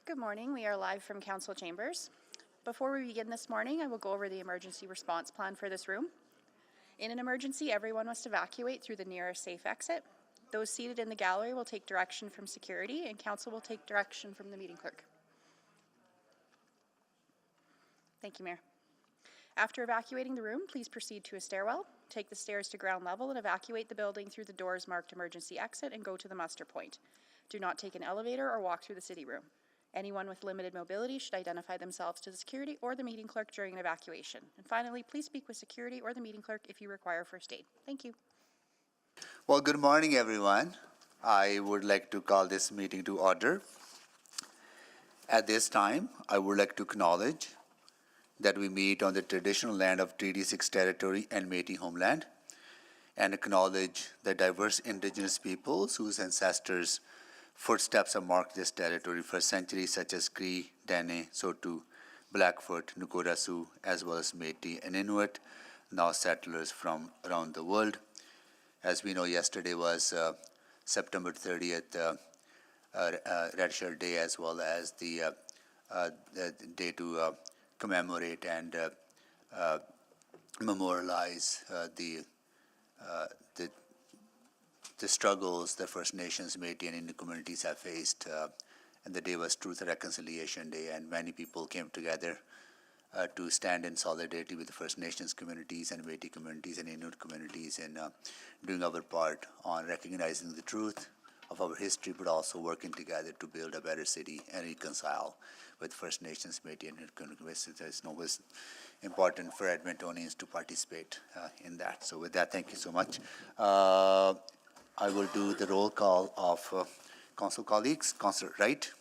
Good morning. We are live from Council Chambers. Before we begin this morning, I will go over the emergency response plan for this room. In an emergency, everyone must evacuate through the nearest safe exit. Those seated in the gallery will take direction from security, and Council will take direction from the meeting clerk. Thank you, Mayor. After evacuating the room, please proceed to a stairwell, take the stairs to ground level, and evacuate the building through the doors marked emergency exit and go to the muster point. Do not take an elevator or walk through the city room. Anyone with limited mobility should identify themselves to the security or the meeting clerk during an evacuation. And finally, please speak with security or the meeting clerk if you require first aid. Thank you. Well, good morning, everyone. I would like to call this meeting to order. At this time, I would like to acknowledge that we meet on the traditional land of Treaty 6 territory and Métis homeland, and acknowledge the diverse Indigenous peoples whose ancestors' footsteps have marked this territory for centuries, such as Cree, Dene, Saulteaux, Blackfoot, Nakota Sioux, as well as Métis and Inuit, now settlers from around the world. As we know, yesterday was September 30th, Red Shirt Day, as well as the day to commemorate and memorialize the struggles that First Nations, Métis, and Indian communities have faced. And the day was Truth and Reconciliation Day, and many people came together to stand in solidarity with the First Nations communities and Métis communities and Inuit communities in doing our part on recognizing the truth of our history, but also working together to build a better city and reconcile with First Nations, Métis, and Inuit communities. It's important for Edmontonians to participate in that. So with that, thank you so much. I will do the roll call of council colleagues. Councillor Wright.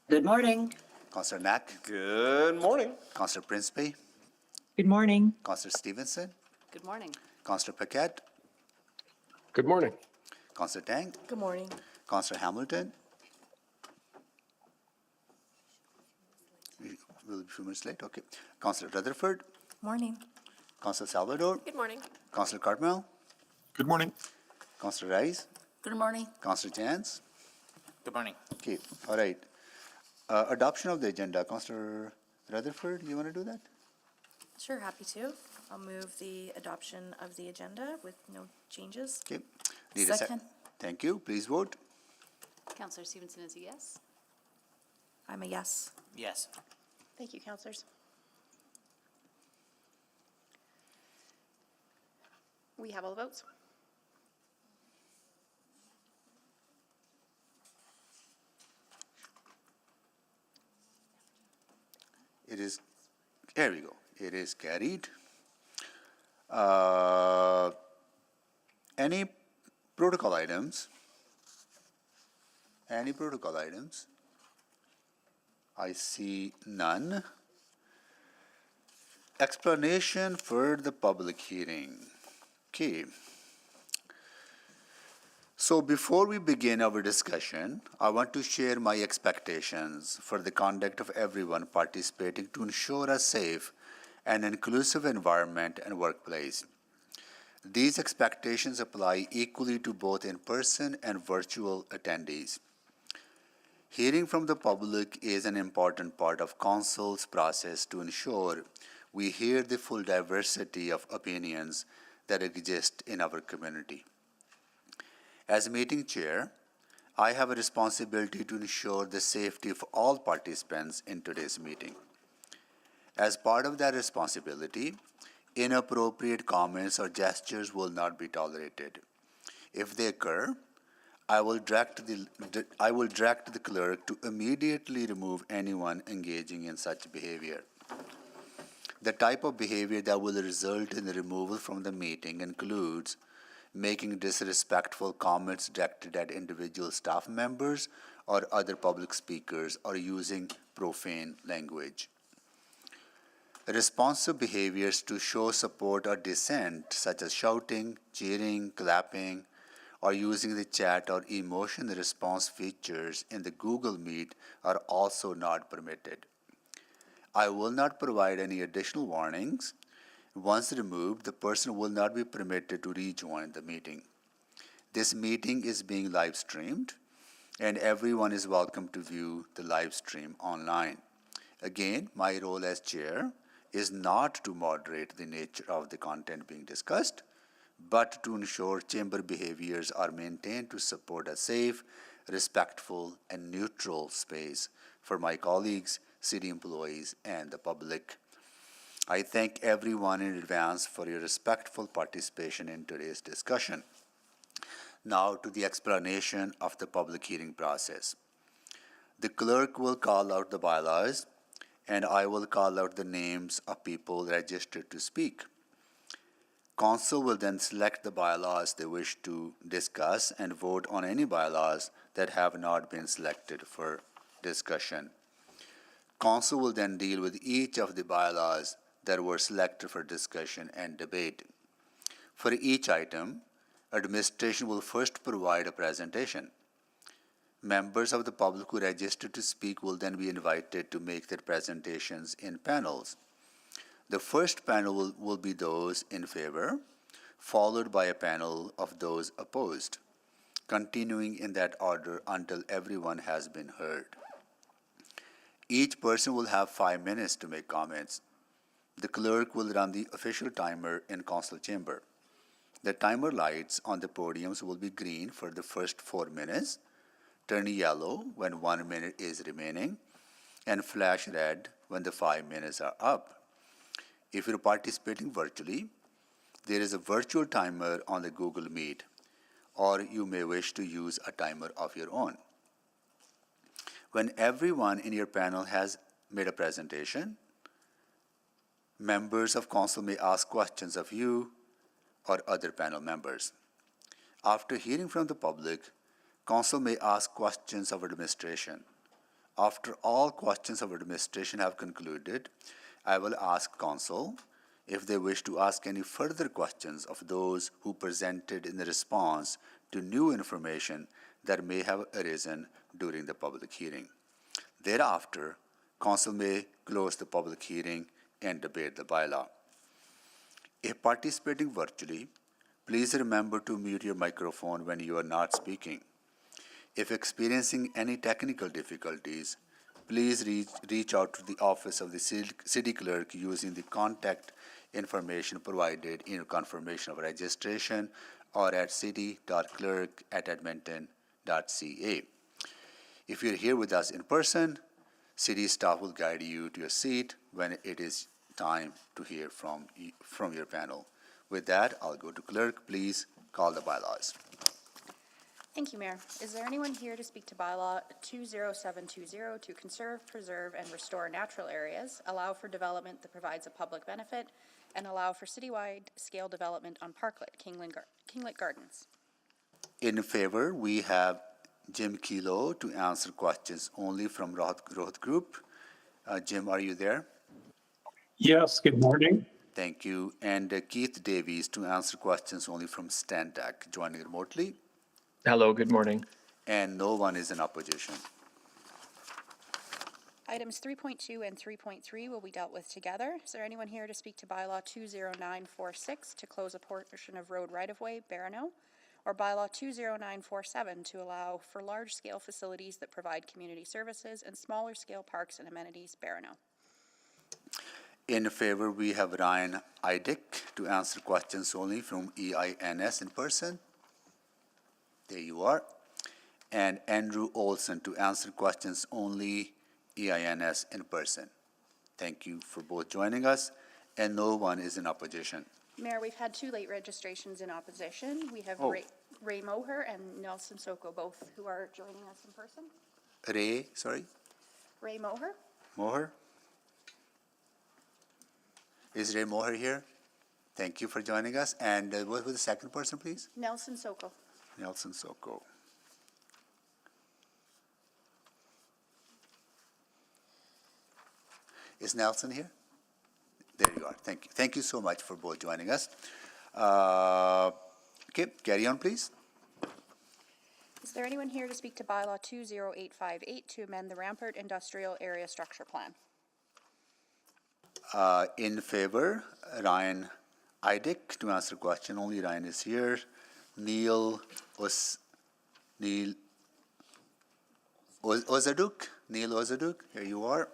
Good morning. Councillor Knack. Good morning. Councillor Principe. Good morning. Councillor Stevenson. Good morning. Councillor Paquette. Good morning. Councillor Tang. Good morning. Councillor Hamilton. We'll be a few minutes late. Okay. Councillor Rutherford. Morning. Councillor Salvador. Good morning. Councillor Cartmel. Good morning. Councillor Rice. Good morning. Councillor Jans. Good morning. Okay. All right. Adoption of the agenda. Councillor Rutherford, you want to do that? Sure, happy to. I'll move the adoption of the agenda with no changes. Okay. Need a Second. Thank you. Please vote. Councillor Stevenson is a yes. I'm a yes. Yes. Thank you, councillors. We have all the votes. It is, there we go. It is carried. Any protocol items? Any protocol items? I see none. Explanation for the public hearing. Okay. So before we begin our discussion, I want to share my expectations for the conduct of everyone participating to ensure a safe and inclusive environment and workplace. These expectations apply equally to both in-person and virtual attendees. Hearing from the public is an important part of Council's process to ensure we hear the full diversity of opinions that exist in our community. As meeting chair, I have a responsibility to ensure the safety of all participants in today's meeting. As part of that responsibility, inappropriate comments or gestures will not be tolerated. If they occur, I will direct the clerk to immediately remove anyone engaging in such behavior. The type of behavior that will result in the removal from the meeting includes making disrespectful comments directed at individual staff members or other public speakers, or using profane language. Responsive behaviors to show support or dissent, such as shouting, cheering, clapping, or using the chat or emotion response features in the Google Meet, are also not permitted. I will not provide any additional warnings. Once removed, the person will not be permitted to rejoin the meeting. This meeting is being live streamed. and everyone is welcome to view the live stream online. Again, my role as chair is not to moderate the nature of the content being discussed, but to ensure chamber behaviors are maintained to support a safe, respectful, and neutral space for my colleagues, city employees, and the public. I thank everyone in advance for your respectful participation in today's discussion. Now to the explanation of the public hearing process. The clerk will call out the bylaws, and I will call out the names of people registered to speak. Council will then select the bylaws they wish to discuss and vote on any bylaws that have not been selected for discussion. Council will then deal with each of the bylaws that were selected for discussion and debate. For each item, administration will first provide a presentation. Members of the public who register to speak will then be invited to make their presentations in panels. The first panel will be those in favor, followed by a panel of those opposed, continuing in that order until everyone has been heard. Each person will have 5 minutes to make comments. The clerk will run the official timer in council chamber. The timer lights on the podiums will be green for the first 4 minutes, turn yellow when 1 minute is remaining, and flash red when the 5 minutes are up. If you're participating virtually, there is a virtual timer on the Google Meet, or you may wish to use a timer of your own. When everyone in your panel has made a presentation, members of council may ask questions of you or other panel members. After hearing from the public, council may ask questions of administration. After all questions of administration have concluded, I will ask council if they wish to ask any further questions of those who presented in response to new information that may have arisen during the public hearing. Thereafter, council may close the public hearing and debate the bylaw. If participating virtually, please remember to mute your microphone when you are not speaking. If experiencing any technical difficulties, please reach out to the office of the city clerk using the contact information provided in your confirmation of registration or at city.clerk@edmonton.ca. If you're here with us in person, city staff will guide you to your seat when it is time to hear from your panel. With that, I'll go to clerk. Please call the bylaws. Thank you, Mayor. Is there anyone here to speak to bylaw 20720 to conserve, preserve, and restore natural areas, allow for development that provides a public benefit, and allow for citywide scale development on Parklet, Kinglet Gardens? In favor, we have Jim Kilo to answer questions only from Roth Group. Jim, are you there? Yes, good morning. Thank you. And Keith Davies to answer questions only from Stantec, joining remotely. Hello, good morning. And no one is in opposition. Items 3.2 and 3.3 will be dealt with together. Is there anyone here to speak to bylaw 20946 to close a portion of road right-of-way, Barano, or bylaw 20947 to allow for large-scale facilities that provide community services and smaller-scale parks and amenities, Barano? In favor, we have Ryan Idick to answer questions only from EINS in person. There you are. And Andrew Olson to answer questions only EINS in person. Thank you for both joining us, and no one is in opposition. Mayor, we've had 2 late registrations in opposition. We have Ray Moher and Nelson Soko, both who are joining us in person. Ray Moher. Moher? Is Ray Moher here? Thank you for joining us. And what was the second person, please? Nelson Soko. Nelson Soko. Is Nelson here? There you are. Thank you. Thank you so much for both joining us. Okay, carry on, please. Is there anyone here to speak to bylaw 20858 to amend the Rampart Industrial Area Structure Plan? In favor, Ryan Idick to answer question only. Ryan is here. Neil Ozaduk, Neil Ozaduk, here you are.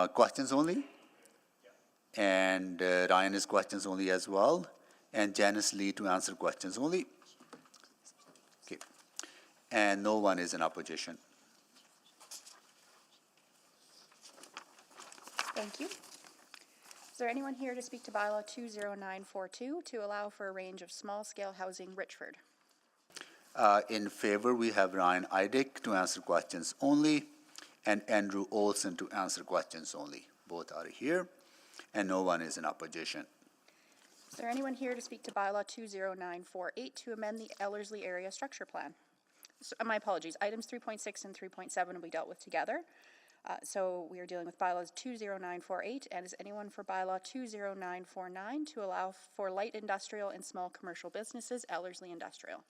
Questions only? And Ryan is questions only as well. And Janice Lee to answer questions only. Okay. And no one is in opposition. Thank you. Is there anyone here to speak to bylaw 20942 to allow for a range of small-scale housing, Richford? In favor, we have Ryan Idick to answer questions only, and Andrew Olson to answer questions only. Both are here, and no one is in opposition. Is there anyone here to speak to bylaw 20948 to amend the Ellerslie Area Structure Plan? So, my apologies, items 3.6 and 3.7 will be dealt with together. So we are dealing with bylaws 20948, and is anyone for bylaw 20949 to allow for light industrial and small commercial businesses, Ellerslie Industrial?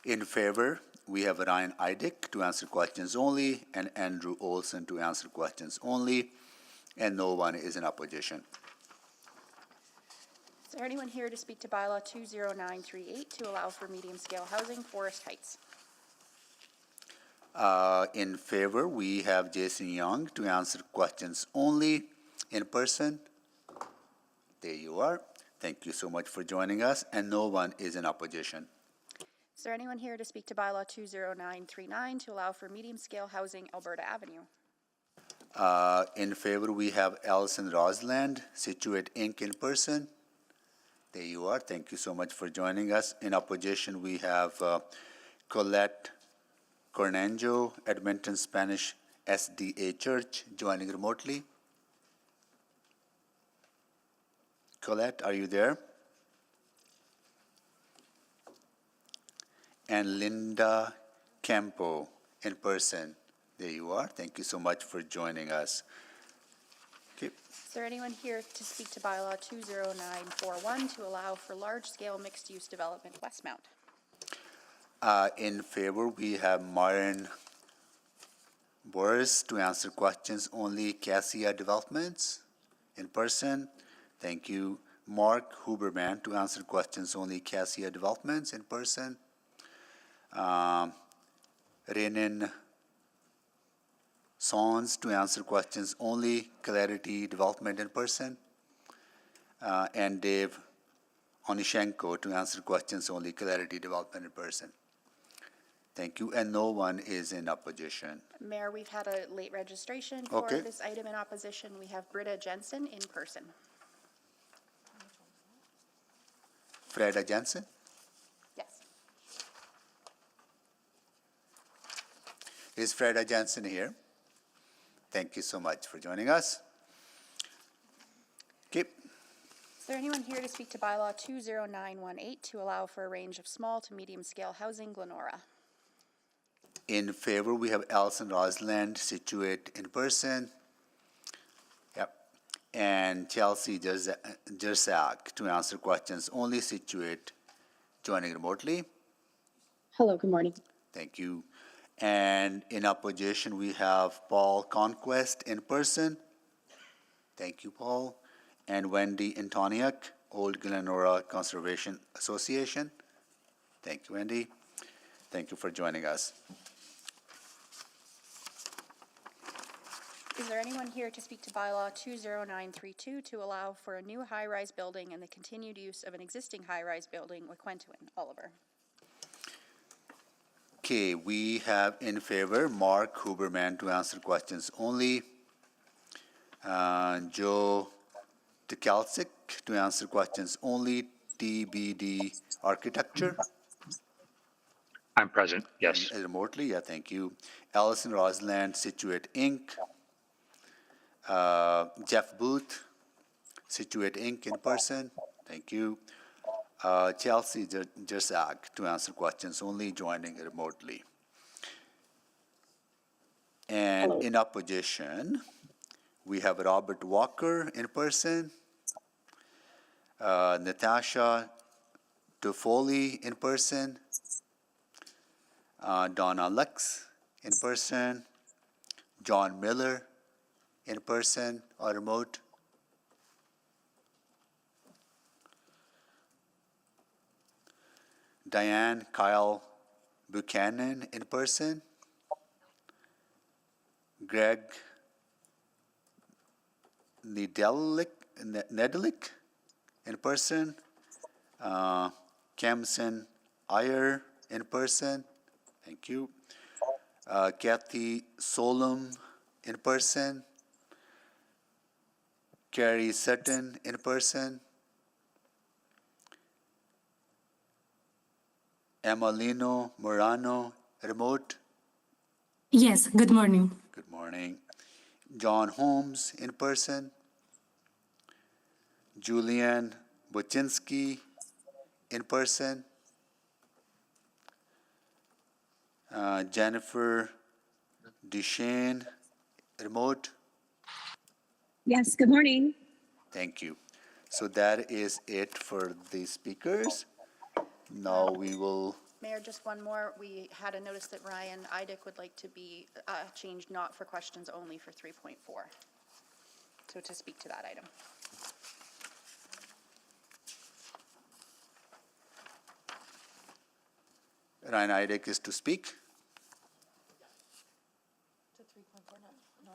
In favor, we have Ryan Idick to answer questions only, and Andrew Olson to answer questions only, and no one is in opposition. Is there anyone here to speak to bylaw 20938 to allow for medium-scale housing, Forest Heights? In favor, we have Jason Young to answer questions only in person. There you are. Thank you so much for joining us, and no one is in opposition. Is there anyone here to speak to bylaw 20939 to allow for medium-scale housing, Alberta Avenue? In favor, we have Alison Rosland, Situate Inc. in person. There you are. Thank you so much for joining us. In opposition, we have Colette Cornanjo, Edmonton Spanish SDA Church, joining remotely. Colette, are you there? And Linda Campo in person. There you are. Thank you so much for joining us. Okay. Is there anyone here to speak to bylaw 20941 to allow for large-scale mixed-use development, Westmount? In favor, we have Marin Boris to answer questions only, Cassia Developments in person. Thank you. Mark Huberman to answer questions only, Cassia Developments in person. Renan Sons to answer questions only, Clarity Development in person. And Dave Onishenko to answer questions only, Clarity Development in person. Thank you, and no one is in opposition. Mayor, we've had a late registration for Okay. this item in opposition. We have Britta Jensen in person. Freda Jensen? Yes. Is Freda Jensen here? Thank you so much for joining us. Okay. Is there anyone here to speak to bylaw 20918 to allow for a range of small to medium-scale housing, Glenora? In favor, we have Alison Rosland, Situate in person. Yep. And Chelsea Jersak to answer questions only, Situate, joining remotely. Hello, good morning. Thank you. And in opposition, we have Paul Conquest in person. Thank you, Paul. And Wendy Antoniak, Old Glenora Conservation Association. Thank you, Wendy. Thank you for joining us. Is there anyone here to speak to bylaw 20932 to allow for a new high-rise building and the continued use of an existing high-rise building, Wet'suwet'en, Oliver? Okay, we have in favor Mark Huberman to answer questions only. Joe Tekalsik to answer questions only, TBD Architecture. I'm present, yes. And remotely, yeah, thank you. Alison Rosland, Situate Inc. Jeff Booth, Situate Inc. in person, thank you. Chelsea Jersak to answer questions only, joining remotely. And Hello. in opposition, we have Robert Walker in person, Natasha Toffoli in person, Donna Lux in person, John Miller in person or remote. Diane Kyle Buchanan in person. Greg Nedelik in person, Kamson Iyer in person, thank you. Kathy Solom in person, Carrie Sutton in person, Emalino Morano remote, Yes, good morning. good morning. John Holmes in person, Julianne Buczynski in person, Jennifer Duchesne remote, Yes, good morning. thank you. So that is it for the speakers. Now we will, Mayor, just one more. We had a notice that Ryan Idick would like to be changed not for questions only for 3.4. So to speak to that item. Ryan Idek is to speak.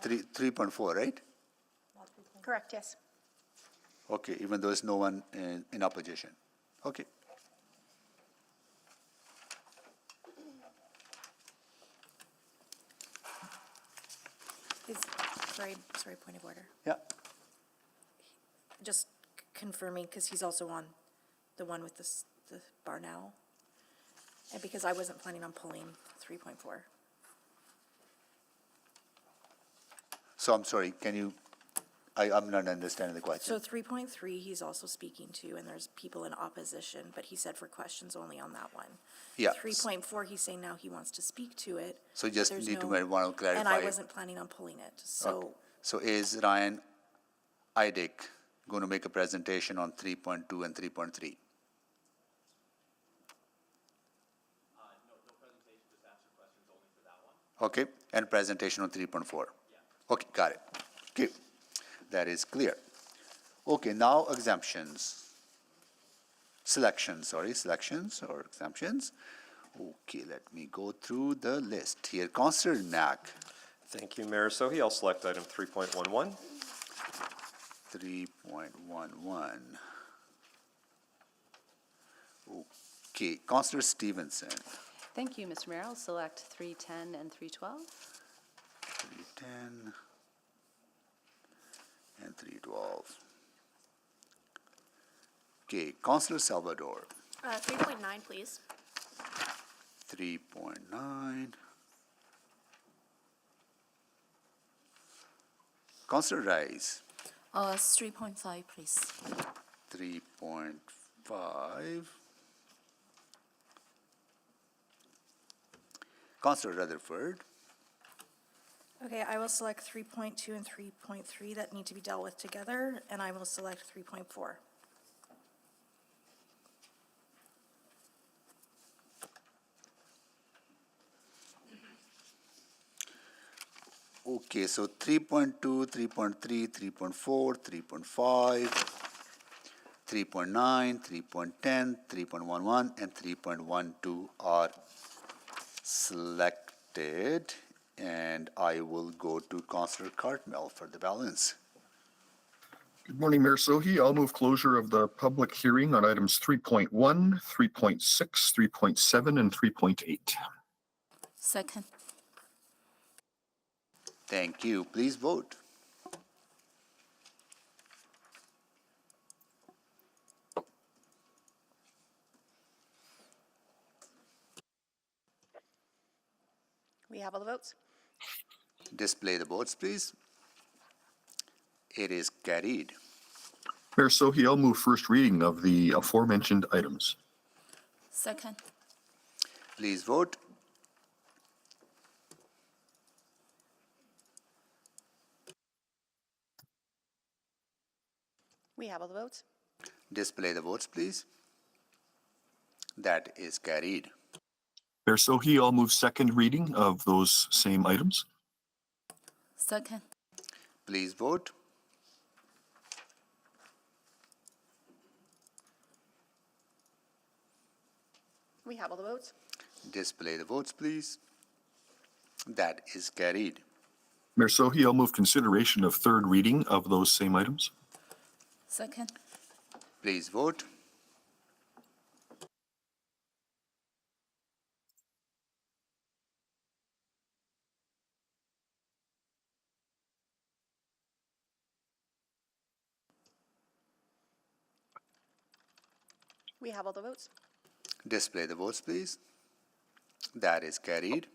3.4, right? Correct, yes. Okay, even though there's no one in opposition. Okay. Sorry, point of order. Yeah. Just confirming, because he's also on the one with the bar now. And because I wasn't planning on pulling 3.4. So I'm sorry, can you, I'm not understanding the So question. 3.3, he's also speaking to, and there's people in opposition, but he said for questions only on that one. Yeah. 3.4, he's saying now he wants to speak to it. So but just there's need to no- want to clarify. And I wasn't planning on pulling it, so So is Ryan Idek going to make a presentation on 3.2 and 3.3? Okay, and presentation on 3.4? Okay, got it. Okay, that is clear. Okay, now exemptions. Selections or exemptions. Okay, let me go through the list here. Councillor Knack, Thank you, Mayor Sohi. I'll select item 3.11. 3.11. Okay, Councillor Stevenson, Thank you, Mr. Mayor. I'll select 310 and 312. 310 and 312. Okay, Councillor Salvador, 3.9, please. 3.9. Councillor Rice, 3.5, please. 3.5. Councillor Rutherford, okay, I will select 3.2 and 3.3 that need to be dealt with together, and I will select 3.4. okay, so 3.2, 3.3, 3.4, 3.5, 3.9, 3.10, 3.11, and 3.12 are selected, and I will go to Councillor Cartmel for the balance. Good morning, Mayor Sohi. I'll move closure of the public hearing on items 3.1, 3.6, 3.7, and 3.8. Second. Thank you. Please vote. We have all the votes. Display the votes, please. It is carried. Mayor Sohi, I'll move first reading of the aforementioned items. Second. Please vote. We have all the votes. Display the votes, please. That is carried. Mayor Sohi, I'll move second reading of those same items. Second. Please vote. We have all the votes. Display the votes, please. That is carried. Mayor Sohi, I'll move consideration of third reading of those same items. Second. Please vote. We have all the votes. Display the votes, please. That is carried.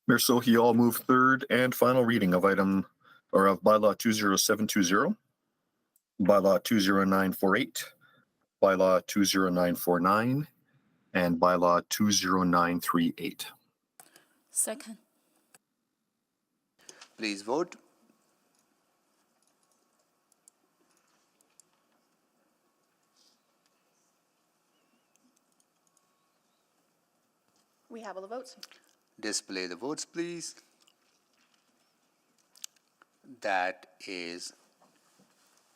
Mayor Sohi, I'll move third and final reading of bylaw 20720, bylaw 20948, bylaw 20949, and bylaw 20938. Second. Please vote. We have all the votes. Display the votes, please. That is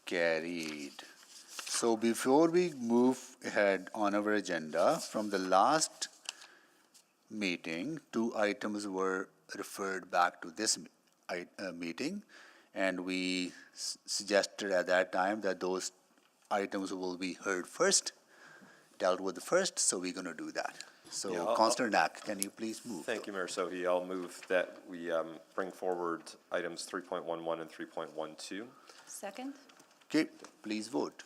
carried. So before we move ahead on our agenda, from the last meeting, 2 items were referred back to this meeting, and we suggested at that time that those items will be heard first, dealt with first, so we're going to do that. So, Yeah, Councillor Knack, can you please move? Thank you, Mayor Sohi. I'll move that we bring forward items 3.11 and 3.12. Second. Okay, please vote.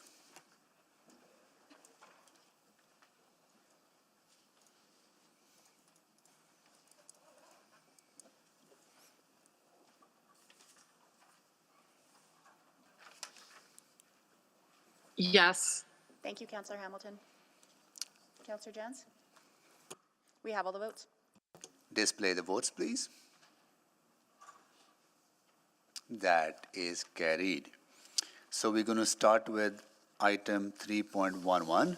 Yes. Thank you, Councillor Hamilton. Councillor Jans? We have all the votes. Display the votes, please. That is carried. So we're going to start with item 3.11.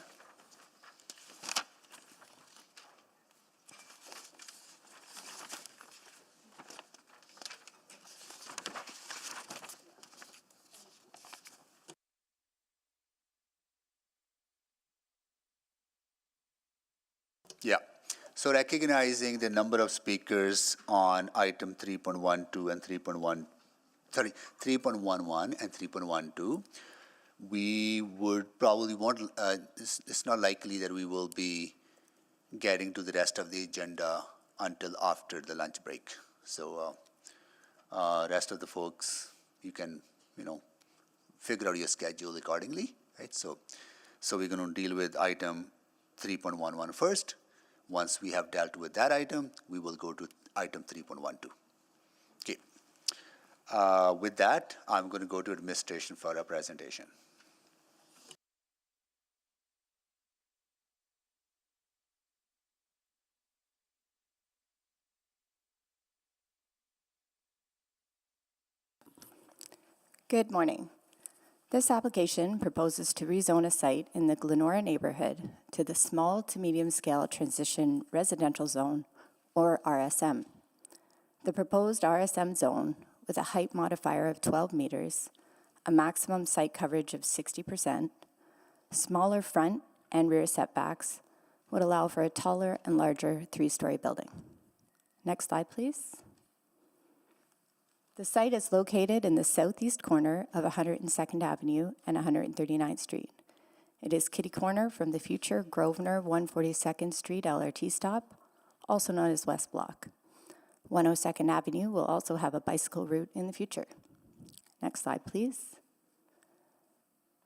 Yeah. So recognizing the number of speakers on item 3.12 and 3.11 and 3.12, we would probably want, it's not likely that we will be getting to the rest of the agenda until after the lunch break. So rest of the folks, you can, figure out your schedule accordingly, right? So we're going to deal with item 3.11 first. Once we have dealt with that item, we will go to item 3.12. Okay. With that, I'm going to go to administration for a presentation. Good morning. This application proposes to rezone a site in the Glenora neighborhood to the small to medium scale transition residential zone, or RSM. The proposed RSM zone, with a height modifier of 12 meters, a maximum site coverage of 60%, smaller front and rear setbacks, would allow for a taller and larger 3-story building. Next slide, please. The site is located in the southeast corner of 102nd Avenue and 139th Street. It is kitty corner from the future Grosvenor 142nd Street LRT stop, also known as West Block. 102nd Avenue will also have a bicycle route in the future. Next slide, please.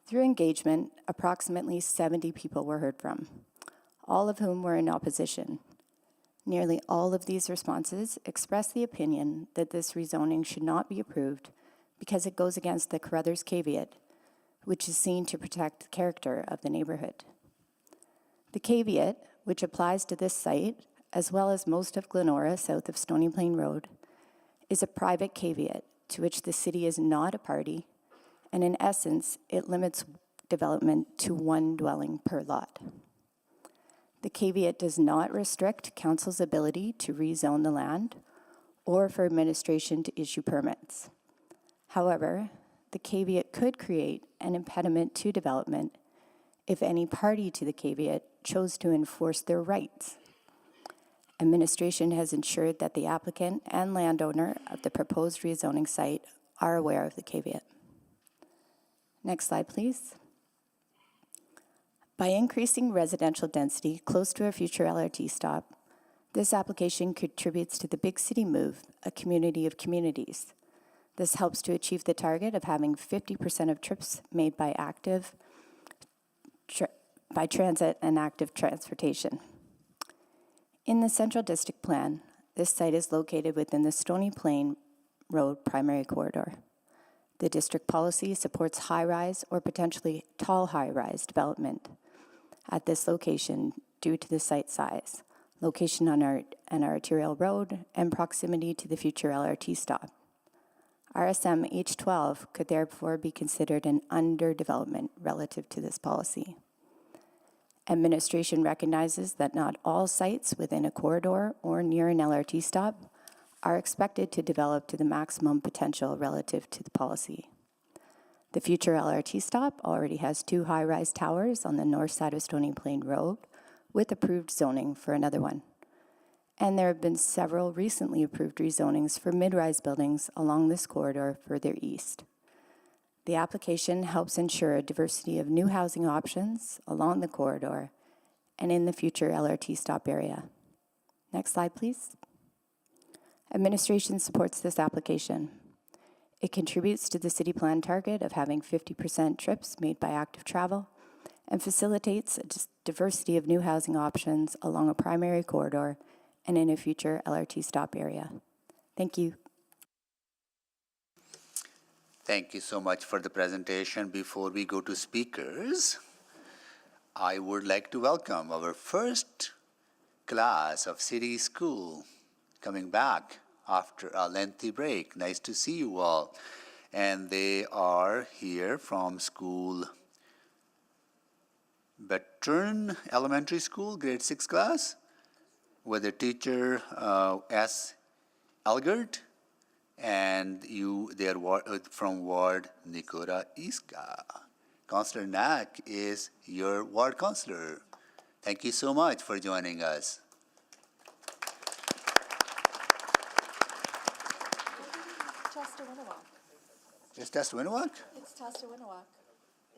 Through engagement, approximately 70 people were heard from, all of whom were in opposition. Nearly all of these responses expressed the opinion that this rezoning should not be approved because it goes against the Carruthers caveat, which is seen to protect the character of the neighborhood. The caveat, which applies to this site, as well as most of Glenora south of Stony Plain Road, is a private caveat to which the city is not a party, and in essence, it limits development to 1 dwelling per lot. The caveat does not restrict council's ability to rezone the land or for administration to issue permits. However, the caveat could create an impediment to development if any party to the caveat chose to enforce their rights. Administration has ensured that the applicant and landowner of the proposed rezoning site are aware of the caveat. Next slide, please. By increasing residential density close to a future LRT stop, this application contributes to the Big City Move, a community of communities. This helps to achieve the target of having 50% of trips made by transit and active transportation. In the Central District Plan, this site is located within the Stony Plain Road primary corridor. The district policy supports high-rise or potentially tall high-rise development at this location due to the site size, location on an arterial road, and proximity to the future LRT stop. RSM H12 could therefore be considered an underdevelopment relative to this policy. Administration recognizes that not all sites within a corridor or near an LRT stop are expected to develop to the maximum potential relative to the policy. The future LRT stop already has 2 high-rise towers on the north side of Stony Plain Road with approved zoning for another one. And there have been several recently approved rezonings for mid-rise buildings along this corridor further east. The application helps ensure a diversity of new housing options along the corridor and in the future LRT stop area. Next slide, please. Administration supports this application. It contributes to the city plan target of having 50% trips made by active travel and facilitates a diversity of new housing options along a primary corridor and in a future LRT stop area. Thank you. Thank you so much for the presentation. Before we go to speakers, I would like to welcome our first class of City School coming back after a lengthy break. Nice to see you all. And they are here from school Veteran Elementary School, grade 6 class, with the teacher S. Elgert, and they are from Ward Nikora Iska. Councillor Knack is your ward councillor. Thank you so much for joining us. It's Testawinawak? It's Tastawinawak.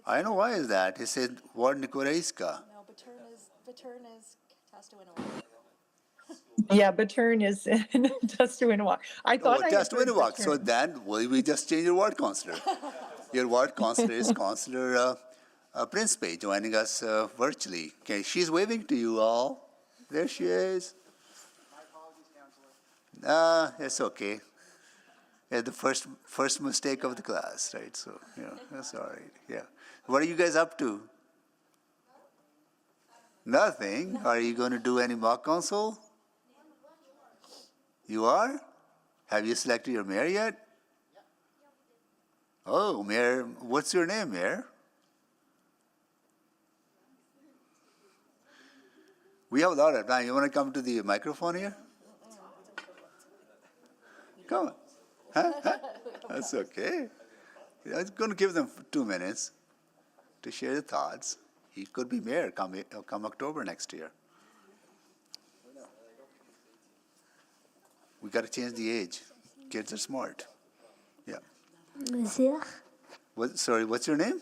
I know why is that. He said Ward Nikora Iska. No, Baturn is Tastawinawak. Yeah, Baturn is in Testawinawak. I thought I had heard Testawinawak. So Baturn. then we just change your ward councillor. Your ward councillor is Councillor Principe joining us virtually. Okay, she's waving to you all. There she is. My apologies, Councillor. It's okay. Yeah, the first mistake of the class, right? So, yeah, that's all right. Yeah. What are you guys up to? Nothing. Are you going to do any mock council? You are? Have you selected your mayor yet? Oh, Mayor, what's your name, Mayor? We have a lot of time. You want to come to the microphone here? Come on. Huh? That's okay. I'm going to give them 2 minutes to share their thoughts. He could be mayor come October next year. We got to change the age. Kids are smart. Yeah. Luziak. Sorry, what's your name?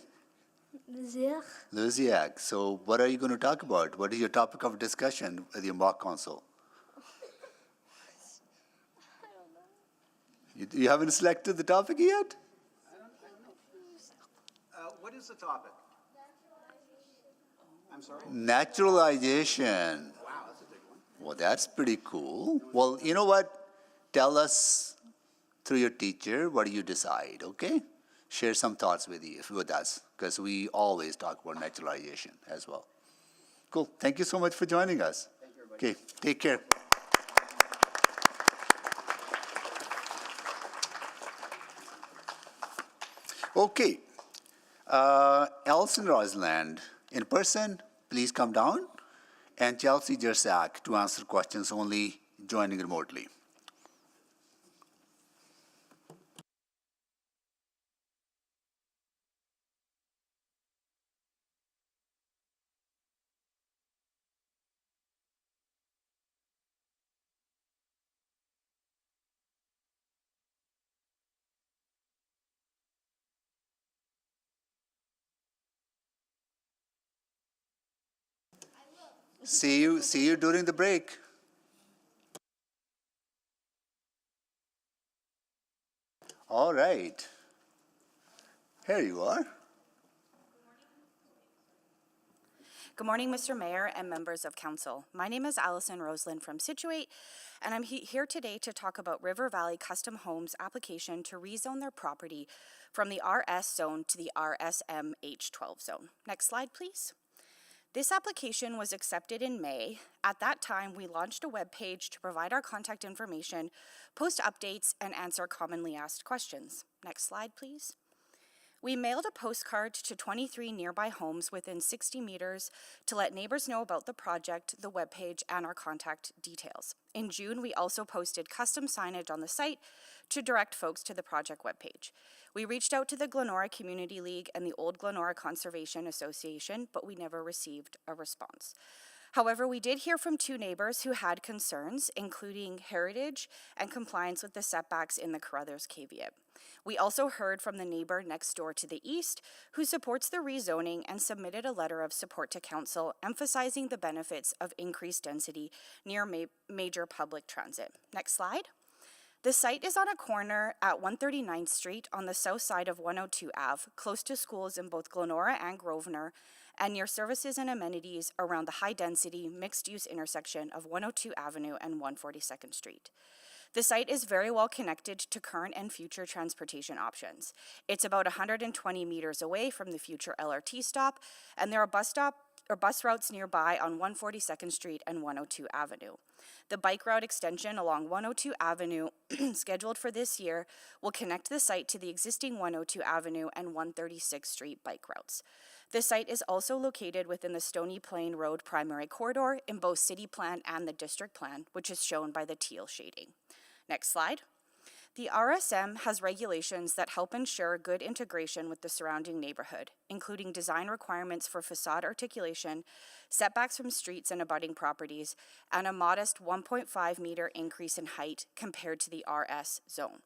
Luziak. Luziak. So what are you going to talk about? What is your topic of discussion with your mock council? You haven't selected the topic yet? What is the topic? I'm sorry? Naturalization. Wow, that's a big one. Well, that's pretty cool. Well, you know what? Tell us through your teacher what do you decide, okay? Share some thoughts with us, because we always talk about naturalization as well. Cool. Thank you so much for joining us. Thank you, everybody. Okay, take care. Okay. Elson Roseland, in person, please come down. And Chelsea Jersak to answer questions only, joining remotely. See you during the break. All right. Here you are. Good morning, Mr. Mayor and members of council. My name is Allison Roseland from Situate, and I'm here today to talk about River Valley Custom Homes' application to rezone their property from the RS zone to the RSM H12 zone. Next slide, please. This application was accepted in May. At that time, we launched a web page to provide our contact information, post updates, and answer commonly asked questions. Next slide, please. We mailed a postcard to 23 nearby homes within 60 meters to let neighbors know about the project, the webpage, and our contact details. In June, we also posted custom signage on the site to direct folks to the project webpage. We reached out to the Glenora Community League and the Old Glenora Conservation Association, but we never received a response. However, we did hear from 2 neighbors who had concerns, including heritage and compliance with the setbacks in the Carruthers caveat. We also heard from the neighbor next door to the east, who supports the rezoning and submitted a letter of support to council, emphasizing the benefits of increased density near major public transit. Next slide. The site is on a corner at 139th Street on the south side of 102 Ave, close to schools in both Glenora and Grosvenor, and near services and amenities around the high-density, mixed-use intersection of 102 Avenue and 142nd Street. The site is very well connected to current and future transportation options. It's about 120 meters away from the future LRT stop, and there are bus routes nearby on 142nd Street and 102 Avenue. The bike route extension along 102 Avenue, scheduled for this year, will connect the site to the existing 102 Avenue and 136th Street bike routes. The site is also located within the Stony Plain Road primary corridor in both city plan and the district plan, which is shown by the teal shading. Next slide. The RSM has regulations that help ensure good integration with the surrounding neighborhood, including design requirements for facade articulation, setbacks from streets and abutting properties, and a modest 1.5 meter increase in height compared to the RS zone.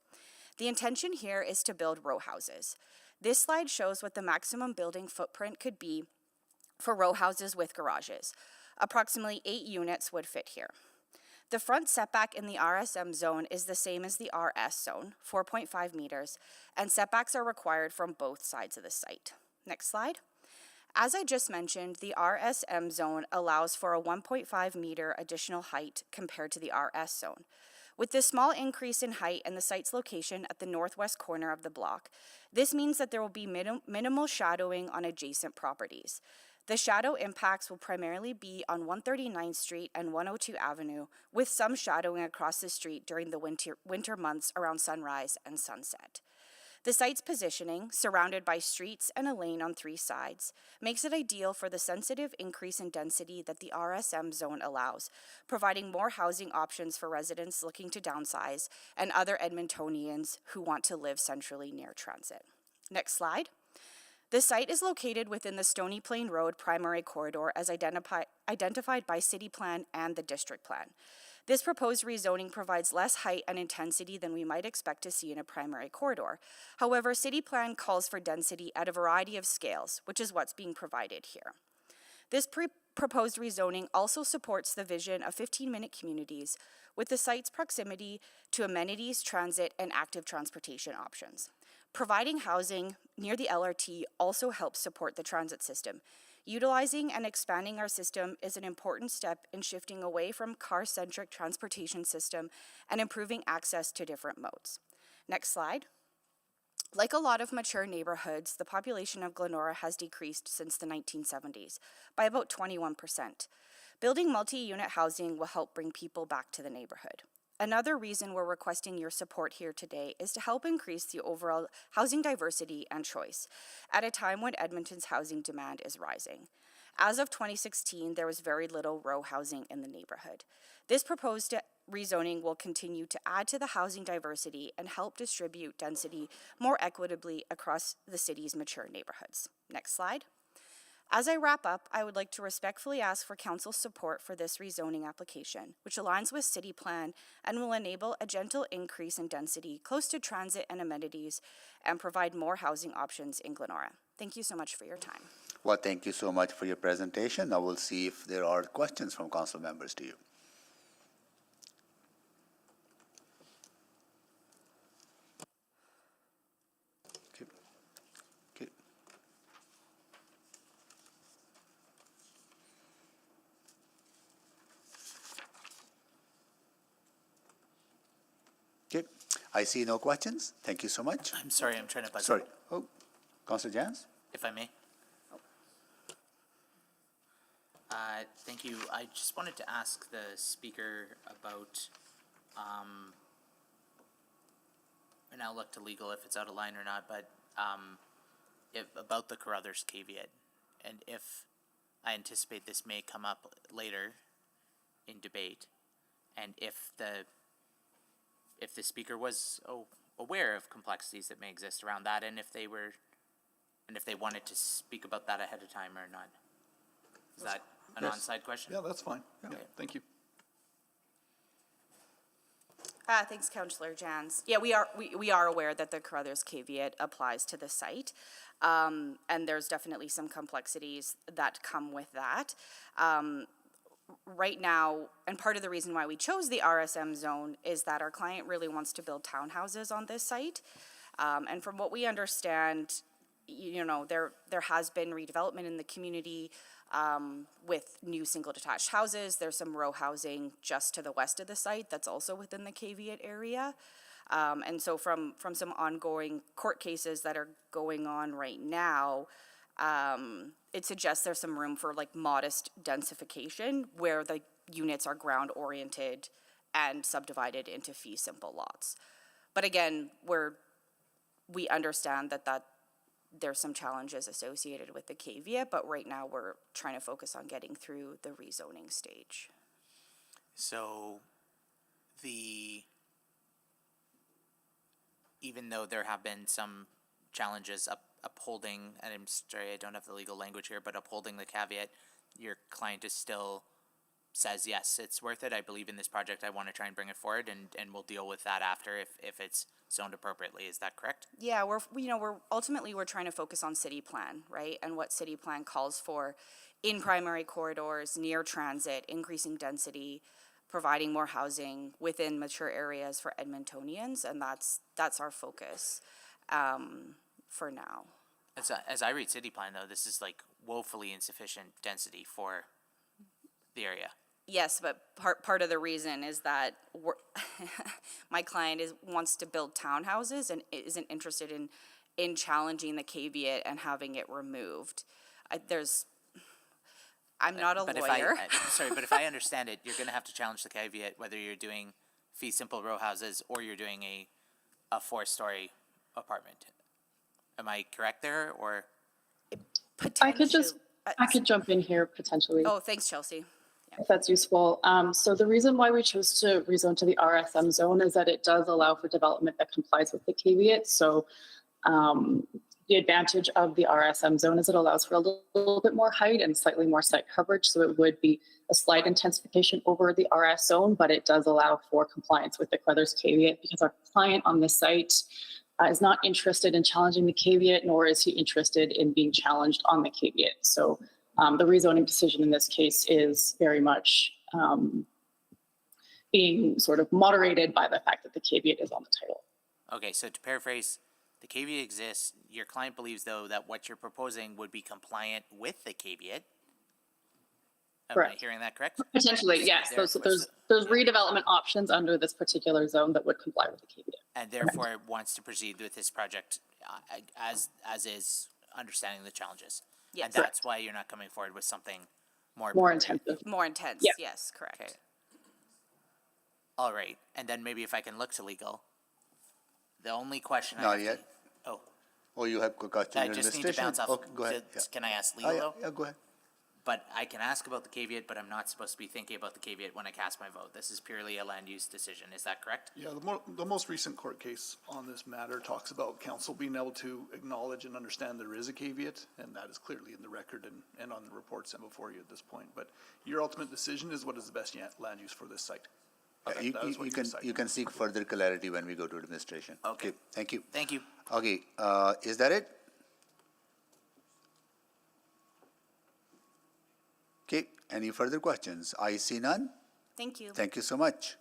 The intention here is to build row houses. This slide shows what the maximum building footprint could be for row houses with garages. Approximately 8 units would fit here. The front setback in the RSM zone is the same as the RS zone, 4.5 meters, and setbacks are required from both sides of the site. Next slide. As I just mentioned, the RSM zone allows for a 1.5 meter additional height compared to the RS zone. With this small increase in height and the site's location at the northwest corner of the block, this means that there will be minimal shadowing on adjacent properties. The shadow impacts will primarily be on 139th Street and 102 Avenue, with some shadowing across the street during the winter months around sunrise and sunset. The site's positioning, surrounded by streets and a lane on 3 sides, makes it ideal for the sensitive increase in density that the RSM zone allows, providing more housing options for residents looking to downsize and other Edmontonians who want to live centrally near transit. Next slide. The site is located within the Stony Plain Road primary corridor as identified by City Plan and the District Plan. This proposed rezoning provides less height and intensity than we might expect to see in a primary corridor. However, City Plan calls for density at a variety of scales, which is what's being provided here. This proposed rezoning also supports the vision of 15-minute communities with the site's proximity to amenities, transit, and active transportation options. Providing housing near the LRT also helps support the transit system. Utilizing and expanding our system is an important step in shifting away from car-centric transportation system and improving access to different modes. Next slide. Like a lot of mature neighborhoods, the population of Glenora has decreased since the 1970s by about 21%. Building multi-unit housing will help bring people back to the neighborhood. Another reason we're requesting your support here today is to help increase the overall housing diversity and choice at a time when Edmonton's housing demand is rising. As of 2016, there was very little row housing in the neighborhood. This proposed rezoning will continue to add to the housing diversity and help distribute density more equitably across the city's mature neighborhoods. Next slide. As I wrap up, I would like to respectfully ask for council's support for this rezoning application, which aligns with City Plan and will enable a gentle increase in density close to transit and amenities and provide more housing options in Glenora. Thank you so much for your time. Well, thank you so much for your presentation. Now we'll see if there are questions from council members to you. Okay. Okay. Okay. I see no questions. Thank you so much. I'm sorry, I'm trying to buzz. Sorry. Oh, Councilor Jans? If I may. Thank you. I just wanted to ask the speaker about, and I'll look to legal if it's out of line or not, but about the Carruthers caveat, and if I anticipate this may come up later in debate, and if the speaker was aware of complexities that may exist around that, and if they wanted to speak about that ahead of time or not. Is that an Yes. on-side question? Yeah, that's fine. Yeah, Okay. thank you. Thanks, Councillor Jans. Yeah, we are aware that the Carruthers caveat applies to the site, and there's definitely some complexities that come with that. Right now, and part of the reason why we chose the RSM zone is that our client really wants to build townhouses on this site. And from what we understand, you know, there has been redevelopment in the community with new single detached houses. There's some row housing just to the west of the site that's also within the caveat area. And so from some ongoing court cases that are going on right now, it suggests there's some room for like modest densification where the units are ground oriented and subdivided into fee simple lots. But again, we understand that there's some challenges associated with the caveat, but right now we're trying to focus on getting through the rezoning stage. So even though there have been some challenges upholding, and I'm sorry, I don't have the legal language here, but upholding the caveat, your client is still says, yes, it's worth it. I believe in this project. I want to try and bring it forward, and we'll deal with that after if it's zoned appropriately. Is that correct? Yeah, we're ultimately trying to focus on city plan, right? And what city plan calls for in primary corridors, near transit, increasing density, providing more housing within mature areas for Edmontonians, and that's our focus for now. As I read city plan, though, this is like woefully insufficient density for the area. Yes, but part of the reason is that my client wants to build townhouses and isn't interested in challenging the caveat and having it removed. I'm not a lawyer. But if I understand it, you're going to have to challenge the caveat whether you're doing fee simple row houses or you're doing a 4-story apartment. Am I correct there, or? I could jump in here potentially. Oh, thanks, Chelsea. If that's useful. So the reason why we chose to rezone to the RSM zone is that it does allow for development that complies with the caveat. So the advantage of the RSM zone is it allows for a little bit more height and slightly more site coverage. So it would be a slight intensification over the RS zone, but it does allow for compliance with the Carruthers caveat because our client on the site is not interested in challenging the caveat, nor is he interested in being challenged on the caveat. So the rezoning decision in this case is very much being sort of moderated by the fact that the caveat is on the title. Okay, so to paraphrase, the caveat exists. Your client believes, though, that what you're proposing would be compliant with the caveat. Am I hearing that correct? Potentially, yes. So there's redevelopment options under this particular zone that would comply with the caveat. And therefore wants to proceed with this project as is, understanding the challenges. Yes. And that's why you're not coming forward with something more intensive. More intense, Yeah. yes, correct. Okay. All right, and then maybe if I can look to legal. The only question Not yet. Oh, you have question I in just need to administration? bounce off. Okay, go ahead. Can I ask legal though? Yeah, go ahead. But I can ask about the caveat, but I'm not supposed to be thinking about the caveat when I cast my vote. This is purely a land use decision. Is that correct? Yeah, the most recent court case on this matter talks about council being able to acknowledge and understand there is a caveat, and that is clearly in the record and on the reports and before you at this point. But your ultimate decision is what is the best land use for this site. Okay, that is what decide. You can seek further clarity when we go to administration. Okay. Thank you. Thank you. Okay, is that it? Okay, any further questions? I see none. Thank you. Thank you so much.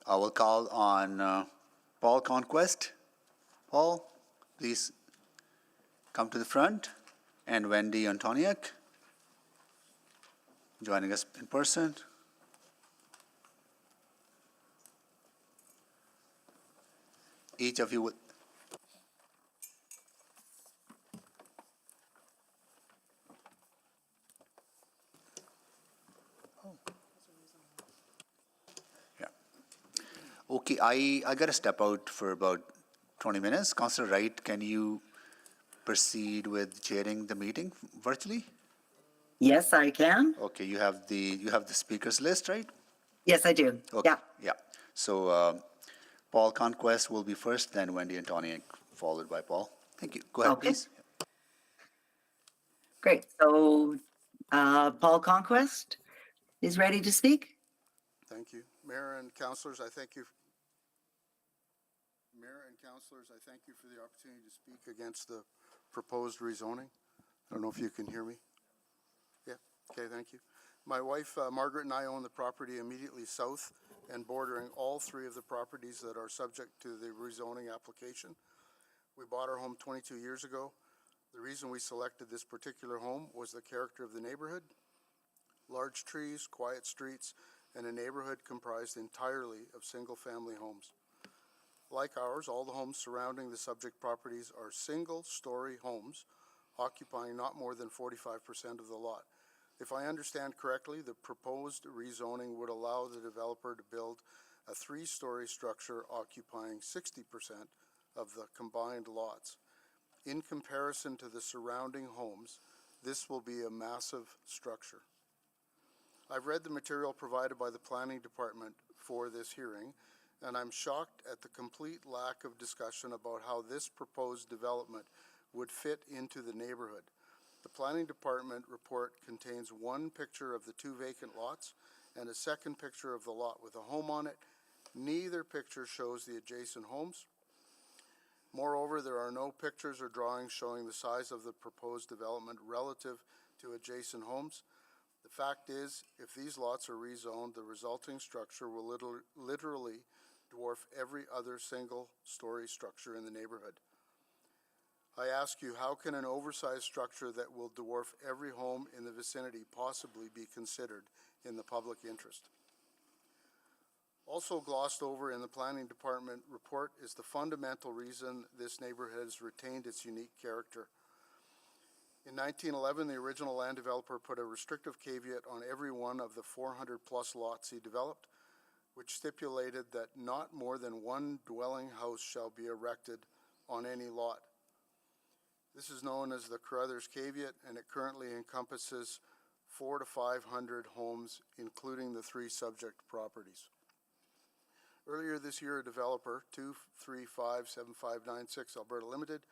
I will call on Paul Conquest. Paul, please come to the front. And Wendy Antoniak, joining us in person. Each of you would. Yeah. Okay, I got to step out for about 20 minutes. Councillor Wright, can you proceed with chairing the meeting virtually? Yes, I can. Okay, you have the speakers list, right? Yes, I do. Okay, Yeah. yeah. So Paul Conquest will be first, then Wendy Antoniak, followed by Paul. Thank you. Go ahead, Okay. please. Great. So Paul Conquest is ready to speak. Thank you. Mayor and councillors, I thank you. Mayor and councillors, I thank you for the opportunity to speak against the proposed rezoning. I don't know if you can hear me. Yeah, okay, thank you. My wife, Margaret, and I own the property immediately south and bordering all three of the properties that are subject to the rezoning application. We bought our home 22 years ago. The reason we selected this particular home was the character of the neighborhood. Large trees, quiet streets, and a neighborhood comprised entirely of single-family homes. Like ours, all the homes surrounding the subject properties are single-story homes, occupying not more than 45% of the lot. If I understand correctly, the proposed rezoning would allow the developer to build a three-story structure occupying 60% of the combined lots. In comparison to the surrounding homes, this will be a massive structure. I've read the material provided by the planning department for this hearing, and I'm shocked at the complete lack of discussion about how this proposed development would fit into the neighborhood. The planning department report contains one picture of the two vacant lots and a second picture of the lot with a home on it. Neither picture shows the adjacent homes. Moreover, there are no pictures or drawings showing the size of the proposed development relative to adjacent homes. The fact is, if these lots are rezoned, the resulting structure will literally dwarf every other single-story structure in the neighborhood. I ask you, how can an oversized structure that will dwarf every home in the vicinity possibly be considered in the public interest? Also glossed over in the planning department report is the fundamental reason this neighborhood has retained its unique character. In 1911, the original land developer put a restrictive caveat on every one of the 400-plus lots he developed, which stipulated that not more than one dwelling house shall be erected on any lot. This is known as the Carruthers caveat, and it currently encompasses 400 to 500 homes, including the three subject properties. Earlier this year, a developer, 2357596 Alberta Limited,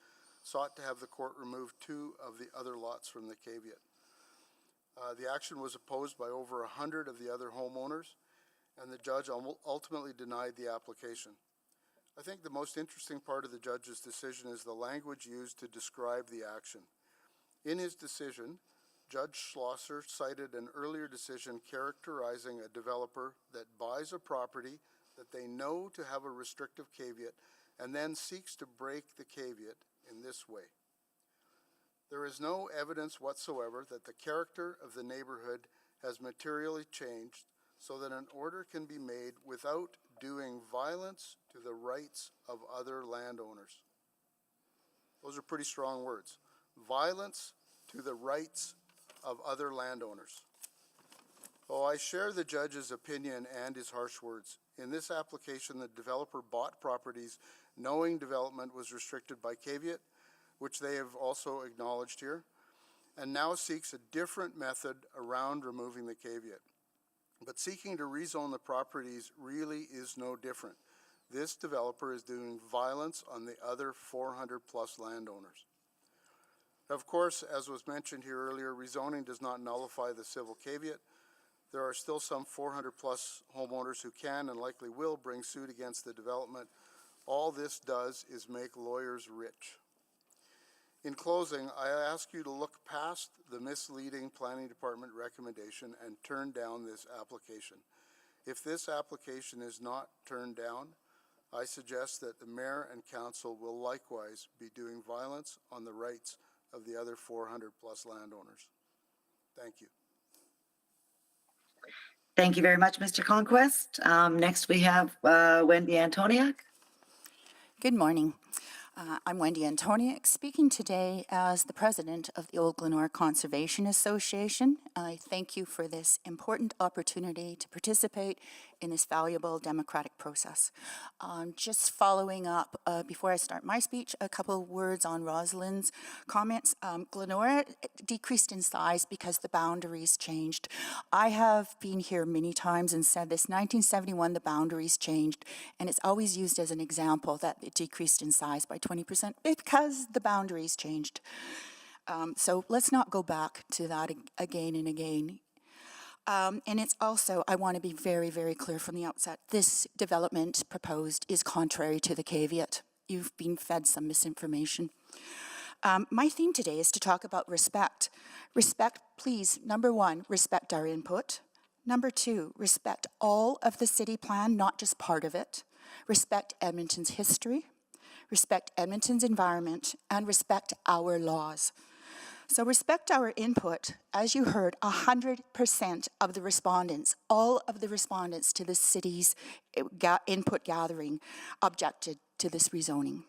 sought to have the court remove two of the other lots from the caveat. The action was opposed by over 100 of the other homeowners, and the judge ultimately denied the application. I think the most interesting part of the judge's decision is the language used to describe the action. In his decision, Judge Schlosser cited an earlier decision characterizing a developer that buys a property that they know to have a restrictive caveat and then seeks to break the caveat in this way. There is no evidence whatsoever that the character of the neighborhood has materially changed so that an order can be made without doing violence to the rights of other landowners. Those are pretty strong words. Violence to the rights of other landowners. Oh, I share the judge's opinion and his harsh words. In this application, the developer bought properties knowing development was restricted by caveat, which they have also acknowledged here, and now seeks a different method around removing the caveat. But seeking to rezone the properties really is no different. This developer is doing violence on the other 400-plus landowners. Of course, as was mentioned here earlier, rezoning does not nullify the civil caveat. There are still some 400-plus homeowners who can and likely will bring suit against the development. All this does is make lawyers rich. In closing, I ask you to look past the misleading planning department recommendation and turn down this application. If this application is not turned down, I suggest that the mayor and council will likewise be doing violence on the rights of the other 400+ landowners. Thank you. Thank you very much, Mr. Conquest. Next, we have Wendy Antoniak. Good morning. I'm Wendy Antoniak, speaking today as the president of the Old Glenora Conservation Association. I thank you for this important opportunity to participate in this valuable democratic process. Just following up, before I start my speech, a couple of words on Rosalind's comments. Glenora decreased in size because the boundaries changed. I have been here many times and said this, 1971, the boundaries changed, and it's always used as an example that it decreased in size by 20% because the boundaries changed. So let's not go back to that again and again. And it's also, I want to be very, very clear from the outset, this development proposed is contrary to the caveat. You've been fed some misinformation. My theme today is to talk about respect. Respect, please, number one, respect our input. Number two, respect all of the city plan, not just part of it. Respect Edmonton's history, respect Edmonton's environment, and respect our laws. So respect our input. As you heard, 100% of the respondents, all of the respondents to the city's input gathering objected to this rezoning.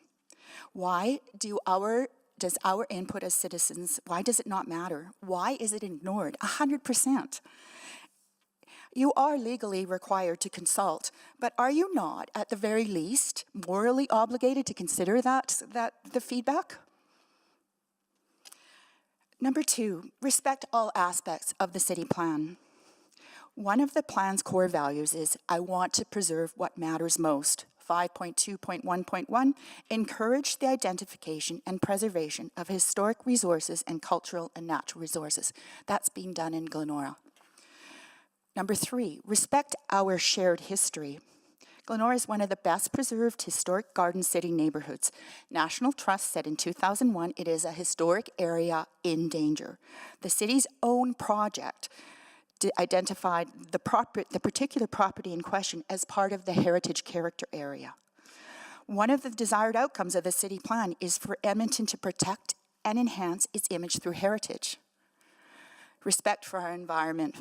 Why does our input as citizens, why does it not matter? Why is it ignored? 100%. You are legally required to consult, but are you not, at the very least, morally obligated to consider the feedback? Number two, respect all aspects of the city plan. One of the plan's core values is, I want to preserve what matters most. 5.2.1.1, encourage the identification and preservation of historic resources and cultural and natural resources. That's being done in Glenora. Number three, respect our shared history. Glenora is one of the best preserved historic Garden City neighborhoods. National Trust said in 2001 it is a historic area in danger. The city's own project identified the particular property in question as part of the heritage character area. One of the desired outcomes of the city plan is for Edmonton to protect and enhance its image through heritage. Respect for our environment.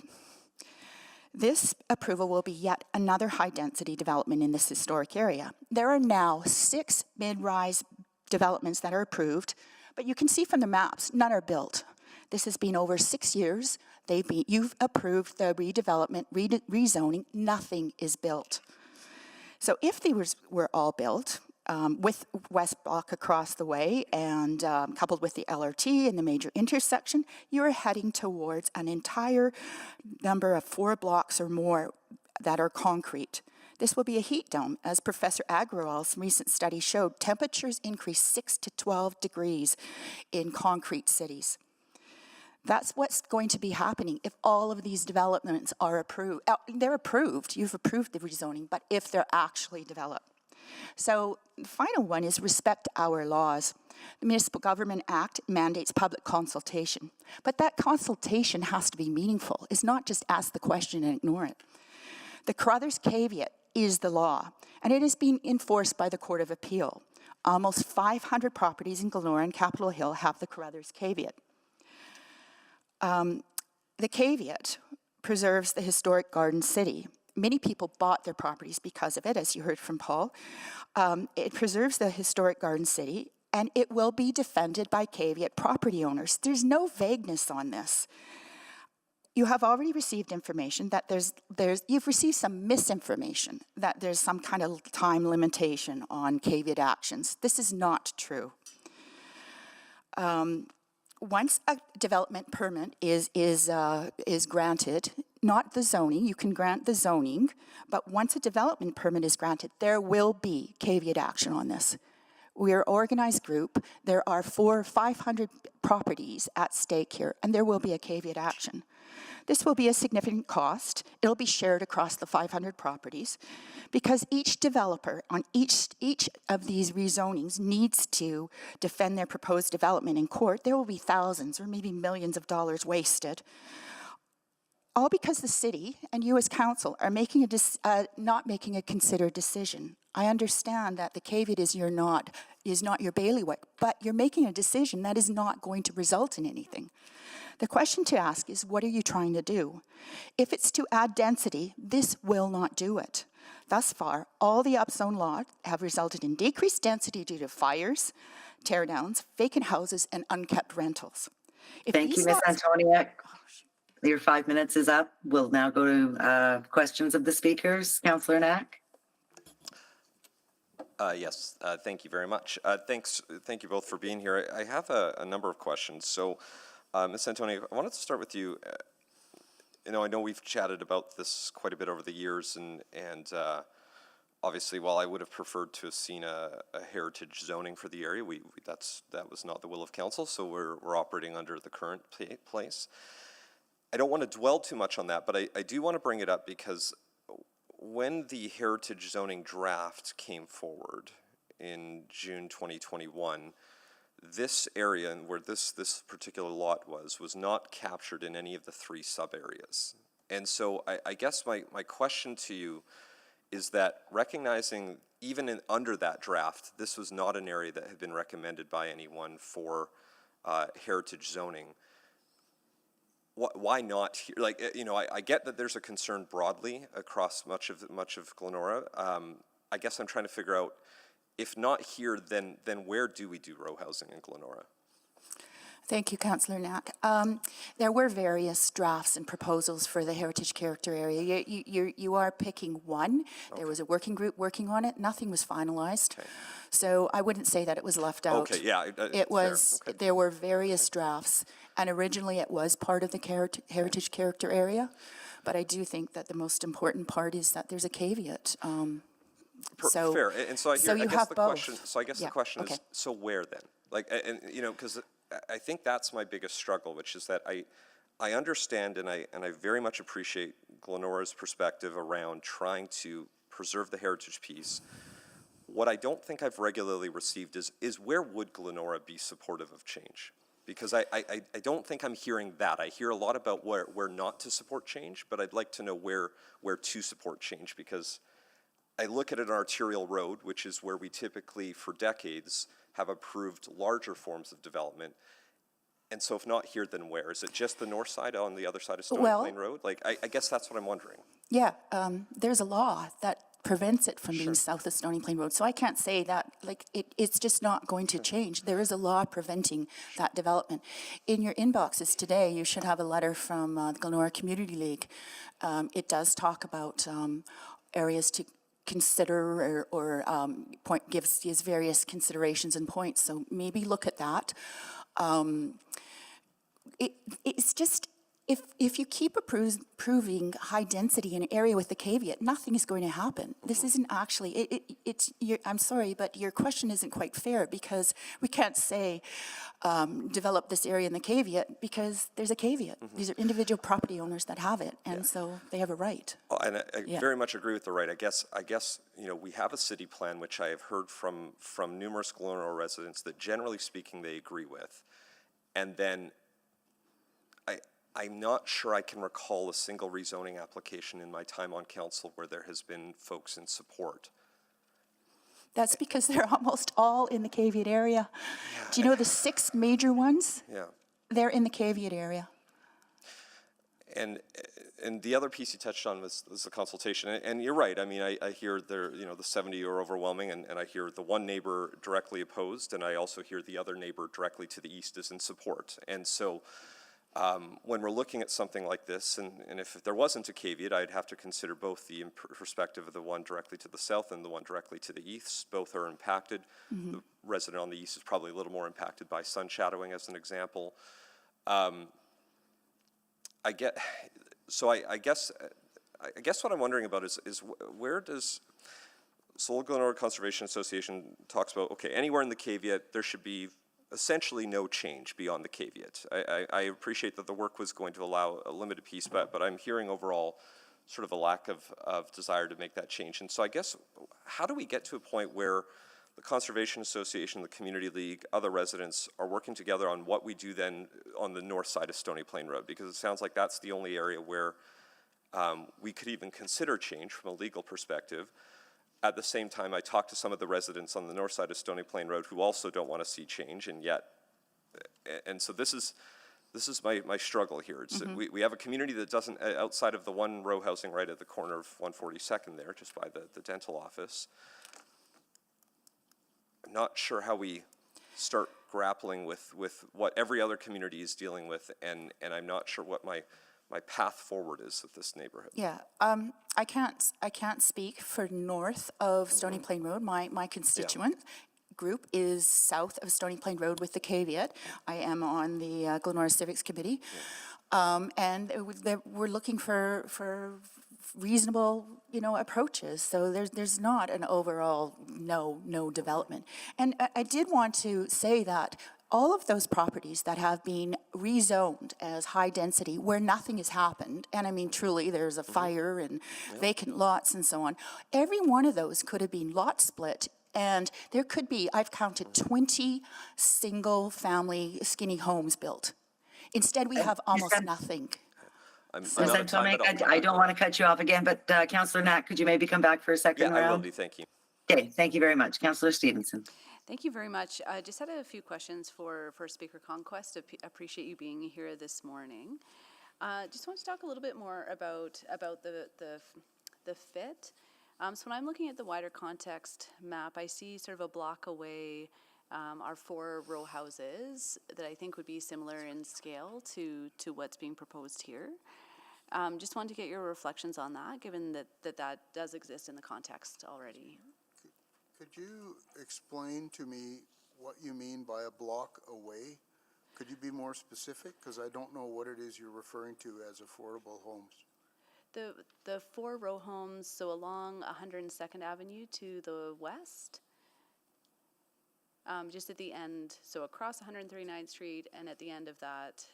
This approval will be yet another high-density development in this historic area. There are now 6 mid-rise developments that are approved, but you can see from the maps, none are built. This has been over 6 years. You've approved the redevelopment, rezoning, nothing is built. So if these were all built, with West Block across the way and coupled with the LRT and the major intersection, you're heading towards an entire number of 4 blocks or more that are concrete. This will be a heat dome. As Professor Agrawal's recent study showed, temperatures increase 6 to 12 degrees in concrete cities. That's what's going to be happening if all of these developments are approved. They're approved, you've approved the rezoning, but if they're actually developed. So the final one is respect our laws. The Municipal Government Act mandates public consultation, but that consultation has to be meaningful. It's not just ask the question and ignore it. The Carruthers caveat is the law, and it is being enforced by the Court of Appeal. Almost 500 properties in Glenora and Capitol Hill have the Carruthers caveat. The caveat preserves the historic Garden City. Many people bought their properties because of it, as you heard from Paul. It preserves the historic Garden City, and it will be defended by caveat property owners. There's no vagueness on this. You have already received information that you've received some misinformation, that there's some kind of time limitation on caveat actions. This is not true. Once a development permit is granted, not the zoning, you can grant the zoning, but once a development permit is granted, there will be caveat action on this. We are an organized group. There are 400 or 500 properties at stake here, and there will be a caveat action. This will be a significant cost. It'll be shared across the 500 properties because each developer on each of these rezonings needs to defend their proposed development in court. There will be thousands or maybe millions of dollars wasted. All because the city and you as council are making not making a considered decision. I understand that the caveat is not your bailiwick, but you're making a decision that is not going to result in anything. The question to ask is, what are you trying to do? If it's to add density, this will not do it. Thus far, all the upzone lots have resulted in decreased density due to fires, teardowns, vacant houses, and unkept rentals. Thank you, Ms. Antoniak. Your 5 minutes is up. We'll now go to questions of the speakers. Councillor Knack. Yes, thank you very much. Thank you both for being here. I have a number of questions. So, Ms. Antoniak, I wanted to start with you. I know we've chatted about this quite a bit over the years, and obviously, while I would have preferred to have seen a heritage zoning for the area, that was not the will of council. So we're operating under the current place. I don't want to dwell too much on that, but I do want to bring it up because when the heritage zoning draft came forward in June 2021, this area and where this particular lot was not captured in any of the 3 sub-areas. And so I guess my question to you is that recognizing even under that draft, this was not an area that had been recommended by anyone for heritage zoning. Why not here? Like, I get that there's a concern broadly across much of Glenora. I guess I'm trying to figure out, if not here, then where do we do row housing in Glenora? Thank you, Councillor Knack. There were various drafts and proposals for the heritage character area. You are picking one. Okay. There was a working group working on it. Nothing was finalized. Okay. So I wouldn't say that it was left out. Okay, yeah. It was, okay. There were various drafts, and originally it was part of the heritage character area, but I do think that the most important part is that there's a caveat. Fair, and so I guess the question. So I guess yeah. The question okay. is, so where then? Like, and because I think that's my biggest struggle, which is that I understand and I very much appreciate Glenora's perspective around trying to preserve the heritage piece. What I don't think I've regularly received is where would Glenora be supportive of change? Because I don't think I'm hearing that. I hear a lot about where not to support change, but I'd like to know where to support change, because I look at an arterial road, which is where we typically, for decades, have approved larger forms of development. And so if not here, then where? Is it just the north side on the other side of Stony Plain Road? Like, I guess that's what I'm wondering. Yeah, there's a law that prevents it from being south of Stony Plain Road. So I can't say that, like, it's just not going to change. There is a law preventing that development. In your inboxes today, you should have a letter from the Glenora Community League. It does talk about areas to consider or gives various considerations and points. So maybe look at that. It's just, if you keep approving high density in an area with the caveat, nothing is going to happen. This isn't actually, I'm sorry, but your question isn't quite fair, because we can't say develop this area in the caveat, because there's a caveat. These are individual property owners that have it, and so they have a right. Oh, and I very much agree with the right. I guess we have a city plan, which I have heard from numerous Glenora residents that generally speaking they agree with, and then I'm not sure I can recall a single rezoning application in my time on council where there has been folks in support. That's because they're almost all in the caveat area. Yeah. Do you know the 6 major ones? Yeah. They're in the caveat area. And the other piece you touched on was the consultation. And you're right. I mean, I hear the 70 are overwhelming, and I hear the one neighbor directly opposed, and I also hear the other neighbor directly to the east is in support. And so when we're looking at something like this, and if there wasn't a caveat, I'd have to consider both the perspective of the one directly to the south and the one directly to the east. Both are impacted. The resident on the east is probably a little more impacted by sun shadowing, as an example. I guess what I'm wondering about is where does Soul Glenora Conservation Association talks about, okay, anywhere in the caveat there should be essentially no change beyond the caveat. I appreciate that the work was going to allow a limited piece, but I'm hearing overall sort of a lack of desire to make that change. And so I guess, how do we get to a point where the Conservation Association, the Community League, other residents are working together on what we do then on the north side of Stony Plain Road? Because it sounds like that's the only area where we could even consider change from a legal perspective. At the same time, I talked to some of the residents on the north side of Stony Plain Road who also don't want to see change, and yet, and so this is my struggle here. It's we have a community that doesn't, outside of the one row housing right at the corner of 142nd there, just by the dental office. I'm not sure how we start grappling with what every other community is dealing with, and I'm not sure what my path forward is with this neighborhood. Yeah, I can't speak for north of Stony Plain Road. My constituent group is south of Stony Plain Road with the caveat. I am on the Glenora Civics Committee, and we're looking for reasonable, approaches. So there's not an overall no development. And I did want to say that all of those properties that have been rezoned as high density where nothing has happened, and I mean truly there's a fire and vacant lots and so on, every one of those could have been lot split, and there could be, I've counted 20 single family skinny homes built. Instead we have almost nothing. Ms. Antonek, I don't want to cut you off again, but Councillor Knack, could you maybe come back for a second round? Yeah, I will do, thank you. Okay, thank you very much. Councillor Stevenson. Thank you very much. I just had a few questions for Speaker Conquest. Appreciate you being here this morning. Just want to talk a little bit more about the fit. So when I'm looking at the wider context map, I see sort of a block away are 4 row houses that I think would be similar in scale to what's being proposed here. Just wanted to get your reflections on that, given that does exist in the context already. Could you explain to me what you mean by a block away? Could you be more specific? Because I don't know what it is you're referring to as affordable homes. The 4 row homes, so along 102nd Avenue to the west, just at the end, so across 139th Street and at the end of that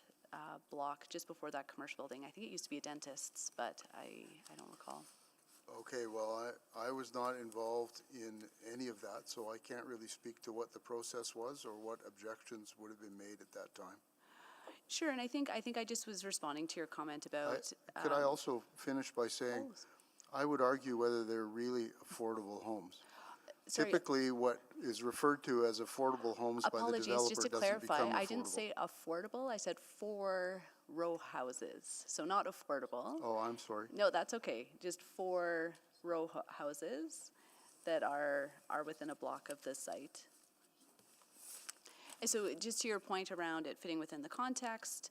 block, just before that commercial building. I think it used to be a dentist's, but I don't recall. Okay, well, I was not involved in any of that, so I can't really speak to what the process was or what objections would have been made at that time. Sure, and I think I just was responding to your comment about. Could I also finish by saying, I would argue whether they're really affordable homes. Sorry. Typically, what is referred to as affordable homes by the developer doesn't become affordable. Apologies, just to clarify, I didn't say affordable, I said 4 row houses, so not affordable. Oh, I'm sorry. No, that's okay, just 4 row houses that are within a block of the site. And so just to your point around it fitting within the context,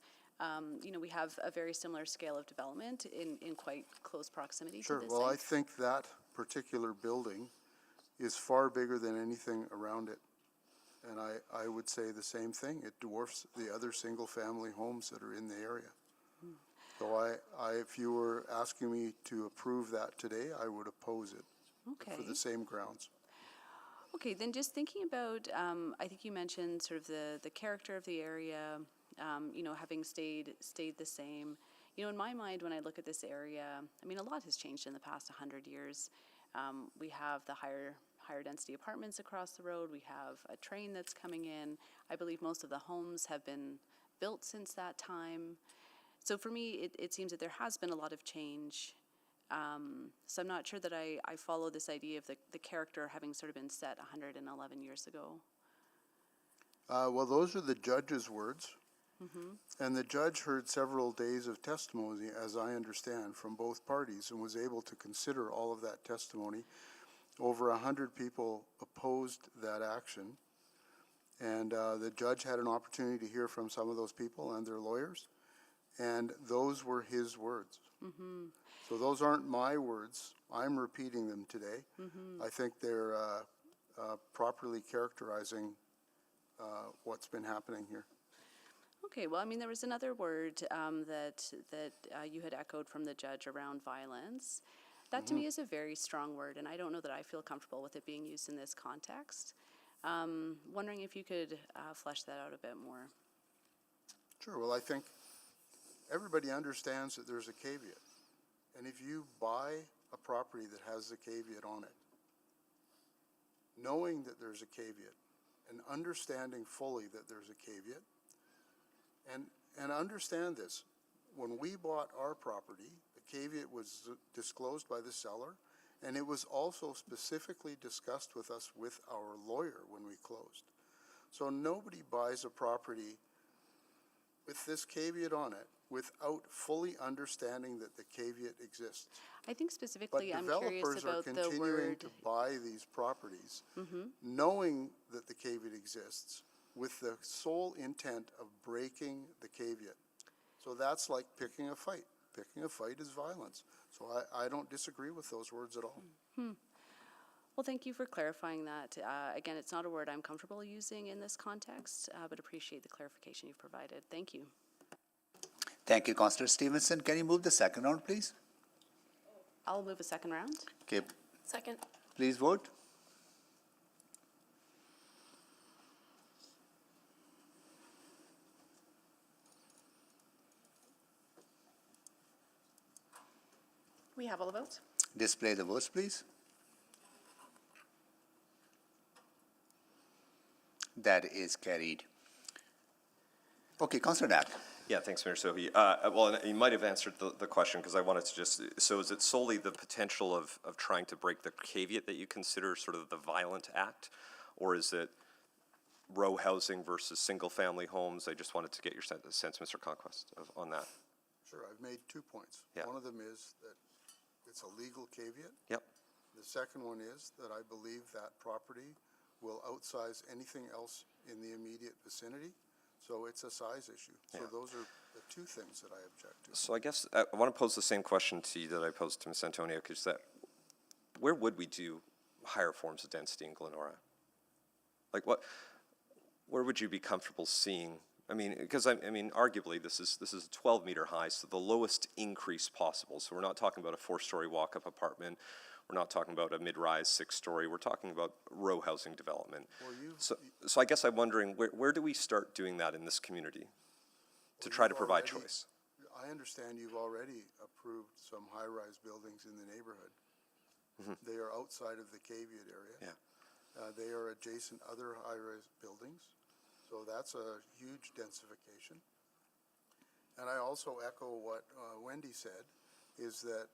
we have a very similar scale of development in quite close proximity to this Sure, well, I site. think that particular building is far bigger than anything around it. And I would say the same thing. It dwarfs the other single-family homes that are in the area. So if you were asking me to approve that today, I would oppose it for the same grounds. Okay, then just thinking about, I think you mentioned sort of the character of the area, having stayed the same. In my mind, when I look at this area, I mean, a lot has changed in the past 100 years. We have the higher density apartments across the road. We have a train that's coming in. I believe most of the homes have been built since that time. So for me, it seems that there has been a lot of change. So I'm not sure that I follow this idea of the character having sort of been set 111 years ago. Well, those are the judge's words. And the judge heard several days of testimony, as I understand, from both parties and was able to consider all of that testimony. Over 100 people opposed that action. And the judge had an opportunity to hear from some of those people and their lawyers. And those were his words. So those aren't my words. I'm repeating them today. I think they're properly characterizing what's been happening here. Okay, well, I mean, there was another word that you had echoed from the judge around violence. That to me is a very strong word, and I don't know that I feel comfortable with it being used in this context. Wondering if you could flesh that out a bit more. Sure, well, I think everybody understands that there's a caveat. And if you buy a property that has a caveat on it, knowing that there's a caveat and understanding fully that there's a caveat, and understand this, when we bought our property, the caveat was disclosed by the seller, and it was also specifically discussed with us with our lawyer when we closed. So nobody buys a property with this caveat on it without fully understanding that the caveat exists. I think specifically, I'm But curious developers are about the continuing word. to buy these properties, knowing that the caveat exists, with the sole intent of breaking the caveat. So that's like picking a fight. Picking a fight is violence. So I don't disagree with those words at all. Well, thank you for clarifying that. Again, it's not a word I'm comfortable using in this context, but appreciate the clarification you've provided. Thank you. Thank you, Councillor Stevenson. Can you move the second round, please? I'll move a second round. Okay, Second. please vote. We have all the votes. Display the votes, please. That is carried. Okay, Councillor Knack. Yeah, thanks, Mayor Sohi. Well, and you might have answered the question, because I wanted to just, so is it solely the potential of trying to break the caveat that you consider sort of the violent act? Or is it row housing versus single-family homes? I just wanted to get your sense, Mr. Conquest, on that. Sure, I've made 2 points. Yeah. One of them is that it's a legal caveat. Yep. The second one is that I believe that property will outsize anything else in the immediate vicinity. So it's a size issue. So Yeah. those are the 2 things that I object to. So I guess I want to pose the same question to you that I posed to Ms. Antonio, because that, where would we do higher forms of density in Glenora? Like where would you be comfortable seeing? I mean, because I mean, arguably this is a 12-meter high, so the lowest increase possible. So we're not talking about a 4-story walk-up apartment. We're not talking about a mid-rise 6-story. We're talking about row housing development. Well, So I guess I'm wondering, where do we start doing that in this community to try to provide choice? I understand you've already approved some high-rise buildings in the neighborhood. They are outside of the caveat area. Yeah. They are adjacent other high-rise buildings. So that's a huge densification. And I also echo what Wendy said, is that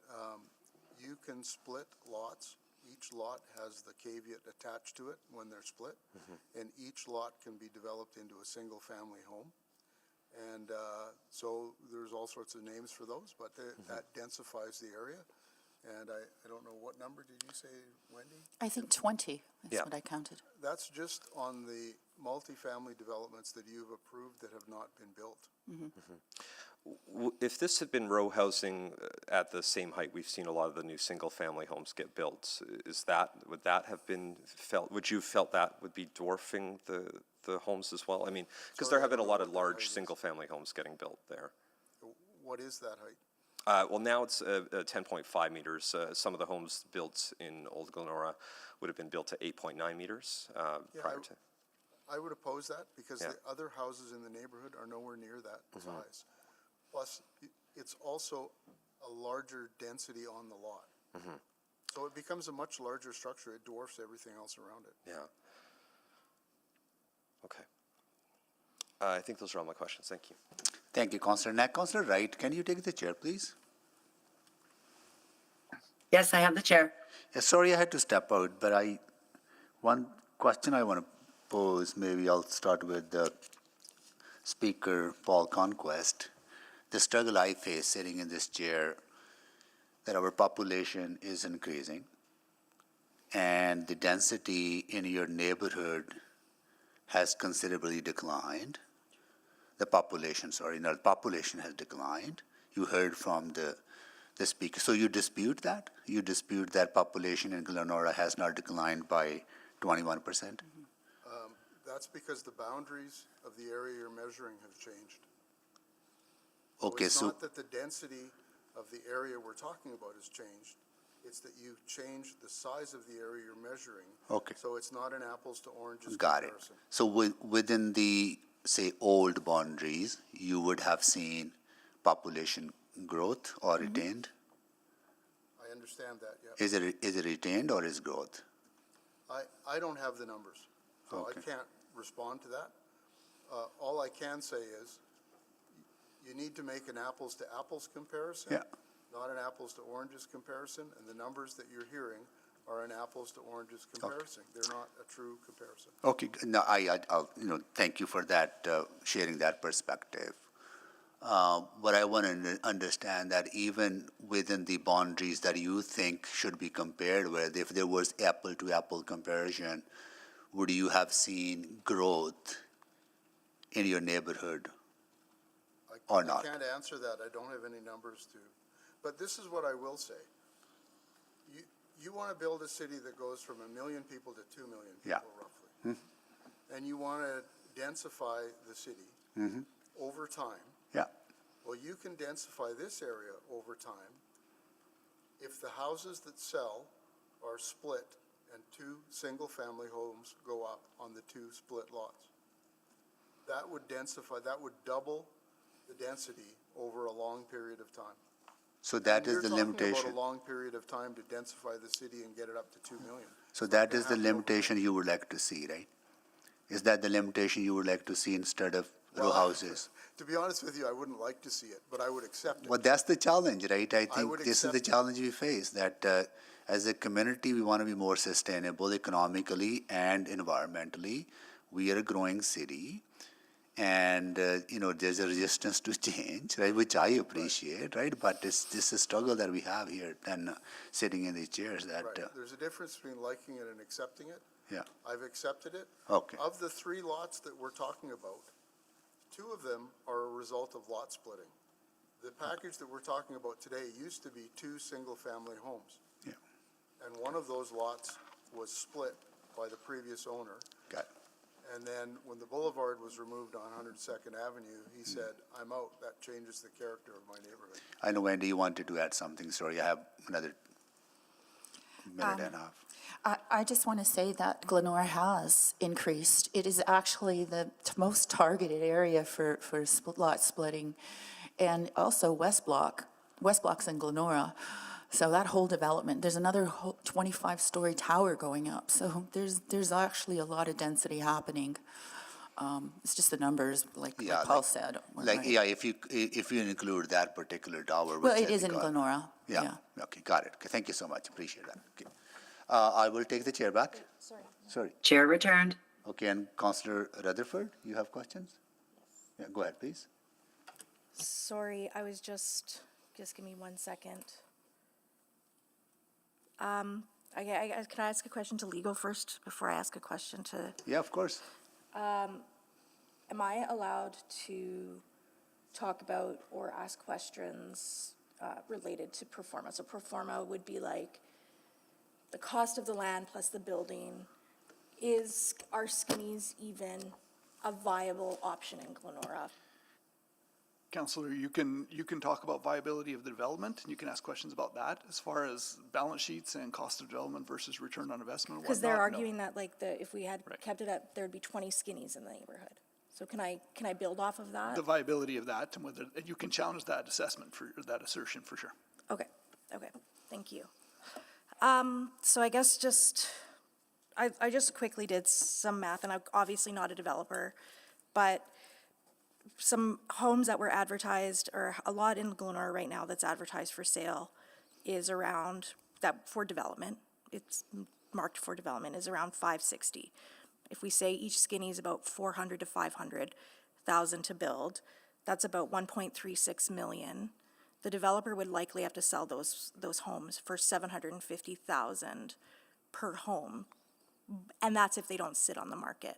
you can split lots. Each lot has the caveat attached to it when they're split, and each lot can be developed into a single-family home. And so there's all sorts of names for those, but that densifies the area. And I don't know, what number did you say, Wendy? I think 20 is what I counted. That's just on the multifamily developments that you've approved that have not been built. If this had been row housing at the same height, we've seen a lot of the new single-family homes get built. Would that have been felt? Would you felt that would be dwarfing the homes as well? I mean, because there have been a lot of large single-family homes getting built there. What is that height? Well, now it's 10.5 meters. Some of the homes built in Old Glenora would have been built to 8.9 meters prior to. I would oppose that because Yeah. the other houses in the neighborhood are nowhere near that size. Plus, it's also a larger density on the lot. So it becomes a much larger structure. It dwarfs everything else around it. Yeah. Okay. I think those are all my questions. Thank you. Thank you, Councillor Knack. Councillor Wright, can you take the chair, please? Yes, I have the chair. Yeah, sorry I had to step out, but one question I want to pose, maybe I'll start with the Speaker, Paul Conquest. The struggle I face sitting in this chair, that our population is increasing, and the density in your neighborhood has considerably declined. The population has declined. You heard from the speaker. So you dispute that? You dispute that population in Glenora has not declined by 21%? That's because the boundaries of the area you're measuring have changed. Okay, It's so not that the density of the area we're talking about has changed. It's that you change the size of the area you're measuring. Okay. So it's not an apples to oranges Got it. comparison. So within the, say, old boundaries, you would have seen population growth or retained? I understand that, yeah. Is it retained or is growth? I don't have the numbers, so Okay. I can't respond to that. All I can say is, you need to make an apples to apples comparison. Yeah. Not an apples to oranges comparison, and the numbers that you're hearing are an apples to oranges comparison. They're not a true comparison. Okay, no, I'll, thank you for that, sharing that perspective. But I want to understand that even within the boundaries that you think should be compared with, if there was apple-to-apple comparison, would you have seen growth in your neighborhood or I not? can't answer that. I don't have any numbers to. But this is what I will say. You want to build a city that goes from 1 million people to 2 million Yeah. people roughly. And you want to densify the city over time. Yeah. Well, you can densify this area over time if the houses that sell are split and 2 single-family homes go up on the 2 split lots. That would densify, that would double the density over a long period of time. So that is the You're talking limitation. about a long period of time to densify the city and get it up to 2 million. So It's that not gonna is the happen overnight. limitation you would like to see, right? Is that the limitation you would like to see instead of row Well, houses? To be honest with you, I wouldn't like to see it, but I would accept it. Well, that's the challenge, right? I think would this is the accept it. challenge we face, that as a community, we want to be more sustainable economically and environmentally. We are a growing city, and, there's a resistance to change, right, which I appreciate, right? But this a struggle that we have here and sitting in these chairs that, Right. There's a difference between liking it and accepting it. yeah, I've accepted it. okay, Of the 3 lots that we're talking about, 2 of them are a result of lot splitting. The package that we're talking about today used to be 2 single-family homes. Yeah. And one of those lots was split by the previous owner. got it. And then when the boulevard was removed on 102nd Avenue, he said, I'm out. That changes the character of my neighborhood. I know, Wendy, you wanted to add something. Sorry, I have another minute and a half. I just want to say that Glenora has increased. It is actually the most targeted area for lot splitting. And also West Block's in Glenora. So that whole development, there's another 25-story tower going up. So there's actually a lot of density happening. It's just the numbers, like Paul said. weren't right. Yeah, if you include that particular tower. Well, which it I is in think Glenora. Yeah, okay, got it. Okay, thank you so much, appreciate that. Okay. I will take the chair back. Sorry. Chair returned. Okay, and Councillor Rutherford, you have questions? Yeah, go ahead, please. Sorry, I was just give me 1 second. Can I ask a question to legal first before I ask a question to? Yeah, of course. Am I allowed to talk about or ask questions related to pro forma? So pro forma would be like the cost of the land plus the building. Are skinnies even a viable option in Glenora? Councillor, you can talk about viability of the development, and you can ask questions about that. As far as balance sheets and cost of development versus return on investment and Because they're whatnot, no. arguing that if we had kept it up, there'd be 20 skinnies in the neighborhood. So can I build off of that? The viability of that, and whether, you can challenge that assessment for, that assertion for sure. Okay, thank you. So I guess I just quickly did some math, and I'm obviously not a developer, but some homes that were advertised, or a lot in Glenora right now that's advertised for sale is around, that for development, it's marked for development, is around 560. If we say each skinny is about 400 to 500,000 to build, that's about 1.36 million. The developer would likely have to sell those homes for 750,000 per home, and that's if they don't sit on the market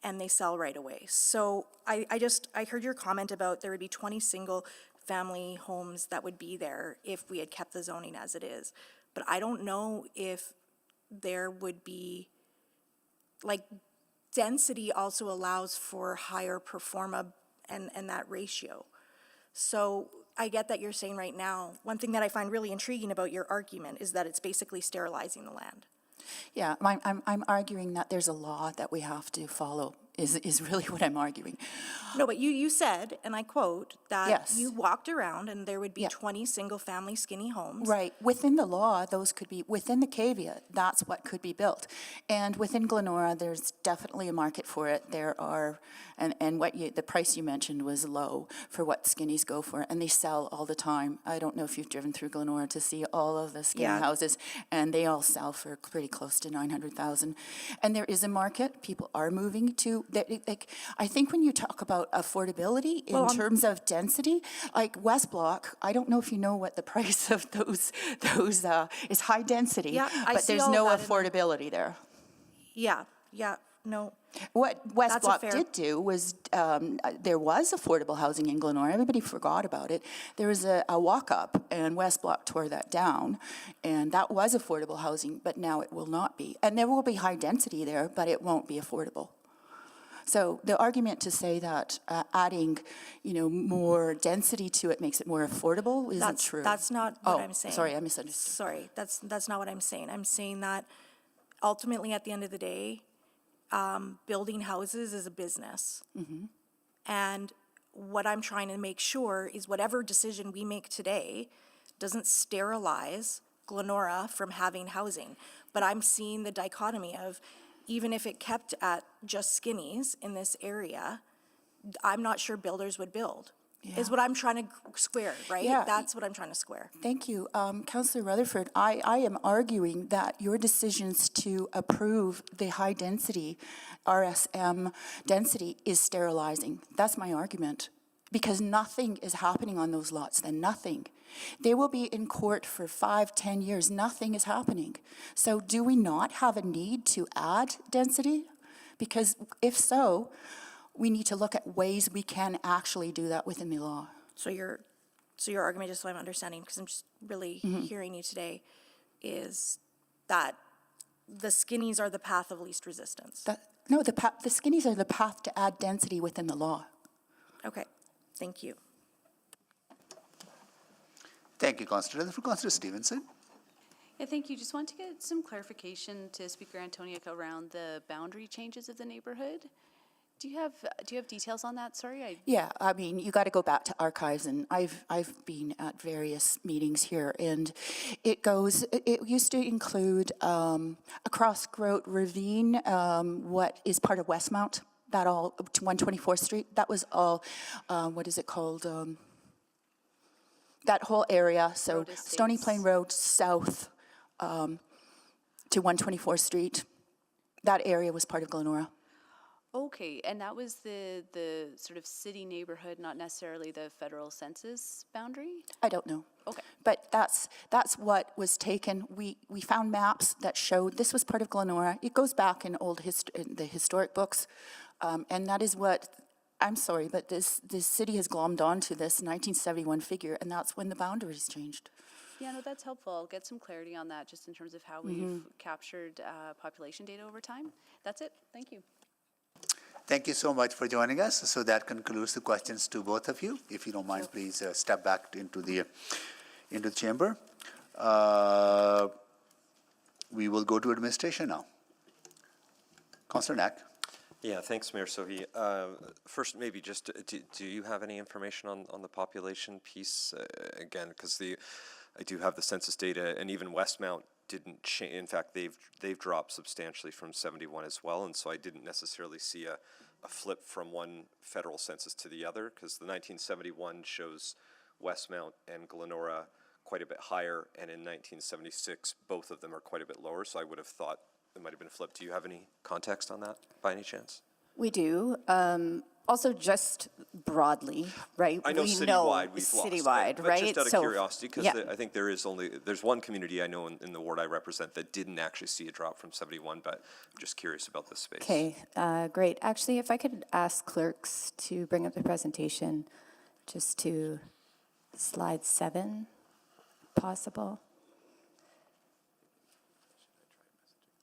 and they sell right away. So I heard your comment about there would be 20 single-family homes that would be there if we had kept the zoning as it is. But I don't know if there would be, density also allows for higher pro forma and that ratio. So I get that you're saying right now, one thing that I find really intriguing about your argument is that it's basically sterilizing the land. Yeah, I'm arguing that there's a law that we have to follow, is really what I'm arguing. No, but you said, and I quote, that Yes. you walked around and there would be Yeah. 20 single-family skinny homes. Right, within the law, those could be, within the caveat, that's what could be built. And within Glenora, there's definitely a market for it. There are, and the price you mentioned was low for what skinnies go for, and they sell all the time. I don't know if you've driven through Glenora to see all of the skinny Yeah. houses, and they all sell for pretty close to 900,000. And there is a market, people are moving to, like, I think when you talk about affordability in terms of density, like West Block, I don't know if you know what the price of those is high density, Yeah, I but see there's all no that in affordability there. Yeah, no. What West That's a Block fair- did do was, there was affordable housing in Glenora. Everybody forgot about it. There was a walk-up, and West Block tore that down, and that was affordable housing, but now it will not be. And there will be high density there, but it won't be affordable. So the argument to say that adding, more density to it makes it more affordable isn't true. That's not what I'm saying. Sorry, I misunderstood. Sorry, that's not what I'm saying. I'm saying that ultimately, at the end of the day, building houses is a business. And what I'm trying to make sure is whatever decision we make today doesn't sterilize Glenora from having housing. But I'm seeing the dichotomy of, even if it kept at just skinnies in this area, I'm not sure builders would build, is what I'm trying to square, right? Yeah. That's what I'm trying to square. Thank you. Councillor Rutherford, I am arguing that your decisions to approve the high-density RSM density is sterilizing. That's my argument. Because nothing is happening on those lots then, nothing. They will be in court for 5-10 years. Nothing is happening. So do we not have a need to add density? Because if so, we need to look at ways we can actually do that within the law. So your argument, just so I'm understanding, because I'm just really hearing you today, is that the skinnies are the path of least resistance. No, the skinnies are the path to add density within the law. Okay, thank you. Thank you, Councillor Rutherford. Councillor Stevenson. Yeah, thank you. Just want to get some clarification to Speaker Antoniuk around the boundary changes of the neighborhood. Do you have details on that? Sorry, Yeah, I mean, you got to go back to archives, and I've been at various meetings here, and it used to include across Groat Ravine, what is part of Westmount, that all to 124th Street. That was all. What is it called? That whole area. So Stony Plain Road south to 124th Street. That area was part of Glenora. Okay, and that was the sort of city neighborhood, not necessarily the federal census boundary? I don't know. Okay. But that's what was taken. We found maps that showed this was part of Glenora. It goes back in in the historic books, and that is what. I'm sorry, but this city has glommed onto this 1971 figure, and that's when the boundaries changed. Yeah, no, that's helpful. I'll get some clarity on that, just in terms of how we've captured population data over time. That's it. Thank you. Thank you so much for joining us. So that concludes the questions to both of you. If you don't mind, please step back into the chamber. We will go to administration now. Councillor Knack. Yeah, thanks, Mayor Sohi. First, maybe just, do you have any information on the population piece? Again, because I do have the census data, and even Westmount didn't change. In fact, they've dropped substantially from 71 as well, and so I didn't necessarily see a flip from one federal census to the other, because the 1971 shows Westmount and Glenora quite a bit higher, and in 1976, both of them are quite a bit lower, so I would have thought it might have been flipped. Do you have any context on that, by any chance? We do. Also, just broadly, right? I know citywide we've lost. Citywide, but right? just out of curiosity, because yeah. I think there's one community I know in the ward I represent that didn't actually see a drop from 71, but I'm just curious about this space. Okay, great. Actually, if I could ask clerks to bring up the presentation just to slide 7, possible.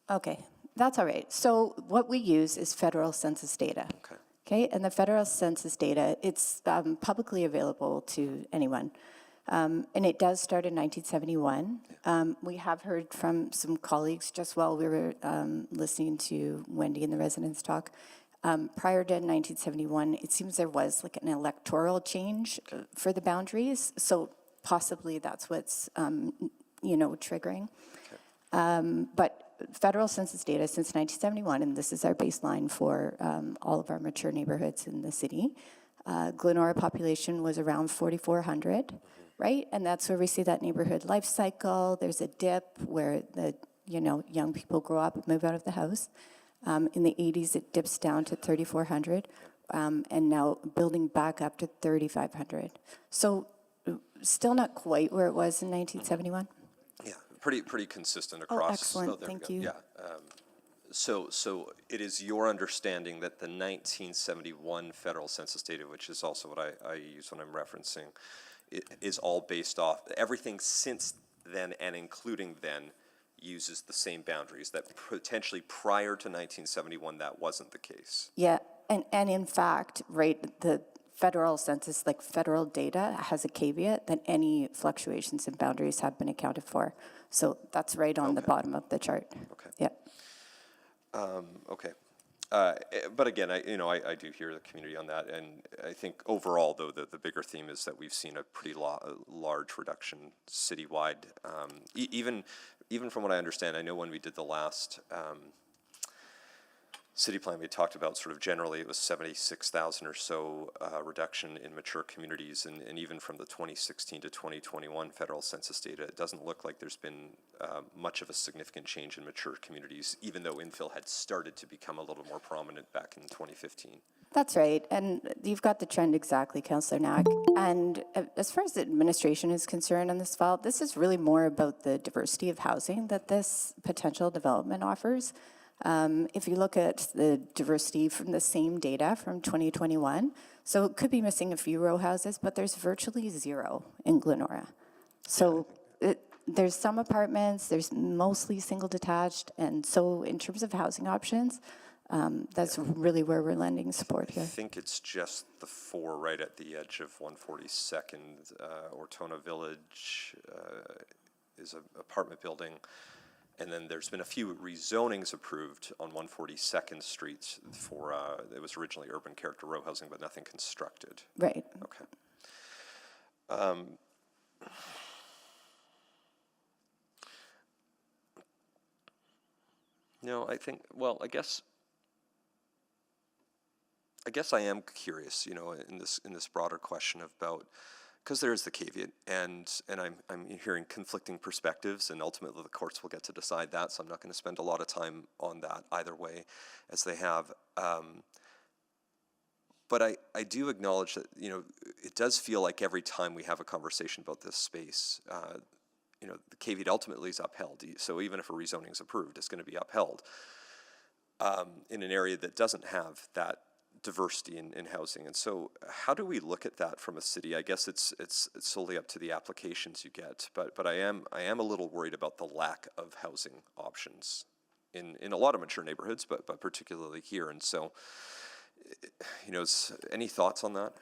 Okay, that's all right. So what we use is federal census data. Okay. Okay, and the federal census data, it's publicly available to anyone. And it does start in 1971. We have heard from some colleagues just while we were listening to Wendy and the residents talk. Prior to 1971, it seems there was like an electoral change for the boundaries. So possibly that's what's, triggering. But federal census data since 1971, and this is our baseline for all of our mature neighborhoods in the city, Glenora population was around 4,400, right? And that's where we see that neighborhood life cycle. There's a dip where the young people grow up and move out of the house. In the 80s, it dips down to 3,400, and now building back up to 3,500. So still not quite where it was in 1971. Yeah, pretty consistent across. Oh, excellent. there we Thank go. you. Yeah. So it is your understanding that the 1971 federal census data, which is also what I use when I'm referencing, is all based off, everything since then and including then uses the same boundaries, that potentially prior to 1971 that wasn't the case. Yeah, and in fact, right, the federal census, like federal data, has a caveat that any fluctuations in boundaries have been accounted for. So that's right on the bottom of the chart. Okay. Yeah. Okay. But again, I do hear the community on that, and I think overall, though, the bigger theme is that we've seen a pretty large reduction citywide. Even from what I understand, I know when we did the last city plan, we talked about sort of generally it was 76,000 or so reduction in mature communities, and even from the 2016 to 2021 federal census data, it doesn't look like there's been much of a significant change in mature communities, even though infill had started to become a little more prominent back in 2015. That's right, and you've got the trend exactly, Councillor Knack. And as far as the administration is concerned on this file, this is really more about the diversity of housing that this potential development offers. If you look at the diversity from the same data from 2021, so it could be missing a few row houses, but there's virtually zero in Glenora. So there's some apartments, there's mostly single detached, and so in terms of housing options, that's really where we're lending support here. I think it's just the four right at the edge of 142nd. Ortona Village is an apartment building. And then there's been a few rezonings approved on 142nd Street for, it was originally urban character row housing, but nothing constructed. Right. Okay. No, I think, well, I guess I am curious, in this broader question about, because there is the caveat, and I'm hearing conflicting perspectives, and ultimately the courts will get to decide that, so I'm not going to spend a lot of time on that either way, as they have. But I do acknowledge that, it does feel like every time we have a conversation about this space, the caveat ultimately is upheld. So even if a rezoning is approved, it's going to be upheld in an area that doesn't have that diversity in housing. And so how do we look at that from a city? I guess it's solely up to the applications you get, but I am a little worried about the lack of housing options in a lot of mature neighborhoods, but particularly here. And so, any thoughts on that?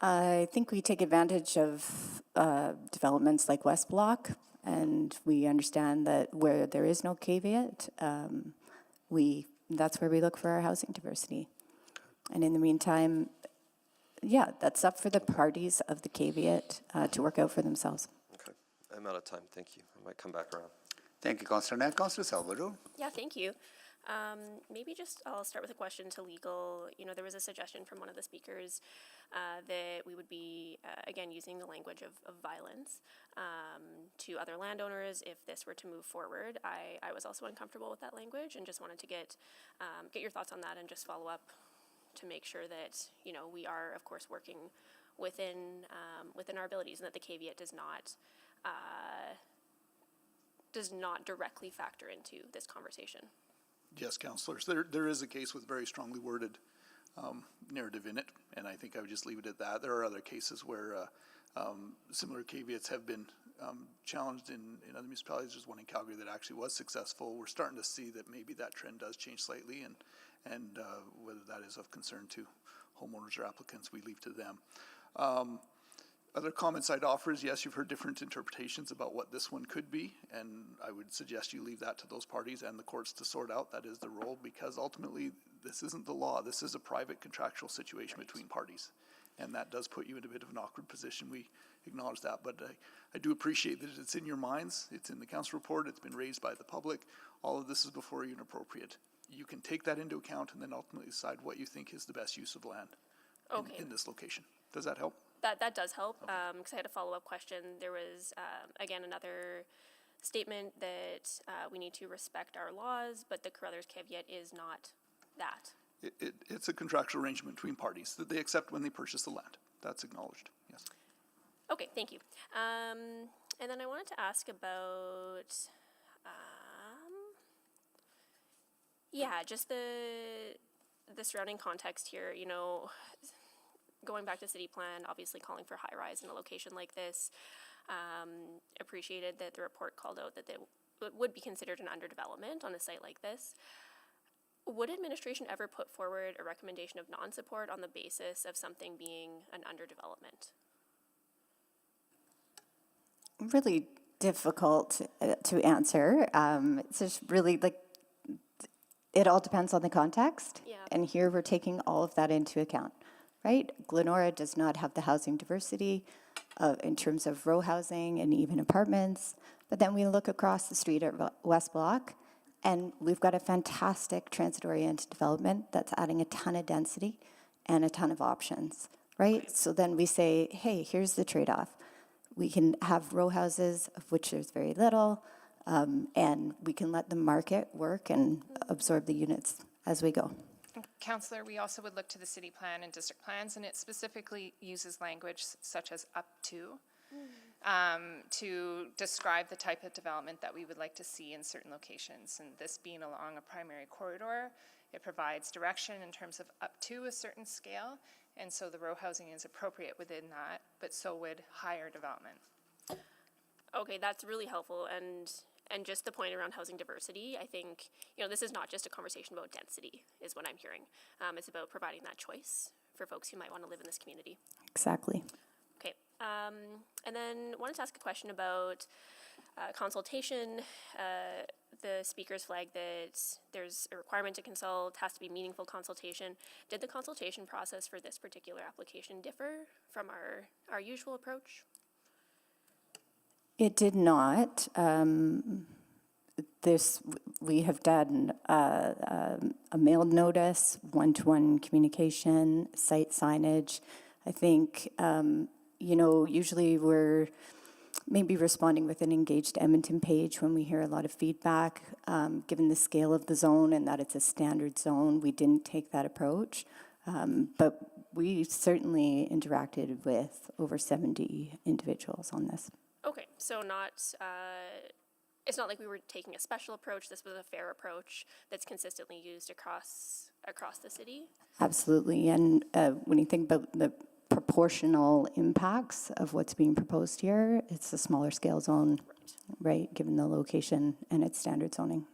I think we take advantage of developments like West Block, and we understand that where there is no caveat, that's where we look for our housing diversity. And in the meantime, yeah, that's up for the parties of the caveat to work out for themselves. Okay, I'm out of time. Thank you. I might come back around. Thank you, Councillor Knack. Councillor Salvador. Yeah, thank you. Maybe I'll start with a question to legal. There was a suggestion from one of the speakers that we would be, again, using the language of violence to other landowners if this were to move forward. I was also uncomfortable with that language and just wanted to get your thoughts on that and just follow up to make sure that, we are, of course, working within our abilities and that the caveat does not directly factor into this conversation. Yes, councillors, there is a case with very strongly worded narrative in it, and I think I would just leave it at that. There are other cases where similar caveats have been challenged in other municipalities. There's one in Calgary that actually was successful. We're starting to see that maybe that trend does change slightly, and whether that is of concern to homeowners or applicants, we leave to them. Other comments I'd offer is, yes, you've heard different interpretations about what this one could be, and I would suggest you leave that to those parties and the courts to sort out. That is the role, because ultimately, this isn't the law. This is a private contractual situation between parties, and that does put you in a bit of an awkward position. We acknowledge that, but I do appreciate that it's in your minds. It's in the council report. It's been raised by the public. All of this is before you and appropriate. You can take that into account and then ultimately decide what you think is the best use of land in this location. Does that help? That does help, because I had a follow-up question. There was, again, another statement that we need to respect our laws, but the Carruthers caveat is not that. It's a contractual arrangement between parties that they accept when they purchase the land. That's acknowledged, yes. Okay, thank you. And then I wanted to ask about, just the surrounding context here, you know, going back to city plan, obviously calling for high rise in a location like this. Appreciated that the report called out that it would be considered an underdevelopment on a site like this. Would administration ever put forward a recommendation of non-support on the basis of something being an underdevelopment? Really difficult to answer. It's just really like, it all depends on the context. Yeah. And here we're taking all of that into account, right? Glenora does not have the housing diversity in terms of row housing and even apartments. But then we look across the street at West Block, and we've got a fantastic transit-oriented development that's adding a ton of density and a ton of options, right? So then we say, hey, here's the trade-off. We can have row houses, of which there's very little, and we can let the market work and absorb the units as we go. Councillor, we also would look to the city plan and district plans, and it specifically uses language such as up to describe the type of development that we would like to see in certain locations. And this being along a primary corridor, it provides direction in terms of up to a certain scale, and so the row housing is appropriate within that, but so would higher development. Okay, that's really helpful, and just the point around housing diversity, I think, you know, this is not just a conversation about density, is what I'm hearing. It's about providing that choice for folks who might want to live in this community. Exactly. Okay, and then wanted to ask a question about consultation. The speakers flagged that there's a requirement to consult, has to be meaningful consultation. Did the consultation process for this particular application differ from our usual approach? It did not. We have done a mailed notice, one-to-one communication, site signage. I think, usually we're maybe responding with an engaged Edmonton page when we hear a lot of feedback. Given the scale of the zone and that it's a standard zone, we didn't take that approach. But we certainly interacted with over 70 individuals on this. Okay, so it's not like we were taking a special approach. This was a fair approach that's consistently used across the city. Absolutely, and when you think about the proportional impacts of what's being proposed here, it's a smaller scale zone, right, given the location and its standard zoning.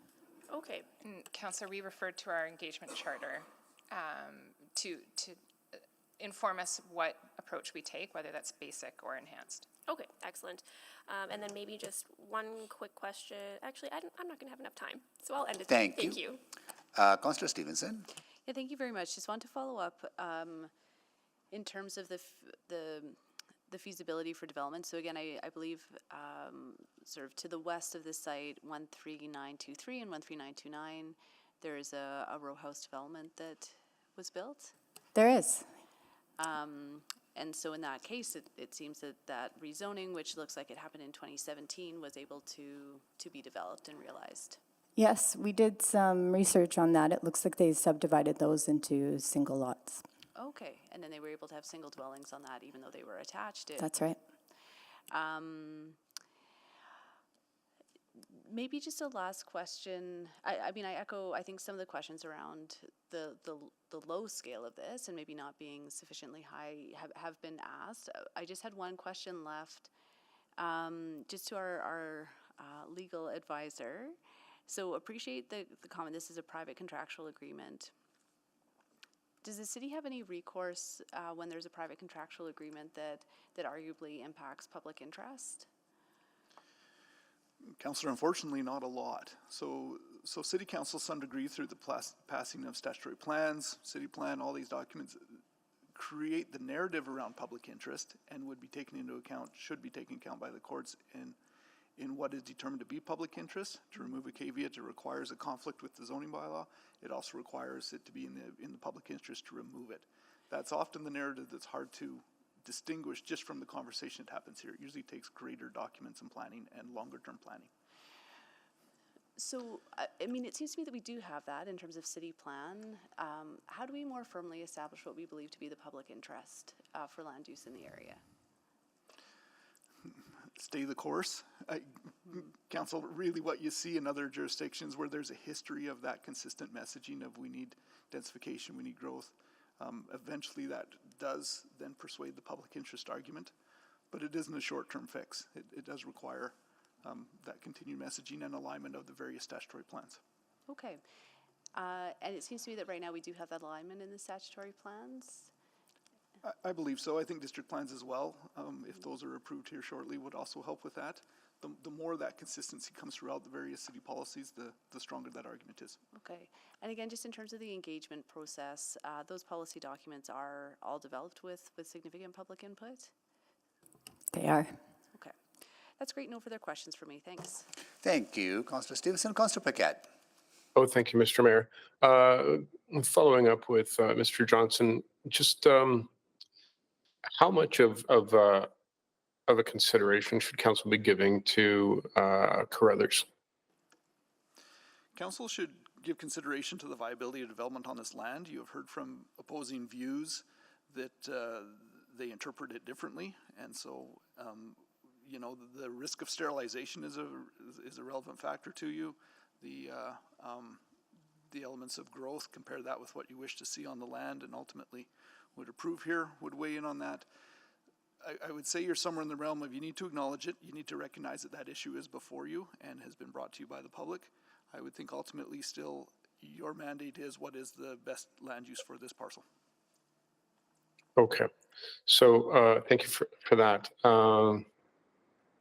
Okay. And Councillor, we referred to our engagement charter to inform us what approach we take, whether that's basic or enhanced. Okay, excellent. And then maybe just one quick question. Actually, I'm not going to have enough time, so I'll end it there. Thank you. Councillor Stevenson. Yeah, thank you very much. Just want to follow up in terms of the feasibility for development. So again, I believe sort of to the west of the site, 13923 and 13929, there is a row house development that was built. There is. And so in that case, it seems that rezoning, which looks like it happened in 2017, was able to be developed and realized. Yes, we did some research on that. It looks like they subdivided those into single lots. Okay, and then they were able to have single dwellings on that, even though they were attached. That's right. Maybe just a last question. I mean, I echo, I think some of the questions around the low scale of this and maybe not being sufficiently high have been asked. I just had one question left. just to our legal advisor. So appreciate the comment, this is a private contractual agreement. Does the city have any recourse when there's a private contractual agreement that arguably impacts public interest? Councillor, unfortunately, not a lot. So City Council, some degree through the passing of statutory plans, city plan, all these documents create the narrative around public interest and would be taken into account, should be taken into account by the courts in what is determined to be public interest. To remove a caveat, it requires a conflict with the zoning bylaw. It also requires it to be in the public interest to remove it. That's often the narrative that's hard to distinguish just from the conversation that happens here. It usually takes greater documents and planning and longer term planning. So, I mean, it seems to me that we do have that in terms of city plan. How do we more firmly establish what we believe to be the public interest for land use in the area? Stay the course. Council, really what you see in other jurisdictions where there's a history of that consistent messaging of we need densification, we need growth. Eventually that does then persuade the public interest argument, but it isn't a short-term fix. It does require that continued messaging and alignment of the various statutory plans. Okay. And it seems to me that right now we do have that alignment in the statutory plans. I believe so. I think district plans as well, if those are approved here shortly, would also help with that. The more that consistency comes throughout the various city policies, the stronger that argument is. Okay. And again, just in terms of the engagement process, those policy documents are all developed with significant public input? They are. Okay. That's great. No further questions for me. Thanks. Thank you, Councillor Stevenson. Councillor Paquette. Oh, thank you, Mr. Mayor. Following up with Mr. Johnson, just how much of a consideration should council be giving to Carruthers? Council should give consideration to the viability of development on this land. You have heard from opposing views that they interpret it differently, and so you know, the risk of sterilization is a relevant factor to you. The elements of growth, compare that with what you wish to see on the land and ultimately would approve here, would weigh in on that. I would say you're somewhere in the realm of you need to acknowledge it, you need to recognize that that issue is before you and has been brought to you by the public. I would think ultimately still your mandate is what is the best land use for this parcel. Okay, so thank you for that.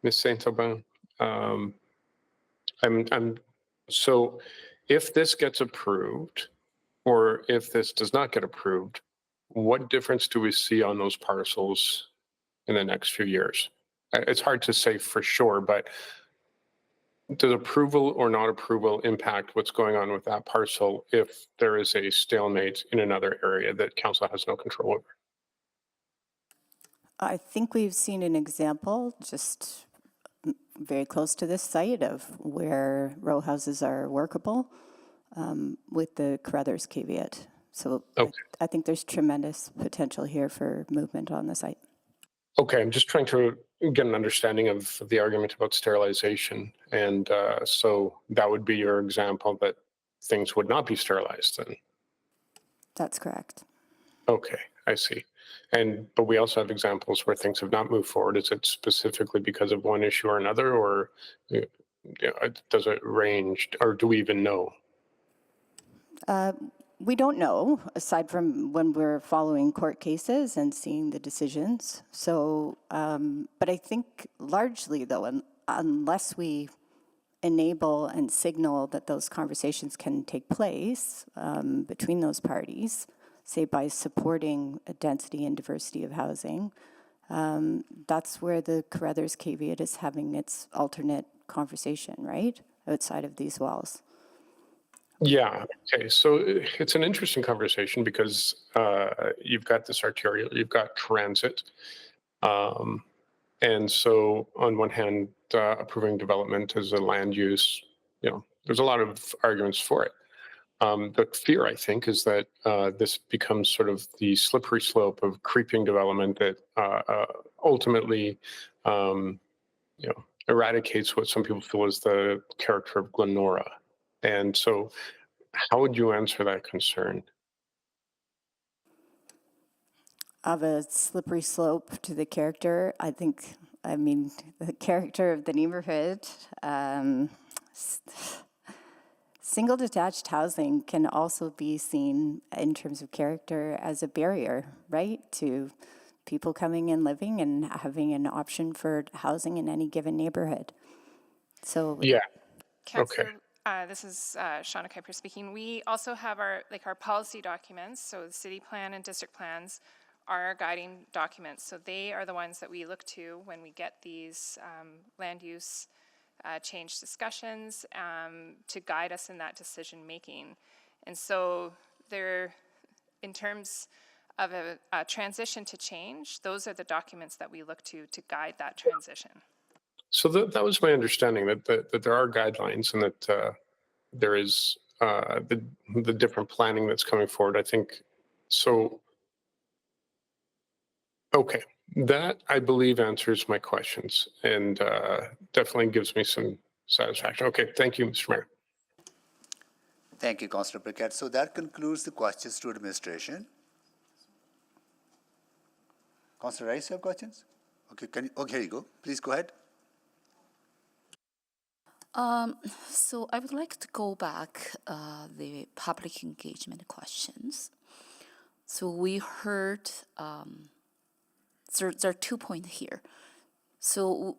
Ms. Saint-Aubin, so if this gets approved or if this does not get approved, what difference do we see on those parcels in the next few years? It's hard to say for sure, but does approval or not approval impact what's going on with that parcel if there is a stalemate in another area that council has no control over? I think we've seen an example just very close to this site of where row houses are workable with the Carruthers caveat. So okay. I think there's tremendous potential here for movement on the site. Okay, I'm just trying to get an understanding of the argument about sterilization. And so that would be your example that things would not be sterilized then? That's correct. Okay, I see. But we also have examples where things have not moved forward. Is it specifically because of one issue or another, or does it range, or do we even know? We don't know, aside from when we're following court cases and seeing the decisions. So, but I think largely, though, unless we enable and signal that those conversations can take place between those parties, say by supporting a density and diversity of housing, that's where the Carruthers caveat is having its alternate conversation, right? Outside of these walls. Yeah, okay, so it's an interesting conversation because you've got this arterial, you've got transit. And so on one hand, approving development as a land use, there's a lot of arguments for it. The fear, I think, is that this becomes sort of the slippery slope of creeping development that ultimately, eradicates what some people feel is the character of Glenora. And so how would you answer that concern? Of a slippery slope to the character, I think I mean, the character of the neighborhood, single detached housing can also be seen in terms of character as a barrier, right, to people coming and living and having an option for housing in any given neighborhood. So Yeah. Councillor, this is Shauna Kuiper speaking. We also have our policy documents, so the city plan and district plans are our guiding documents. So they are the ones that we look to when we get these land use change discussions to guide us in that decision making. And so they're, in terms of a transition to change, those are the documents that we look to guide that transition. So that was my understanding, that there are guidelines and that there is the different planning that's coming forward. I think so. Okay, that I believe answers my questions and definitely gives me some satisfaction. Okay, thank you, Mr. Mayor. Thank you, Councillor Briquette. So that concludes the questions to administration. Councillor Rice, you have questions? Okay, here you go. Please go ahead. So I would like to go back the public engagement questions. So we heard there are 2 points here. So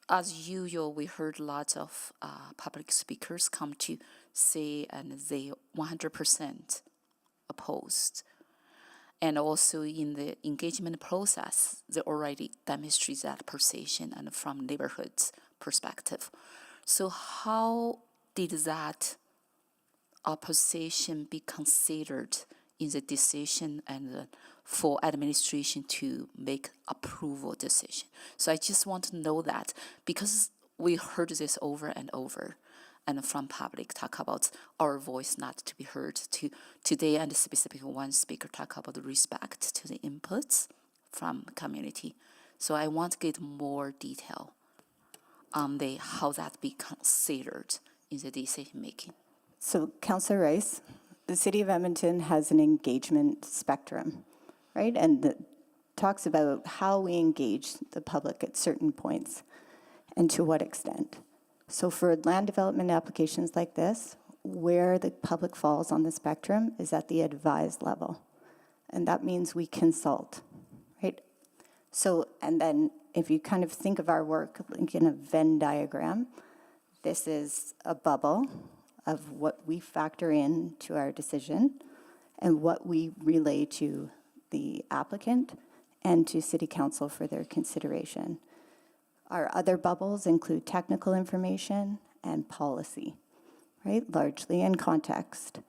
as usual, we heard lots of public speakers come to say and they 100% opposed. And also in the engagement process, they already demonstrate that position and from neighborhoods perspective. So how did that opposition be considered in the decision and for administration to make approval decision? So I just want to know that because we heard this over and over and from public talk about our voice not to be heard to today, and specifically one speaker talk about the respect to the inputs from community. So I want to get more detail on how that be considered in the decision making. So, Councillor Rice, the City of Edmonton has an engagement spectrum, right? And that talks about how we engage the public at certain points and to what extent. So for land development applications like this, where the public falls on the spectrum is at the advised level. And that means we consult, right? So, and then if you kind of think of our work like in a Venn diagram, this is a bubble of what we factor in to our decision and what we relay to the applicant and to City Council for their consideration. Our other bubbles include technical information and policy, right? Largely in context.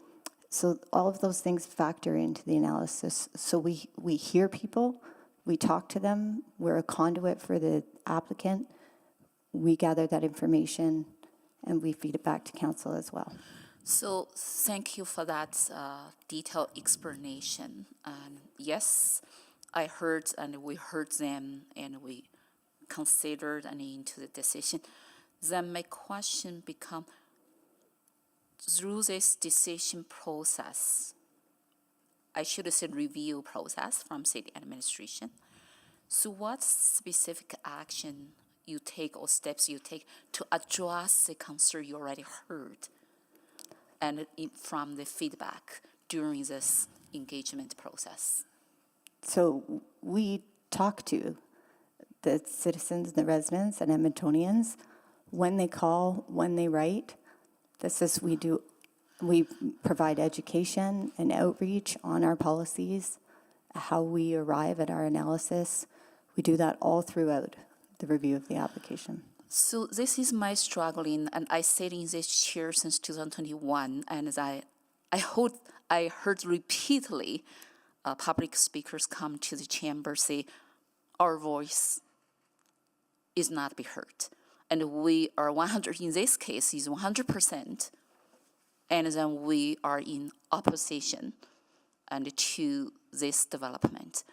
So all of those things factor into the analysis. So we hear people, we talk to them, we're a conduit for the applicant, we gather that information, and we feed it back to council as well. So thank you for that detailed explanation. Yes, I heard and we heard them and we considered and into the decision. Then my question become, through this decision process, I should say review process from city administration, so what specific action you take or steps you take to address the concern you already heard and from the feedback during this engagement process? So we talk to the citizens, the residents, and Edmontonians when they call, when they write. This is we provide education and outreach on our policies, how we arrive at our analysis. We do that all throughout the review of the application. So this is my struggling, and I sat in this chair since 2021, and I heard repeatedly public speakers come to the chamber say, our voice is not be heard. And we are 100, in this case, is 100%, and then we are in opposition and to this development.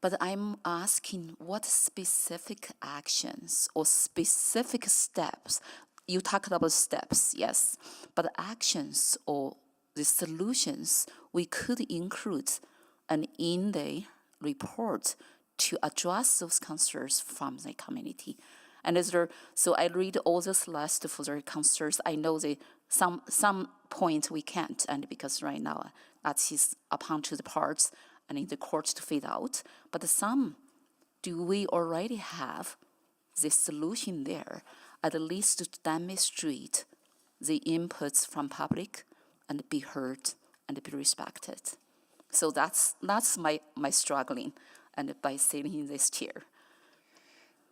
But I'm asking what specific actions or specific steps, you talked about steps, yes, but actions or the solutions we could include and in the report to address those concerns from the community. And so I read all this list for the concerns. I know some points we can't, and because right now that is upon to the parts and in the courts to figure out. But some, do we already have the solution there, at least to demonstrate the inputs from public and be heard and be respected? So that's my struggling, and by sitting in this chair.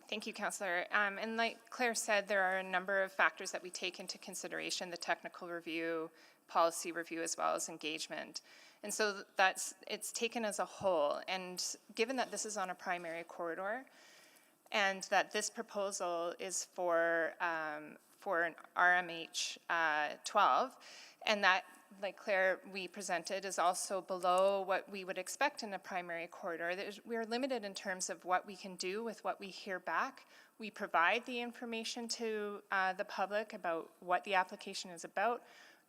Thank you, Councillor. And like Claire said, there are a number of factors that we take into consideration: the technical review, policy review, as well as engagement. And so it's taken as a whole. And given that this is on a primary corridor, and that this proposal is for an RMH 12, and that, like Claire, we presented, is also below what we would expect in a primary corridor. We're limited in terms of what we can do with what we hear back. We provide the information to the public about what the application is about,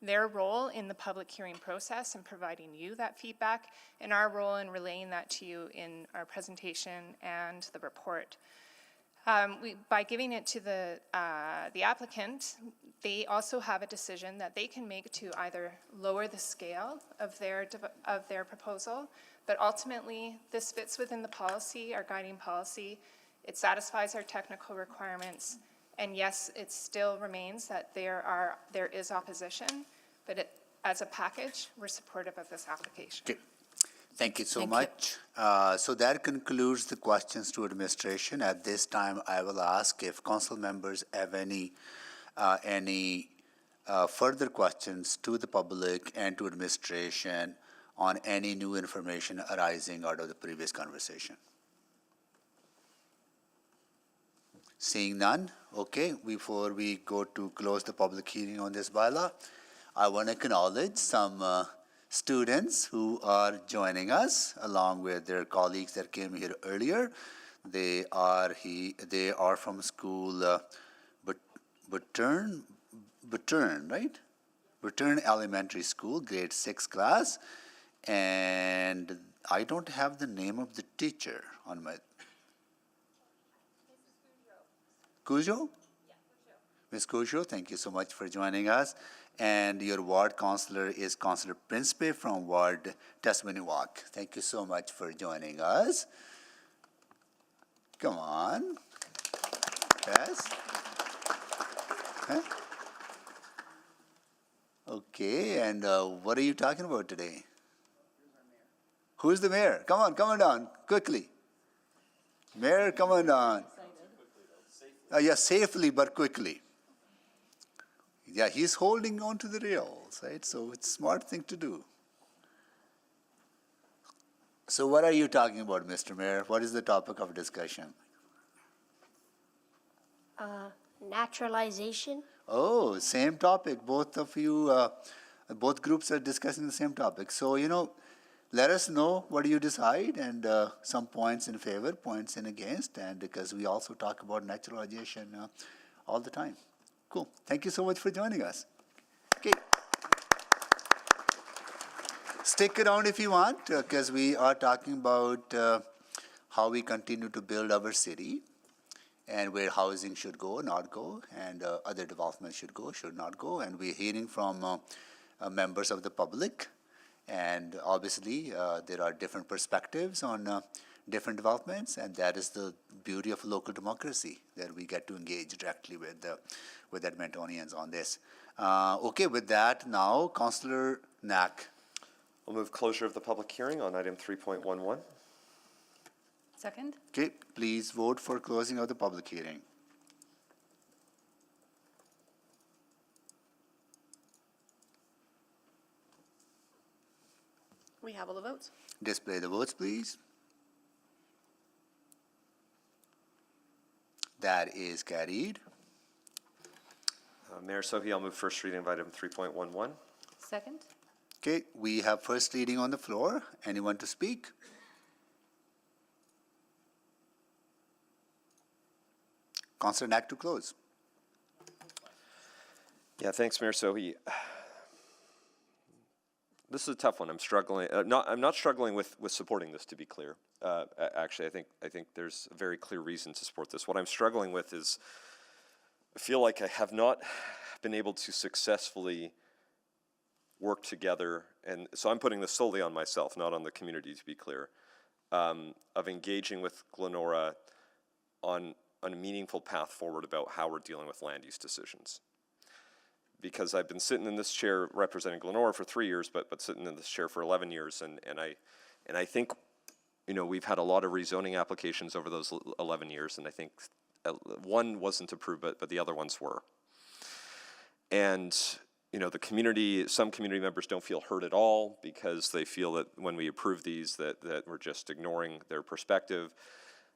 their role in the public hearing process and providing you that feedback, and our role in relaying that to you in our presentation and the report. By giving it to the applicant, they also have a decision that they can make to either lower the scale of their proposal, but ultimately this fits within the policy, our guiding policy. It satisfies our technical requirements, and yes, it still remains that there is opposition, but as a package, we're supportive of this application. Okay. Thank you so much. So that concludes the questions to administration. At this time, I will ask if council members have any further questions to the public and to administration on any new information arising out of the previous conversation. Seeing none, okay, before we go to close the public hearing on this bylaw, I want to acknowledge some students who are joining us along with their colleagues that came here earlier. They are from school Butturn, right? Butturn Elementary School, grade 6 class. And I don't have the name of the teacher on my... Cujo? Ms. Cujo, thank you so much for joining us. And your ward councillor is Councillor Principe from Ward Testimony Walk. Thank you so much for joining us. Come on. Yes. Huh? Okay, and what are you talking about today? Who's the mayor? Come on down, quickly. Mayor, come on down. Yeah, safely but quickly. Yeah, he's holding on to the rails, right? So it's a smart thing to do. So what are you talking about, Mr. Mayor? What is the topic of discussion? Naturalization. Oh, same topic. Both of you, both groups are discussing the same topic. So, let us know what you decide, and some points in favor, points in against, and because we also talk about naturalization all the time. Cool. Thank you so much for joining us. Okay. Stick around if you want, because we are talking about how we continue to build our city and where housing should go, not go, and other developments should go, should not go. And we're hearing from members of the public. And obviously, there are different perspectives on different developments, and that is the beauty of local democracy, that we get to engage directly with Edmontonians on this. Okay, with that, now, Councillor Knack. I'll move closure of the public hearing on item 3.11. Second? Okay, please vote for closing of the public hearing. We have all the votes. Display the votes, please. That is carried. Mayor Sohi, I'll move first reading of item 3.11. Second? Okay, we have first reading on the floor. Anyone to speak? Councillor Knack to close. Yeah, thanks, Mayor Sohi. This is a tough one. I'm struggling. I'm not struggling with supporting this, to be clear. Actually, I think there's a very clear reason to support this. What I'm struggling with is I feel like I have not been able to successfully work together, and so I'm putting this solely on myself, not on the community, to be clear, of engaging with Glenora on a meaningful path forward about how we're dealing with land use decisions. Because I've been sitting in this chair representing Glenora for 3 years, but sitting in this chair for 11 years, and I think, you know, we've had a lot of rezoning applications over those 11 years, and I think one wasn't approved, but the other ones were. And you know, the community, some community members don't feel heard at all because they feel that when we approve these, that we're just ignoring their perspective.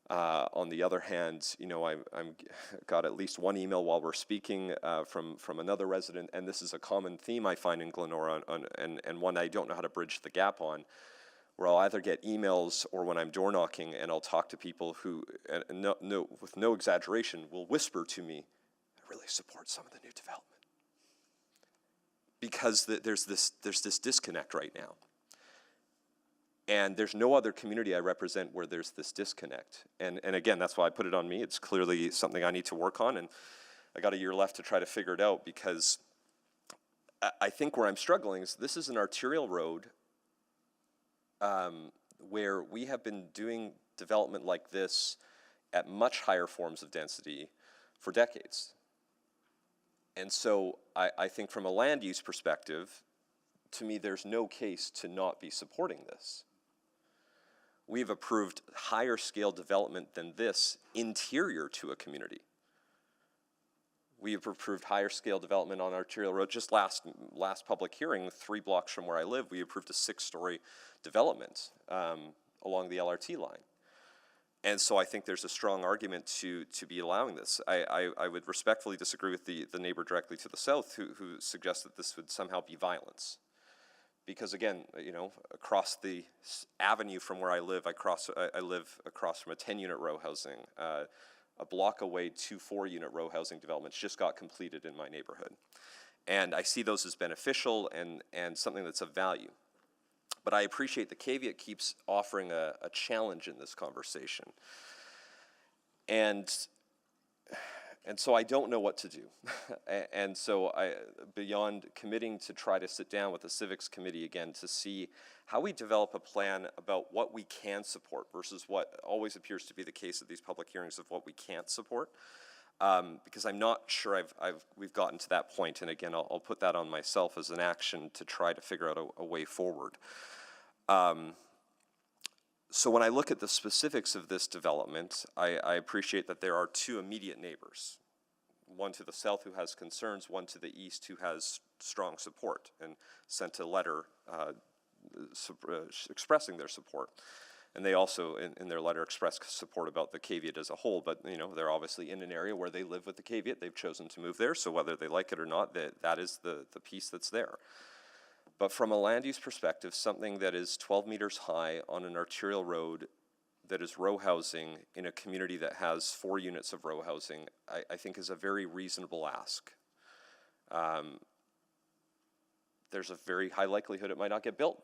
On the other hand, you know, I'm got at least one email while we're speaking from another resident, and this is a common theme I find in Glenora, and one I don't know how to bridge the gap on, where I'll either get emails or when I'm door knocking and I'll talk to people who, with no exaggeration, will whisper to me, I really support some of the new development. Because there's this disconnect right now. And there's no other community I represent where there's this disconnect. And again, that's why I put it on me. It's clearly something I need to work on, and I got a year left to try to figure it out, because I think where I'm struggling is this is an arterial road where we have been doing development like this at much higher forms of density for decades. And so I think from a land use perspective, to me, there's no case to not be supporting this. We've approved higher scale development than this interior to a community. We have approved higher scale development on Arterial Road. Just last public hearing, 3 blocks from where I live, we approved a 6-story development along the LRT line. And so I think there's a strong argument to be allowing this. I would respectfully disagree with the neighbor directly to the south who suggests that this would somehow be violence. Because again, you know, across the avenue from where I live, I live across from a 10-unit row housing. A block away, 2 4-unit row housing developments just got completed in my neighborhood. And I see those as beneficial and something that's of value. But I appreciate the caveat keeps offering a challenge in this conversation. And so I don't know what to do. And so beyond committing to try to sit down with the civics committee again to see how we develop a plan about what we can support versus what always appears to be the case at these public hearings of what we can't support. Because I'm not sure we've gotten to that point. And again, I'll put that on myself as an action to try to figure out a way forward. So when I look at the specifics of this development, I appreciate that there are 2 immediate neighbors. One to the south who has concerns, one to the east who has strong support and sent a letter expressing their support. And they also, in their letter, expressed support about the caveat as a whole, but you know, they're obviously in an area where they live with the caveat. They've chosen to move there, so whether they like it or not, that is the piece that's there. But from a land use perspective, something that is 12 meters high on an arterial road that is row housing in a community that has 4 units of row housing, I think is a very reasonable ask. There's a very high likelihood it might not get built.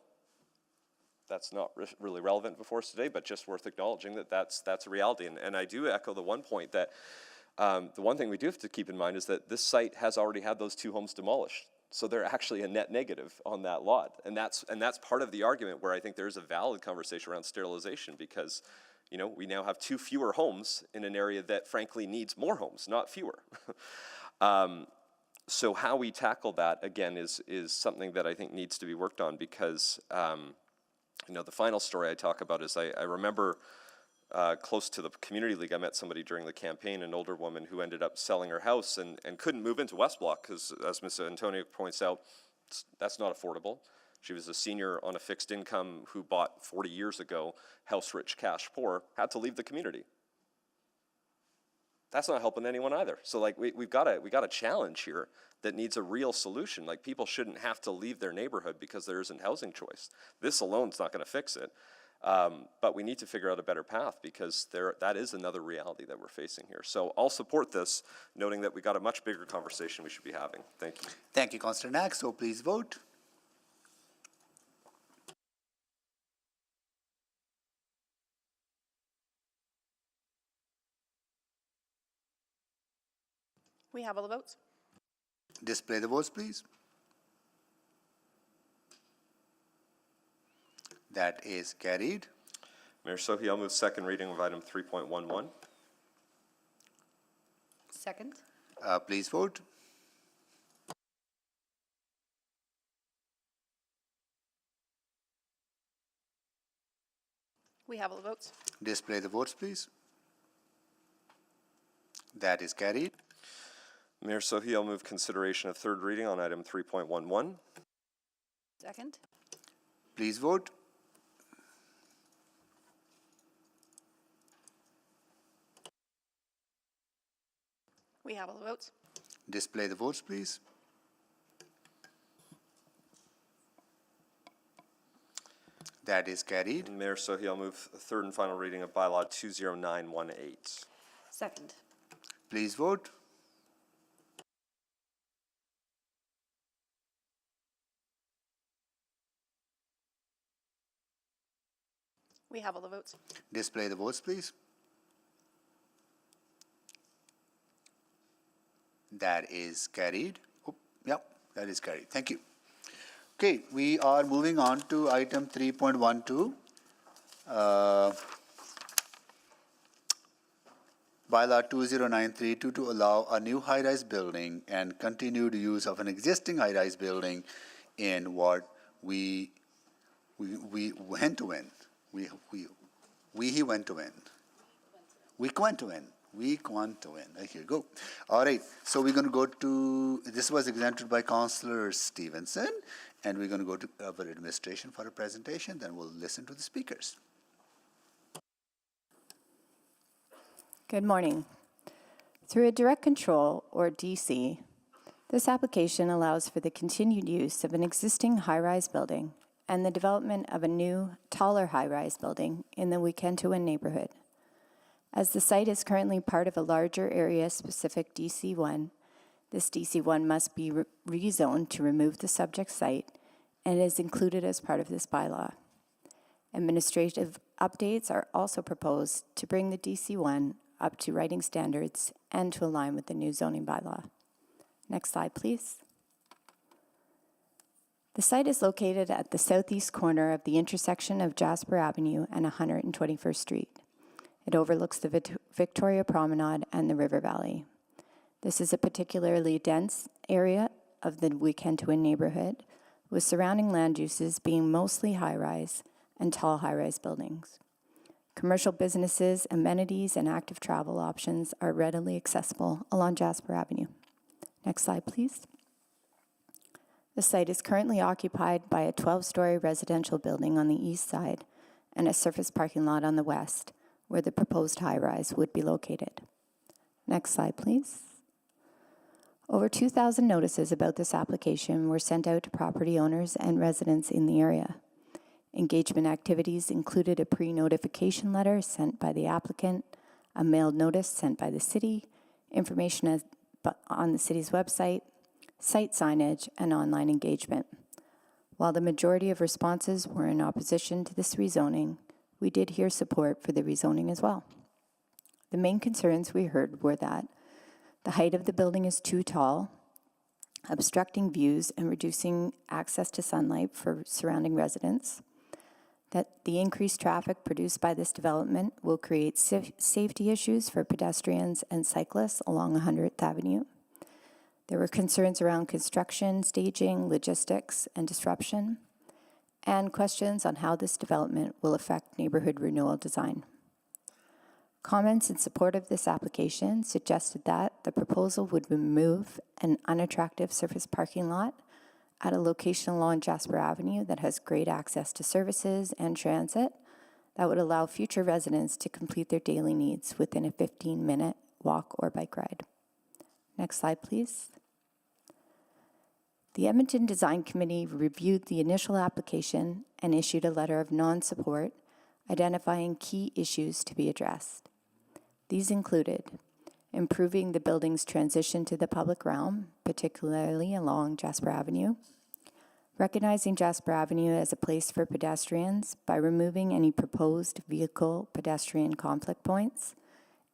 That's not really relevant before us today, but just worth acknowledging that that's a reality. And I do echo the one point that the one thing we do have to keep in mind is that this site has already had those 2 homes demolished. So they're actually a net negative on that lot. And that's part of the argument where I think there's a valid conversation around sterilization, because you know, we now have 2 fewer homes in an area that frankly needs more homes, not fewer. So how we tackle that, again, is something that I think needs to be worked on, because you know, the final story I talk about is I remember close to the community league, I met somebody during the campaign, an older woman who ended up selling her house and couldn't move into West Block because, as Ms. Antonio points out, that's not affordable. She was a senior on a fixed income who bought 40 years ago, house rich, cash poor, had to leave the community. That's not helping anyone either. So like we've got a challenge here that needs a real solution. Like, people shouldn't have to leave their neighborhood because there isn't housing choice. This alone is not going to fix it. But we need to figure out a better path, because that is another reality that we're facing here. So I'll support this, noting that we got a much bigger conversation we should be having. Thank you. Thank you, Councillor Knack. So please vote. We have all the votes. Display the votes, please. That is carried. Mayor Sohi, I'll move second reading of item 3.11. Second. Please vote. We have all the votes. Display the votes, please. That is carried. Mayor Sohi, I'll move consideration of third reading on item 3.11. Second. Please vote. We have all the votes. Display the votes, please. That is carried. Mayor Sohi, I'll move third and final reading of bylaw 20918. Second. Please vote. We have all the votes. Display the votes, please. That is carried. Oh, yep, that is carried. Thank you. Okay, we are moving on to item 3.12. Bylaw 20932 to allow a new high-rise building and continued use of an existing high-rise building in what we went to win. We went to win. We want to win. We want to win. There you go. All right. So we're going to go to, this was exempted by Councillor Stevenson, and we're going to go to our administration for a presentation. Then we'll listen to the speakers. Good morning. Through a direct control, or DC, this application allows for the continued use of an existing high-rise building and the development of a new, taller high-rise building in the Wekentowin neighborhood. As the site is currently part of a larger area-specific DC1, this DC1 must be rezoned to remove the subject site and is included as part of this bylaw. Administrative updates are also proposed to bring the DC1 up to writing standards and to align with the new zoning bylaw. Next slide, please. The site is located at the southeast corner of the intersection of Jasper Avenue and 121st Street. It overlooks the Victoria Promenade and the River Valley. This is a particularly dense area of the Wekentowin neighborhood, with surrounding land uses being mostly high-rise and tall high-rise buildings. Commercial businesses, amenities, and active travel options are readily accessible along Jasper Avenue. Next slide, please. The site is currently occupied by a 12-story residential building on the east side and a surface parking lot on the west, where the proposed high-rise would be located. Next slide, please. Over 2,000 notices about this application were sent out to property owners and residents in the area. Engagement activities included a pre-notification letter sent by the applicant, a mailed notice sent by the city, information on the city's website, site signage, and online engagement. While the majority of responses were in opposition to this rezoning, we did hear support for the rezoning as well. The main concerns we heard were that the height of the building is too tall, obstructing views and reducing access to sunlight for surrounding residents, that the increased traffic produced by this development will create safety issues for pedestrians and cyclists along 100th Avenue. There were concerns around construction, staging, logistics, and disruption, and questions on how this development will affect neighborhood renewal design. Comments in support of this application suggested that the proposal would remove an unattractive surface parking lot at a location along Jasper Avenue that has great access to services and transit that would allow future residents to complete their daily needs within a 15-minute walk or bike ride. Next slide, please. The Edmonton Design Committee reviewed the initial application and issued a letter of non-support identifying key issues to be addressed. These included improving the building's transition to the public realm, particularly along Jasper Avenue, recognizing Jasper Avenue as a place for pedestrians by removing any proposed vehicle-pedestrian conflict points,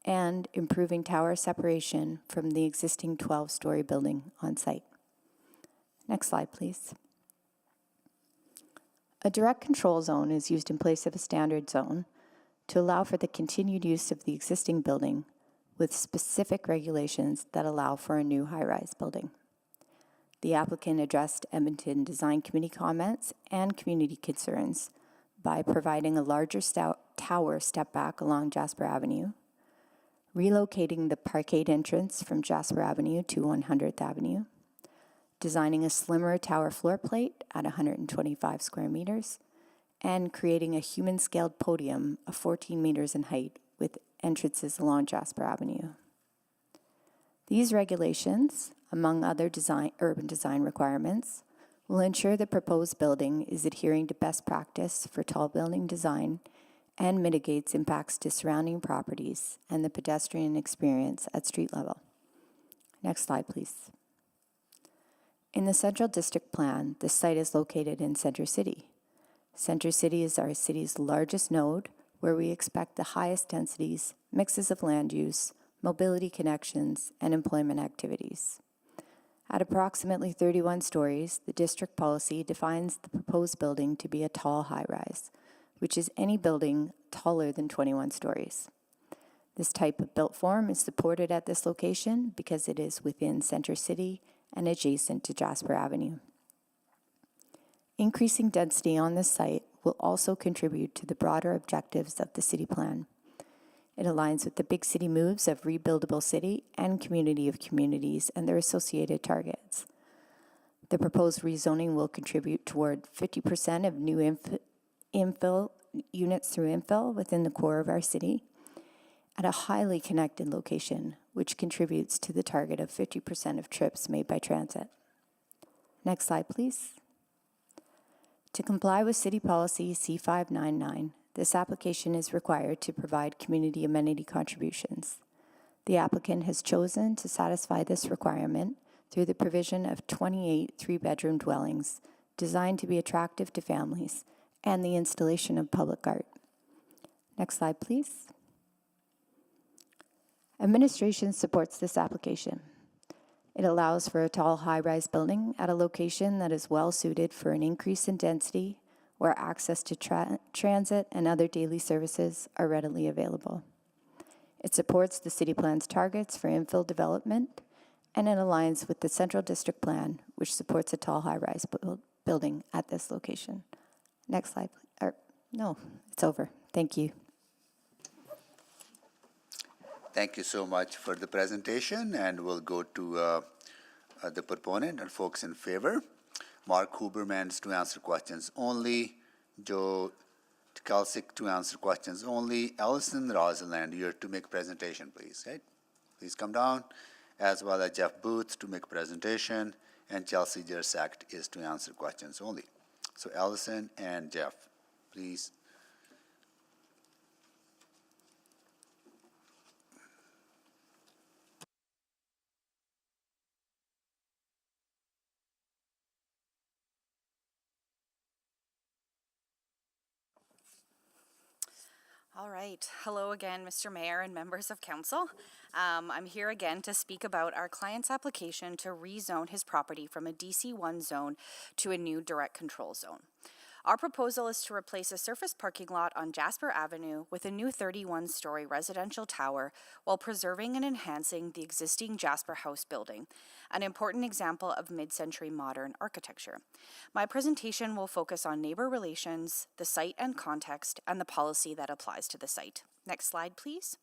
and improving tower separation from the existing 12-story building on site. Next slide, please. A direct control zone is used in place of a standard zone to allow for the continued use of the existing building with specific regulations that allow for a new high-rise building. The applicant addressed Edmonton Design Committee comments and community concerns by providing a larger tower step back along Jasper Avenue, relocating the parkade entrance from Jasper Avenue to 100th Avenue, designing a slimmer tower floor plate at 125 square meters, and creating a human-scaled podium of 14 meters in height with entrances along Jasper Avenue. These regulations, among other urban design requirements, will ensure the proposed building is adhering to best practice for tall building design and mitigates impacts to surrounding properties and the pedestrian experience at street level. Next slide, please. In the Central District Plan, the site is located in Centre City. Centre City is our city's largest node, where we expect the highest densities, mixes of land use, mobility connections, and employment activities. At approximately 31 stories, the district policy defines the proposed building to be a tall high-rise, which is any building taller than 21 stories. This type of built form is supported at this location because it is within Centre City and adjacent to Jasper Avenue. Increasing density on this site will also contribute to the broader objectives of the city plan. It aligns with the big city moves of rebuildable city and community of communities and their associated targets. The proposed rezoning will contribute toward 50% of new infill units through infill within the core of our city at a highly connected location, which contributes to the target of 50% of trips made by transit. Next slide, please. To comply with City Policy C599, this application is required to provide community amenity contributions. The applicant has chosen to satisfy this requirement through the provision of 28 three-bedroom dwellings designed to be attractive to families and the installation of public art. Next slide, please. Administration supports this application. It allows for a tall high-rise building at a location that is well suited for an increase in density where access to transit and other daily services are readily available. It supports the city plan's targets for infill development, and it aligns with the Central District Plan, which supports a tall high-rise building at this location. Next slide, please. No, it's over. Thank you. Thank you so much for the presentation, and we'll go to the proponent and folks in favor. Mark Hubermans to answer questions only. Joe Tkalsik to answer questions only. Allison Rosalind, you're to make presentation, please. Right? Please come down, as well as Jeff Booth to make presentation, and Chelsea Jersack is to answer questions only. So Allison and Jeff, please. All right. Hello again, Mr. Mayor and members of council. I'm here again to speak about our client's application to rezone his property from a DC1 zone to a new direct control zone. Our proposal is to replace a surface parking lot on Jasper Avenue with a new 31-story residential tower while preserving and enhancing the existing Jasper House building, an important example of mid-century modern architecture. My presentation will focus on neighbor relations, the site and context, and the policy that applies to the site. Next slide, please.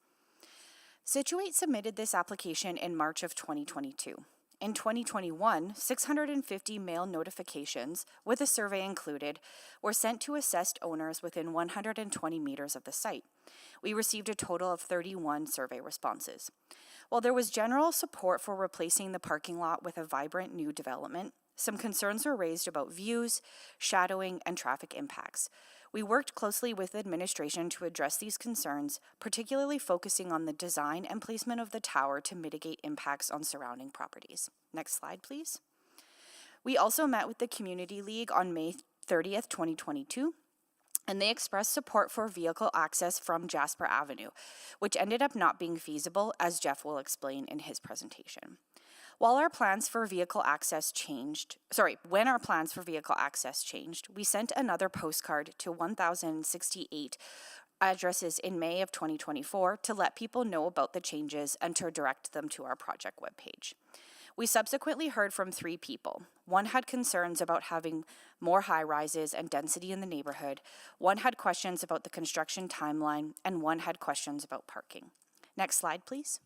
Situate submitted this application in March of 2022. In 2021, 650 mail notifications, with a survey included, were sent to assessed owners within 120 meters of the site. We received a total of 31 survey responses. While there was general support for replacing the parking lot with a vibrant new development, some concerns were raised about views, shadowing, and traffic impacts. We worked closely with administration to address these concerns, particularly focusing on the design and placement of the tower to mitigate impacts on surrounding properties. Next slide, please. We also met with the Community League on May 30th, 2022. and they expressed support for vehicle access from Jasper Avenue, which ended up not being feasible, as Jeff will explain in his presentation. When our plans for vehicle access changed, we sent another postcard to 1,068 addresses in May of 2024 to let people know about the changes and to direct them to our project webpage. We subsequently heard from 3 people. One had concerns about having more high-rises and density in the neighborhood, one had questions about the construction timeline, and one had questions about parking. Next slide, please.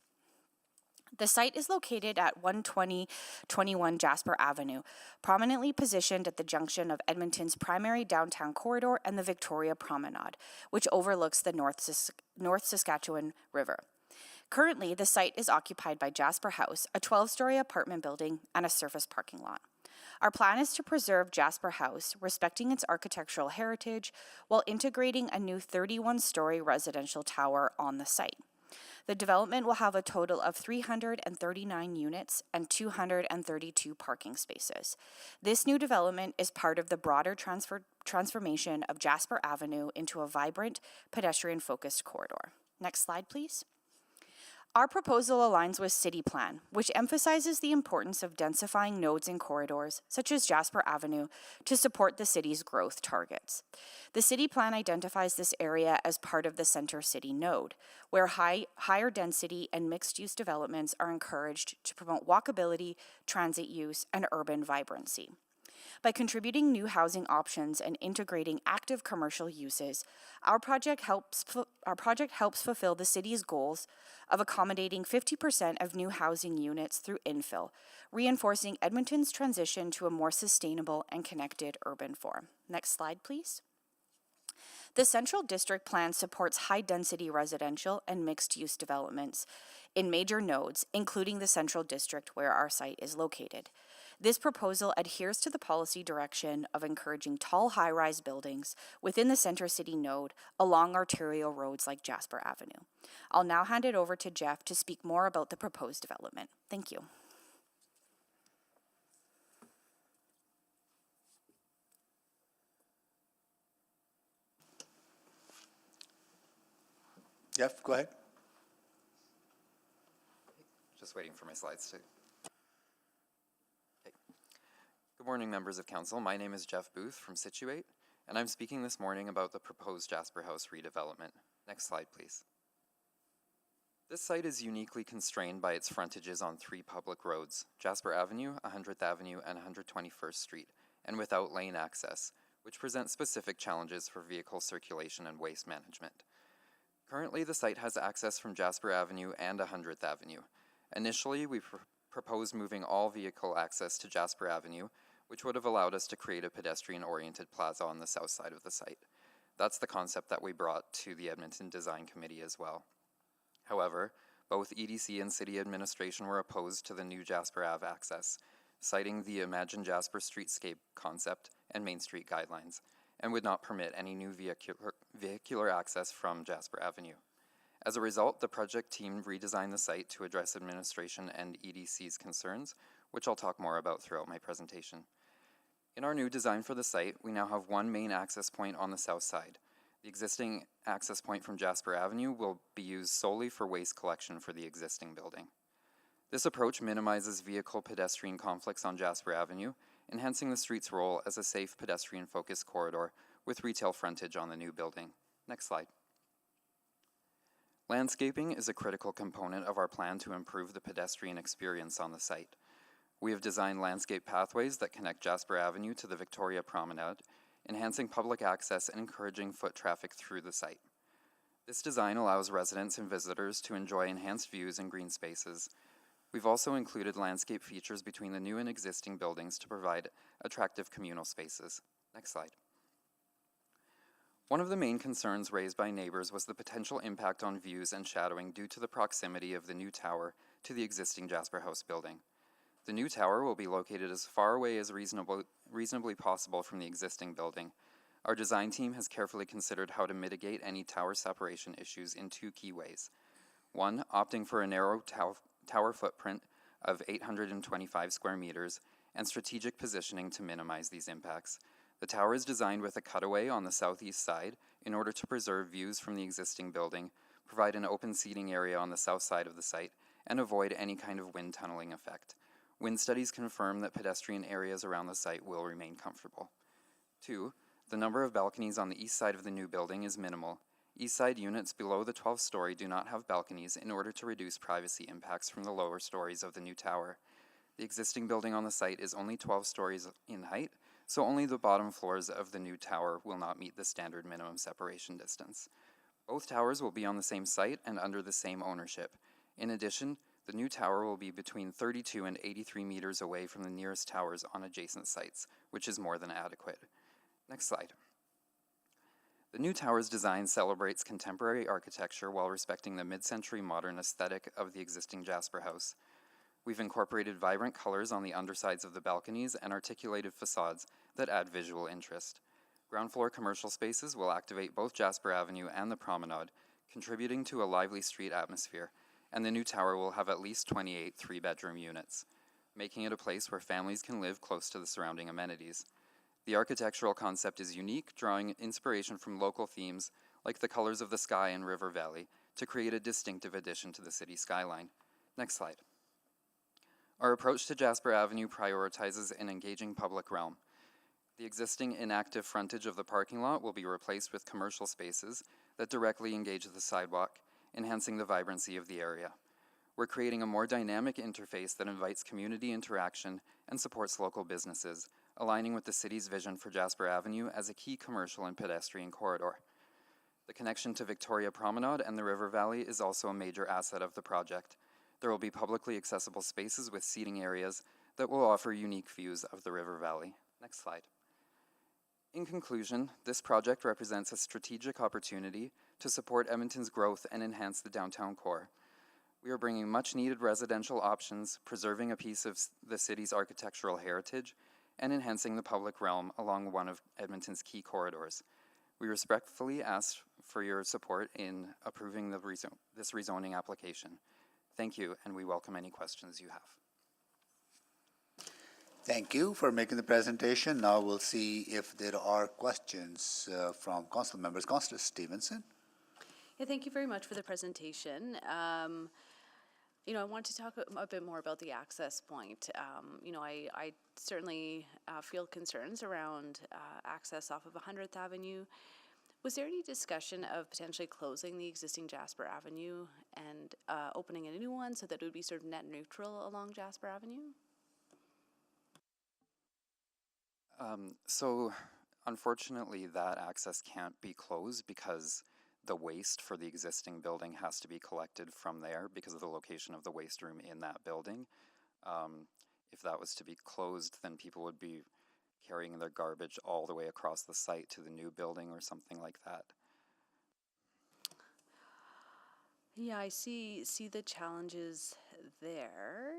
The site is located at 12021 Jasper Avenue, prominently positioned at the junction of Edmonton's primary downtown corridor and the Victoria Promenade, which overlooks the North Saskatchewan River. Currently, the site is occupied by Jasper House, a 12-story apartment building, and a surface parking lot. Our plan is to preserve Jasper House, respecting its architectural heritage, while integrating a new 31-story residential tower on the site. The development will have a total of 339 units and 232 parking spaces. This new development is part of the broader transformation of Jasper Avenue into a vibrant, pedestrian-focused corridor. Next slide, please. Our proposal aligns with City Plan, which emphasizes the importance of densifying nodes and corridors, such as Jasper Avenue, to support the city's growth targets. The City Plan identifies this area as part of the Center City node, where higher density and mixed-use developments are encouraged to promote walkability, transit use, and urban vibrancy. By contributing new housing options and integrating active commercial uses, our project helps fulfill the city's goals of accommodating 50% of new housing units through infill, reinforcing Edmonton's transition to a more sustainable and connected urban form. Next slide, please. The Central District Plan supports high-density residential and mixed-use developments in major nodes, including the Central District where our site is located. This proposal adheres to the policy direction of encouraging tall, high-rise buildings within the Center City node along arterial roads like Jasper Avenue. I'll now hand it over to Jeff to speak more about the proposed development. Thank you. Jeff, go ahead. Just waiting for my slides to. Okay. Good morning, members of council. My name is Jeff Booth from Situate, and I'm speaking this morning about the proposed Jasper House redevelopment. Next slide, please. This site is uniquely constrained by its frontages on 3 public roads, Jasper Avenue, 100th Avenue, and 121st Street, and without lane access, which presents specific challenges for vehicle circulation and waste management. Currently, the site has access from Jasper Avenue and 100th Avenue. Initially, we proposed moving all vehicle access to Jasper Avenue, which would have allowed us to create a pedestrian-oriented plaza on the south side of the site. That's the concept that we brought to the Edmonton Design Committee as well. However, both EDC and City Administration were opposed to the new Jasper Ave access, citing the Imagine Jasper Streetscape concept and Main Street guidelines, and would not permit any new vehicular access from Jasper Avenue. As a result, the project team redesigned the site to address administration and EDC's concerns, which I'll talk more about throughout my presentation. In our new design for the site, we now have one main access point on the south side. The existing access point from Jasper Avenue will be used solely for waste collection for the existing building. This approach minimizes vehicle-pedestrian conflicts on Jasper Avenue, enhancing the street's role as a safe pedestrian-focused corridor with retail frontage on the new building. Next slide. Landscaping is a critical component of our plan to improve the pedestrian experience on the site. We have designed landscape pathways that connect Jasper Avenue to the Victoria Promenade, enhancing public access and encouraging foot traffic through the site. This design allows residents and visitors to enjoy enhanced views and green spaces. We've also included landscape features between the new and existing buildings to provide attractive communal spaces. Next slide. One of the main concerns raised by neighbors was the potential impact on views and shadowing due to the proximity of the new tower to the existing Jasper House building. The new tower will be located as far away as reasonably possible from the existing building. Our design team has carefully considered how to mitigate any tower separation issues in 2 key ways. One, opting for a narrow tower footprint of 825 square meters and strategic positioning to minimize these impacts. The tower is designed with a cutaway on the southeast side in order to preserve views from the existing building, provide an open seating area on the south side of the site, and avoid any kind of wind tunneling effect. Wind studies confirm that pedestrian areas around the site will remain comfortable. 2. The number of balconies on the east side of the new building is minimal. East side units below the 12th story do not have balconies in order to reduce privacy impacts from the lower stories of the new tower. The existing building on the site is only 12 stories in height, so only the bottom floors of the new tower will not meet the standard minimum separation distance. Both towers will be on the same site and under the same ownership. In addition, the new tower will be between 32 and 83 meters away from the nearest towers on adjacent sites, which is more than adequate. Next slide. The new tower's design celebrates contemporary architecture while respecting the mid-century modern aesthetic of the existing Jasper House. We've incorporated vibrant colors on the undersides of the balconies and articulated facades that add visual interest. Ground floor commercial spaces will activate both Jasper Avenue and the promenade, contributing to a lively street atmosphere, and the new tower will have at least 28 three-bedroom units, making it a place where families can live close to the surrounding amenities. The architectural concept is unique, drawing inspiration from local themes like the colors of the sky and river valley to create a distinctive addition to the city skyline. Next slide. Our approach to Jasper Avenue prioritizes an engaging public realm. The existing inactive frontage of the parking lot will be replaced with commercial spaces that directly engage the sidewalk, enhancing the vibrancy of the area. We're creating a more dynamic interface that invites community interaction and supports local businesses, aligning with the city's vision for Jasper Avenue as a key commercial and pedestrian corridor. The connection to Victoria Promenade and the River Valley is also a major asset of the project. There will be publicly accessible spaces with seating areas that will offer unique views of the River Valley. Next slide. In conclusion, this project represents a strategic opportunity to support Edmonton's growth and enhance the downtown core. We are bringing much-needed residential options, preserving a piece of the city's architectural heritage, and enhancing the public realm along one of Edmonton's key corridors. We respectfully ask for your support in approving this rezoning application. Thank you, and we welcome any questions you have. Thank you for making the presentation. Now we'll see if there are questions from council members. Councillor Stevenson. Yeah, thank you very much for the presentation. You know, I want to talk a bit more about the access point. You know, I certainly feel concerns around access off of 100th Avenue. Was there any discussion of potentially closing the existing Jasper Avenue and opening a new one so that it would be sort of net neutral along Jasper Avenue? So unfortunately, that access can't be closed because the waste for the existing building has to be collected from there because of the location of the waste room in that building. If that was to be closed, then people would be carrying their garbage all the way across the site to the new building or something like that. Yeah, I see the challenges there.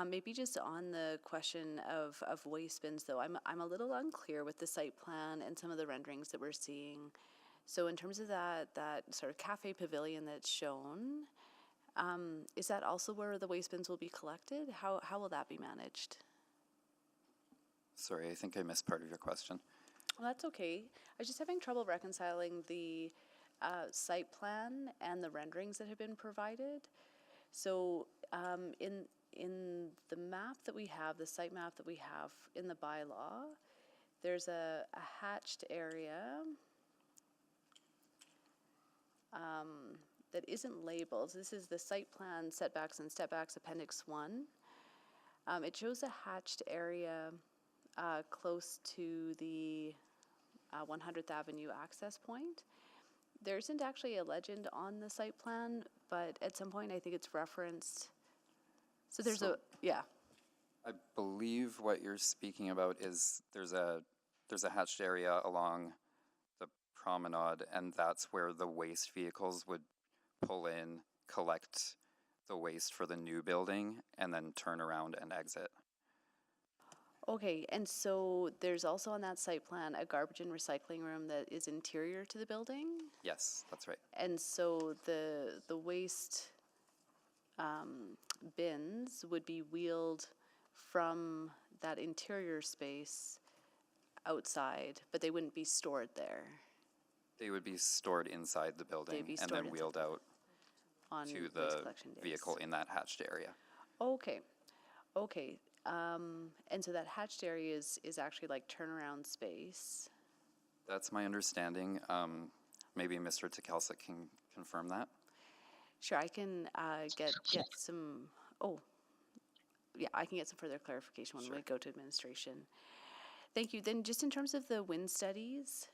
Maybe just on the question of waste bins, though, I'm a little unclear with the site plan and some of the renderings that we're seeing. So in terms of that sort of cafe pavilion that's shown, is that also where the waste bins will be collected? How will that be managed? Sorry, I think I missed part of your question. Well, that's okay. I was just having trouble reconciling the site plan and the renderings that have been provided. So in the map that we have, the site map that we have in the bylaw, there's a hatched area that isn't labeled. This is the site plan setbacks and stepbacks appendix 1. It shows a hatched area close to the 100th Avenue access point. There isn't actually a legend on the site plan, but at some point I think it's referenced. So there's yeah. I believe what you're speaking about is there's a hatched area along the promenade, and that's where the waste vehicles would pull in, collect the waste for the new building, and then turn around and exit. Okay, and so there's also on that site plan a garbage and recycling room that is interior to the building? Yes, that's right. And so the waste bins would be wheeled from that interior space outside, but they wouldn't be stored there They would be stored inside the building be and stored then inside wheeled out on to waste the collection days. vehicle in that hatched area. Okay, okay. And so that hatched area is actually like turnaround space. That's my understanding. Maybe Mr. Tekelsic can confirm that. Sure, I can get some, oh, yeah, I can get some further clarification when we go to administration. Thank you. Then just in terms of the wind studies,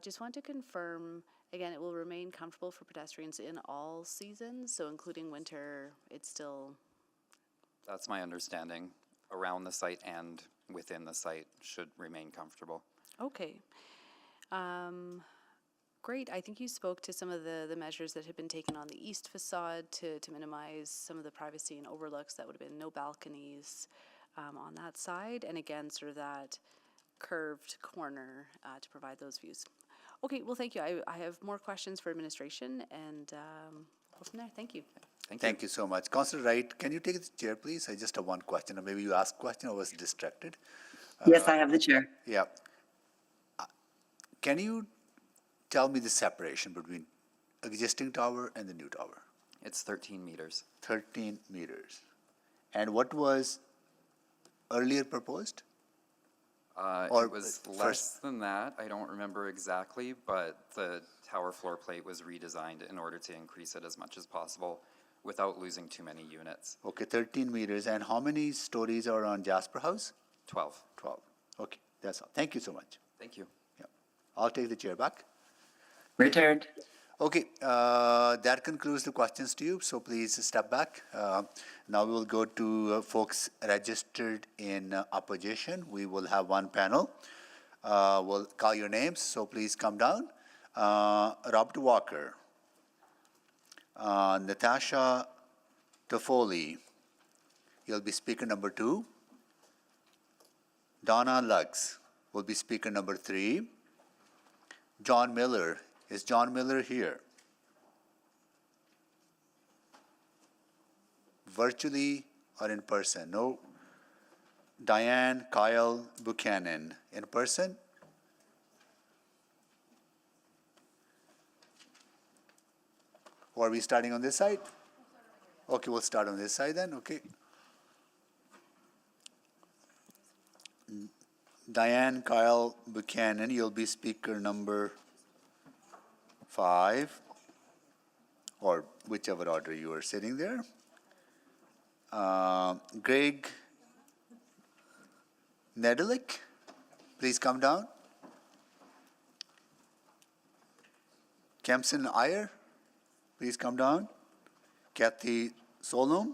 just want to confirm, again, it will remain comfortable for pedestrians in all seasons, so including winter, it's still, That's my understanding. Around the site and within the site should remain comfortable. okay. Great. I think you spoke to some of the measures that have been taken on the east facade to minimize some of the privacy and overlooks. That would have been no balconies on that side. And again, sort of that curved corner to provide those views. Okay, well, thank you. I have more questions for administration and go from there. Thank you. Thank you so much. Councillor Wright, can you take the chair, please? I just have one question, or maybe you asked a question, I was distracted. Yes, I have the chair. Yeah. Can you tell me the separation between existing tower and the new tower? It's 13 meters. 13 meters. And what was earlier proposed? Or It was first- less than that. I don't remember exactly, but the tower floor plate was redesigned in order to increase it as much as possible without losing too many units. Okay, 13 meters. And how many stories are on Jasper House? 12. 12. Okay, that's all. Thank you so much. Thank you. Yeah. I'll take the chair back. Returned. Okay, that concludes the questions to you, so please step back. Now we will go to folks registered in opposition. We will have one panel. We'll call your names, so please come down. Robert Walker, Natasha Toffoli, you'll be speaker number 2. Donna Lux will be speaker number 3. John Miller. Is John Miller here? Virtually or in person? No. Diane Kyle Buchanan, in person? Or are we starting on this side? Okay, we'll start on this side then, okay. Diane Kyle Buchanan, you'll be speaker number 5, or whichever order you are sitting there. Greg Nedelik, please come down. Kempson Iyer, please come down. Kathy Solom,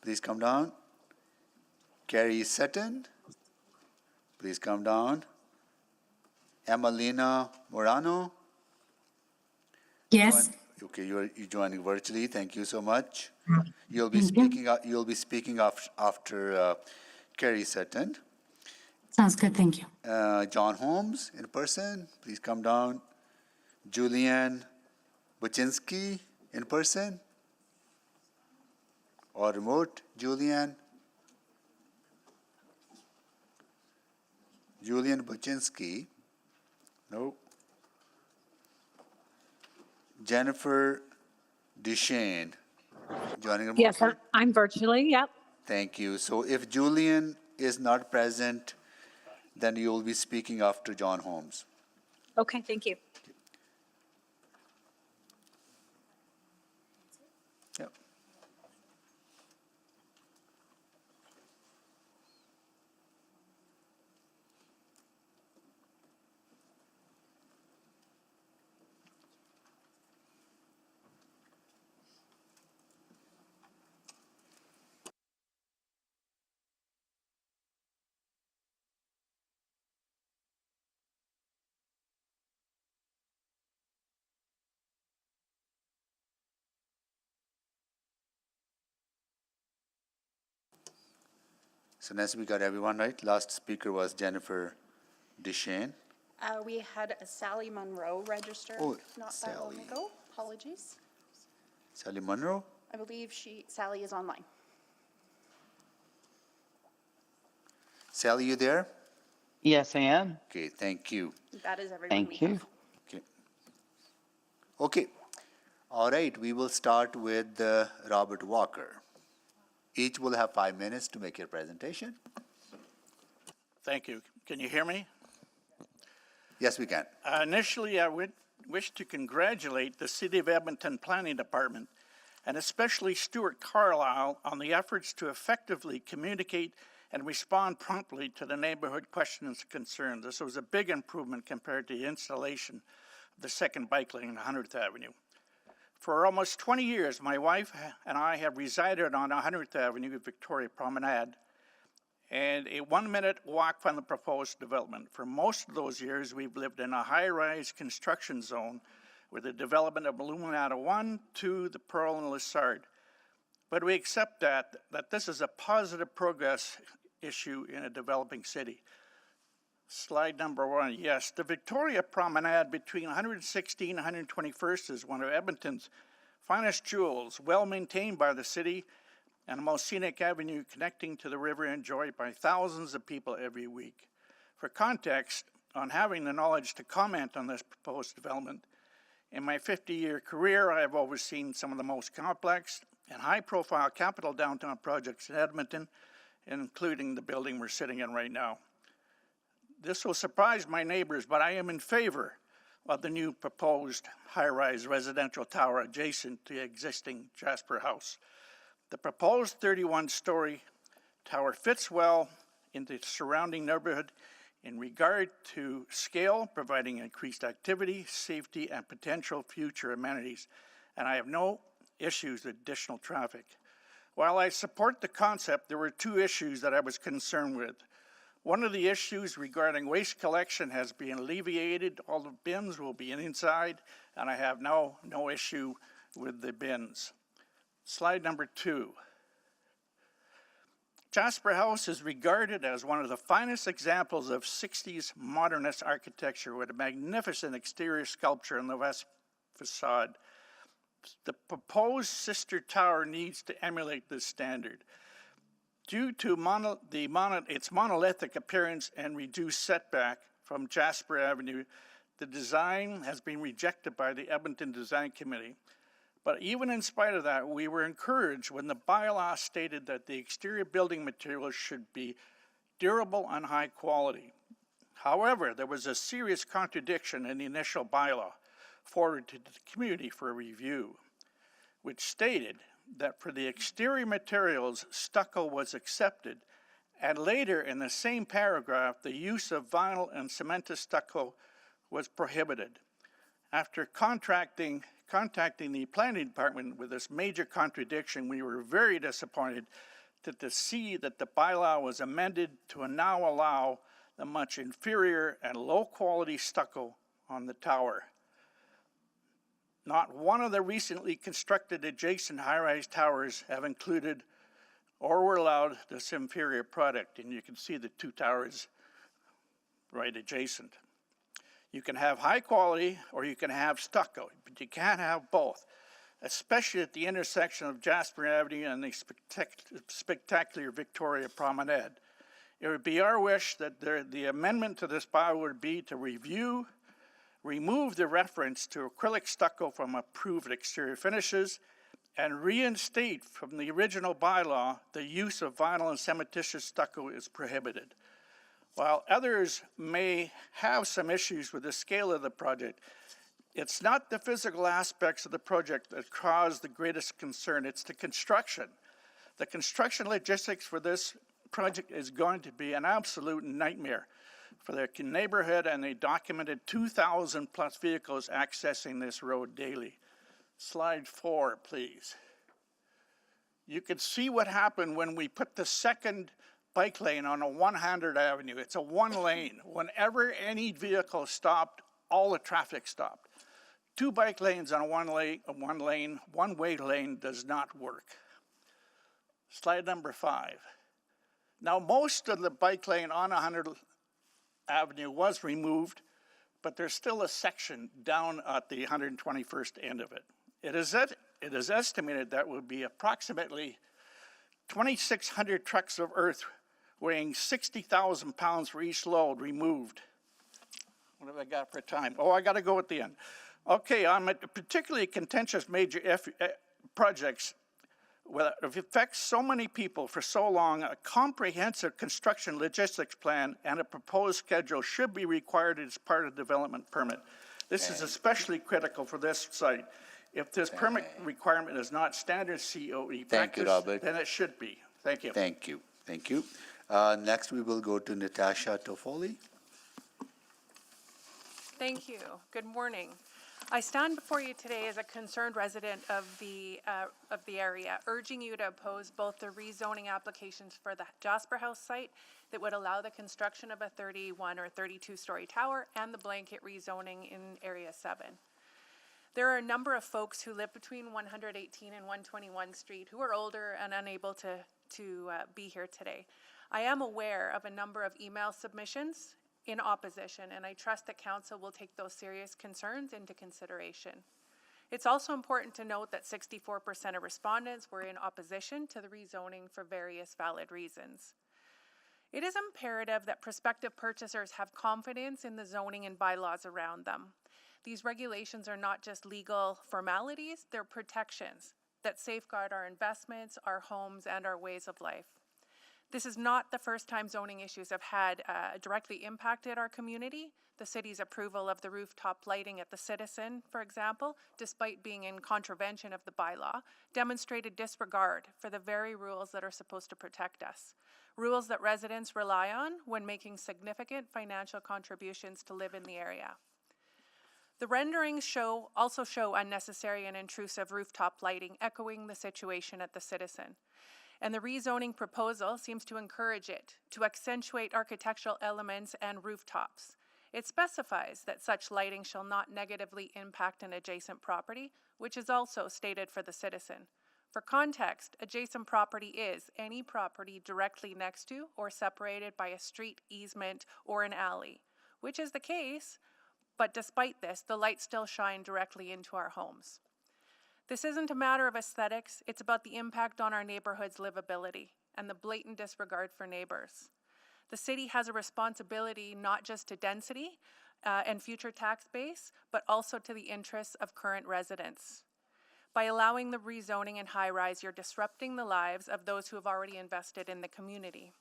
please come down. Carrie Sutton, please come down. Emelina Morano. Yes. Okay, you're joining virtually. Thank you so much. You'll be speaking. You'll be speaking after Carrie Sutton. Sounds good, thank you. John Holmes in person. Please come down. Julianne Buczynski in person or remote. Julianne Buczynski. No. Jennifer Duchesne, joining remotely? Yes, I'm virtually, yep. Thank you. So if Julian is not present, then you will be speaking after John Holmes. Okay, thank you. Yep. So Nancy, we got everyone right. Last speaker was Jennifer Duchesne. We had a Sally Monroe register not that long ago. Apologies. Sally Monroe. I believe Sally is online. Sally, you there? Yes, I am. Okay, thank you. That is everyone we Thank you. have. Okay. Okay. All right, we will start with Robert Walker. Each will have 5 minutes to make your presentation. Thank you. Can you hear me? Yes, we can. Initially, I would wish to congratulate the City of Edmonton Planning Department and especially Stuart Carlisle on the efforts to effectively communicate and respond promptly to the neighborhood questions and concerns. This was a big improvement compared to the installation of the second bike lane on 100th Avenue. For almost 20 years, my wife and I have resided on 100th Avenue, Victoria Promenade, and a 1-minute walk from the proposed development. For most of those years, we've lived in a high-rise construction zone with the development of Illuminata 1, 2, the Pearl, and Lessard. But we accept that this is a positive progress issue in a developing city. Slide number 1, yes, the Victoria Promenade between 116 and 121st is one of Edmonton's finest jewels, well maintained by the city, and the most scenic avenue connecting to the river enjoyed by thousands of people every week. For context, on having the knowledge to comment on this proposed development, in my 50-year career, I have overseen some of the most complex and high-profile capital downtown projects in Edmonton, including the building we're sitting in right now. This will surprise my neighbors, but I am in favor of the new proposed high-rise residential tower adjacent to the existing Jasper House. The proposed 31-story tower fits well into the surrounding neighborhood in regard to scale, providing increased activity, safety, and potential future amenities. And I have no issues with additional traffic. While I support the concept, there were 2 issues that I was concerned with. One of the issues regarding waste collection has been alleviated. All the bins will be inside, and I have no issue with the bins. Slide number 2. Jasper House is regarded as one of the finest examples of 60s modernist architecture with a magnificent exterior sculpture in the west facade. The proposed sister tower needs to emulate this standard. Due to its monolithic appearance and reduced setback from Jasper Avenue, the design has been rejected by the Edmonton Design Committee. But even in spite of that, we were encouraged when the bylaw stated that the exterior building materials should be durable and high quality. However, there was a serious contradiction in the initial bylaw forwarded to the community for review, which stated that for the exterior materials, stucco was accepted, and later in the same paragraph, the use of vinyl and cemented stucco was prohibited. After contacting the planning department with this major contradiction, we were very disappointed to see that the bylaw was amended to now allow the much inferior and low-quality stucco on the tower. Not one of the recently constructed adjacent high-rise towers have included or were allowed this inferior product, and you can see the 2 towers right adjacent. You can have high quality or you can have stucco, but you can't have both, especially at the intersection of Jasper Avenue and the spectacular Victoria Promenade. It would be our wish that the amendment to this bylaw would be to remove the reference to acrylic stucco from approved exterior finishes, and reinstate from the original bylaw the use of vinyl and cementitious stucco is prohibited. While others may have some issues with the scale of the project, it's not the physical aspects of the project that cause the greatest concern, it's the construction. The construction logistics for this project is going to be an absolute nightmare for the neighborhood, and they documented 2,000 plus vehicles accessing this road daily. Slide 4, please. You can see what happened when we put the second bike lane on a 100 Avenue. It's a 1 lane. Whenever any vehicle stopped, all the traffic stopped. 2 bike lanes on a one-way lane does not work. Slide number 5. Now, most of the bike lane on 100 Avenue was removed, but there's still a section down at the 121st end of it. It is estimated that will be approximately 2,600 trucks of earth weighing 60,000 pounds for each load removed. What have I got for time? Oh, I got to go at the end. Okay, on particularly contentious major projects that affects so many people for so long, a comprehensive construction logistics plan and a proposed schedule should be required as part of the development permit. This is especially critical for this site. If this permit requirement is not standard COE practice, Robert. then it should be. Thank you. Thank you. Thank you. Next, we will go to Natasha Toffoli. Thank you. Good morning. I stand before you today as a concerned resident of the area, urging you to oppose both the rezoning applications for the Jasper House site that would allow the construction of a 31 or 32-story tower and the blanket rezoning in Area 7. There are a number of folks who live between 118 and 121 Street who are older and unable to be here today. I am aware of a number of email submissions in opposition, and I trust that Council will take those serious concerns into consideration. It's also important to note that 64% of respondents were in opposition to the rezoning for various valid reasons. It is imperative that prospective purchasers have confidence in the zoning and bylaws around them. These regulations are not just legal formalities, they're protections that safeguard our investments, our homes, and our ways of life. This is not the first time zoning issues have had directly impacted our community. The city's approval of the rooftop lighting at the Citizen, for example, despite being in contravention of the bylaw, demonstrated disregard for the very rules that are supposed to protect us. Rules that residents rely on when making significant financial contributions to live in the area. The renderings also show unnecessary and intrusive rooftop lighting, echoing the situation at the Citizen. And the rezoning proposal seems to encourage it to accentuate architectural elements and rooftops. It specifies that such lighting shall not negatively impact an adjacent property, which is also stated for the Citizen. For context, adjacent property is any property directly next to or separated by a street, easement, or an alley, which is the case, but despite this, the lights still shine directly into our homes. This isn't a matter of aesthetics, it's about the impact on our neighborhood's livability and the blatant disregard for neighbors. The city has a responsibility not just to density and future tax base, but also to the interests of current residents. By allowing the rezoning and high-rise, you're disrupting the lives of those who have already invested in the community.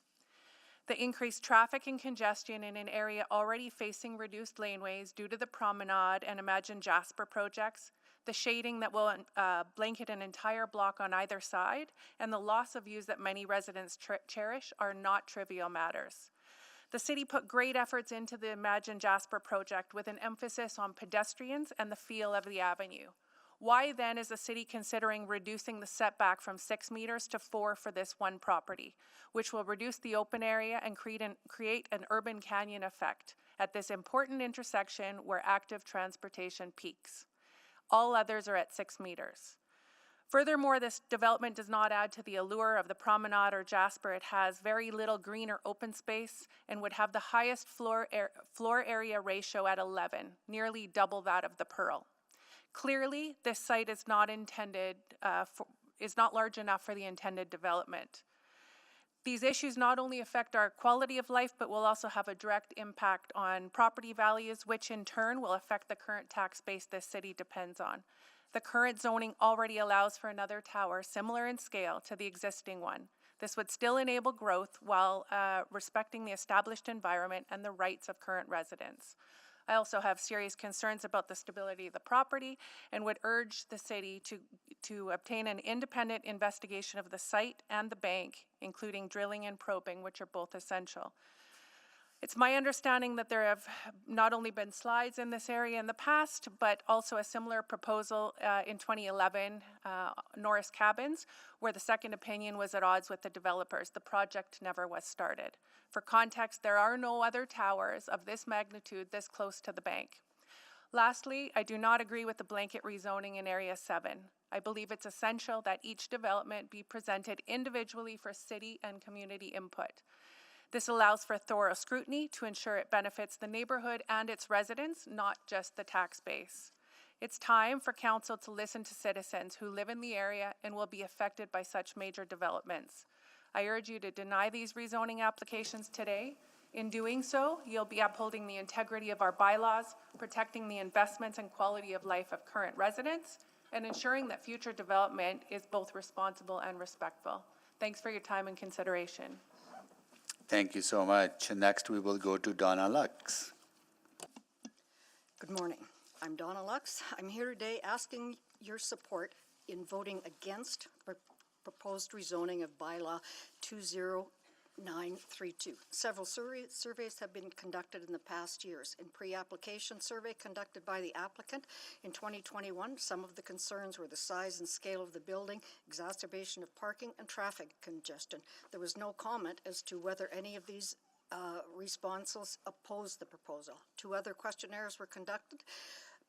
The increased traffic and congestion in an area already facing reduced laneways due to the Promenade and Imagine Jasper projects, the shading that will blanket an entire block on either side, and the loss of views that many residents cherish are not trivial matters. The city put great efforts into the Imagine Jasper project with an emphasis on pedestrians and the feel of the avenue. Why then is the city considering reducing the setback from 6 meters to 4 for this one property, which will reduce the open area and create an urban canyon effect at this important intersection where active transportation peaks? All others are at 6 meters. Furthermore, this development does not add to the allure of the Promenade or Jasper. It has very little green or open space and would have the highest floor area ratio at 11, nearly double that of the Pearl. Clearly, this site is not large enough for the intended development. These issues not only affect our quality of life, but will also have a direct impact on property values, which in turn will affect the current tax base this city depends on. The current zoning already allows for another tower similar in scale to the existing one. This would still enable growth while respecting the established environment and the rights of current residents. I also have serious concerns about the stability of the property and would urge the city to obtain an independent investigation of the site and the bank, including drilling and probing, which are both essential. It's my understanding that there have not only been slides in this area in the past, but also a similar proposal in 2011, Norris Cabins, where the second opinion was at odds with the developers. The project never was started. For context, there are no other towers of this magnitude this close to the bank. Lastly, I do not agree with the blanket rezoning in Area 7. I believe it's essential that each development be presented individually for city and community input. This allows for thorough scrutiny to ensure it benefits the neighborhood and its residents, not just the tax base. It's time for council to listen to citizens who live in the area and will be affected by such major developments. I urge you to deny these rezoning applications today. In doing so, you'll be upholding the integrity of our bylaws, protecting the investments and quality of life of current residents, and ensuring that future development is both responsible and respectful. Thanks for your time and consideration. Thank you so much. Next, we will go to Donna Lux. Good morning. I'm Donna Lux. I'm here today asking your support in voting against proposed rezoning of bylaw 20932. Several surveys have been conducted in the past years. In pre-application survey conducted by the applicant in 2021, some of the concerns were the size and scale of the building, exacerbation of parking, and traffic congestion. There was no comment as to whether any of these responses opposed the proposal. 2 other questionnaires were conducted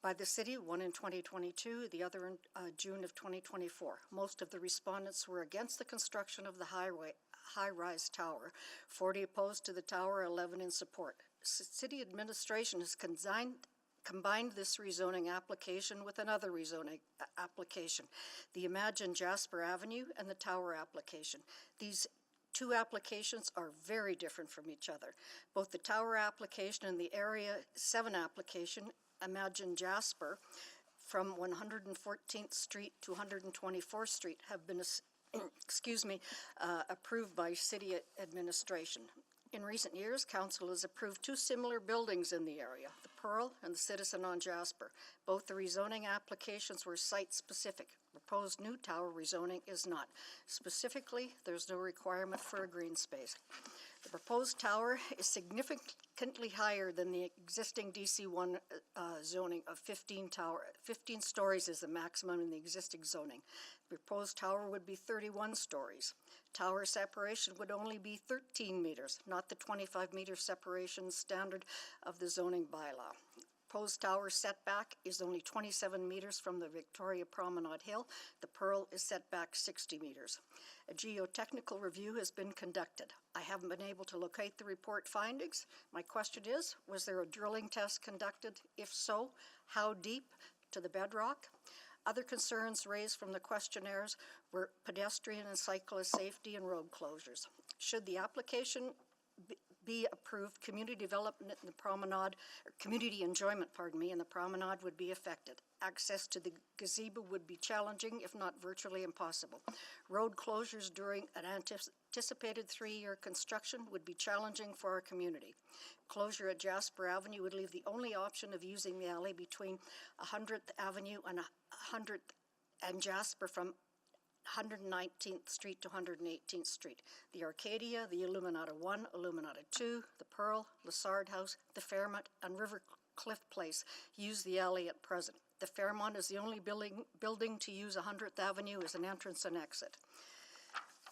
by the city, one in 2022, the other in June of 2024. Most of the respondents were against the construction of the high-rise tower, 40 opposed to the tower, 11 in support. City administration has combined this rezoning application with another rezoning application, the Imagine Jasper Avenue and the tower application. These 2 applications are very different from each other. Both the tower application and the Area 7 application, Imagine Jasper, from 114th Street to 124th Street have been approved by city administration. In recent years, council has approved 2 similar buildings in the area, the Pearl and the Citizen on Jasper. Both the rezoning applications were site-specific. Proposed new tower rezoning is not. Specifically, there's no requirement for a green space. The proposed tower is significantly higher than the existing DC1 zoning of 15 stories is the maximum in the existing zoning. The proposed tower would be 31 stories. Tower separation would only be 13 meters, not the 25-meter separation standard of the zoning bylaw. Proposed tower setback is only 27 meters from the Victoria Promenade Hill. The Pearl is set back 60 meters. A geotechnical review has been conducted. I haven't been able to locate the report findings. My question is, was there a drilling test conducted? If so, how deep to the bedrock? Other concerns raised from the questionnaires were pedestrian and cyclist safety and road closures. Should the application be approved, community development in the promenade, or community enjoyment, in the promenade would be affected. Access to the gazebo would be challenging, if not virtually impossible. Road closures during an anticipated 3-year construction would be challenging for our community. Closure at Jasper Avenue would leave the only option of using the alley between 100th Avenue and 100th and Jasper from 119th Street to 118th Street. The Arcadia, the Illuminata 1, Illuminata 2, the Pearl, Lassard House, the Fairmont, and River Cliff Place use the alley at present. The Fairmont is the only building to use 100th Avenue as an entrance and exit.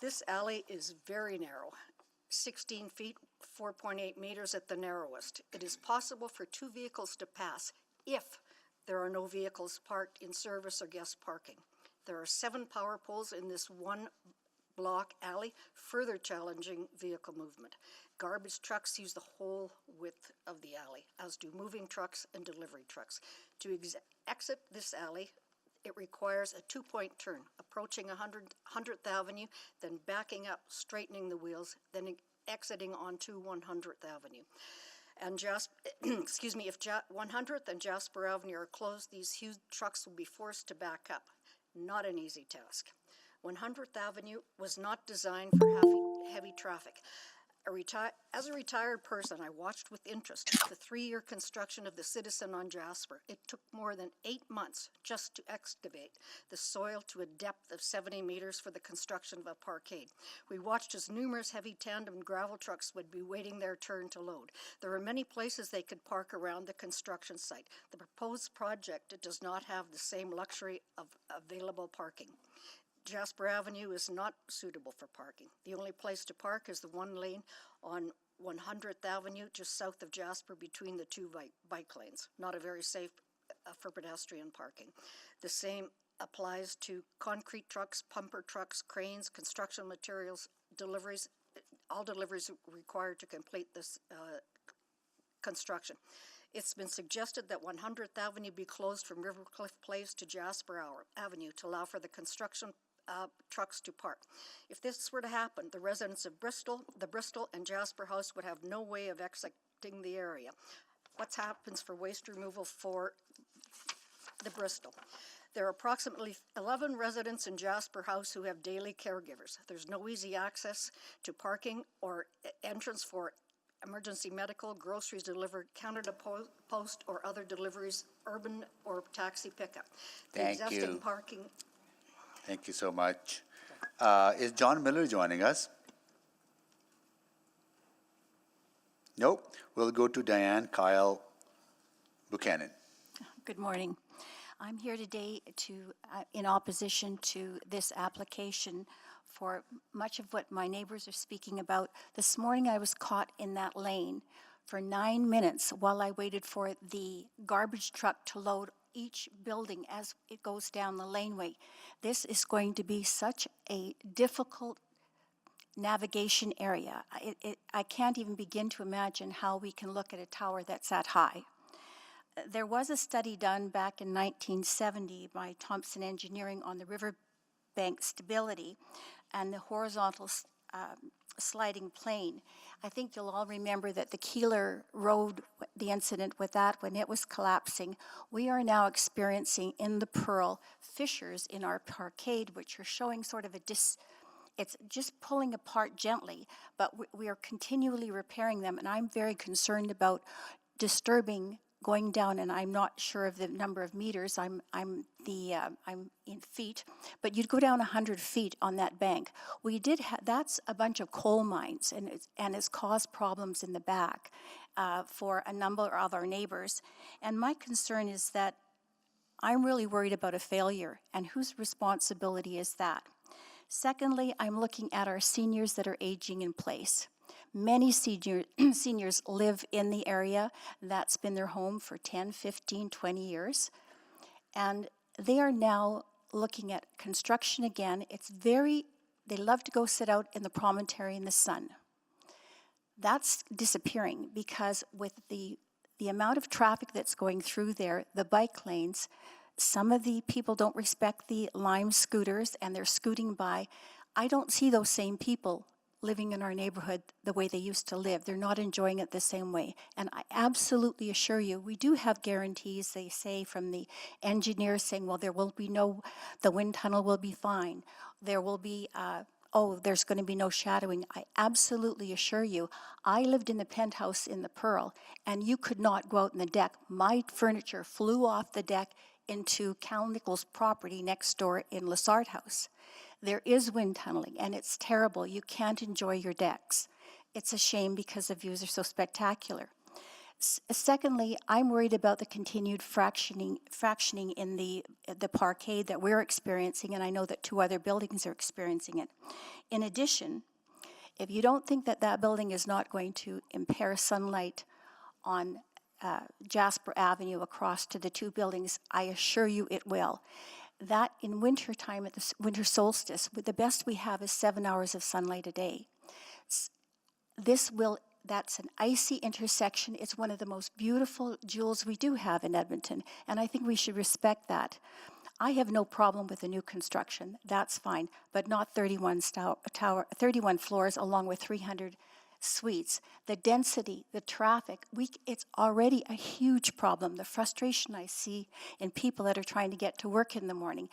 This alley is very narrow, 16 feet, 4.8 meters at the narrowest. It is possible for 2 vehicles to pass if there are no vehicles parked in service or guest parking. There are 7 power poles in this 1-block alley, further challenging vehicle movement. Garbage trucks use the whole width of the alley, as do moving trucks and delivery trucks. To exit this alley, it requires a 2-point turn, approaching 100th Avenue, then backing up, straightening the wheels, then exiting onto 100th Avenue. And if 100th and Jasper Avenue are closed, these huge trucks will be forced to back up. Not an easy task. 100th Avenue was not designed for heavy traffic. As a retired person, I watched with interest the 3-year construction of the Citizen on Jasper. It took more than 8 months just to excavate the soil to a depth of 70 meters for the construction of a parkade. We watched as numerous heavy tandem gravel trucks would be waiting their turn to load. There were many places they could park around the construction site. The proposed project does not have the same luxury of available parking. Jasper Avenue is not suitable for parking. The only place to park is the 1 lane on 100th Avenue, just south of Jasper, between the 2 bike lanes. Not a very safe for pedestrian parking. The same applies to concrete trucks, pumper trucks, cranes, construction materials, deliveries, all deliveries required to complete this construction. It's been suggested that 100th Avenue be closed from Rivercliff Place to Jasper Avenue to allow for the construction trucks to park. If this were to happen, the residents of the Bristol and Jasper House would have no way of exiting the area. What happens for waste removal for the Bristol? There are approximately 11 residents in Jasper House who have daily caregivers. There's no easy access to parking or entrance for emergency medical, groceries delivered, Canada Post or other deliveries, urban or taxi pickup. The Thank existing you. parking. Thank you so much. Is John Miller joining us? Nope. We'll go to Diane Kyle Buchanan. Good morning. I'm here today in opposition to this application for much of what my neighbors are speaking about. This morning I was caught in that lane for 9 minutes while I waited for the garbage truck to load each building as it goes down the laneway. This is going to be such a difficult navigation area. I can't even begin to imagine how we can look at a tower that's that high. There was a study done back in 1970 by Thompson Engineering on the riverbank stability and the horizontal sliding plane. I think you'll all remember that the Keeler Road, the incident with that when it was collapsing, we are now experiencing in the Pearl fissures in our parkade, which are showing sort of it's just pulling apart gently, but we are continually repairing them, and I'm very concerned about disturbing going down, and I'm not sure of the number of meters. I'm in feet, but you'd go down 100 feet on that bank. We did that's a bunch of coal mines, and it's caused problems in the back for a number of our neighbors. And my concern is that I'm really worried about a failure, and whose responsibility is that? Secondly, I'm looking at our seniors that are aging in place. Many seniors live in the area. That's been their home for 10, 15, 20 years. And they are now looking at construction again. They love to go sit out in the promontory in the sun. That's disappearing because with the amount of traffic that's going through there, the bike lanes, some of the people don't respect the Lime scooters and they're scooting by. I don't see those same people living in our neighborhood the way they used to live. They're not enjoying it the same way. And I absolutely assure you, we do have guarantees, they say, from the engineers saying, well, there will be the wind tunnel will be fine. There will be, there's going to be no shadowing. I absolutely assure you, I lived in the penthouse in the Pearl, and you could not go out on the deck. My furniture flew off the deck into Cal Nichols' property next door in Lessard House. There is wind tunneling, and it's terrible. You can't enjoy your decks. It's a shame because the views are so spectacular. Secondly, I'm worried about the continued fractioning in the parkade that we're experiencing, and I know that 2 other buildings are experiencing it. In addition, if you don't think that that building is not going to impair sunlight on Jasper Avenue across to the 2 buildings, I assure you it will. That in winter time, at the winter solstice, the best we have is 7 hours of sunlight a day. That's an icy intersection. It's one of the most beautiful jewels we do have in Edmonton, and I think we should respect that. I have no problem with the new construction. That's fine, but not 31 floors along with 300 suites. The density, the traffic, it's already a huge problem. The frustration I see in people that are trying to get to work in the morning.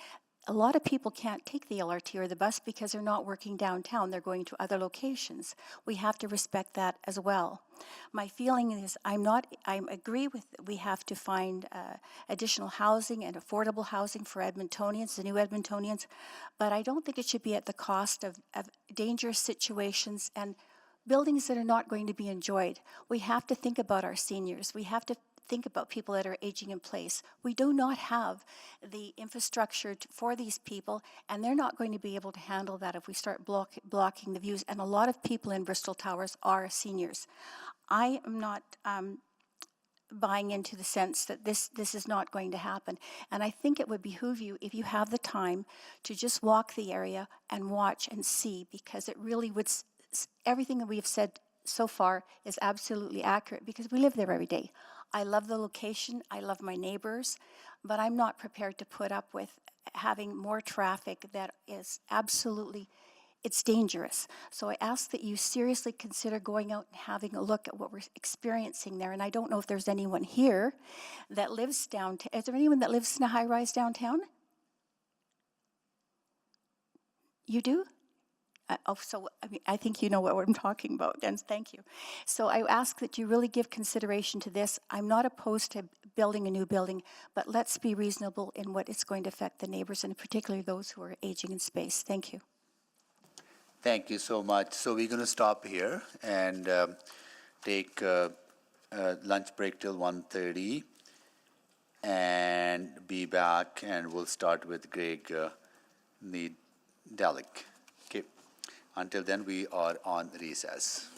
A lot of people can't take the LRT or the bus because they're not working downtown. They're going to other locations. We have to respect that as well. My feeling is I agree with we have to find additional housing and affordable housing for Edmontonians, the new Edmontonians, but I don't think it should be at the cost of dangerous situations and buildings that are not going to be enjoyed. We have to think about our seniors. We have to think about people that are aging in place. We do not have the infrastructure for these people, and they're not going to be able to handle that if we start blocking the views. And a lot of people in Bristol Towers are seniors. I am not buying into the sense that this is not going to happen. And I think it would behoove you, if you have the time, to just walk the area and watch and see, because it really would, everything that we've said so far is absolutely accurate because we live there every day. I love the location, I love my neighbors, but I'm not prepared to put up with having more traffic that is absolutely, it's dangerous. So I ask that you seriously consider going out and having a look at what we're experiencing there. And I don't know if there's anyone here that lives downtown. Is there anyone that lives in a high-rise downtown? You do? So I mean, I think you know what I'm talking about, and thank you. So I ask that you really give consideration to this. I'm not opposed to building a new building, but let's be reasonable in what it's going to affect the neighbors, and particularly those who are aging in space. Thank you. Thank you so much. So we're going to stop here and take lunch break till 1:30 and be back, and we'll start with Greg Nedalik. Okay. Until then, we are on recess.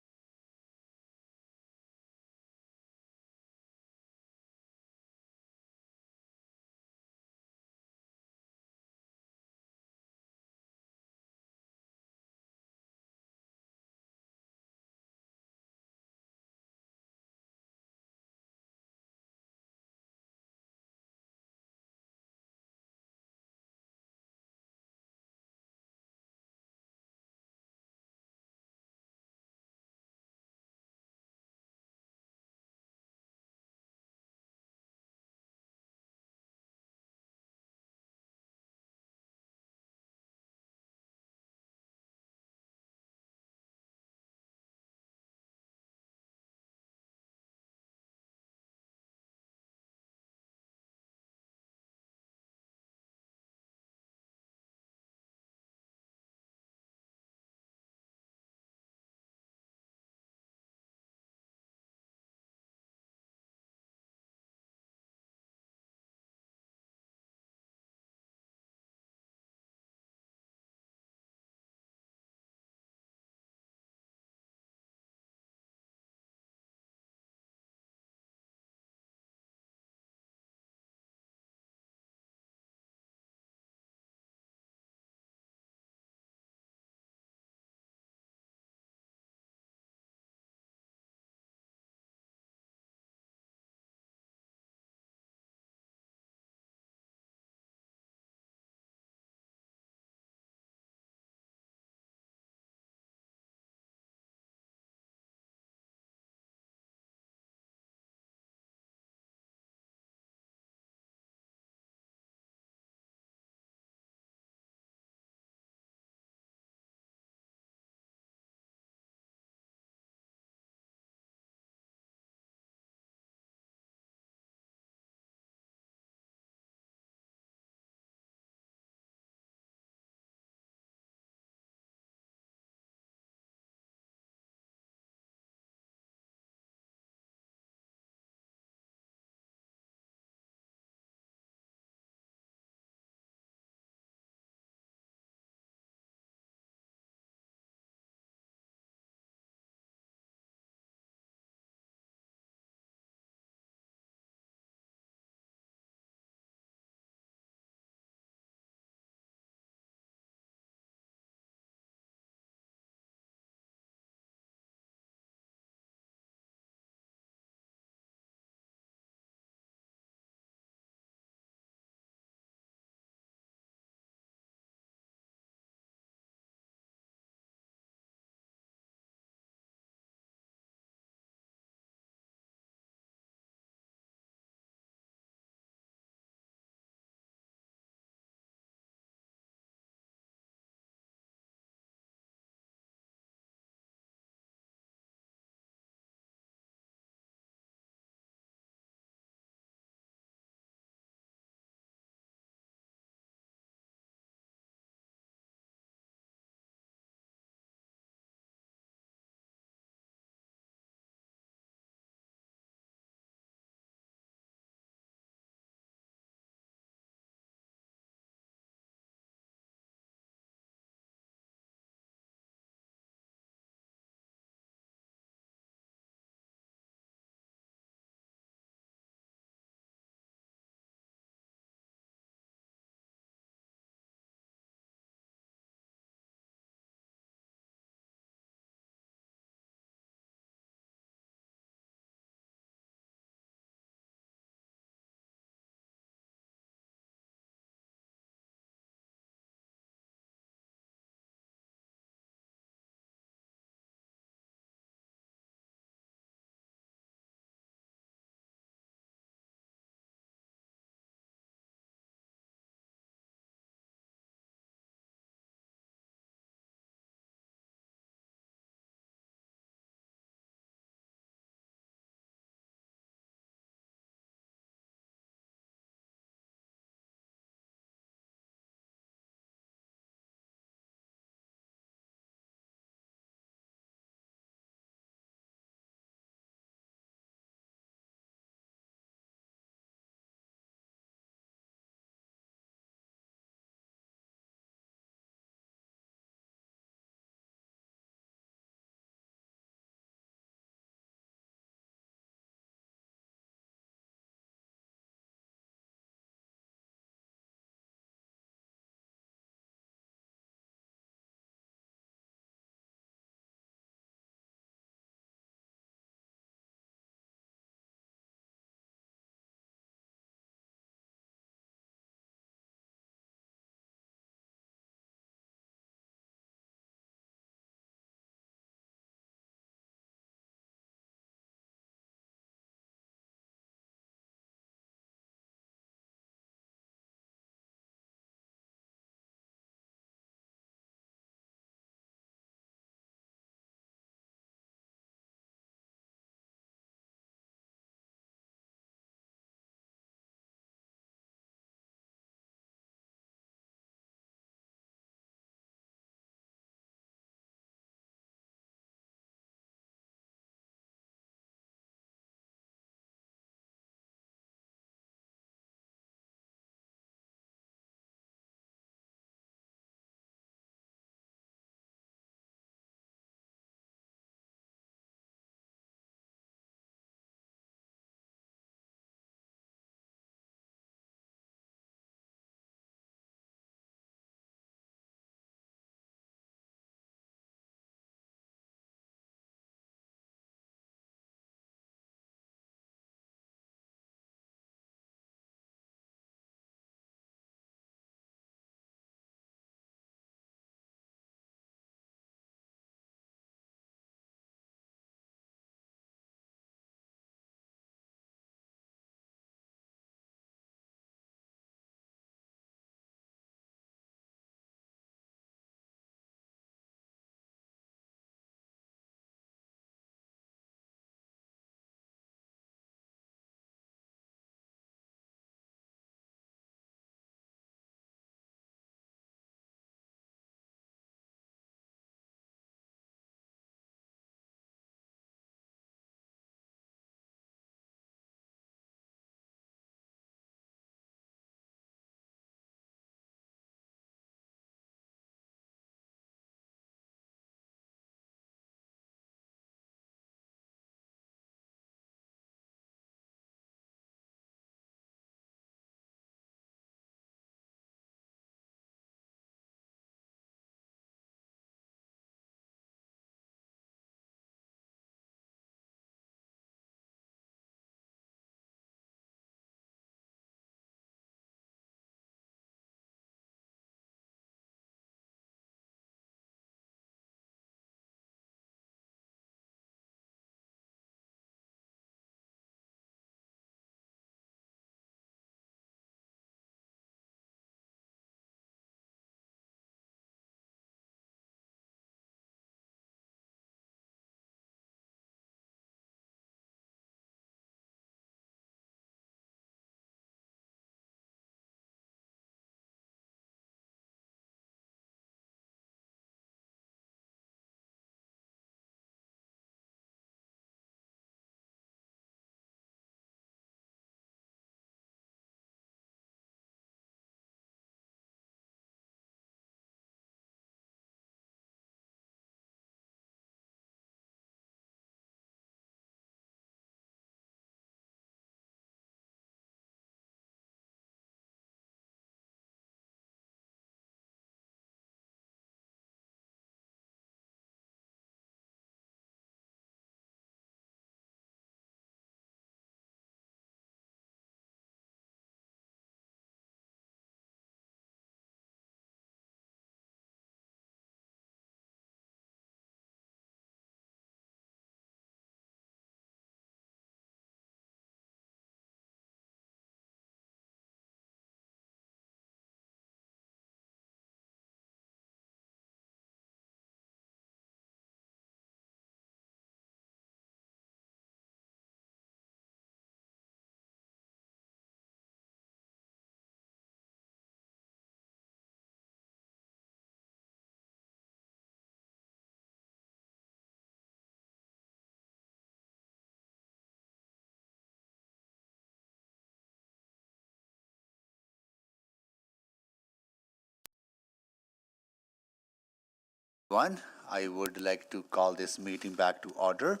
I would like to call this meeting back to order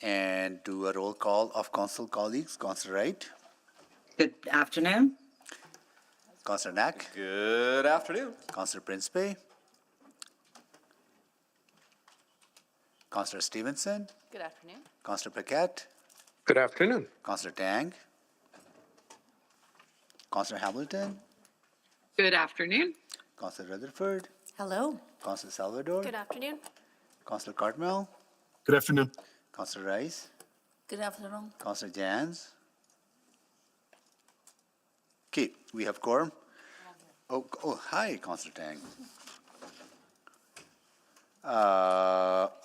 and do a roll call of council colleagues. Councillor Wright, Good afternoon. Councillor Knack, Good afternoon. Councillor Principe, Councillor Stevenson, Good afternoon. Councillor Paquette, Good afternoon. Councillor Tang, Councillor Hamilton, Good afternoon. Councillor Rutherford, Hello. Councillor Salvador, Good afternoon. Councillor Cartmel, Good afternoon. Councillor Rice, Good afternoon. Councillor Jans. Okay, we have quorum. Oh, hi, Councillor Tang.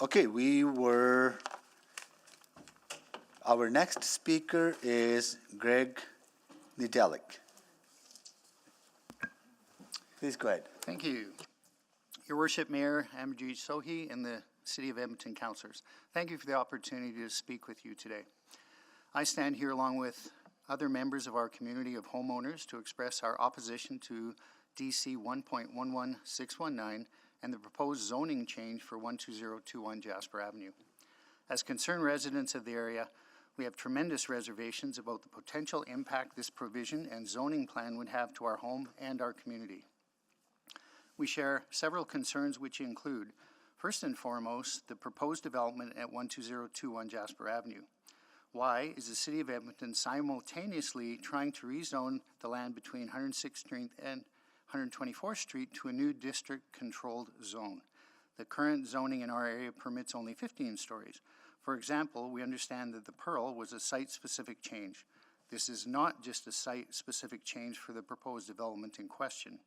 Okay, our next speaker is Greg Nedelik. Please go ahead. Thank you. Your Worship, Mayor Amarjeet Sohi and the City of Edmonton councillors, thank you for the opportunity to speak with you today. I stand here along with other members of our community of homeowners to express our opposition to DC 1.11619 and the proposed zoning change for 12021 Jasper Avenue. As concerned residents of the area, we have tremendous reservations about the potential impact this provision and zoning plan would have to our home and our community. We share several concerns which include, first and foremost, the proposed development at 12021 Jasper Avenue. Why is the City of Edmonton simultaneously trying to rezone the land between 106th Street and 124th Street to a new district-controlled zone? The current zoning in our area permits only 15 stories. For example, we understand that the Pearl was a site-specific change. This is not just a site-specific change for the proposed development in question.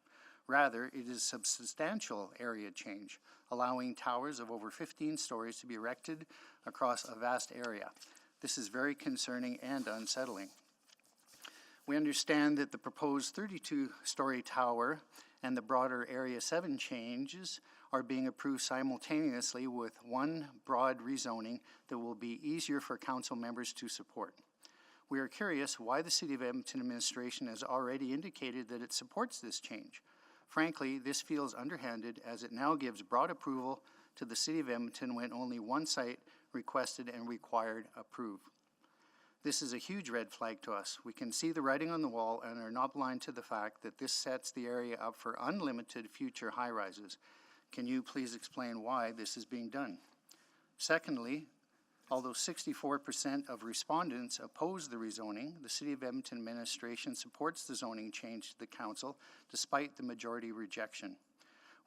Rather, it is a substantial area change, allowing towers of over 15 stories to be erected across a vast area. This is very concerning and unsettling. We understand that the proposed 32-story tower and the broader Area 7 changes are being approved simultaneously with one broad rezoning that will be easier for council members to support. We are curious why the City of Edmonton administration has already indicated that it supports this change. Frankly, this feels underhanded as it now gives broad approval to the City of Edmonton when only one site requested and required approve. This is a huge red flag to us. We can see the writing on the wall and are not blind to the fact that this sets the area up for unlimited future high-rises. Can you please explain why this is being done? Secondly, although 64% of respondents oppose the rezoning, the City of Edmonton administration supports the zoning change to the council despite the majority rejection.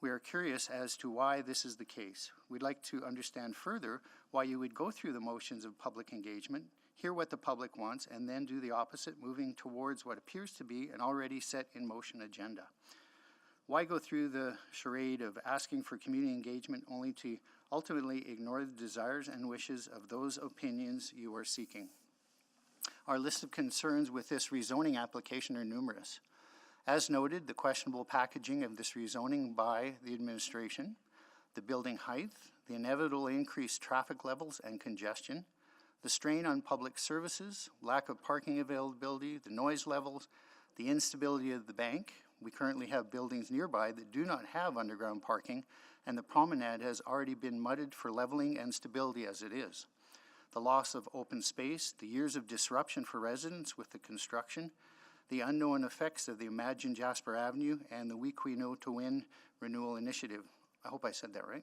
We are curious as to why this is the case. We'd like to understand further why you would go through the motions of public engagement, hear what the public wants, and then do the opposite, moving towards what appears to be an already set in motion agenda. Why go through the charade of asking for community engagement only to ultimately ignore the desires and wishes of those opinions you are seeking? Our list of concerns with this rezoning application are numerous. As noted, the questionable packaging of this rezoning by the administration, the building height, the inevitable increased traffic levels and congestion, the strain on public services, lack of parking availability, the noise levels, the instability of the bank. We currently have buildings nearby that do not have underground parking, and the promenade has already been mudded for leveling and stability as it is. The loss of open space, the years of disruption for residents with the construction, the unknown effects of the Imagine Jasper Avenue and the Week We Know to Win renewal initiative. I hope I said that right.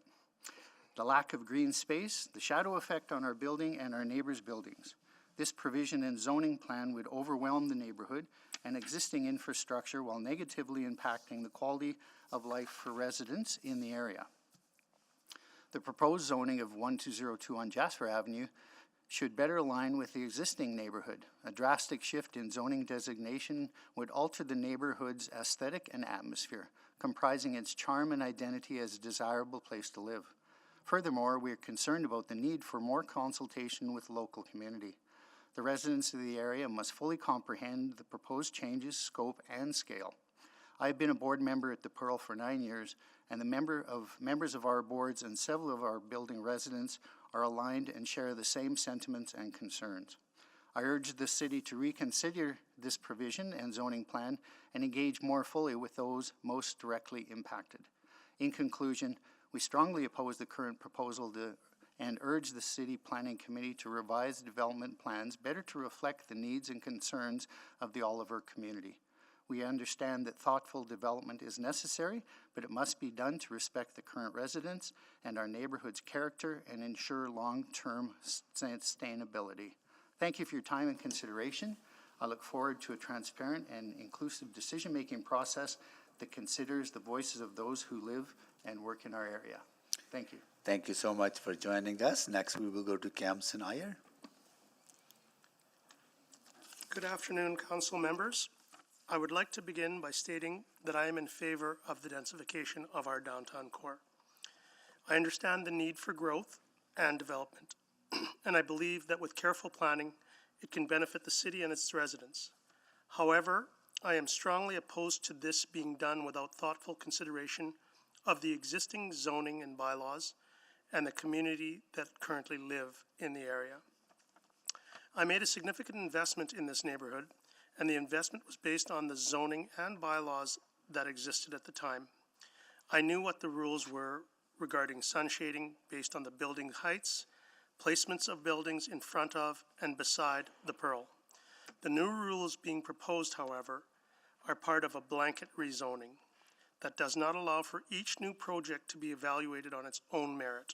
The lack of green space, the shadow effect on our building and our neighbors' buildings. This provision and zoning plan would overwhelm the neighborhood and existing infrastructure while negatively impacting the quality of life for residents in the area. The proposed zoning of 12021 Jasper Avenue should better align with the existing neighborhood. A drastic shift in zoning designation would alter the neighborhood's aesthetic and atmosphere, comprising its charm and identity as a desirable place to live. Furthermore, we are concerned about the need for more consultation with the local community. The residents of the area must fully comprehend the proposed changes, scope, and scale. I have been a board member at the Pearl for 9 years, and the members of our boards and several of our building residents are aligned and share the same sentiments and concerns. I urge the city to reconsider this provision and zoning plan and engage more fully with those most directly impacted. In conclusion, We strongly oppose the current proposal and urge the City Planning Committee to revise development plans better to reflect the needs and concerns of the Oliver community. We understand that thoughtful development is necessary, but it must be done to respect the current residents and our neighborhood's character and ensure long-term sustainability. Thank you for your time and consideration. I look forward to a transparent and inclusive decision-making process that considers the voices of those who live and work in our area. Thank you. Thank you so much for joining us. Next, we will go to Kamsen Iyer. Good afternoon, council members. I would like to begin by stating that I am in favor of the densification of our downtown core. I understand the need for growth and development, and I believe that with careful planning, it can benefit the city and its residents. However, I am strongly opposed to this being done without thoughtful consideration of the existing zoning and bylaws and the community that currently live in the area. I made a significant investment in this neighborhood, and the investment was based on the zoning and bylaws that existed at the time. I knew what the rules were regarding sun shading based on the building heights, placements of buildings in front of and beside the Pearl. The new rules being proposed, however, are part of a blanket rezoning that does not allow for each new project to be evaluated on its own merit.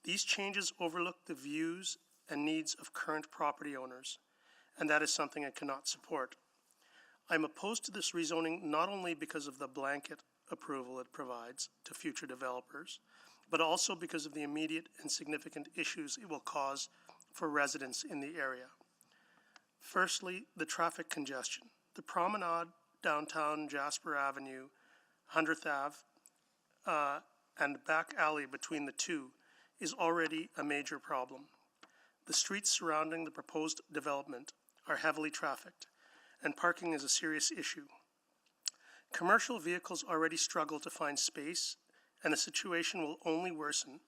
These changes overlook the views and needs of current property owners, and that is something I cannot support. I'm opposed to this rezoning not only because of the blanket approval it provides to future developers, but also because of the immediate and significant issues it will cause for residents in the area. Firstly, the traffic congestion. The promenade downtown Jasper Avenue, 100th Ave, and the back alley between the two is already a major problem. The streets surrounding the proposed development are heavily trafficked, and parking is a serious issue. Commercial vehicles already struggle to find space, and the situation will only worsen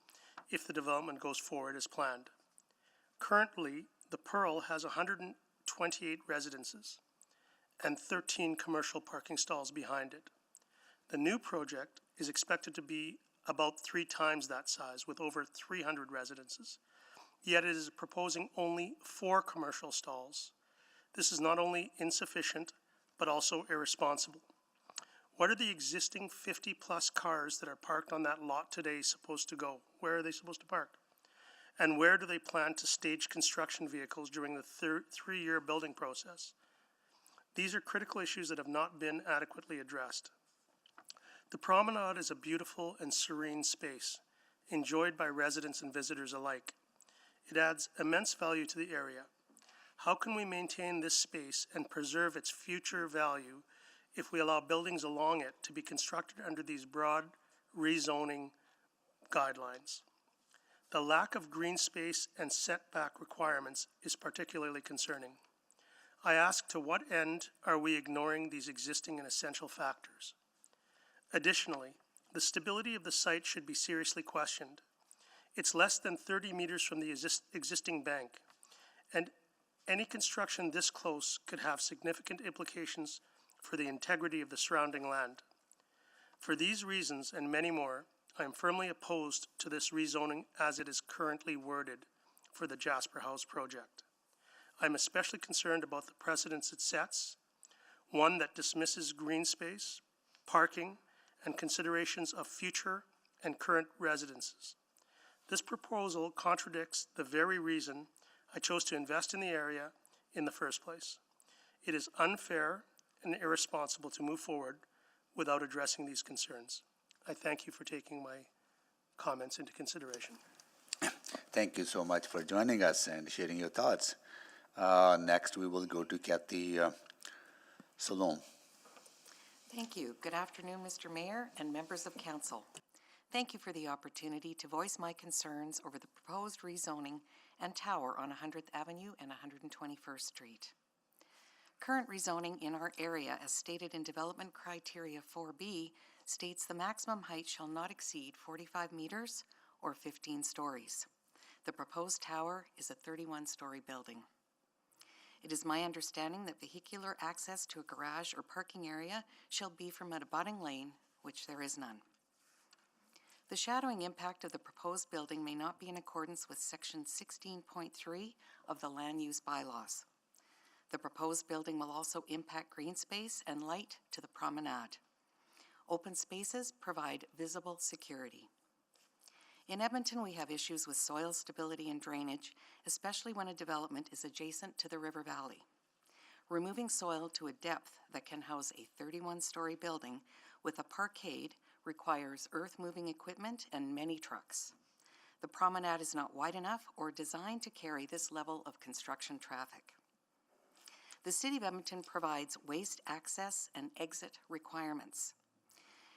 if the development goes forward as planned. Currently, the Pearl has 128 residences and 13 commercial parking stalls behind it. The new project is expected to be about 3 times that size, with over 300 residences. Yet it is proposing only 4 commercial stalls. This is not only insufficient, but also irresponsible. What are the existing 50-plus cars that are parked on that lot today supposed to go? Where are they supposed to park? And where do they plan to stage construction vehicles during the 3-year building process? These are critical issues that have not been adequately addressed. The promenade is a beautiful and serene space, enjoyed by residents and visitors alike. It adds immense value to the area. How can we maintain this space and preserve its future value if we allow buildings along it to be constructed under these broad rezoning guidelines? The lack of green space and setback requirements is particularly concerning. I ask, to what end are we ignoring these existing and essential factors? Additionally, the stability of the site should be seriously questioned. It's less than 30 meters from the existing bank, and any construction this close could have significant implications for the integrity of the surrounding land. For these reasons and many more, I am firmly opposed to this rezoning as it is currently worded for the Jasper House project. I'm especially concerned about the precedents it sets, one that dismisses green space, parking, and considerations of future and current residences. This proposal contradicts the very reason I chose to invest in the area in the first place. It is unfair and irresponsible to move forward without addressing these concerns. I thank you for taking my comments into consideration. Thank you so much for joining us and sharing your thoughts. Next, we will go to Kathy Salome. Thank you. Good afternoon, Mr. Mayor and members of council. Thank you for the opportunity to voice my concerns over the proposed rezoning and tower on 100th Avenue and 121st Street. Current rezoning in our area, as stated in Development Criteria 4B, states the maximum height shall not exceed 45 meters or 15 stories. The proposed tower is a 31-story building. It is my understanding that vehicular access to a garage or parking area shall be from an abutting lane, which there is none. The shadowing impact of the proposed building may not be in accordance with Section 16.3 of the Land Use Bylaws. The proposed building will also impact green space and light to the promenade. Open spaces provide visible security. In Edmonton, we have issues with soil stability and drainage, especially when a development is adjacent to the river valley. Removing soil to a depth that can house a 31-story building with a parkade requires earth-moving equipment and many trucks. The promenade is not wide enough or designed to carry this level of construction traffic. The City of Edmonton provides waste access and exit requirements.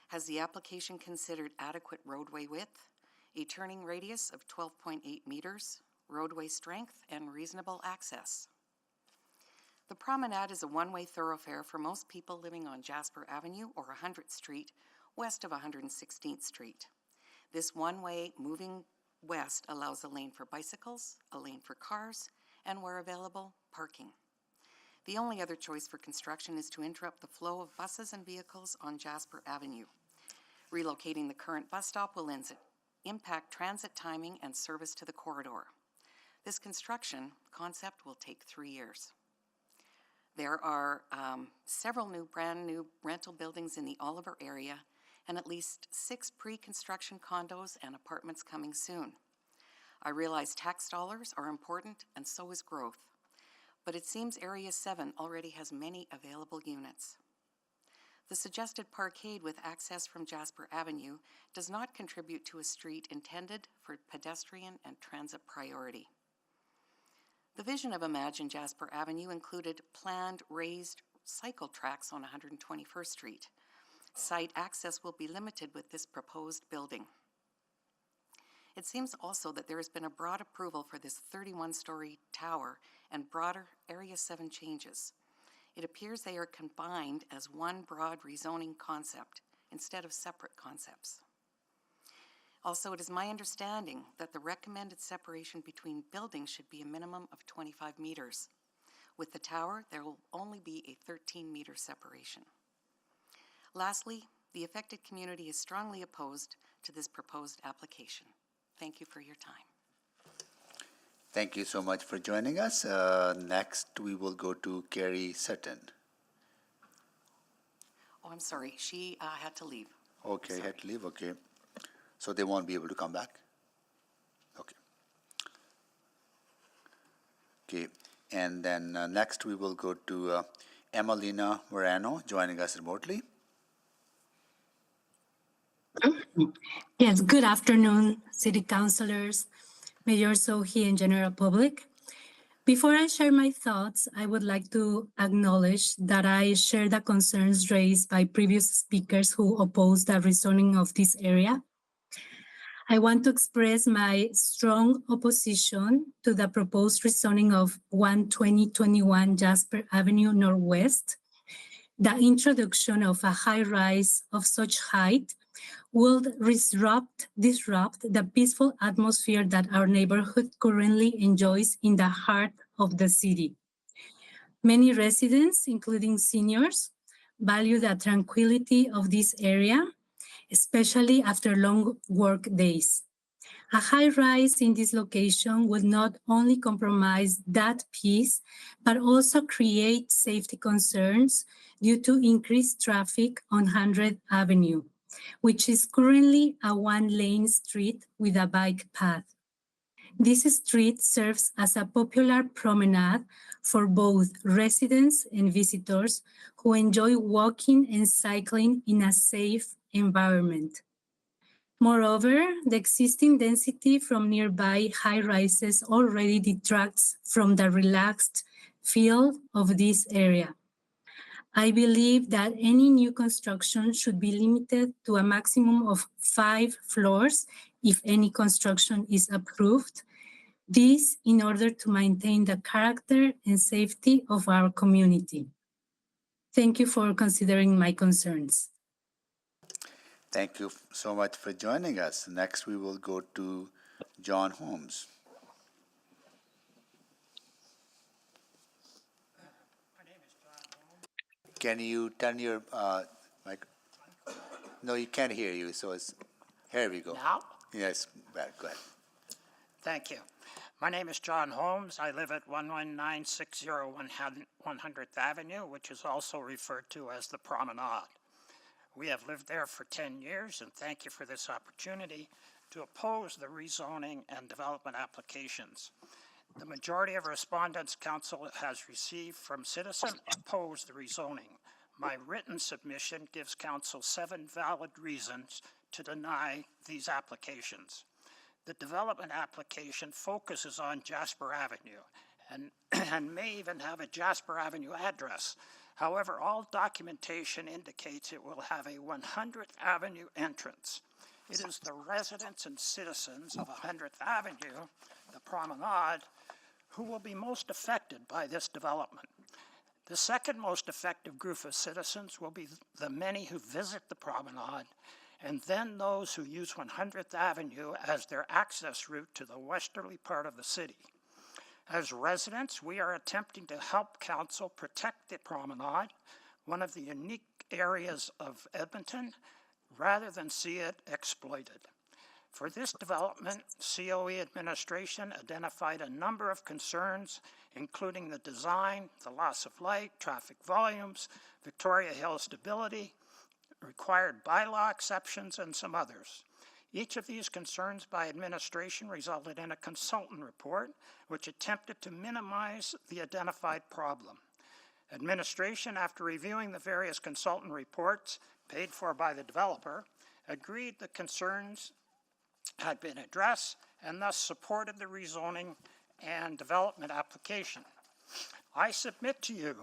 Has the application considered adequate roadway width, a turning radius of 12.8 meters, roadway strength, and reasonable access? The promenade is a one-way thoroughfare for most people living on Jasper Avenue or 100th Street, west of 116th Street. This one-way moving west allows a lane for bicycles, a lane for cars, and where available, parking. The only other choice for construction is to interrupt the flow of buses and vehicles on Jasper Avenue. Relocating the current bus stop will impact transit timing and service to the corridor. This construction concept will take 3 years. There are several brand new rental buildings in the Oliver area and at least 6 pre-construction condos and apartments coming soon. I realize tax dollars are important and so is growth, but it seems Area 7 already has many available units. The suggested parkade with access from Jasper Avenue does not contribute to a street intended for pedestrian and transit priority. The vision of Imagine Jasper Avenue included planned raised cycle tracks on 121st Street. Site access will be limited with this proposed building. It seems also that there has been a broad approval for this 31-story tower and broader Area 7 changes. It appears they are combined as one broad rezoning concept instead of separate concepts. Also, it is my understanding that the recommended separation between buildings should be a minimum of 25 meters. With the tower, there will only be a 13-meter separation. Lastly, the affected community is strongly opposed to this proposed application. Thank you for your time. Thank you so much for joining us. Next, we will go to Carrie Sutton. Oh, I'm sorry. She had to leave. Okay, had to leave, okay. So they won't be able to come back? Okay. Okay, and then next we will go to Emelina Morano joining us remotely. Yes, good afternoon, City Councilors, Mayor Sohi, and general public. Before I share my thoughts, I would like to acknowledge that I share the concerns raised by previous speakers who opposed the rezoning of this area. I want to express my strong opposition to the proposed rezoning of 12021 Jasper Avenue Northwest. The introduction of a high-rise of such height will disrupt the peaceful atmosphere that our neighborhood currently enjoys in the heart of the city. Many residents, including seniors, value the tranquility of this area, especially after long work days. A high rise in this location will not only compromise that peace, but also create safety concerns due to increased traffic on 100th Avenue, which is currently a one-lane street with a bike path. This street serves as a popular promenade for both residents and visitors who enjoy walking and cycling in a safe environment. Moreover, the existing density from nearby high-rises already detracts from the relaxed feel of this area. I believe that any new construction should be limited to a maximum of 5 floors if any construction is approved. This in order to maintain the character and safety of our community. Thank you for considering my concerns. Thank you so much for joining us. Next, we will go to John Holmes. Can you turn your mic? No, you can't hear you, so it's Here we go. Now? Yes, back, go ahead. Thank you. My name is John Holmes. I live at 11960 100th Avenue, which is also referred to as the Promenade. We have lived there for 10 years, and thank you for this opportunity to oppose the rezoning and development applications. The majority of respondents council has received from citizens oppose the rezoning. My written submission gives council 7 valid reasons to deny these applications. The development application focuses on Jasper Avenue and may even have a Jasper Avenue address. However, all documentation indicates it will have a 100th Avenue entrance. It is the residents and citizens of 100th Avenue, the Promenade, who will be most affected by this development. The second most effective group of citizens will be the many who visit the Promenade, and then those who use 100th Avenue as their access route to the westerly part of the city. As residents, we are attempting to help council protect the Promenade, one of the unique areas of Edmonton, rather than see it exploited. For this development, COE administration identified a number of concerns, including the design, the loss of light, traffic volumes, Victoria Hill stability, required bylaw exceptions, and some others. Each of these concerns by administration resulted in a consultant report which attempted to minimize the identified problem. Administration, after reviewing the various consultant reports paid for by the developer, agreed the concerns had been addressed and thus supported the rezoning and development application. I submit to you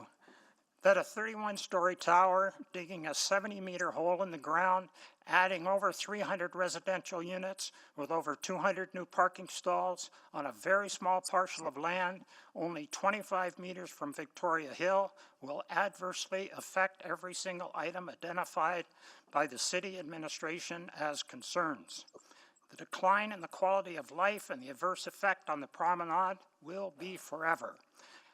that a 31-story tower digging a 70-meter hole in the ground, adding over 300 residential units with over 200 new parking stalls on a very small parcel of land, only 25 meters from Victoria Hill, will adversely affect every single item identified by the city administration as concerns. The decline in the quality of life and the adverse effect on the promenade will be forever.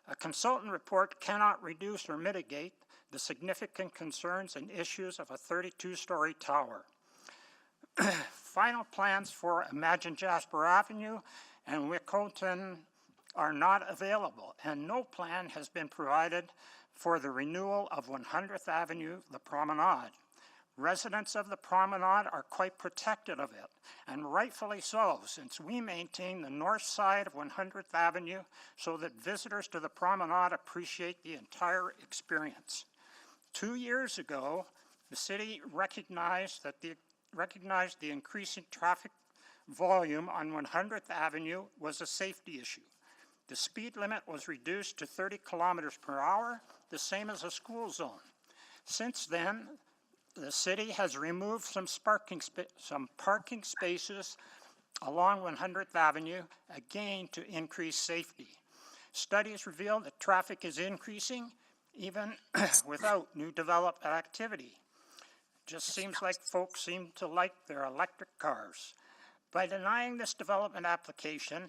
A consultant report cannot reduce or mitigate the significant concerns and issues of a 32-story tower. Final plans for Imagine Jasper Avenue and Wickoton are not available, and no plan has been provided for the renewal of 100th Avenue, the Promenade. Residents of the Promenade are quite protective of it, and rightfully so, since we maintain the north side of 100th Avenue so that visitors to the Promenade appreciate the entire experience. 2 years ago, the city recognized the increasing traffic volume on 100th Avenue was a safety issue. The speed limit was reduced to 30 kilometers per hour, the same as a school zone. Since then, the city has removed some parking spaces along 100th Avenue, again to increase safety. Studies reveal that traffic is increasing even without new development activity. Just seems like folks seem to like their electric cars. By denying this development application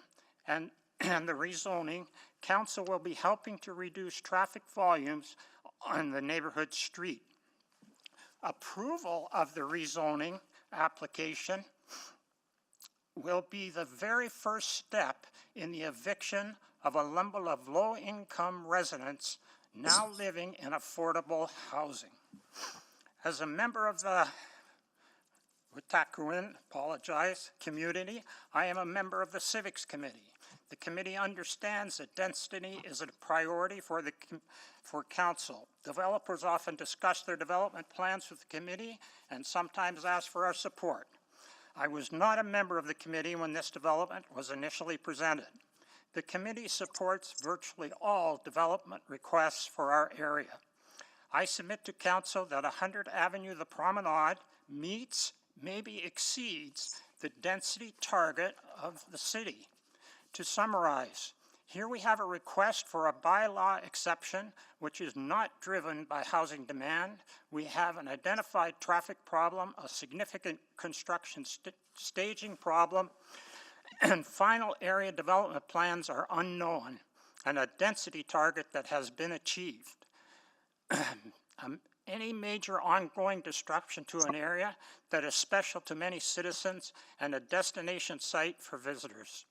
and the rezoning, council will be helping to reduce traffic volumes on the neighborhood street. Approval of the rezoning application will be the very first step in the eviction of a number of low-income residents now living in affordable housing. As a member of the Wetaskiwin, community, I am a member of the Civics Committee. The committee understands that density is a priority for council. Developers often discuss their development plans with the committee and sometimes ask for our support. I was not a member of the committee when this development was initially presented. The committee supports virtually all development requests for our area. I submit to council that 100th Avenue, the Promenade, meets, maybe exceeds, the density target of the city. To summarize, here we have a request for a bylaw exception which is not driven by housing demand. We have an identified traffic problem, a significant construction staging problem, and final area development plans are unknown, and a density target that has been achieved. any major ongoing disruption to an area that is special to many citizens and a destination site for visitors.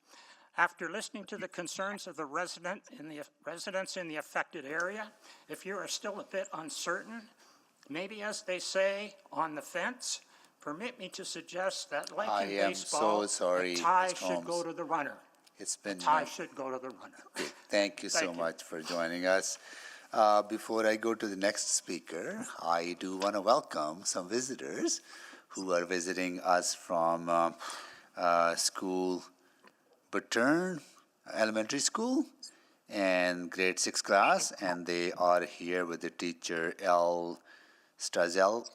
After listening to the concerns of the residents in the affected area, if you are still a bit uncertain, maybe as they say, on the fence, permit me to suggest that like I in am baseball, so sorry, a tie Mr. should go Holmes. to the runner. It's been. A tie should go to the runner. Thank you so Thank you. much for joining us. Before I go to the next speaker, I do want to welcome some visitors who are visiting us from school Butern Elementary School and grade 6 class, and they are here with the teacher L. Strazilik,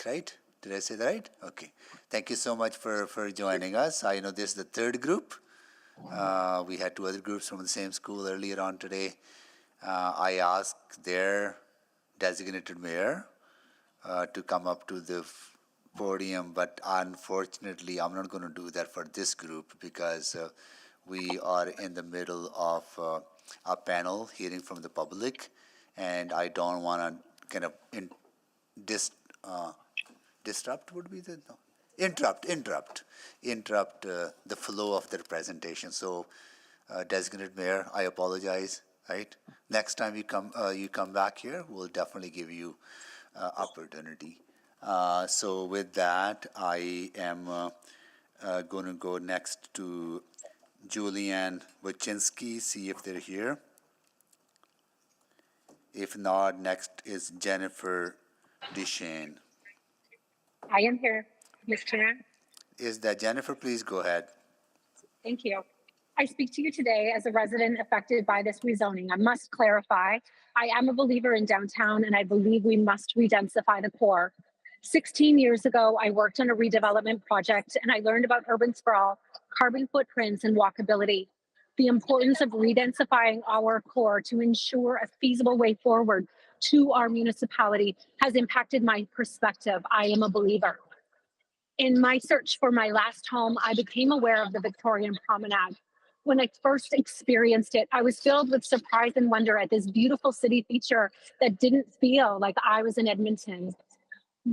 right? Did I say that right? Okay. Thank you so much for joining us. I know this is the third group. We had 2 other groups from the same school earlier on today. I asked their designated mayor to come up to the podium, but unfortunately, I'm not going to do that for this group because we are in the middle of a panel hearing from the public, and I don't want to kind of disrupt would be the no. Interrupt the flow of their presentation. So, designated mayor, I apologize. Right, next time you come back here, we'll definitely give you opportunity. So with that, I am going to go next to Julianne Wojcinski, see if they're here. If not, next is Jennifer Deshane. I am here, Mr. Mayor. Is that Jennifer? Please go ahead. Thank you. I speak to you today as a resident affected by this rezoning. I must clarify, I am a believer in downtown and I believe we must redensify the core. 16 years ago, I worked on a redevelopment project and I learned about urban sprawl, carbon footprints, and walkability. The importance of redensifying our core to ensure a feasible way forward to our municipality has impacted my perspective. I am a believer. In my search for my last home, I became aware of the Victorian Promenade. When I first experienced it, I was filled with surprise and wonder at this beautiful city feature that didn't feel like I was in Edmonton.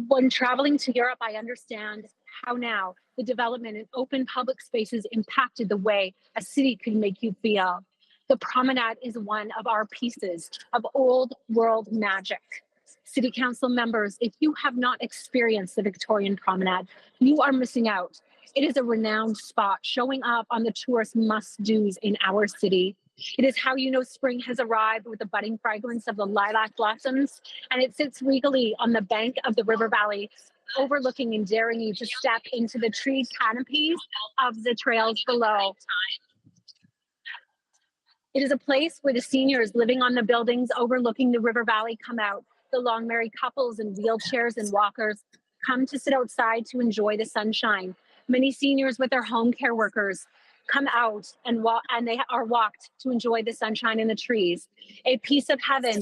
When traveling to Europe, I understand how now the development in open public spaces impacted the way a city could make you feel. The promenade is one of our pieces of old world magic. City Council members, if you have not experienced the Victorian Promenade, you are missing out. It is a renowned spot showing up on the tourist must-dos in our city. It is how you know spring has arrived with the budding fragrance of the lilac blossoms, and it sits regally on the bank of the river valley, overlooking and daring you to step into the tree canopies of the trails below. It is a place where the seniors living on the buildings overlooking the river valley come out. The long married couples in wheelchairs and walkers come to sit outside to enjoy the sunshine. Many seniors with their home care workers come out and walk, and they are walked to enjoy the sunshine and the trees. A piece of heaven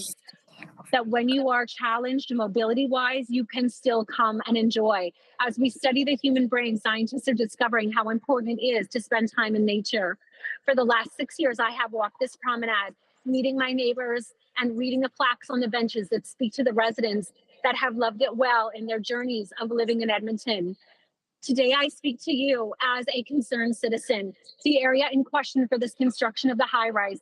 that when you are challenged mobility-wise, you can still come and enjoy. As we study the human brain, scientists are discovering how important it is to spend time in nature. For the last 6 years, I have walked this promenade, meeting my neighbors and reading the plaques on the benches that speak to the residents that have loved it well in their journeys of living in Edmonton. Today, I speak to you as a concerned citizen. The area in question for this construction of the high-rise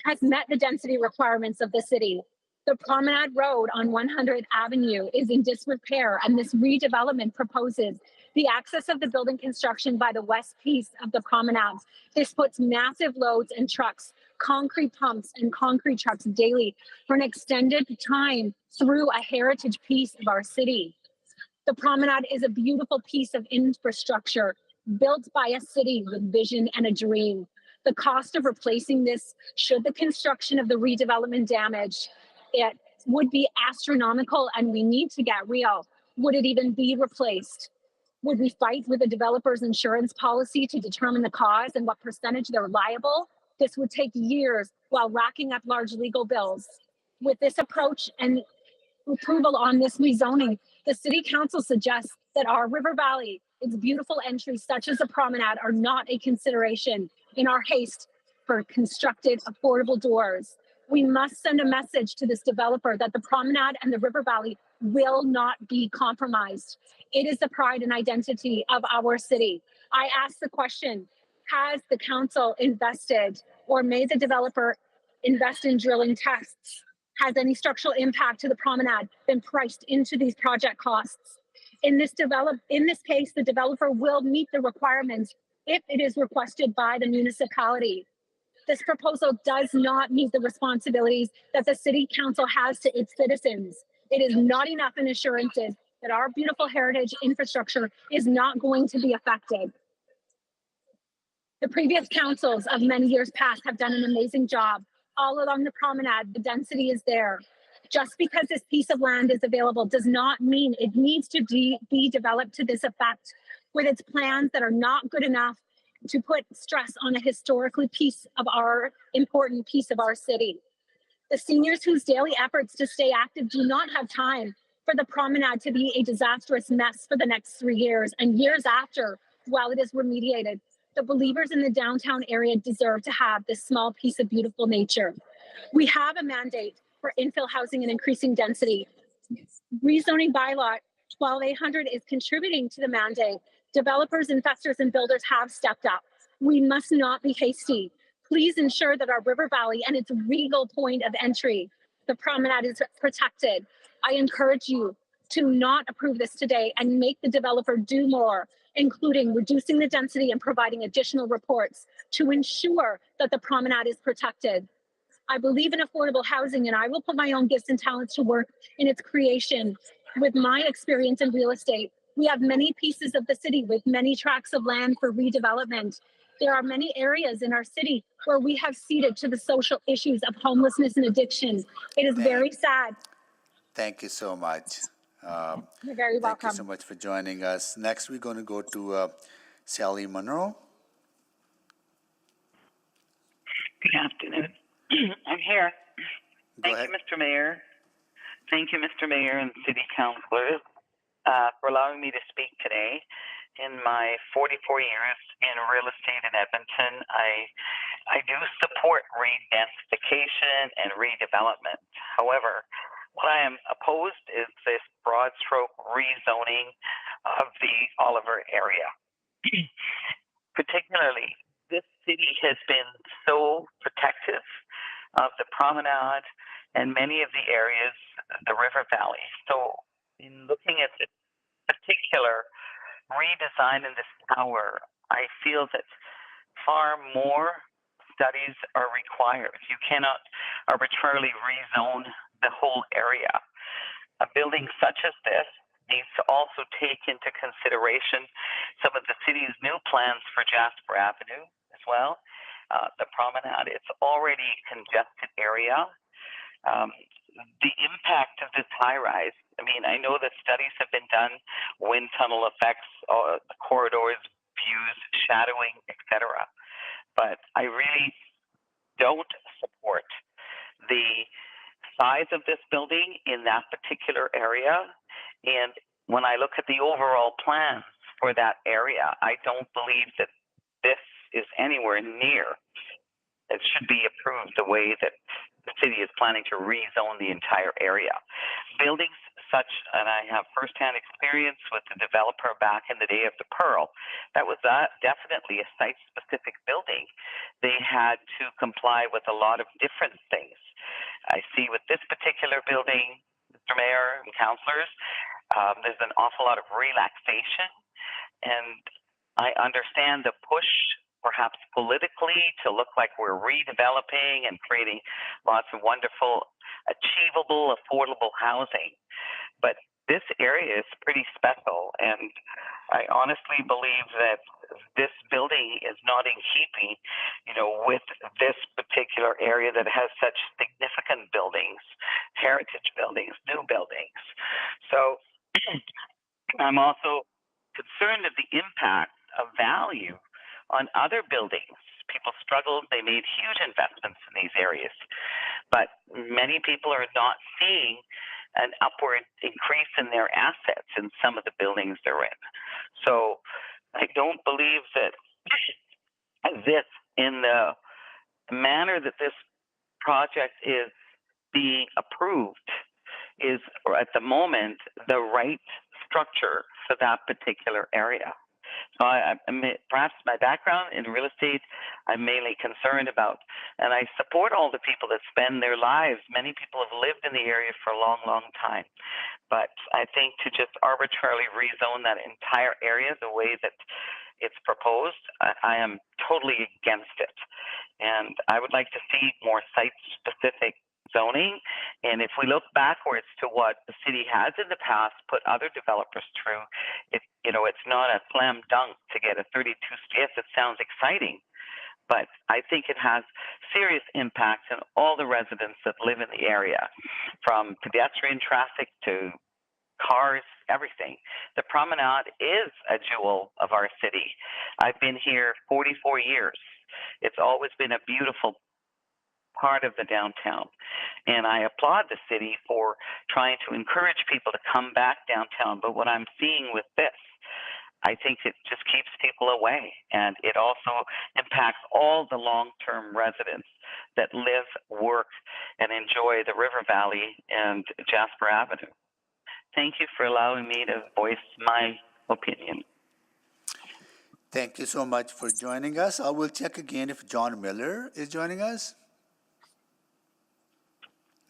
has met the density requirements of the city. The Promenade Road on 100th Avenue is in disrepair, and this redevelopment proposes the access of the building construction by the west piece of the promenade. This puts massive loads and trucks, concrete pumps and concrete trucks daily for an extended time through a heritage piece of our city. The promenade is a beautiful piece of infrastructure built by a city with vision and a dream. The cost of replacing this, should the construction of the redevelopment damage, it would be astronomical, and we need to get real. Would it even be replaced? Would we fight with the developer's insurance policy to determine the cause and what percentage they're liable? This would take years while racking up large legal bills. With this approach and approval on this rezoning, the City Council suggests that our River Valley, its beautiful entries such as the promenade, are not a consideration in our haste for constructed affordable doors. We must send a message to this developer that the promenade and the river valley will not be compromised. It is the pride and identity of our city. I ask the question, has the council invested or may the developer invest in drilling tests? Has any structural impact to the promenade been priced into these project costs? In this case, the developer will meet the requirements if it is requested by the municipality. This proposal does not meet the responsibilities that the city council has to its citizens. It is not enough in assurances that our beautiful heritage infrastructure is not going to be affected. The previous councils of many years past have done an amazing job. All along the promenade, the density is there. Just because this piece of land is available does not mean it needs to be developed to this effect with its plans that are not good enough to put stress on a historically important piece of our city. The seniors whose daily efforts to stay active do not have time for the promenade to be a disastrous mess for the next 3 years and years after while it is remediated. The believers in the downtown area deserve to have this small piece of beautiful nature. We have a mandate for infill housing and increasing density. Rezoning bylaw 12800 is contributing to the mandate. Developers, investors, and builders have stepped up. We must not be hasty. Please ensure that our river valley and its regal point of entry, the promenade, is protected. I encourage you to not approve this today and make the developer do more, including reducing the density and providing additional reports to ensure that the promenade is protected. I believe in affordable housing, and I will put my own gifts and talents to work in its creation. With my experience in real estate, we have many pieces of the city with many tracts of land for redevelopment. There are many areas in our city where we have ceded to the social issues of homelessness and addiction. It is very sad. Thank you so much. You're very welcome. Thank you so much for joining us. Next, we're going to go to Sally Monroe. Good afternoon. I'm here. Thank you, Mr. Mayor. Thank you, Mr. Mayor and City Councilors, for allowing me to speak today. In my 44 years in real estate in Edmonton, I do support re-densification and redevelopment. However, what I am opposed is this broad stroke rezoning of the Oliver area. Particularly, this city has been so protective of the promenade and many of the areas, the river valley. So in looking at the particular redesign in this tower, I feel that far more studies are required. You cannot arbitrarily rezone the whole area. A building such as this needs to also take into consideration some of the city's new plans for Jasper Avenue as well. The promenade, it's already a congested area. The impact of this high-rise, I mean, I know that studies have been done, wind tunnel effects, corridors, views, shadowing, etc. But I really don't support the size of this building in that particular area. And when I look at the overall plans for that area, I don't believe that this is anywhere near. It should be approved the way that the city is planning to rezone the entire area. Buildings such, and I have firsthand experience with the developer back in the day of the Pearl, that was definitely a site-specific building. They had to comply with a lot of different things. I see with this particular building, Mr. Mayor and councillors, there's an awful lot of relaxation, and I understand the push perhaps politically to look like we're redeveloping and creating lots of wonderful, achievable, affordable housing. But this area is pretty special, and I honestly believe that this building is not in keeping, with this particular area that has such significant buildings, heritage buildings, new buildings. So I'm also concerned of the impact of value on other buildings. People struggled, they made huge investments in these areas, but many people are not seeing an upward increase in their assets in some of the buildings they're in. So I don't believe that this, in the manner that this project is being approved is, or at the moment, the right structure for that particular area. So perhaps my background in real estate, I'm mainly concerned about, and I support all the people that spend their lives. Many people have lived in the area for a long, long time. But I think to just arbitrarily rezone that entire area the way that it's proposed, I am totally against it. And I would like to see more site-specific zoning. And if we look backwards to what the city has in the past put other developers through, it's not a slam dunk to get a 32. Yes, it sounds exciting, but I think it has serious impacts on all the residents that live in the area, from pedestrian traffic to cars, everything. The promenade is a jewel of our city. I've been here 44 years. It's always been a beautiful part of the downtown. And I applaud the city for trying to encourage people to come back downtown. But what I'm seeing with this, I think it just keeps people away. And it also impacts all the long-term residents that live, work, and enjoy the River Valley and Jasper Avenue. Thank you for allowing me to voice my opinion. Thank you so much for joining us. I will check again if John Miller is joining us.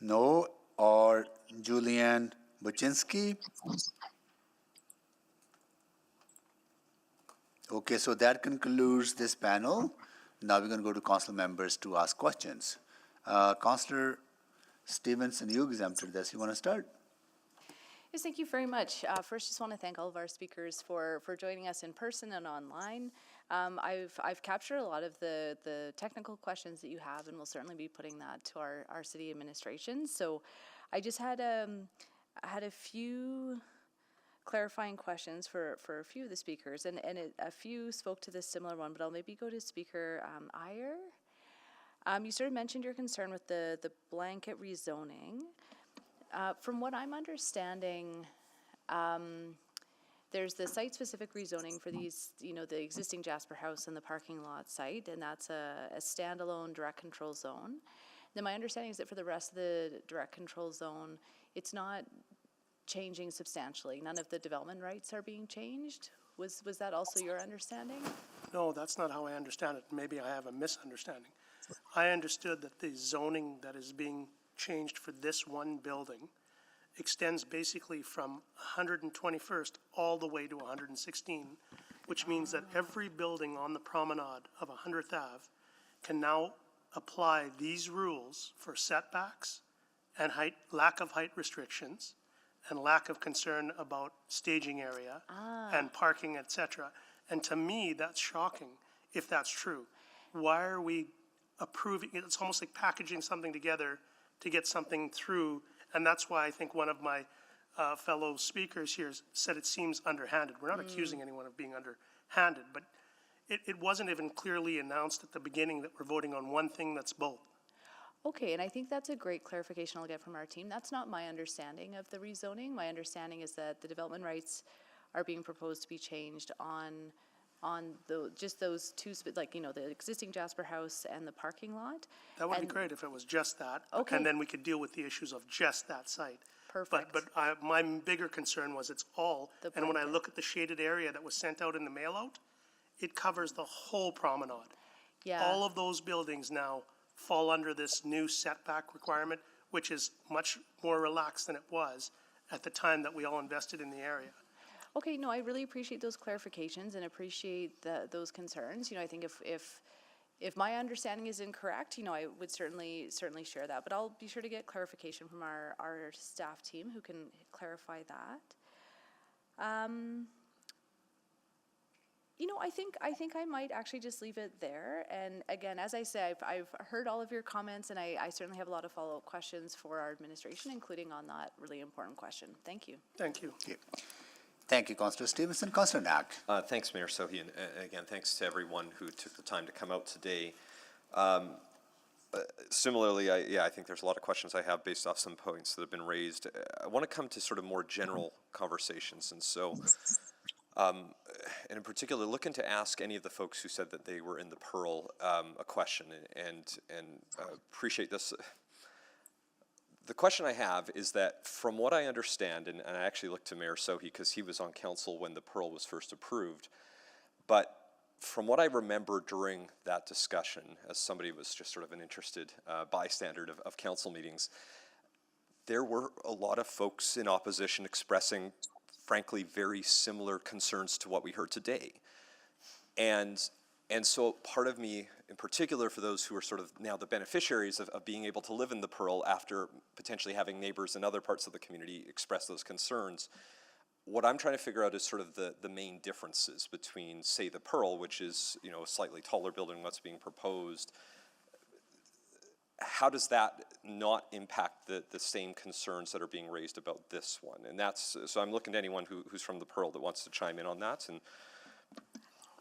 No, or Julianne Buczynski. Okay, so that concludes this panel. Now we're going to go to council members to ask questions. Councillor Stevenson, you exempted this. You want to start? Yes, thank you very much. First, just want to thank all of our speakers for joining us in person and online. I've captured a lot of the technical questions that you have, and we'll certainly be putting that to our city administration. So I just had a few clarifying questions for a few of the speakers, and a few spoke to this similar one, but I'll maybe go to Speaker Iyer. You sort of mentioned your concern with the blanket rezoning. From what I'm understanding, there's the site-specific rezoning for these, the existing Jasper House and the parking lot site, and that's a standalone direct control zone. Then my understanding is that for the rest of the direct control zone, it's not changing substantially. None of the development rights are being changed. Was that also your understanding? No, that's not how I understand it. Maybe I have a misunderstanding. I understood that the zoning that is being changed for this one building extends basically from 121st all the way to 116, which means that every building on the promenade of 100th Ave can now apply these rules for setbacks and lack of height restrictions and lack of concern about staging area and parking, etc. And to me, that's shocking if that's true. Why are we approving it? It's almost like packaging something together to get something through, and that's why I think one of my fellow speakers here said it seems underhanded. We're not accusing anyone of being underhanded, but it wasn't even clearly announced at the beginning that we're voting on one thing that's both. Okay, and I think that's a great clarification I'll get from our team. That's not my understanding of the rezoning. My understanding is that the development rights are being proposed to be changed on just those two, the existing Jasper House and the parking lot. That would be great if it was just that. Okay. And then we could deal with the issues of just that site. Perfect. But my bigger concern was it's all, and when I look at the shaded area that was sent out in the mail out, it covers the whole promenade. Yeah. All of those buildings now fall under this new setback requirement, which is much more relaxed than it was at the time that we all invested in the area. Okay, no, I really appreciate those clarifications and appreciate those concerns. I think if my understanding is incorrect, I would certainly share that. But I'll be sure to get clarification from our staff team who can clarify that. I think I might actually just leave it there. And again, as I say, I've heard all of your comments, and I certainly have a lot of follow-up questions for our administration, including on that really important question. Thank you. Thank you. Yeah. Thank you, Councillor Stevenson. Councillor Knack. Thanks, Mayor Sohi, and again, thanks to everyone who took the time to come out today. Similarly, I think there's a lot of questions I have based off some points that have been raised. I want to come to sort of more general conversations, and so And in particular, looking to ask any of the folks who said that they were in the Pearl a question, and appreciate this. The question I have is that from what I understand, and I actually looked to Mayor Sohi because he was on council when the Pearl was first approved, but from what I remember during that discussion, as somebody who was just sort of an interested bystander of council meetings, there were a lot of folks in opposition expressing, frankly, very similar concerns to what we heard today. And so part of me, in particular for those who are sort of now the beneficiaries of being able to live in the Pearl after potentially having neighbors in other parts of the community express those concerns, what I'm trying to figure out is sort of the main differences between, say, the Pearl, which is, you know, a slightly taller building, what's being proposed. How does that not impact the same concerns that are being raised about this one? And that's, so I'm looking to anyone who's from the Pearl that wants to chime in on that. And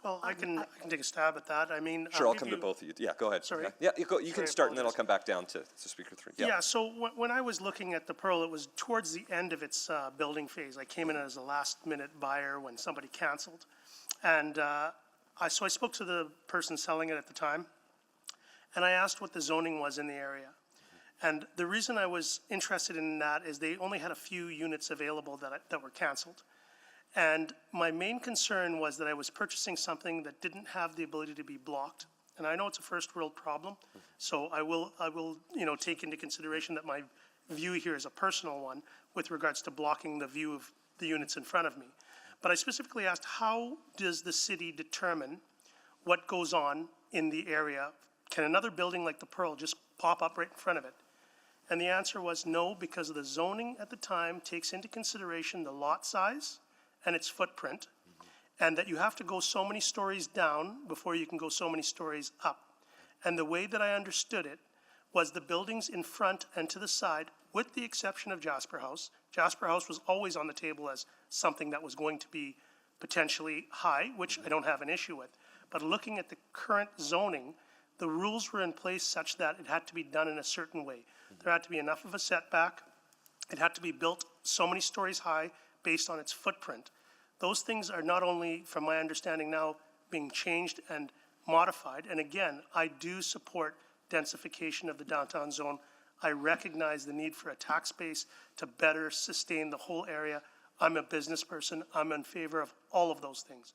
Well, I can take a stab at that. I mean, sure, I'll come to both of you. Yeah, go ahead. Sorry? Yeah, you Sorry, can start, and then I'll come back down to speaker 3. Yeah, so when I was looking at the Pearl, it was towards the end of its building phase. I came in as a last-minute buyer when somebody canceled. And so I spoke to the person selling it at the time, and I asked what the zoning was in the area. And the reason I was interested in that is they only had a few units available that were canceled. And my main concern was that I was purchasing something that didn't have the ability to be blocked. And I know it's a first world problem, so I will, take into consideration that my view here is a personal one with regards to blocking the view of the units in front of me. But I specifically asked, how does the city determine what goes on in the area? Can another building like the Pearl just pop up right in front of it? And the answer was no, because the zoning at the time takes into consideration the lot size and its footprint, and that you have to go so many stories down before you can go so many stories up. And the way that I understood it was the buildings in front and to the side, with the exception of Jasper House. Jasper House was always on the table as something that was going to be potentially high, which I don't have an issue with. But looking at the current zoning, the rules were in place such that it had to be done in a certain way. There had to be enough of a setback. It had to be built so many stories high based on its footprint. Those things are not only, from my understanding now, being changed and modified. And again, I do support densification of the downtown zone. I recognize the need for a tax base to better sustain the whole area. I'm a business person. I'm in favor of all of those things.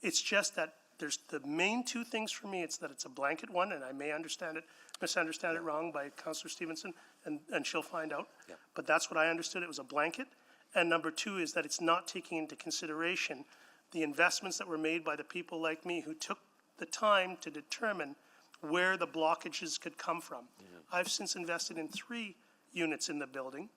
It's just that there's the main two things for me. It's that it's a blanket one, and I may misunderstand it wrong by Councillor Stevenson, and she'll find out. Yeah. But that's what I understood. It was a blanket. And number two is that it's not taking into consideration the investments that were made by the people like me who took the time to determine where the blockages could come from. I've since invested in 3 units in the building,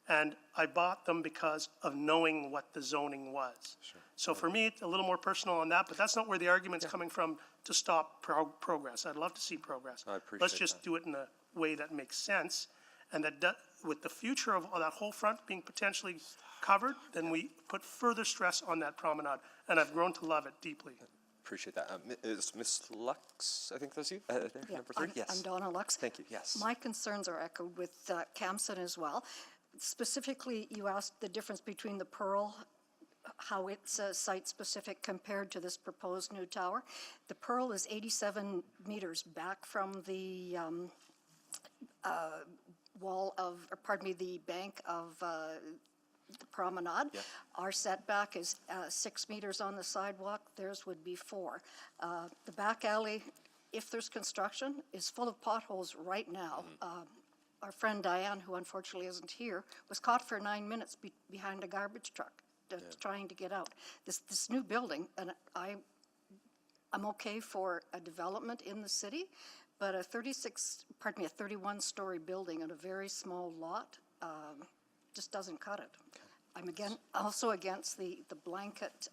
and I bought them because of knowing what the zoning was. Sure. So for me, it's a little more personal on that, but that's not where the argument's coming from to stop progress. I'd love to see progress. I appreciate Let's just that. do it in a way that makes sense, and that with the future of that whole front being potentially covered, then we put further stress on that promenade, and I've grown to love it deeply. Appreciate that. Is Ms. Lux, I think that's you, there, number 3? Yes. I'm Donna Lux. Thank you, yes. My concerns are echoed with Camson as well. Specifically, you asked the difference between the Pearl, how it's site-specific compared to this proposed new tower. The Pearl is 87 meters back from the the bank of the promenade. Yep. Our setback is 6 meters on the sidewalk. Theirs would be 4. The back alley, if there's construction, is full of potholes right now. Our friend Diane, who unfortunately isn't here, was caught for 9 minutes behind a garbage truck trying to get out. This new building, and I'm okay for a development in the city, but a 31-story building on a very small lot just doesn't cut it. I'm also against the blanket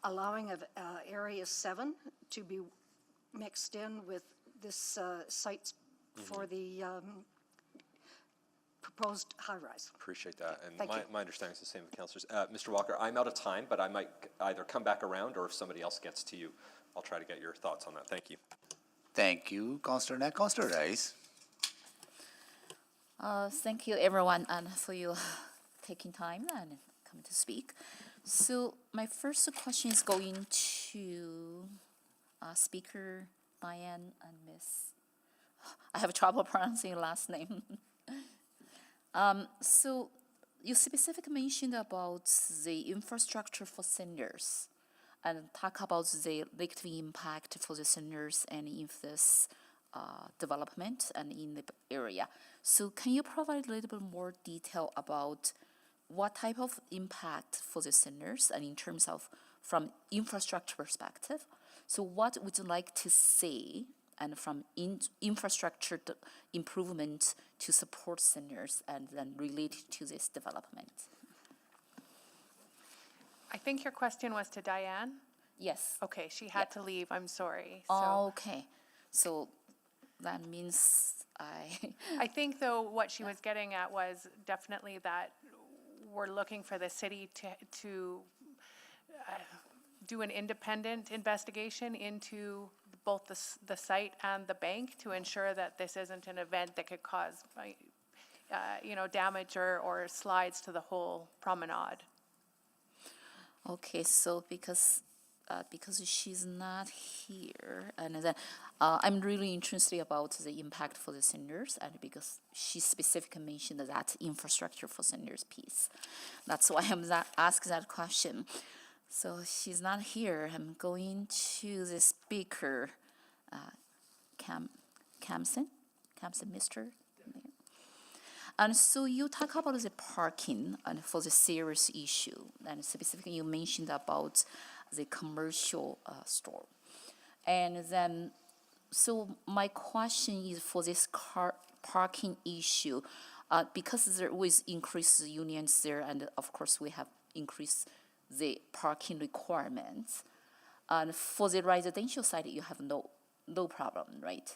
allowing of Area 7 to be mixed in with this site for the proposed high-rise. Appreciate that. And Thank you. my understanding is the same with councillors. Mr. Walker, I'm out of time, but I might either come back around, or if somebody else gets to you, I'll try to get your thoughts on that. Thank you. Thank you, Councillor Knack. Councillor Rice. Thank you, everyone, and for you taking time and come to speak. So my first question is going to Speaker Diane and Miss. I have trouble pronouncing your last name. So you specifically mentioned about the infrastructure for seniors and talk about the negative impact for the seniors and in this development and in the area. So can you provide a little bit more detail about what type of impact for the seniors and in terms of from infrastructure perspective? So what would you like to see and from infrastructure improvement to support seniors and then related to this development? I think your question was to Diane? Yes. Okay, she had to leave, I'm sorry. Okay, so that means I think though what she was getting at was definitely that we're looking for the city to do an independent investigation into both the site and the bank to ensure that this isn't an event that could cause, damage or slides to the whole promenade. Okay, so because she's not here, and then I'm really interested about the impact for the seniors, and because she specifically mentioned that infrastructure for seniors piece, that's why I'm asking that question. So she's not here. I'm going to the speaker, Kamsen, Mr. And so you talk about the parking and for the serious issue, and specifically you mentioned about the commercial store. And then, so my question is for this parking issue, because there was increased unions there, and of course we have increased the parking requirements. And for the residential side, you have no problem, right?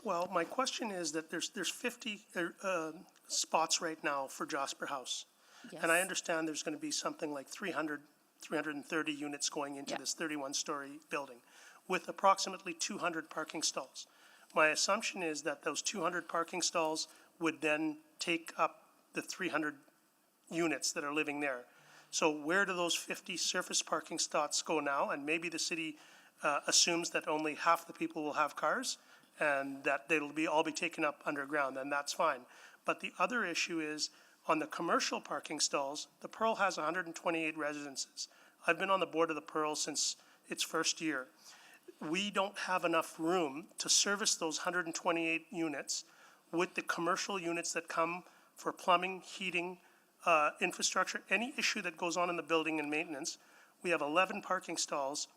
Well, my question is that there's 50 spots right now for Jasper House. Yes. And I understand there's going to be something like 330 units going into this 31-story building with approximately 200 parking stalls. My assumption is that those 200 parking stalls would then take up the 300 units that are living there. So where do those 50 surface parking spots go now? And maybe the city assumes that only half the people will have cars and that they'll all be taken up underground, and that's fine. But the other issue is on the commercial parking stalls, the Pearl has 128 residences. I've been on the board of the Pearl since its first year. We don't have enough room to service those 128 units with the commercial units that come for plumbing, heating, infrastructure, any issue that goes on in the building and maintenance. We have 11 parking stalls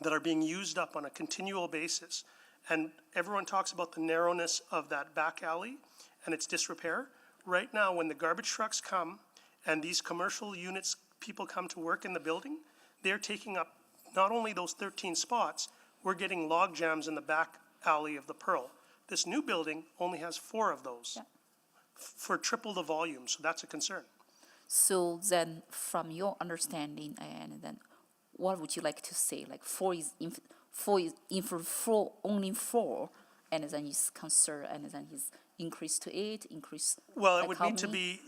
that are being used up on a continual basis. And everyone talks about the narrowness of that back alley and its disrepair. Right now, when the garbage trucks come and these commercial units, people come to work in the building, they're taking up not only those 13 spots, we're getting log jams in the back alley of the Pearl. This new building only has 4 of those for triple the volume, so that's a concern. So then, from your understanding, and then what would you like to say? Like only 4, and then he's concerned, and then he's increased to 8, increase. Well, like it would how need to many? be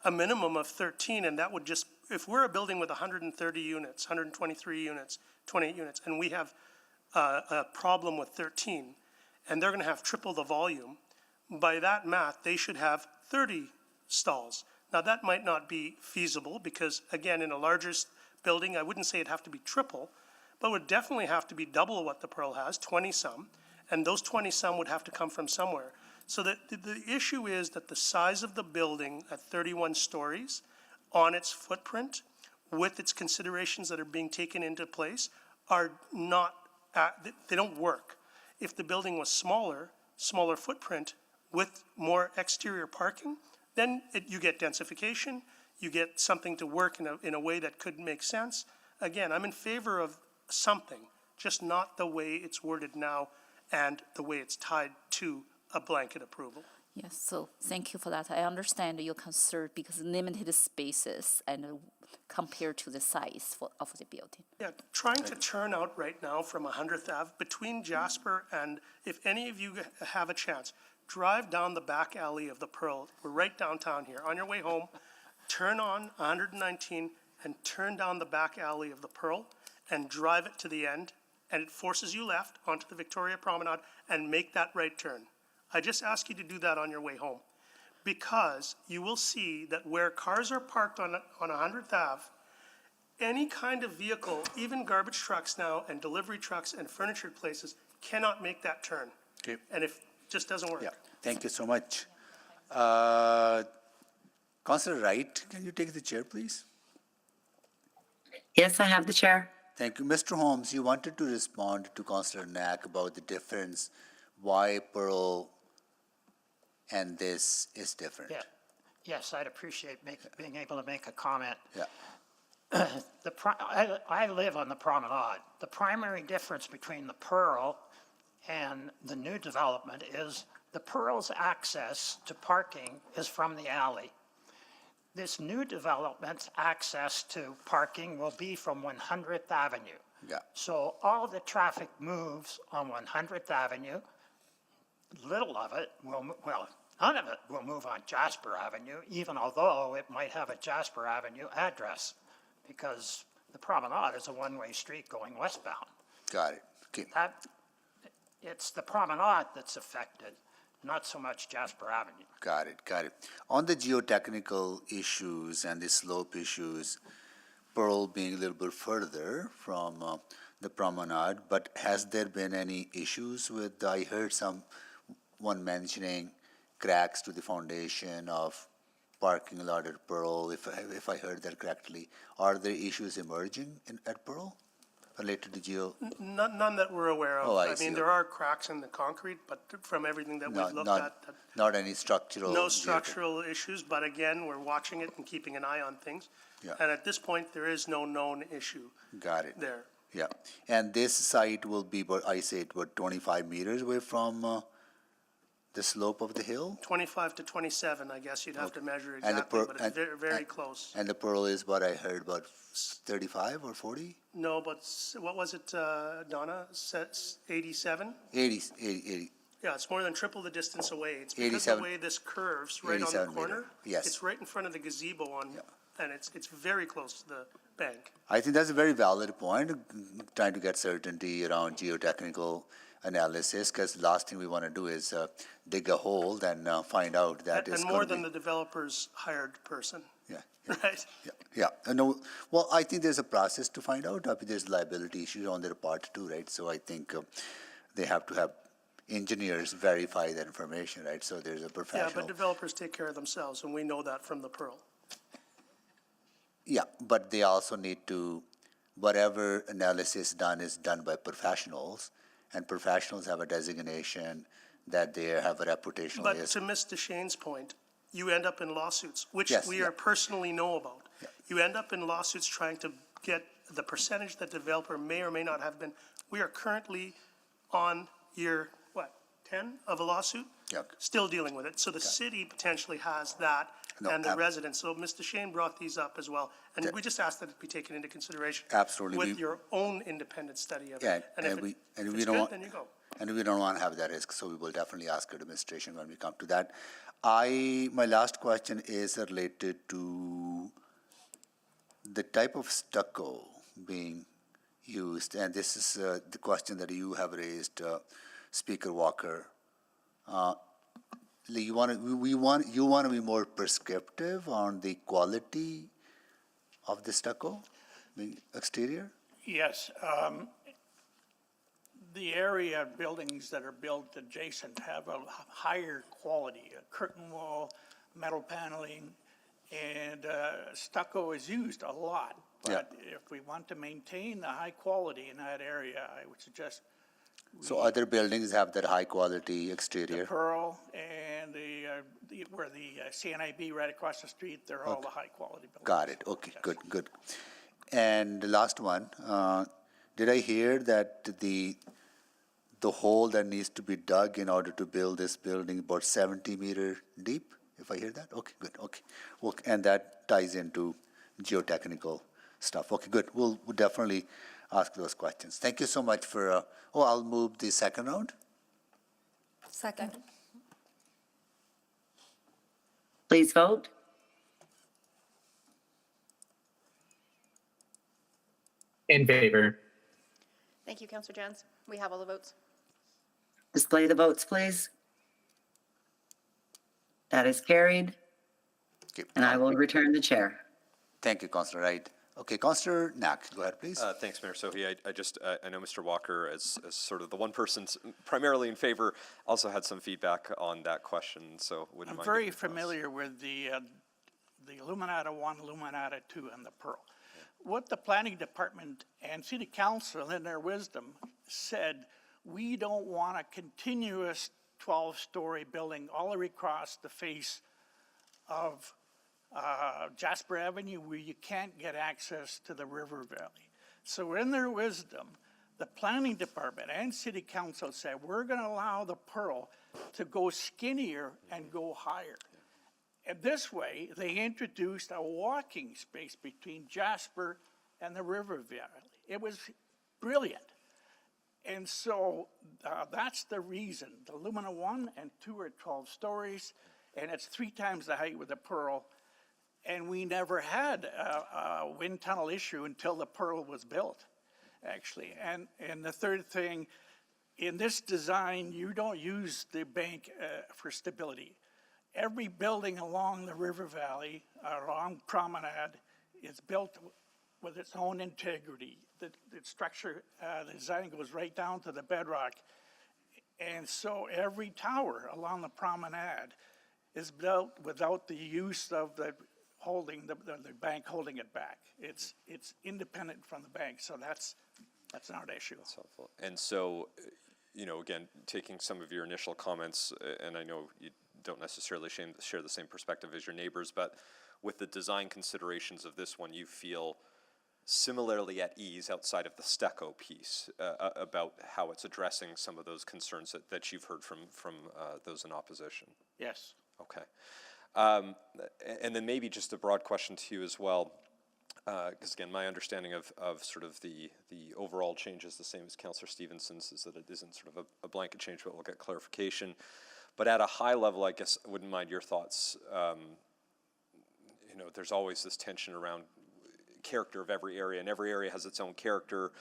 a minimum of 13, and that would just, if we're a building with 130 units, 123 units, 28 units, and we have a problem with 13, and they're going to have triple the volume, by that math, they should have 30 stalls. Now, that might not be feasible because, again, in a larger building, I wouldn't say it'd have to be triple, but it would definitely have to be double what the Pearl has, 20-some, and those 20-some would have to come from somewhere. So the issue is that the size of the building at 31 stories on its footprint, with its considerations that are being taken into place, are not, they don't work. If the building was smaller footprint with more exterior parking, then you get densification, you get something to work in a way that could make sense. Again, I'm in favor of something, just not the way it's worded now and the way it's tied to a blanket approval. Yes, so thank you for that. I understand your concern because limited spaces and compared to the size of the building. Yeah, trying to turn out right now from 100th Ave between Jasper and, if any of you have a chance, drive down the back alley of the Pearl. We're right downtown here. On your way home, turn on 119, and turn down the back alley of the Pearl and drive it to the end, and it forces you left onto the Victoria Promenade and make that right turn. I just ask you to do that on your way home, because you will see that where cars are parked on 100th Ave, any kind of vehicle, even garbage trucks now and delivery trucks and furniture places, cannot make that turn. Okay. And it just doesn't work. Yeah, thank you so much. Councillor Wright, can you take the chair, please? Yes, I have the chair. Thank you. Mr. Holmes, you wanted to respond to Councillor Knack about the difference, why Pearl and this is different. Yeah. Yes, I'd appreciate being able to make a comment. Yeah. I live on the promenade. The primary difference between the Pearl and the new development is the Pearl's access to parking is from the alley. This new development's access to parking will be from 100th Avenue. Yeah. So all the traffic moves on 100th Avenue. Little of it will, well, none of it will move on Jasper Avenue, even although it might have a Jasper Avenue address, because the promenade is a one-way street going westbound. Got it. Okay. It's the promenade that's affected, not so much Jasper Avenue. Got it, got it. On the geotechnical issues and the slope issues, Pearl being a little bit further from the promenade, but has there been any issues with, I heard someone mentioning cracks to the foundation of parking lot at Pearl, if I heard that correctly. Are there issues emerging at Pearl related to None that we're aware of. Oh, I mean, see. there are cracks in the concrete, but from everything that we've looked at, Not any structural? no structural issues, but again, we're watching it and keeping an eye on things. Yeah. And at this point, there is no known issue Got it. there. Yeah. And this site will be, I say it, 25 meters away from the slope of the hill? 25 to 27, I guess you'd have to measure And the exactly, Pearl- but it's very, very close. And the Pearl is what I heard, about 35 or 40? No, but what was it, Donna, 87? 80. Yeah, it's more than triple the distance away. It's because the 87 way this curves right on the 87 meter. corner. Yes. It's right in front of the gazebo and it's very close to the bank. I think that's a very valid point, trying to get certainty around geotechnical analysis, because the last thing we want to do is dig a hole and find out that it's And more than the developer's hired person. Yeah. Right? Yeah, no, well, I think there's a process to find out. There's liability issues on their part too, right? So I think they have to have engineers verify that information, right? So there's a Yeah, professional. but developers take care of themselves, and we know that from the Pearl. Yeah, but they also need to, whatever analysis done is done by professionals, and professionals have a designation that they have a reputational. But to Mr. Shane's point, you end up in lawsuits, which Yes, we yeah. are personally know about. You end up in lawsuits trying to get the percentage that the developer may or may not have been. We are currently on year, 10 of a lawsuit? Still dealing with it. So the city potentially has that and the residents. So Mr. Shane brought these up as well. And we just ask that it be taken into consideration. Absolutely. With your own independent study of Yeah, it. and if we it's don't good, want, then you go. and we don't want to have that risk, so we will definitely ask administration when we come to that. My last question is related to the type of stucco being used, and this is the question that you have raised, Speaker Walker. You want to be more prescriptive on the quality of the stucco, the exterior? Yes, the area buildings that are built adjacent have a higher quality, a curtain wall, metal paneling, and stucco is used a lot. But if we want to maintain the high quality in that area, I would suggest So other buildings have that high-quality exterior? the Pearl and where the CNIB right across the street, they're all the high-quality buildings. Got it, okay, good. And the last one, did I hear that the hole that needs to be dug in order to build this building about 70 meter deep, if I hear that? Okay, good, okay. Well, and that ties into geotechnical stuff. Okay, good, we'll definitely ask those questions. Thank you so much for, I'll move the second round. Second. Please vote. In favor. Thank you, Councillor Jans. We have all the votes. Display the votes, please. That is carried, Okay. and I will return the chair. Thank you, Councillor Wright. Okay, Councillor Knack, go ahead, please. Thanks, Mayor Sohi. I know Mr. Walker, as sort of the one person primarily in favor, also had some feedback on that question, so wouldn't I'm mind very getting your thoughts. familiar with the Illuminata 1, Illuminata 2, and the Pearl. What the planning department and city council in their wisdom said, we don't want a continuous 12-story building all the way across the face of Jasper Avenue where you can't get access to the river valley. So in their wisdom, the planning department and city council said, we're going to allow the Pearl to go skinnier and go higher. And this way, they introduced a walking space between Jasper and the river valley. It was brilliant. And so that's the reason. The Lumina 1 and 2 are 12 stories, and it's 3 times the height with the Pearl. And we never had a wind tunnel issue until the Pearl was built, actually. And the third thing, in this design, you don't use the bank for stability. Every building along the river valley, along Promenade, is built with its own integrity. The structure, the design goes right down to the bedrock. And so every tower along the Promenade is built without the use of the bank holding it back. It's independent from the bank, so that's not an issue. That's helpful. And so, again, taking some of your initial comments, and I know you don't necessarily share the same perspective as your neighbors, but with the design considerations of this one, you feel similarly at ease outside of the stucco piece about how it's addressing some of those concerns that you've heard from those in opposition? Yes. Okay. And then maybe just a broad question to you as well, because again, my understanding of sort of the overall change is the same as Councillor Stevenson's, is that it isn't sort of a blanket change, but we'll get clarification. But at a high level, I guess I wouldn't mind your thoughts. There's always this tension around character of every area, and every area has its own character.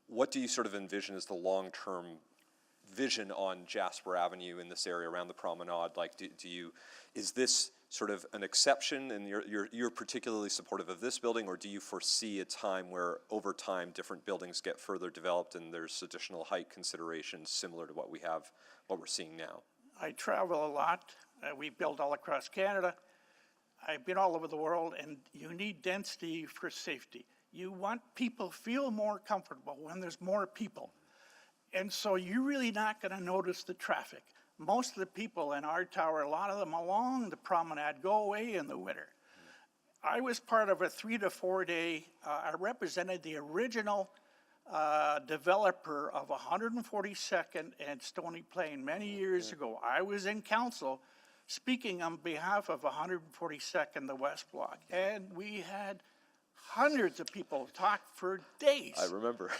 What do you sort of envision as the long-term vision on Jasper Avenue in this area around the promenade? Like, is this sort of an exception, and you're particularly supportive of this building, or do you foresee a time where over time different buildings get further developed and there's additional height considerations similar to what we're seeing now? I travel a lot. We build all across Canada. I've been all over the world, and you need density for safety. You want people feel more comfortable when there's more people. And so you're really not going to notice the traffic. Most of the people in our tower, a lot of them along the promenade, go away in the winter. I was part of a 3 to 4 day, I represented the original developer of 142nd and Stony Plain many years ago. I was in council speaking on behalf of 142nd, the West Block, and we had hundreds of people talk for days. I remember.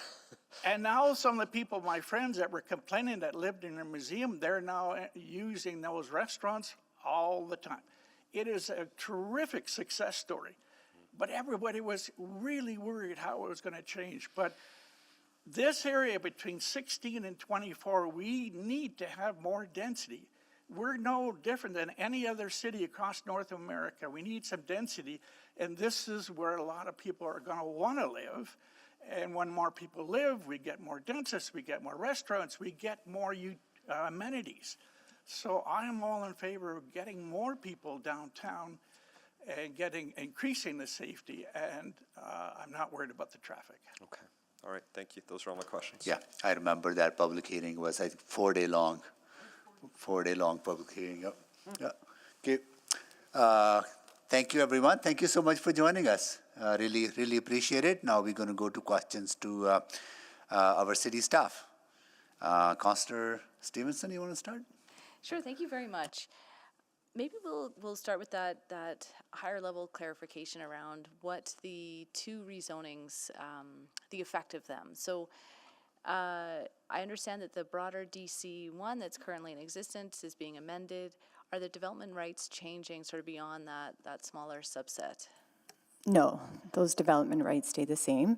And now some of the people, my friends that were complaining that lived in a museum, they're now using those restaurants all the time. It is a terrific success story. But everybody was really worried how it was going to change. But this area between 16 and 24, we need to have more density. We're no different than any other city across North America. We need some density, and this is where a lot of people are going to want to live. And when more people live, we get more dentists, we get more restaurants, we get more amenities. So I'm all in favor of getting more people downtown and increasing the safety, and I'm not worried about the traffic. Okay. All right. Thank you. Those are all my questions. Yeah, I remember that public hearing was, I think, 4 day long. 4 day long public hearing. Yep. Yeah. Okay. Thank you, everyone. Thank you so much for joining us. Really appreciate it. Now we're going to go to questions to our city staff. Councillor Stevenson, you want to start? Sure. Thank you very much. Maybe we'll start with that higher level clarification around what the 2 rezonings, the effect of them. So I understand that the broader DC 1 that's currently in existence is being amended. Are the development rights changing sort of beyond that smaller subset? No, those development rights stay the same.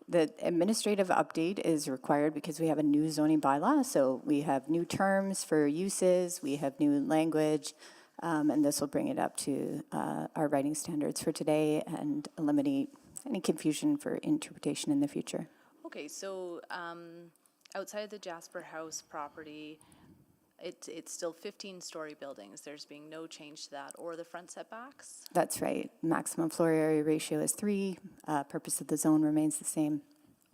The administrative update is required because we have a new zoning bylaw, so we have new terms for uses, we have new language, and this will bring it up to our writing standards for today and eliminate any confusion for interpretation in the future. Okay, so outside the Jasper House property, it's still 15-story buildings. There's being no change to that, or the front setbacks? That's right. Maximum floor area ratio is 3. Purpose of the zone remains the same.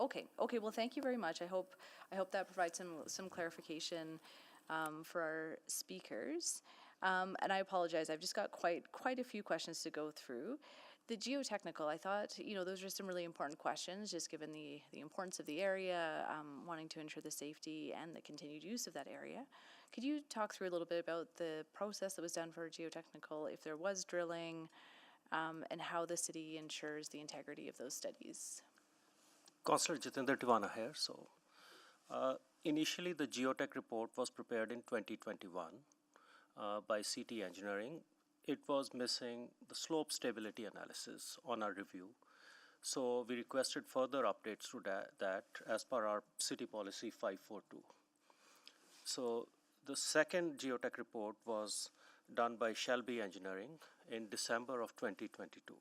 Okay, well, thank you very much. I hope that provides some clarification for our speakers. And I apologize, I've just got quite a few questions to go through. The geotechnical, I thought, those are some really important questions, just given the importance of the area, wanting to ensure the safety and the continued use of that area. Could you talk through a little bit about the process that was done for geotechnical, if there was drilling, and how the city ensures the integrity of those studies? Councillor Jatinder Tivana here. So, initially the geotech report was prepared in 2021 by CT Engineering. It was missing the slope stability analysis on our review. So we requested further updates to that as per our city policy 542. So the second geotech report was done by Shelby Engineering in December of 2022.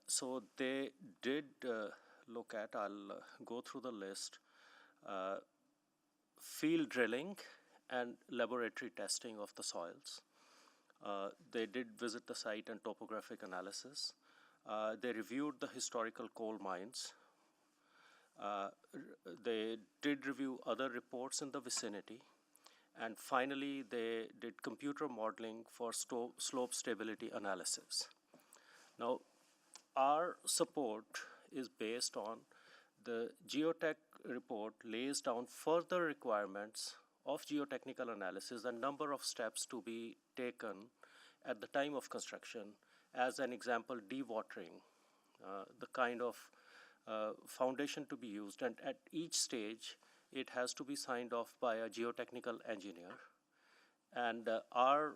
So they did look at, I'll go through the list, field drilling and laboratory testing of the soils. They did visit the site and topographic analysis. They reviewed the historical coal mines. They did review other reports in the vicinity. And finally, they did computer modeling for slope stability analysis. Now, our support is based on the geotech report lays down further requirements of geotechnical analysis and number of steps to be taken at the time of construction. As an example, dewatering, the kind of foundation to be used, and at each stage it has to be signed off by a geotechnical engineer. And our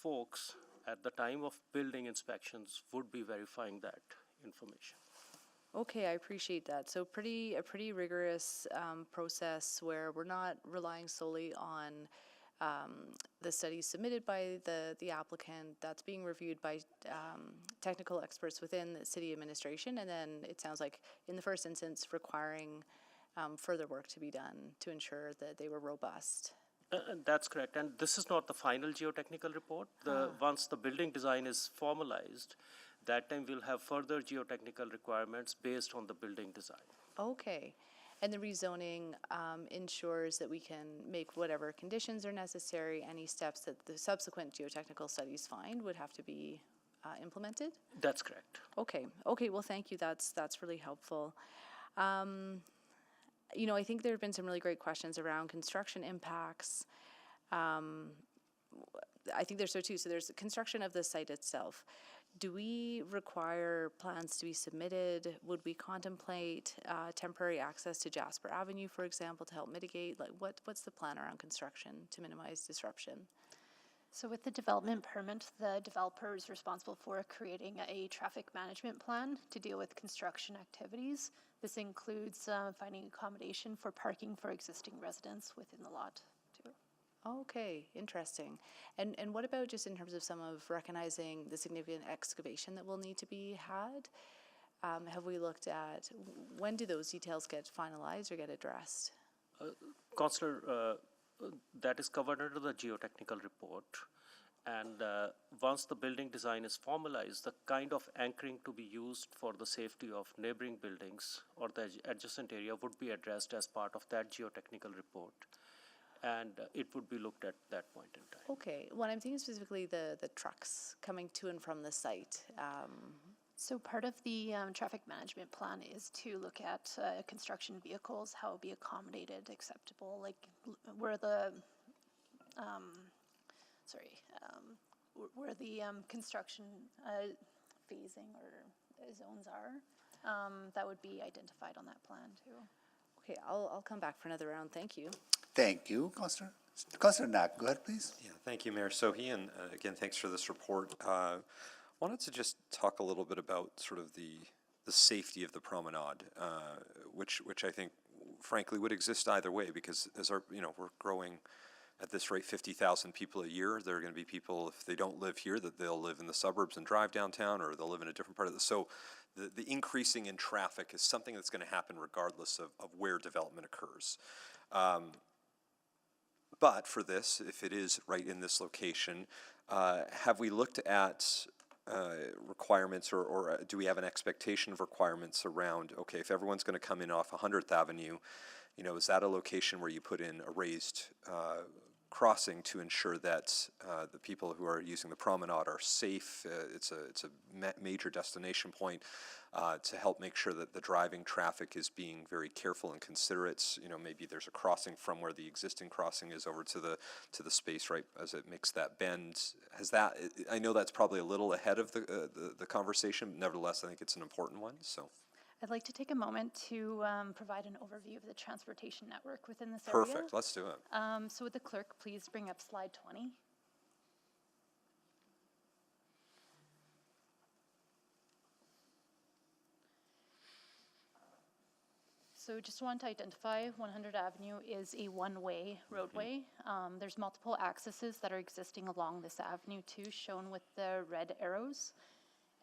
folks at the time of building inspections would be verifying that information. Okay, I appreciate that. So a pretty rigorous process where we're not relying solely on the studies submitted by the applicant. That's being reviewed by technical experts within the city administration, and then it sounds like in the first instance requiring further work to be done to ensure that they were robust. That's correct, and this is not the final geotechnical report. Once the building design is formalized, that time we'll have further geotechnical requirements based on the building design. Okay. And the rezoning ensures that we can make whatever conditions are necessary. Any steps that the subsequent geotechnical studies find would have to be implemented? That's correct. Okay. Okay, well, thank you. That's really helpful. I think there have been some really great questions around construction impacts. I think there's so too. So there's the construction of the site itself. Do we require plans to be submitted? Would we contemplate temporary access to Jasper Avenue, for example, to help mitigate? Like, what's the plan around construction to minimize disruption? So with the development permit, the developer is responsible for creating a traffic management plan to deal with construction activities. This includes finding accommodation for parking for existing residents within the lot, too. Okay, interesting. And what about just in terms of some of recognizing the significant excavation that will need to be had? Have we looked at when do those details get finalized or get addressed? Councillor, that is covered under the geotechnical report. And once the building design is formalized, the kind of anchoring to be used for the safety of neighboring buildings or the adjacent area would be addressed as part of that geotechnical report. And it would be looked at that point in time. Okay, well, I'm thinking specifically the trucks coming to and from the site. So part of the traffic management plan is to look at construction vehicles, how it will be accommodated, acceptable, like where the construction phasing or zones are. That would be identified on that plan too. Okay, I'll come back for another round. Thank you. Thank you, Councillor. Councillor Knack, go ahead, please. Yeah, thank you, Mayor Sohi, and again, thanks for this report. Wanted to just talk a little bit about sort of the safety of the promenade, which I think, frankly, would exist either way, because as our, we're growing at this rate, 50,000 people a year. There are going to be people, if they don't live here, that they'll live in the suburbs and drive downtown, or they'll live in a different part of the, so the increasing in traffic is something that's going to happen regardless of where development occurs. But for this, if it is right in this location, have we looked at requirements, or do we have an expectation of requirements around, okay, if everyone's going to come in off 100th Avenue, is that a location where you put in a raised crossing to ensure that the people who are using the promenade are safe? It's a major destination point to help make sure that the driving traffic is being very careful and considerate. Maybe there's a crossing from where the existing crossing is over to the space right as it makes that bend. I know that's probably a little ahead of the conversation, but nevertheless, I think it's an important one. So. I'd like to take a moment to provide an overview of the transportation network within this area. Perfect, let's do it. So would the clerk please bring up slide 20? So just want to identify 100 Avenue is a one-way roadway. There's multiple accesses that are existing along this avenue too, shown with the red arrows.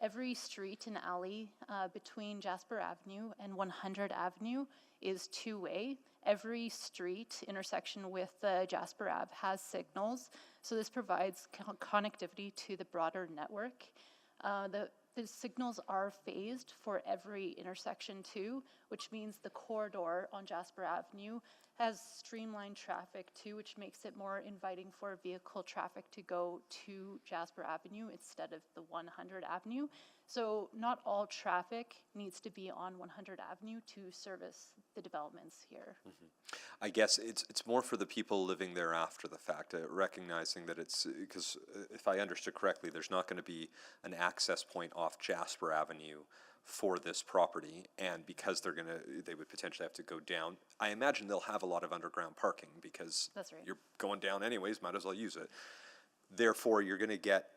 Every street and alley between Jasper Avenue and 100 Avenue is two-way. Every street intersection with Jasper Ave has signals, so this provides connectivity to the broader network. The signals are phased for every intersection too, which means the corridor on Jasper Avenue has streamlined traffic too, which makes it more inviting for vehicle traffic to go to Jasper Avenue instead of the 100 Avenue. So not all traffic needs to be on 100 Avenue to service the developments here. Mm-hmm. I guess it's more for the people living there after the fact, recognizing that it's, because if I understood correctly, there's not going to be an access point off Jasper Avenue for this property, and because they would potentially have to go down. I imagine they'll have a lot of underground parking because That's right. You're going down anyways, might as well use it. Therefore, you're going to get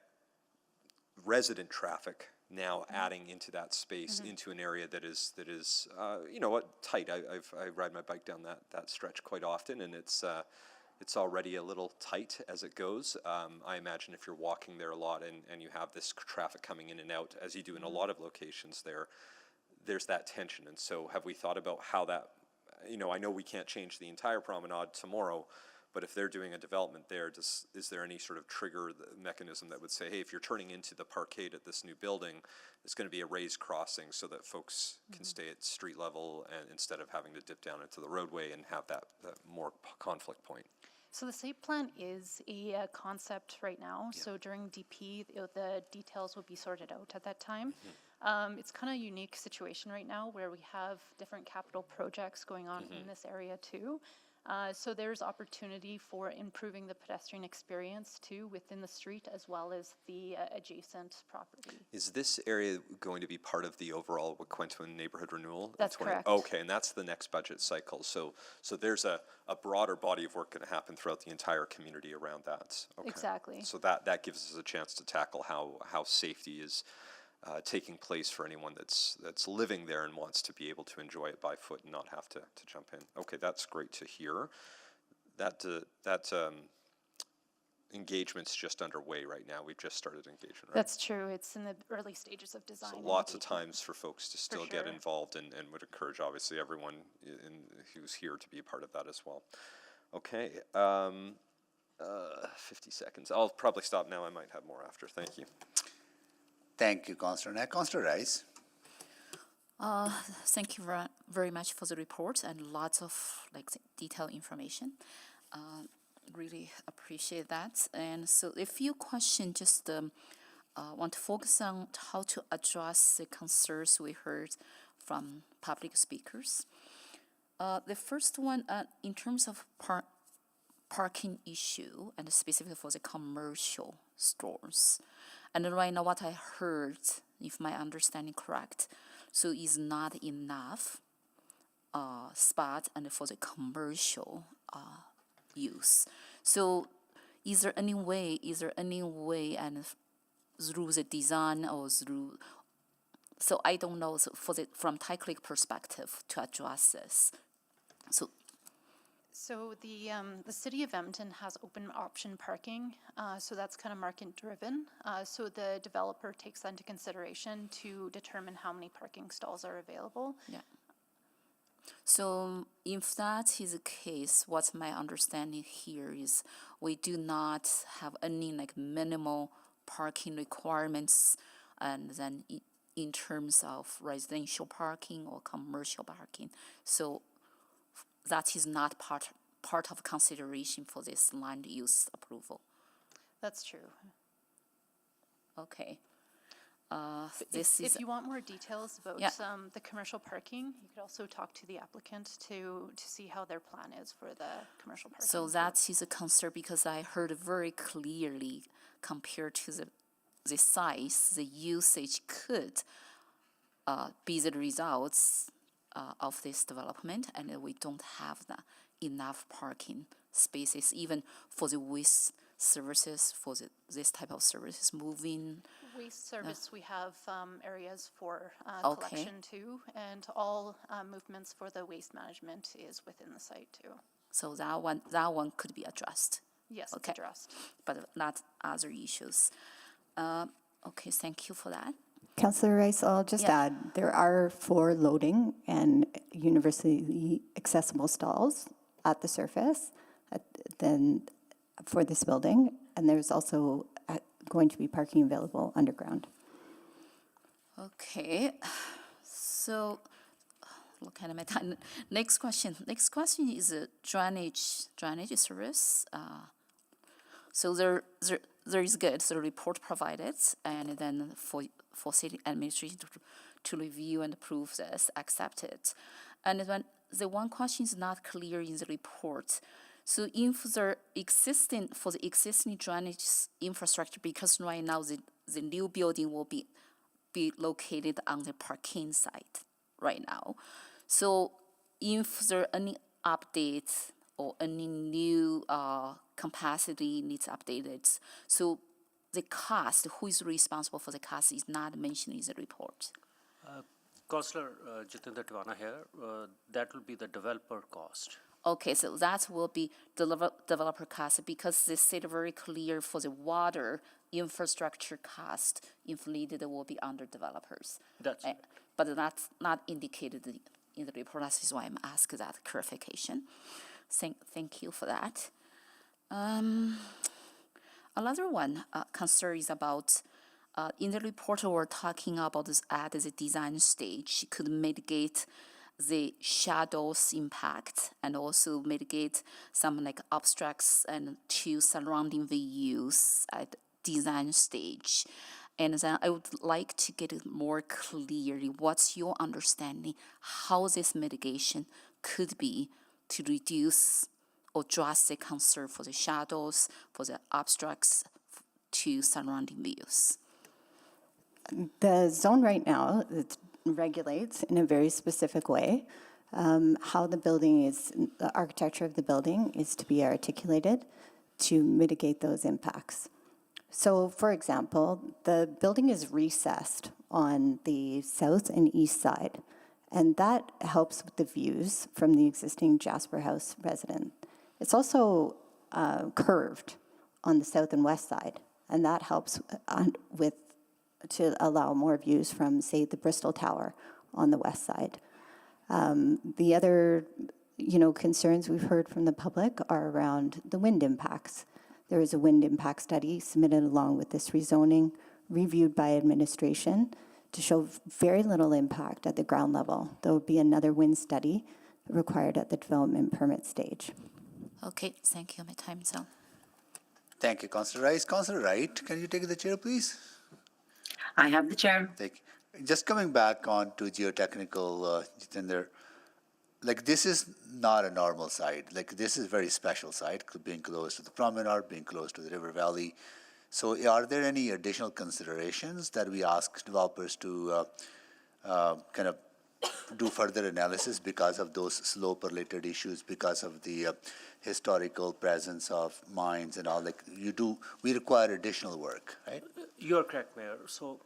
resident traffic now adding into that space, into an area that is tight. I ride my bike down that stretch quite often, and it's already a little tight as it goes. I imagine if you're walking there a lot and you have this traffic coming in and out, as you do in a lot of locations there's that tension. And so have we thought about how that, I know we can't change the entire promenade tomorrow, but if they're doing a development there, is there any sort of trigger mechanism that would say, hey, if you're turning into the parkade at this new building, it's going to be a raised crossing so that folks can stay at street level and instead of having to dip down into the roadway and have that more conflict point? So the site plan is a concept right now. Yeah. So during DP, the details will be sorted out at that time. It's kind of a unique situation right now where we have different capital projects going on in this area too. So there's opportunity for improving the pedestrian experience too within the street as well as the adjacent property. Is this area going to be part of the overall Quentin neighborhood renewal? That's correct. Okay, and that's the next budget cycle. So there's a broader body of work going to happen throughout the entire community around that. Okay. Exactly. So that gives us a chance to tackle how safety is taking place for anyone that's living there and wants to be able to enjoy it by foot and not have to jump in. Okay, that's great to hear. That engagement's just underway right now. We've just started engagement, right? That's true. It's in the early stages of design. So lots of times for folks to still get involved, and would encourage obviously everyone who's here to be a part of that as well. Okay, 50 seconds. I'll probably stop now. I might have more after. Thank you. Thank you, Councillor Nack. Councillor Rice. Thank you very much for the report and lots of detailed information. Really appreciate that. And so a few questions, just want to focus on how to address the concerns we heard from public speakers. The first one, in terms of parking issue, and specifically for the commercial stores. And right now what I heard, if my understanding correct, so is not enough spot and for the commercial use. So is there any way and through the design or through, so I don't know, so from Tyclic perspective to address this. So the city of Edmonton has open option parking, so that's kind of market driven. So the developer takes that into consideration to determine how many parking stalls are available. Yeah. So if that is the case, what's my understanding here is we do not have any like minimal parking requirements, and then in terms of residential parking or commercial parking. So that is not part of consideration for this land use approval. That's true. Okay. If you want more details about the commercial parking, you could also talk to the applicant to see how their plan is for the commercial parking. So that is a concern because I heard very clearly compared to the size, the usage could be the results of this development, and we don't have enough parking spaces even for the waste services, for this type of services moving. Waste service, we have areas for Okay. collection too, and all movements for the waste management is within the site too. So that one could be addressed. Yes, Okay. it's addressed. But not other issues. Okay, thank you for that. Councillor Rice, I'll just add, there are 4 loading and universally accessible stalls at the surface then for this building, and there's also going to be parking available underground. Okay, so look at my time. Next question. Next question is drainage service. So there is good. The report provided, and then for city administration to review and approve this, accept it. And then the one question is not clear in the report. So if the existing drainage infrastructure, because right now the new building will be located on the parking site right now. So if there are any updates or any new capacity needs updated, so the cost, who is responsible for the cost, is not mentioned in the report. Councillor Jitendra Tiwana here, that will be the developer cost. Okay, so that will be developer cost because they said very clear for the water infrastructure cost, if needed, will be under developers. That's it. But that's not indicated in the report. That is why I'm asking that clarification. Thank you for that. Another one concern is about in the report we're talking about this at the design stage could mitigate the shadows impact and also mitigate some like obstructs and to surrounding views at design stage. And then I would like to get it more clearly. What's your understanding how this mitigation could be to reduce or drastic concern for the shadows, for the obstructs to surrounding views? The zone right now, it regulates in a very specific way how the building is, the architecture of the building is to be articulated to mitigate those impacts. So, for example, the building is recessed on the south and east side, and that helps with the views from the existing Jasper House residence. It's also curved on the south and west side, and that helps to allow more views from, say, the Bristol Tower on the west side. The other, concerns we've heard from the public are around the wind impacts. There is a wind impact study submitted along with this rezoning, reviewed by administration to show very little impact at the ground level. There will be another wind study required at the development permit stage. Okay, thank you. My time's up. Thank you, Councillor Rice. Councillor Wright, can you take the chair, please? I have the chair. Thank you. Just coming back on to geotechnical, Jitendra, like this is not a normal site. Like this is a very special site, being close to the promenade, being close to the river valley. So are there any additional considerations that we ask developers to kind of do further analysis because of those slope-related issues, because of the historical presence of mines and all. Like we require additional work, right? You're correct, Mayor. So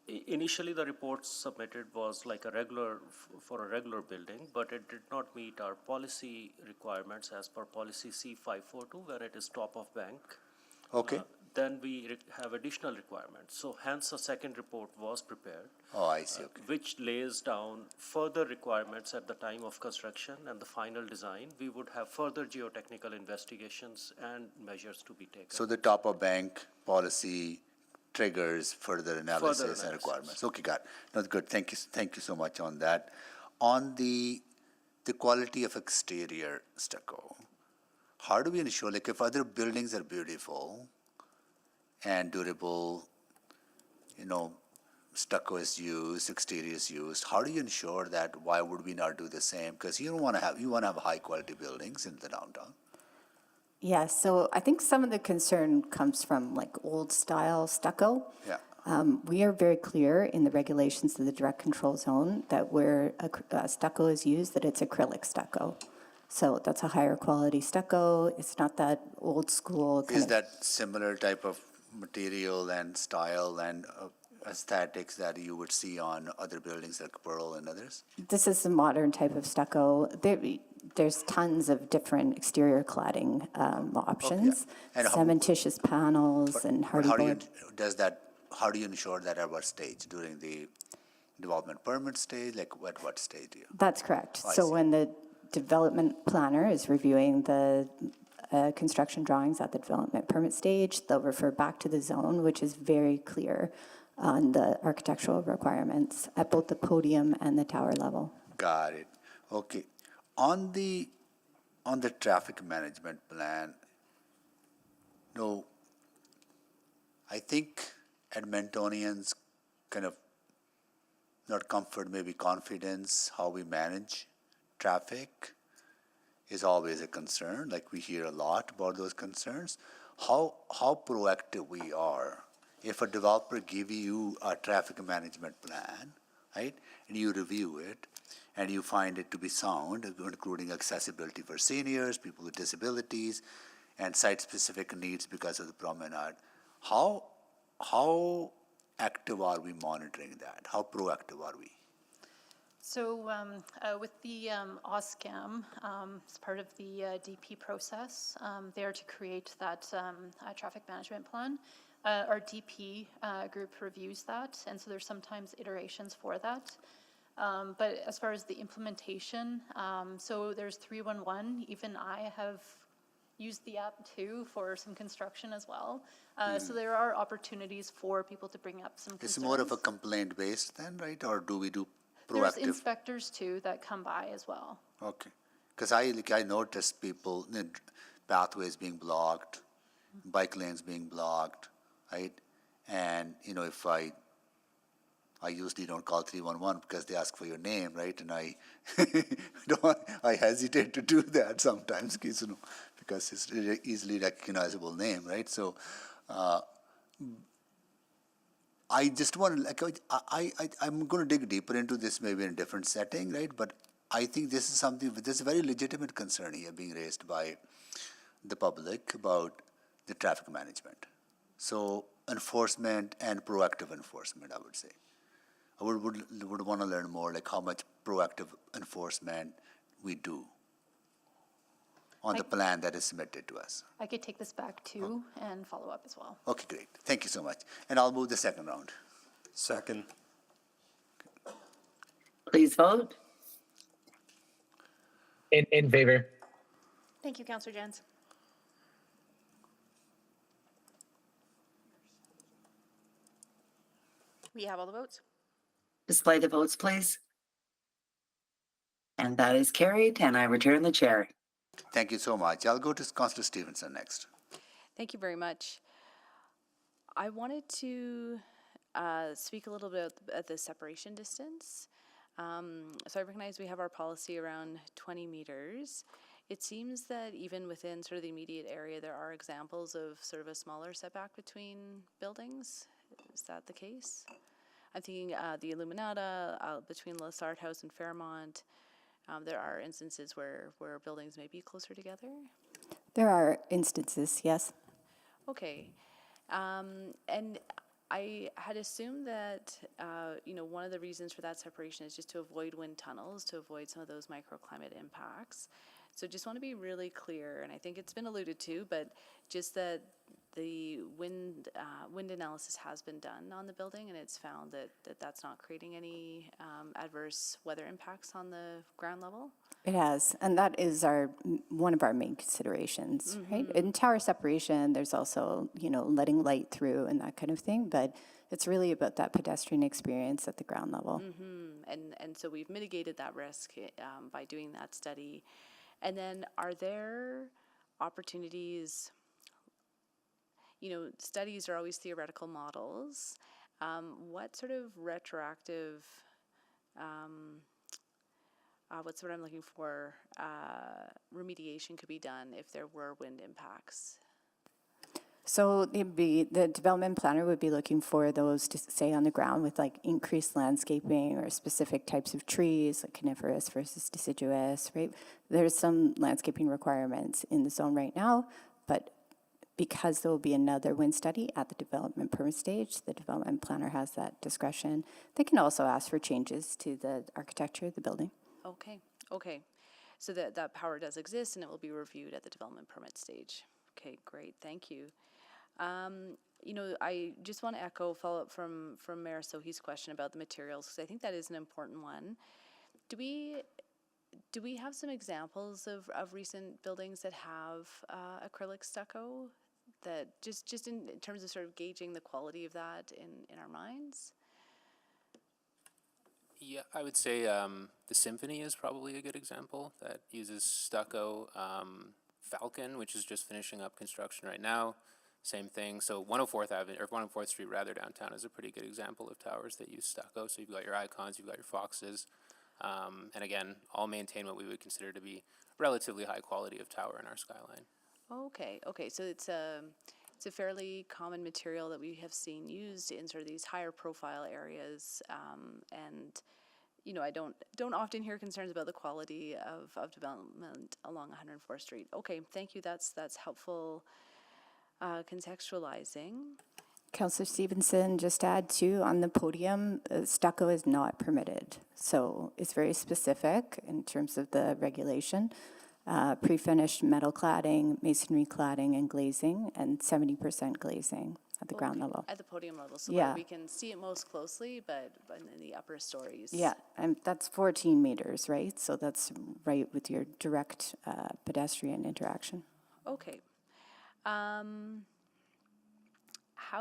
initially, the report submitted was like for a regular building, but it did not meet our policy requirements as per policy C542, where it is top of bank. Okay. Then we have additional requirements. So hence a second report was prepared. Oh, I see. Okay. Which lays down further requirements at the time of construction and the final design. We would have further geotechnical investigations and measures to be taken. So the top of bank policy triggers further analysis and requirements. Okay, got it. That's good. Thank you so much on that. On the quality of exterior stucco, how do we ensure, like if other buildings are beautiful and durable, stucco is used, exterior is used, how do you ensure that? Why would we not do the same? Because you want to have high quality buildings in the downtown. Yeah, so I think some of the concern comes from like old style stucco. Yeah. We are very clear in the regulations of the direct control zone that where stucco is used, that it's acrylic stucco. So that's a higher quality stucco. It's not that old school. Is that similar type of material and style and aesthetics that you would see on other buildings like Pearl and others? This is the modern type of stucco. There's tons of different exterior cladding options, And cementitious panels and hardy board. How do you ensure that at what stage? During the development permit stage? Like at what stage? That's correct. Oh, I So see. when the development planner is reviewing the construction drawings at the development permit stage, they'll refer back to the zone, which is very clear on the architectural requirements at both the podium and the tower level. Got it. Okay. On the traffic management plan, I think Edmontonians kind of not comfort, maybe confidence, how we manage traffic is always a concern. Like we hear a lot about those concerns. How proactive we are. If a developer give you a traffic management plan, right, and you review it, and you find it to be sound, including accessibility for seniors, people with disabilities, and site-specific needs because of the promenade, how active are we monitoring that? How proactive are we? So with the OSCAM, as part of the DP process, they are to create that traffic management plan. Our DP group reviews that, and so there's sometimes iterations for that. But as far as the implementation, so there's 311. Even I have used the app too for some construction as well. So there are opportunities for people to bring up some concerns. It's more of a complaint based then, right? Or do we do proactive? There's inspectors too that come by as well. Okay. Because I noticed people, pathways being blocked, bike lanes being blocked, right? And, if I usually don't call 311 because they ask for your name, right? And I hesitate to do that sometimes, because it's an easily recognizable name, right? So I just want to, I'm going to dig deeper into this maybe in a different setting, right? But I think this is a very legitimate concern here being raised by the public about the traffic management. So enforcement and proactive enforcement, I would say. I would want to learn more, like how much proactive enforcement we do on the plan that is submitted to us. I could take this back too and follow up as well. Okay, great. Thank you so much. And I'll move the second round. Second. Please vote. In favor. Thank you, Councillor Jens. We have all the votes. Display the votes, please. And that is carried, and I return the chair. Thank you so much. I'll go to Councillor Stevenson next. Thank you very much. I wanted to speak a little bit about the separation distance. So I recognize we have our policy around 20 meters. It seems that even within sort of the immediate area, there are examples of sort of a smaller setback between buildings. Is that the case? I'm thinking the Illuminata between Lessard House and Fairmont. There are instances where buildings may be closer together. There are instances, yes. Okay. And I had assumed that, one of the reasons for that separation is just to avoid wind tunnels, to avoid some of those microclimate impacts. So just want to be really clear, and I think it's been alluded to, but just that the wind analysis has been done on the building, and it's found that that's not creating any adverse weather impacts on the ground level. It has, and that is one of our main considerations, right? In tower separation, there's also, letting light through and that kind of thing, but it's really about that pedestrian experience at the ground level. And so we've mitigated that risk by doing that study. And then are there opportunities, studies are always theoretical models. What sort of retroactive, what's what I'm looking for, remediation could be done if there were wind impacts? So the development planner would be looking for those to say on the ground with like increased landscaping or specific types of trees, like coniferous versus deciduous, right? There's some landscaping requirements in the zone right now, but because there will be another wind study at the development permit stage, the development planner has that discretion. They can also ask for changes to the architecture of the building. Okay. So that power does exist and it will be reviewed at the development permit stage. Okay, great, thank you. I just want to follow up from Mayor Sohi's question about the materials, because I think that is an important one. Do we have some examples of recent buildings that have acrylic stucco, that just in terms of sort of gauging the quality of that in our minds? Yeah, I would say the Symphony is probably a good example that uses stucco. Falcon, which is just finishing up construction right now, same thing. So 104th Street rather downtown is a pretty good example of towers that use stucco. So you've got your Icons, you've got your Foxes, and again, all maintain what we would consider to be relatively high quality of tower in our skyline. Okay. So it's a fairly common material that we have seen used in sort of these higher profile areas, and I don't often hear concerns about the quality of development along 104th Street. Okay, thank you. That's helpful contextualizing. Councillor Stevenson, just to add too, on the podium, stucco is not permitted. So it's very specific in terms of the regulation. Pre-finished metal cladding, masonry cladding, and glazing, and 70% glazing at the ground level. At the podium level, so Yeah. where we can see it most closely, but in the upper stories. Yeah, and that's 14 meters, right? So that's right with your direct pedestrian interaction. Okay. How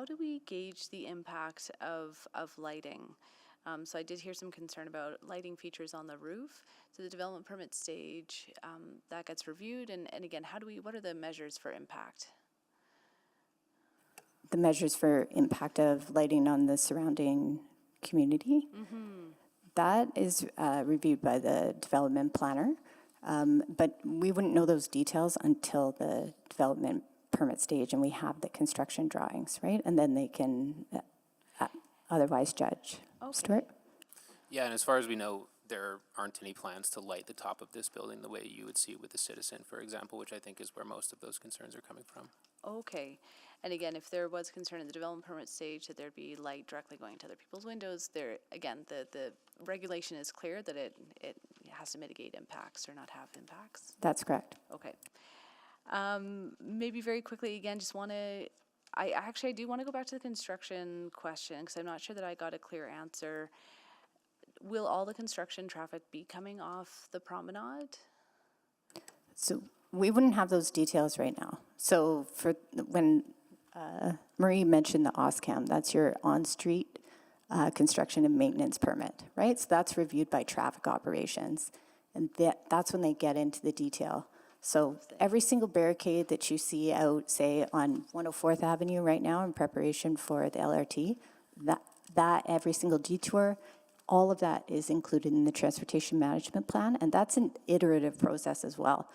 do we gauge the impact of lighting? So I did hear some concern about lighting features on the roof. So the development permit stage, that gets reviewed, and again, what are the measures for impact? The measures for impact of lighting on the surrounding community. That is reviewed by the development planner, but we wouldn't know those details until the development permit stage and we have the construction drawings, right? And then they can otherwise judge. Stuart? Yeah, and as far as we know, there aren't any plans to light the top of this building the way you would see with the Citizen, for example, which I think is where most of those concerns are coming from. Okay. And again, if there was concern in the development permit stage that there'd be light directly going to other people's windows, the regulation is clear that it has to mitigate impacts or not have impacts. That's correct. Okay. Maybe very quickly, again, I do want to go back to the construction question, because I'm not sure that I got a clear answer. Will all the construction traffic be coming off the promenade? So we wouldn't have those details right now. So for when Marie mentioned the OSCAM, that's your on-street construction and maintenance permit, right? So that's reviewed by traffic operations, and that's when they get into the detail. So every single barricade that you see out, say, on 104th Avenue right now in preparation for the LRT, that every single detour, all of that is included in the transportation management plan, and that's an iterative process as well.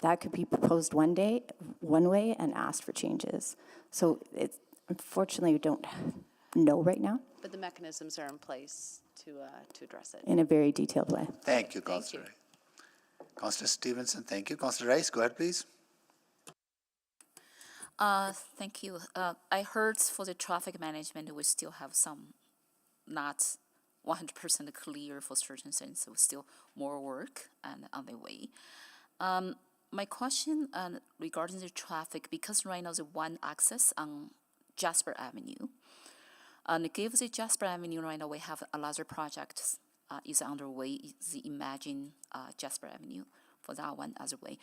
That could be proposed one way, and asked for changes. So unfortunately, we don't know right now. the mechanisms are in place to address it. In a very detailed way. Thank you, Thank Councillor. you. Councillor Stevenson, thank you. Councillor Rice, go ahead, please. Thank you. I heard for the traffic management, we still have some not 100% clear for certain things, so still more work and on the way. My question regarding the traffic, because right now the one access on Jasper Avenue, and given the Jasper Avenue right now we have a larger project is underway, the Imagine Jasper Avenue for that one as well.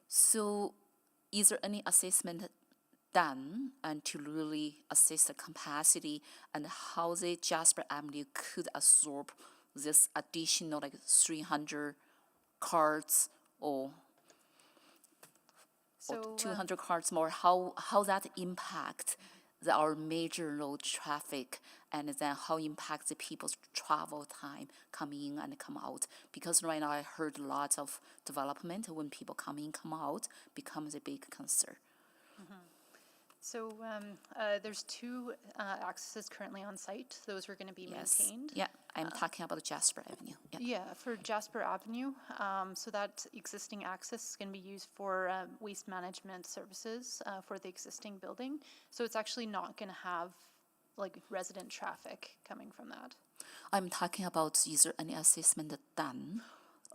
So is there any assessment done and to really assess the capacity and how the Jasper Avenue could absorb this additional like 300 cars or 200 cars more, how that impact our major road traffic, and then how impact the people's travel time coming in and come out? Because right now I heard lots of development when people come in, come out, becomes a big concern. So there's two accesses currently on site. Those are going to be maintained. Yeah, I'm talking about Jasper Avenue. Yeah. Yeah, for Jasper Avenue. So that existing access is going to be used for waste management services for the existing building. So it's actually not going to have like resident traffic coming from that. I'm talking about is there any assessment done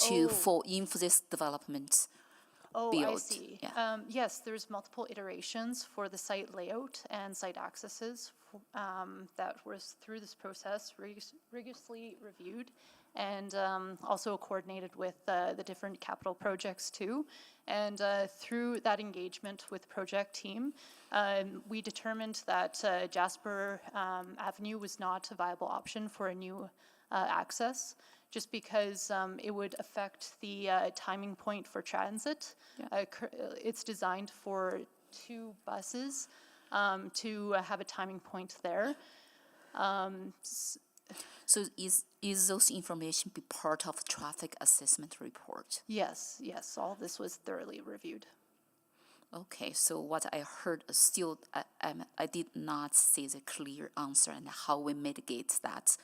to for this development? Oh, build? I see. Yeah. Yes, there's multiple iterations for the site layout and site accesses that was through this process rigorously reviewed and also coordinated with the different capital projects too. And through that engagement with the project team, we determined that Jasper Avenue was not a viable option for a new access, just because it would affect the timing point for transit. Yeah. It's designed for 2 buses to have a timing point there. So is those information be part of traffic assessment report? Yes, all this was thoroughly reviewed. Okay, so what I heard still, I did not see the clear answer on how we mitigate that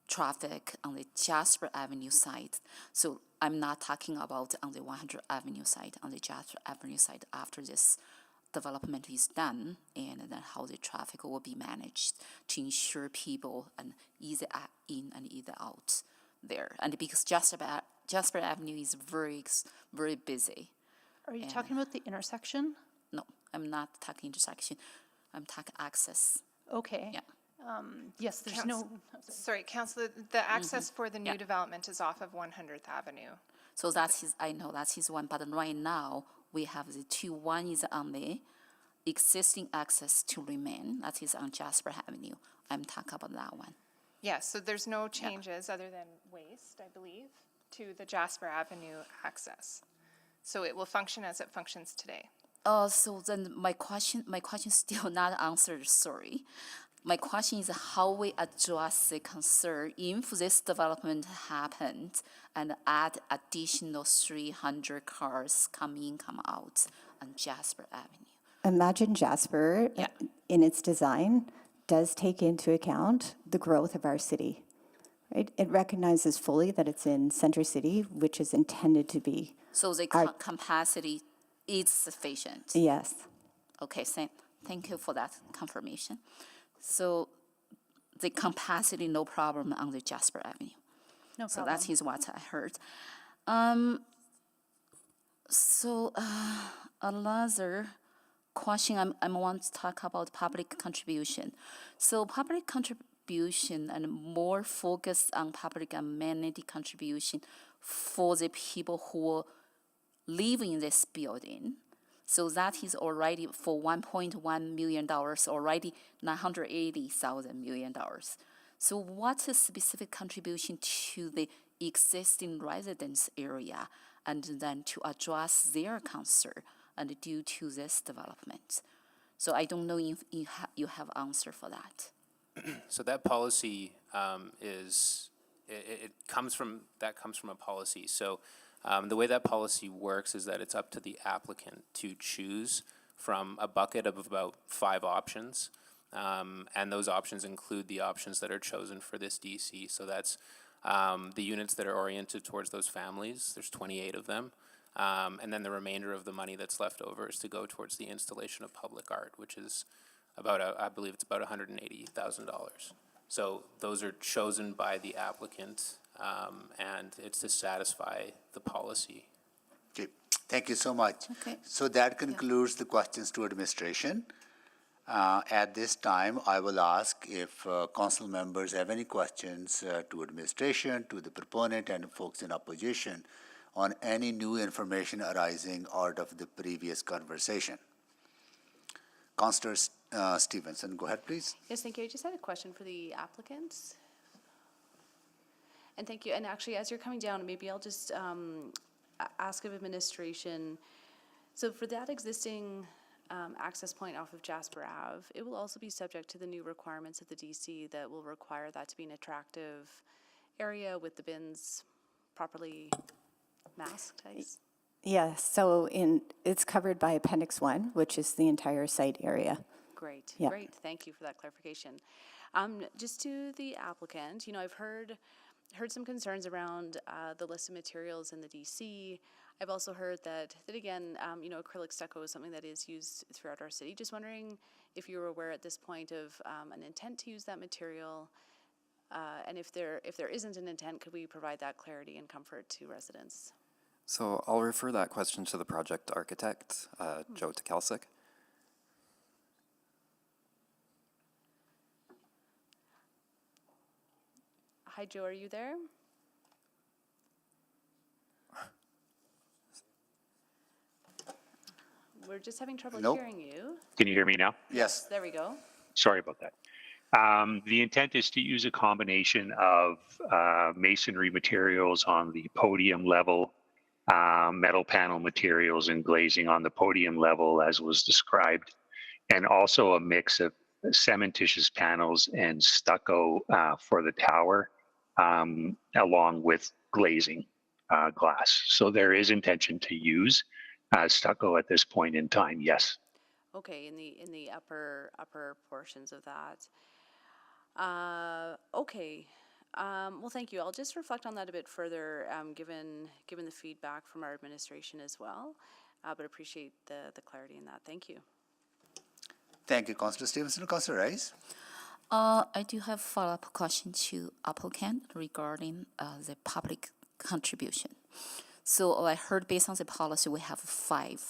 traffic on the Jasper Avenue side. So I'm not talking about on the 100 Avenue side, on the Jasper Avenue side after this development is done, and then how the traffic will be managed to ensure people and either in and either out there. And because Jasper Avenue is very busy. Are you talking about the intersection? No, I'm not talking intersection. I'm talking access. Okay. Yeah. Yes, there's Sorry, Councillor, the access for the new development is off of 100th Avenue. So I know that's his one, but right now we have the two. One is on the existing access to remain, that is on Jasper Avenue. I'm talking about that one. Yeah, so there's no changes other than waste, I believe, to the Jasper Avenue access. So it will function as it functions today. So then my question still not answered, sorry. My question is how we address the concern if this development happened and add additional 300 cars come in, come out on Jasper Avenue. Imagine Jasper, in its design, does take into account the growth of our city. Right? It recognizes fully that it's in Center City, which is intended to be. So the capacity is sufficient? Yes. Okay, thank you for that confirmation. So the capacity, no problem on the Jasper Avenue. No problem. So that is what I heard. So another question I want to talk about public contribution. So public contribution and more focused on public amenity contribution for the people who live in this building. So that is already for $1.1 million, already $980,000 million. So what is specific contribution to the existing residence area and then to address their concern and due to this development? So I don't know if you have answer for that. So that policy comes from a policy. So the way that policy works is that it's up to the applicant to choose from a bucket of about 5 options. And those options include the options that are chosen for this DC. So that's the units that are oriented towards those families. There's 28 of them. And then the remainder of the money that's left over is to go towards the installation of public art, which is about, I believe it's about $180,000. So those are chosen by the applicant, and it's to satisfy the policy. Okay, thank you so much. Okay. So that concludes the questions to administration. At this time, I will ask if council members have any questions to administration, to the proponent, and folks in opposition on any new information arising out of the previous conversation. Councillor Stevenson, go ahead, please. Yes, thank you. I just had a question for the applicants. And thank you. And actually, as you're coming down, maybe I'll just ask of administration. So for that existing access point off of Jasper Ave, it will also be subject to the new requirements of the DC that will require that to be an attractive area with the bins properly masked, I guess. Yes, so it's covered by Appendix 1, which is the entire site area. Great, Yeah. great. Thank you for that clarification. Just to the applicant, you know, I've heard some concerns around the list of materials in the DC. I've also heard that again, you know, acrylic stucco is something that is used throughout our city. Just wondering if you were aware at this point of an intent to use that material, and if there isn't an intent, could we provide that clarity and comfort to residents? So I'll refer that question to the project architect, Joe Tekalsik. Hi, Joe, are you there? We're just having trouble Nope. hearing you. Can you hear me now? Yes. There we go. Sorry about that. The intent is to use a combination of masonry materials on the podium level, metal panel materials and glazing on the podium level as was described, and also a mix of cementitious panels and stucco for the tower, along with glazing glass. So there is intention to use stucco at this point in time, yes. Okay, in the upper portions of that. Okay. Well, thank you. I'll just reflect on that a bit further, given the feedback from our administration as well. But appreciate the clarity in that. Thank you. Thank you, Councillor Stevenson. Councillor Rice? I do have follow-up question to applicant regarding the public contribution. So I heard based on the policy, we have 5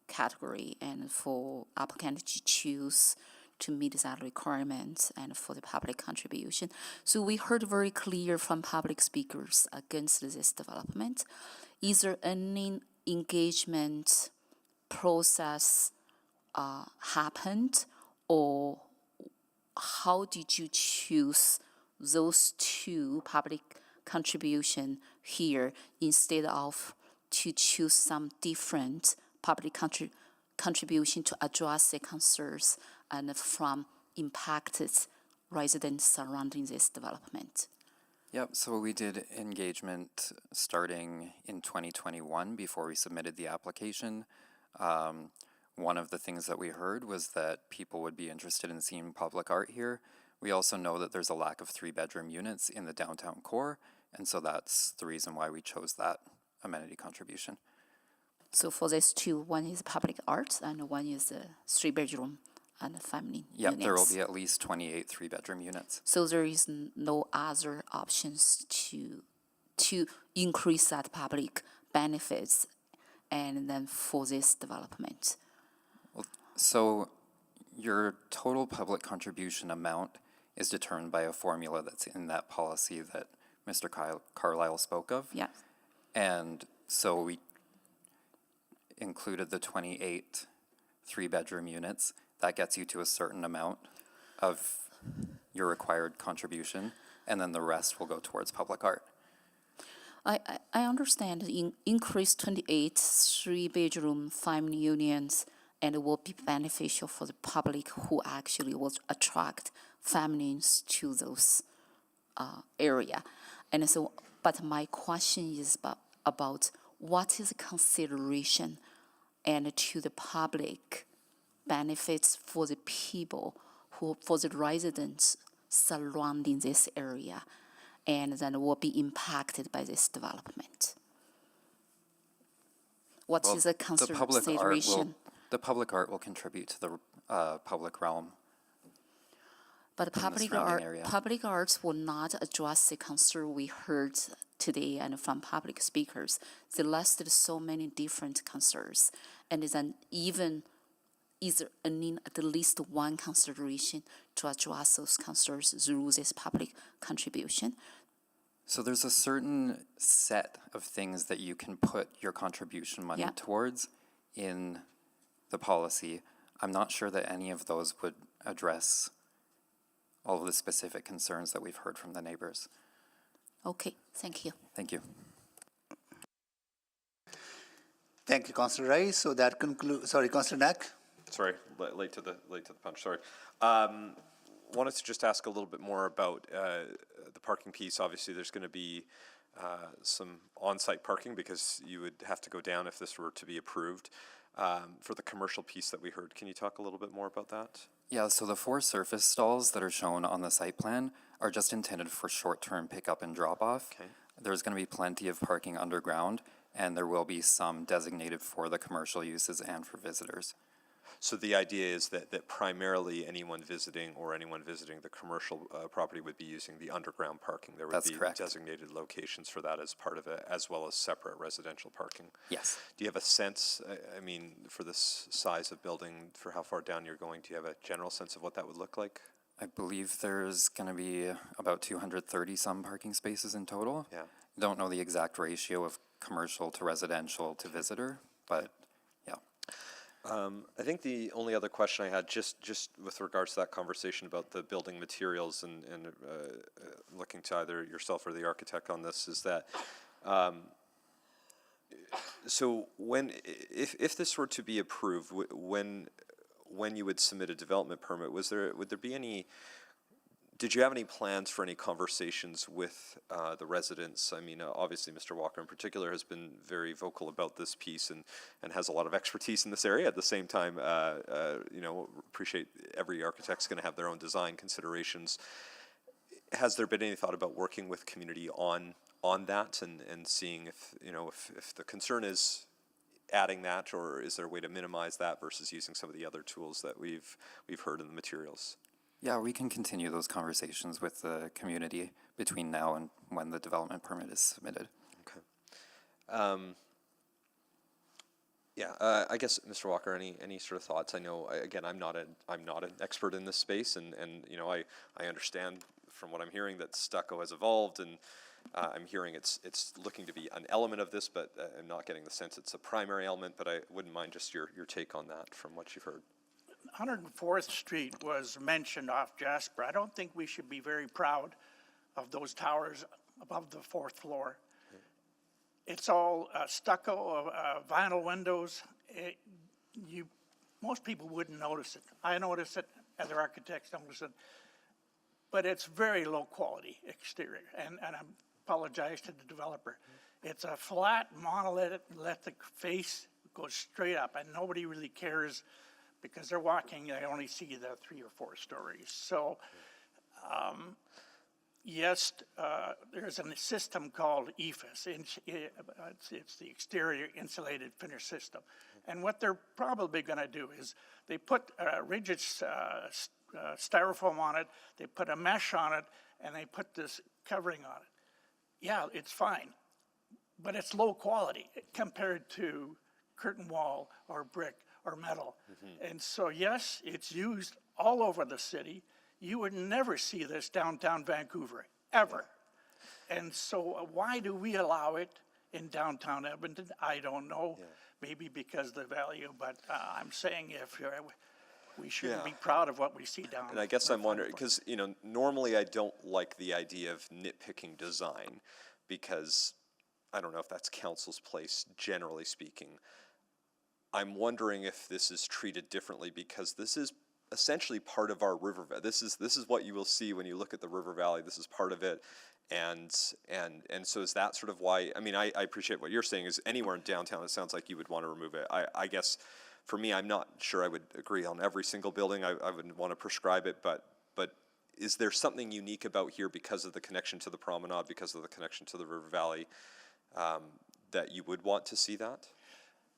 category, and for applicant to choose to meet that requirement and for the public contribution. So we heard very clear from public speakers against this development. Is there any engagement process happened, or how did you choose those 2 public contribution here instead of to choose some different public contribution to address the concerns and from impacted residents surrounding this development? Yep, so we did engagement starting in 2021 before we submitted the application. One of the things that we heard was that people would be interested in seeing public art here. We also know that there's a lack of 3-bedroom units in the downtown core, and so that's the reason why we chose that amenity contribution. So for these 2, one is public art and one is a 3-bedroom and family Yep, units. there will be at least 28 3-bedroom units. So there is no other options to increase that public benefits and then for this development. So your total public contribution amount is determined by a formula that's in that policy that Mr. Carlisle spoke of. Yeah. And so we included the 28 3-bedroom units. That gets you to a certain amount of your required contribution, and then the rest will go towards public art. I understand increase 28 3-bedroom family unions, and it will be beneficial for the public who actually will attract families to those area. And so, but my question is about what is the consideration and to the public benefits for the people for the residents surrounding this area, and then will be impacted by this development? What is the consideration? The public art will contribute to the public realm. But public arts will not address the concern we heard today and from public speakers. They listed so many different concerns, and then even is there at least one consideration to address those concerns through this public contribution? So there's a certain set of things that you can put your contribution money towards in the policy. I'm not sure that any of those would address all of the specific concerns that we've heard from the neighbors. Okay, thank you. Thank you. Thank you, Councillor Rice. So that concludes, sorry, Councillor Knack. Sorry, late to the punch, sorry. Wanted to just ask a little bit more about the parking piece. Obviously, there's going to be some on-site parking because you would have to go down if this were to be approved. For the commercial piece that we heard, can you talk a little bit more about that? Yeah, so the 4 surface stalls that are shown on the site plan are just intended for short-term pickup and drop-off. Okay. There's going to be plenty of parking underground, and there will be some designated for the commercial uses and for visitors. So the idea is that primarily anyone visiting the commercial property would be using the underground parking. There would That's be correct. designated locations for that as part of it, as well as separate residential parking. Yes. Do you have a sense, I mean, for this size of building, for how far down you're going, do you have a general sense of what that would look like? I believe there's going to be about 230 some parking spaces in total. Yeah. Don't know the exact ratio of commercial to residential to visitor, but yeah. I think the only other question I had, just with regards to that conversation about the building materials and looking to either yourself or the architect on this, is that so if this were to be approved, when you would submit a development permit, would there be any? Did you have any plans for any conversations with the residents? I mean, obviously, Mr. Walker in particular has been very vocal about this piece and has a lot of expertise in this area. At the same time, appreciate every architect's going to have their own design considerations. Has there been any thought about working with community on that and seeing if the concern is adding that, or is there a way to minimize that versus using some of the other tools that we've heard in the materials? Yeah, we can continue those conversations with the community between now and when the development permit is submitted. Okay. I guess, Mr. Walker, any sort of thoughts? I know, again, I'm not an expert in this space, and I understand from what I'm hearing that stucco has evolved, and I'm hearing it's looking to be an element of this, but I'm not getting the sense it's a primary element. But I wouldn't mind just your take on that from what you've heard. 104th Street was mentioned off Jasper. I don't think we should be very proud of those towers above the 4th floor. It's all stucco, vinyl windows. Most people wouldn't notice it. I notice it, other architects notice it. But it's very low quality exterior, and I apologize to the developer. It's a flat monolithic face, goes straight up, and nobody really cares because they're walking, they only see the 3 or 4 stories. So, yes, there's a system called EFIS. It's the exterior insulated finish system. And what they're probably going to do is they put rigid styrofoam on it, they put a mesh on it, and they put this covering on it. Yeah, it's fine, but it's low quality compared to curtain wall or brick or metal. Mm-hmm. And so, yes, it's used all over the city. You would never see this downtown Vancouver, ever. Yeah. And so why do we allow it in downtown Edmonton? I don't know. Yeah. Maybe because of the value, but I'm saying if we shouldn't be proud of what we see down. And I guess I'm wondering, because normally I don't like the idea of nitpicking design, because I don't know if that's council's place, generally speaking. I'm wondering if this is treated differently because this is essentially part of our river. This is what you will see when you look at the river valley. This is part of it, and so is that sort of why? I mean, I appreciate what you're saying. Is anywhere in downtown, it sounds like you would want to remove it. I guess for me, I'm not sure I would agree on every single building. I wouldn't want to prescribe it, but is there something unique about here because of the connection to the promenade, because of the connection to the river valley, that you would want to see that?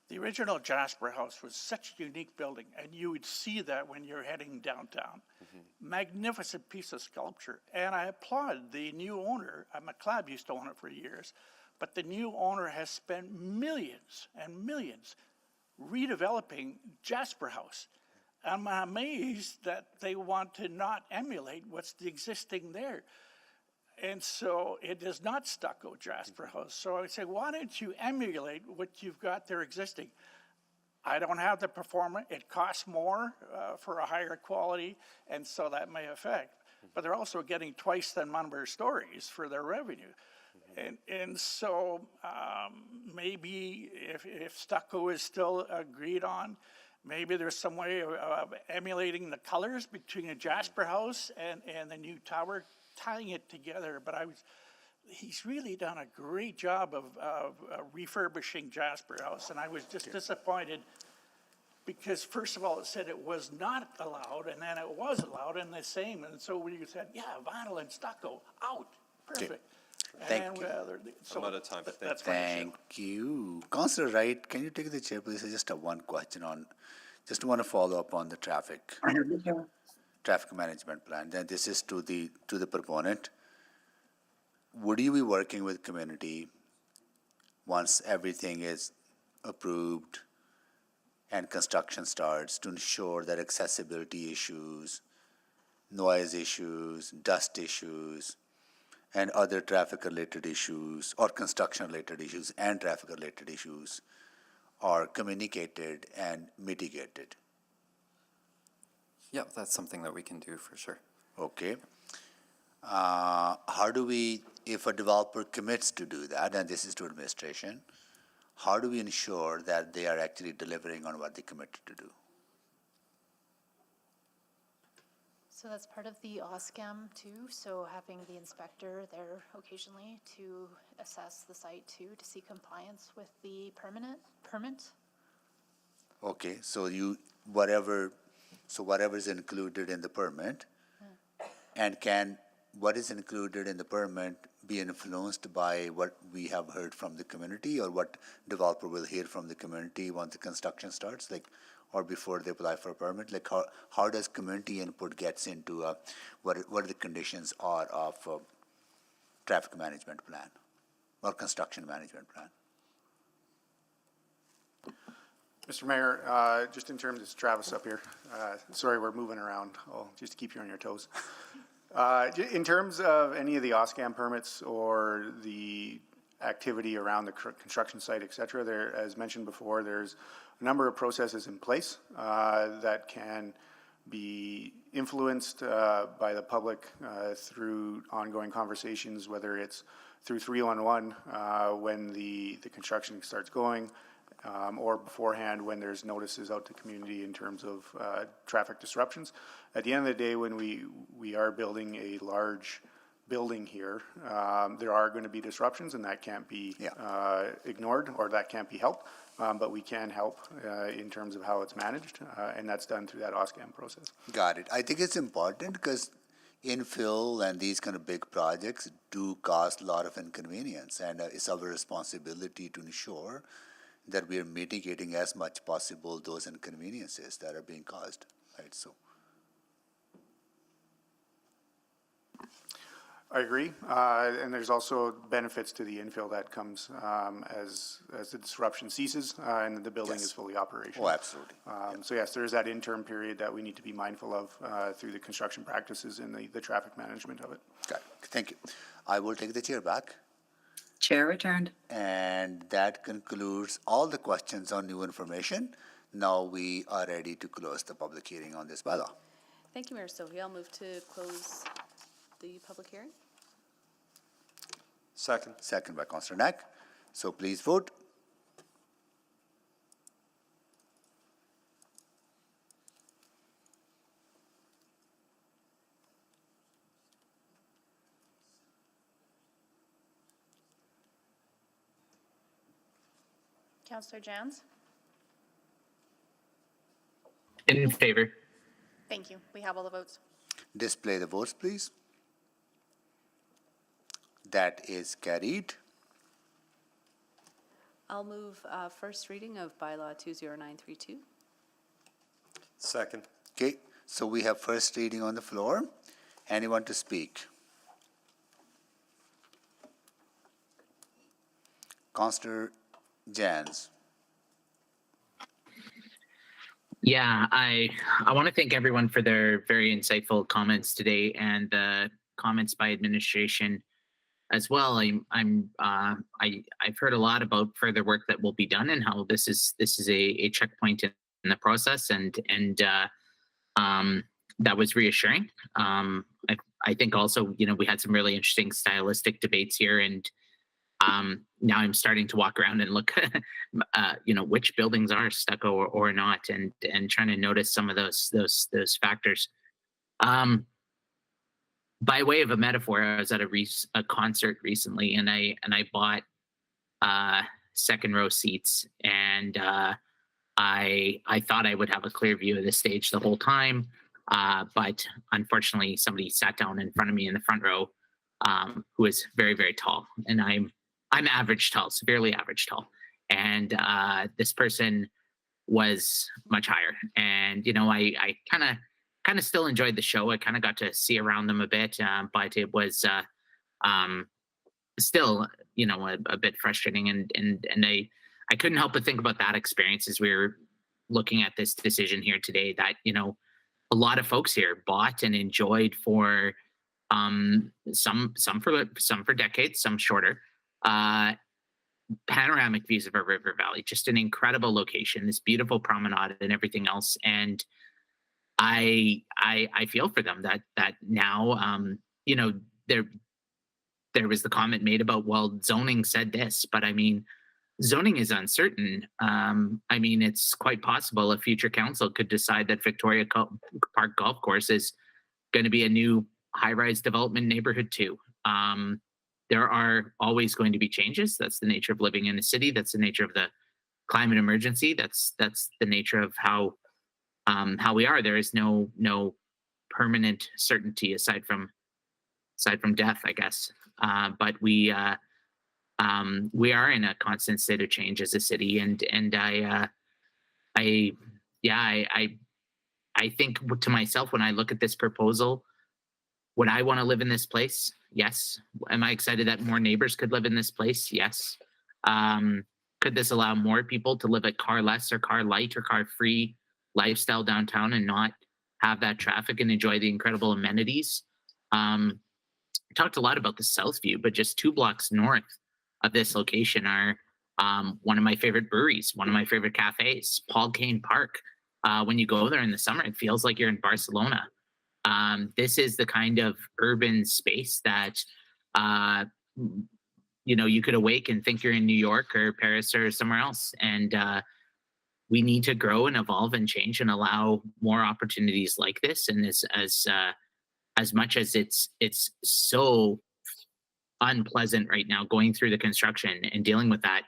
The original Jasper House was such a unique building, and you would see that when you're heading downtown. Magnificent piece of sculpture, and I applaud the new owner. McLeod used to own it for years, but the new owner has spent millions and millions redeveloping Jasper House. I'm amazed that they want to not emulate what's existing there. And so it is not stucco Jasper House. So I say, why don't you emulate what you've got there existing? I don't have the performance. It costs more for a higher quality, and so that may affect. But they're also getting twice the number of stories for their revenue. And so maybe if stucco is still agreed on, maybe there's some way of emulating the colors between a Jasper House and the new tower, tying it together. But he's really done a great job of refurbishing Jasper House, and I was just disappointed because first of all it said it was not allowed, and then it was allowed in the same, and so we said, yeah, vinyl and stucco, out, perfect. Thank you. I'm out of time. Thank you. Councillor Wright, can you take the chair, please? I just have one question on, just want to follow up on the traffic management plan. Then this is to the proponent. Would you be working with community once everything is approved and construction starts to ensure that accessibility issues, noise issues, dust issues, and other traffic-related issues or construction-related issues and traffic-related issues are communicated and mitigated? Yeah, that's something that we can do for sure. Okay. How do we, if a developer commits to do that, and this is to administration, how do we ensure that they are actually delivering on what they committed to do? So that's part of the OSCAM too, so having the inspector there occasionally to assess the site too, to see compliance with the permit. Okay, so whatever is included in the permit, and what is included in the permit be influenced by what we have heard from the community, or what developer will hear from the community once the construction starts, or before they apply for a permit? How does community input gets into what the conditions are of traffic management plan or construction management plan? Mr. Mayor, just in terms, it's Travis up here. Sorry, we're moving around, just to keep you on your toes. In terms of any of the OSCAM permits or the activity around the construction site, et cetera, there, as mentioned before, there's a number of processes in place that can be influenced by the public through ongoing conversations, whether it's through 311 when the construction starts going, or beforehand when there's notices out to community in terms of traffic disruptions. At the end of the day, when we are building a large building here, there are going to be disruptions, and that can't be ignored, or that can't be helped, but we can help in terms of how it's managed, and that's done through that OSCAM process. Got it. I think it's important because infill and these kind of big projects do cause a lot of inconvenience, and it's our responsibility to ensure that we are mitigating as much possible those inconveniences that are being caused, right? So I agree, and there's also benefits to the infill that comes as the disruption ceases and the building is fully operational. Oh, absolutely. So yes, there is that interim period that we need to be mindful of through the construction practices and the traffic management of it. Got it. Thank you. I will take the chair back. Chair returned. And that concludes all the questions on new information. Now we are ready to close the public hearing on this bylaw. Thank you, Mayor Sohi. I'll move to close the public hearing. Second. Second by Councillor Knack. So please vote. Councillor Jans? In favor. Thank you. We have all the votes. Display the votes, please. That is carried. I'll move first reading of bylaw 20932. Second. Okay, so we have first reading on the floor. Anyone to speak? Councillor Jans. Yeah, I want to thank everyone for their very insightful comments today and the comments by administration as well. I've heard a lot about further work that will be done and how this is a checkpoint in the process, and that was reassuring. I think also, we had some really interesting stylistic debates here, and now I'm starting to walk around and look, which buildings are stucco or not, and trying to notice some of those factors. By way of a metaphor, I was at a concert recently, and I bought second row seats, and I thought I would have a clear view of the stage the whole time, but unfortunately, somebody sat down in front of me in the front row, who is very, very tall, and I'm average tall, severely average tall, and this person was much higher, and I kind of still enjoyed the show. I kind of got to see around them a bit, but it was still a bit frustrating, and I couldn't help but think about that experience as we were looking at this decision here today, that a lot of folks here bought and enjoyed for some for decades, some shorter, panoramic views of our river valley, just an incredible location, this beautiful promenade and everything else. And I feel for them that now, there was the comment made about, well, zoning said this, but I mean, zoning is uncertain. I mean, it's quite possible a future council could decide that Victoria Park Golf Course is going to be a new high-rise development neighborhood too. There are always going to be changes. That's the nature of living in a city. That's the nature of the climate emergency. That's the nature of how we are. There is no permanent certainty aside from death, I guess. But we are in a constant state of change as a city, and I think to myself, when I look at this proposal, would I want to live in this place? Yes. Am I excited that more neighbors could live in this place? Yes. Could this allow more people to live a car less or car light or car free lifestyle downtown and not have that traffic and enjoy the incredible amenities? I talked a lot about the Southview, but just 2 blocks north of this location are one of my favorite breweries, one of my favorite cafes, Paul Kane Park. When you go there in the summer, it feels like you're in Barcelona. This is the kind of urban space that, you could awake and think you're in New York or Paris or somewhere else. And we need to grow and evolve and change and allow more opportunities like this. And as much as it's so unpleasant right now going through the construction and dealing with that,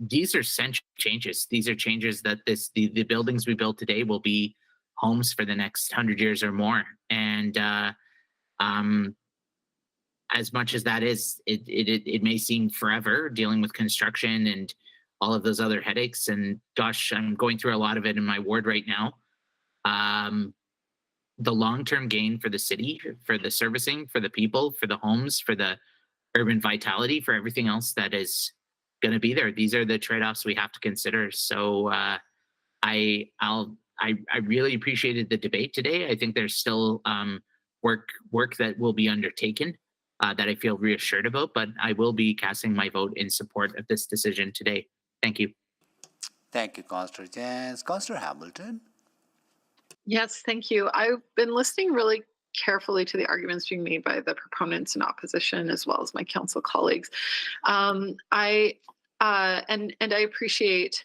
these are central changes. These are changes that the buildings we build today will be homes for the next 100 years or more. And as much as that is, it may seem forever dealing with construction and all of those other headaches. And gosh, I'm going through a lot of it in my ward right now. The long-term gain for the city, for the servicing, for the people, for the homes, for the urban vitality, for everything else that is going to be there. These are the trade-offs we have to consider. So I really appreciated the debate today. I think there's still work that will be undertaken that I feel reassured about, but I will be casting my vote in support of this decision today. Thank you. Thank you, Councillor Jans. Councillor Hamilton. Yes, thank you. I've been listening really carefully to the arguments being made by the proponents and opposition, as well as my council colleagues. I appreciate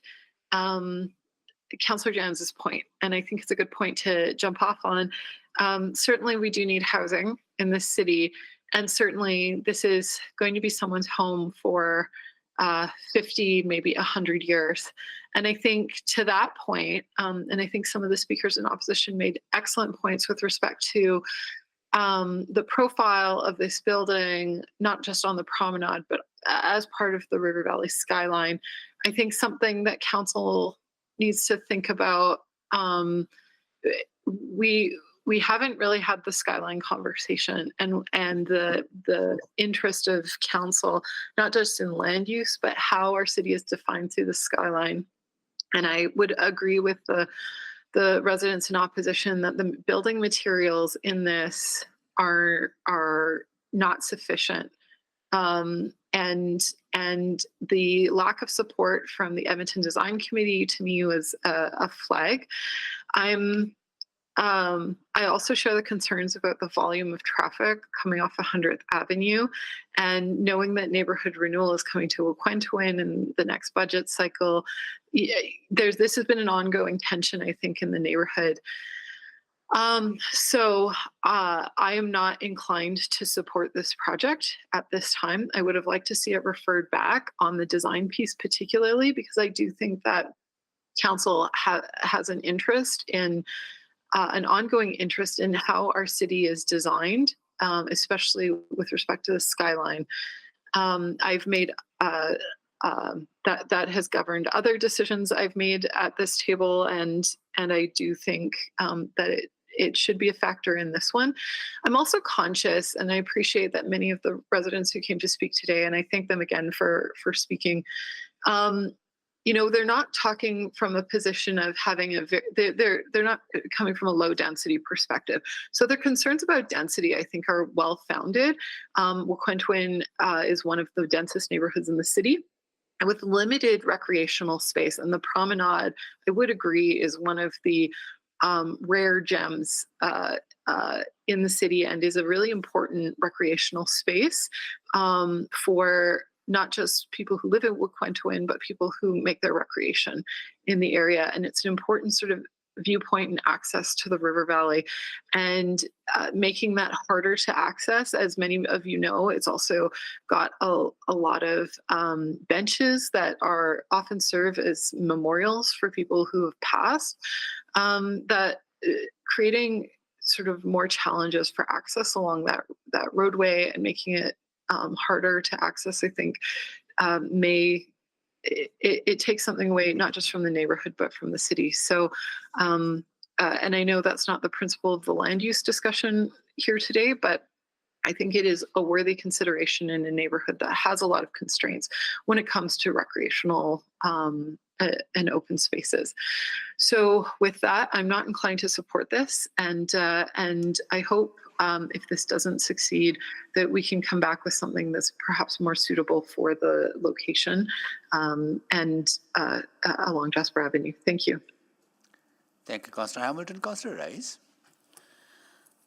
Councillor Jans's point, and I think it's a good point to jump off on. Certainly, we do need housing in this city, and certainly this is going to be someone's home for 50, maybe 100 years. And I think to that point, and I think some of the speakers in opposition made excellent points with respect to the profile of this building, not just on the promenade, but as part of the River Valley skyline. I think something that council needs to think about, we haven't really had the skyline conversation and the interest of council, not just in land use, but how our city is defined through the skyline. And I would agree with the residents in opposition that the building materials in this are not sufficient. And the lack of support from the Edmonton Design Committee to me was a flag. I also share the concerns about the volume of traffic coming off 100th Avenue, and knowing that neighborhood renewal is coming to Quentin in the next budget cycle. This has been an ongoing tension, I think, in the neighborhood. So I am not inclined to support this project at this time. I would have liked to see it referred back on the design piece, particularly because I do think that council has an interest in an ongoing interest in how our city is designed, especially with respect to the skyline. I've made that has governed other decisions I've made at this table, and I do think that it should be a factor in this one. I'm also conscious, and I appreciate that many of the residents who came to speak today, and I thank them again for speaking. They're not talking from a position of having they're not coming from a low density perspective. So their concerns about density, I think, are well founded. Quentin is one of the densest neighborhoods in the city, and with limited recreational space. And the promenade, I would agree, is one of the rare gems in the city, and is a really important recreational space for not just people who live in Quentin, but people who make their recreation in the area. And it's an important sort of viewpoint and access to the River Valley. And making that harder to access, as many of you know, it's also got a lot of benches that are often serve as memorials for people who have passed, that creating sort of more challenges for access along that roadway and making it harder to access, I think, it takes something away, not just from the neighborhood, but from the city. So, and I know that's not the principle of the land use discussion here today, but I think it is a worthy consideration in a neighborhood that has a lot of constraints when it comes to recreational and open spaces. So with that, I'm not inclined to support this, and I hope if this doesn't succeed, that we can come back with something that's perhaps more suitable for the location and along Jasper Avenue. Thank you. Thank you, Councillor Hamilton. Councillor Rice.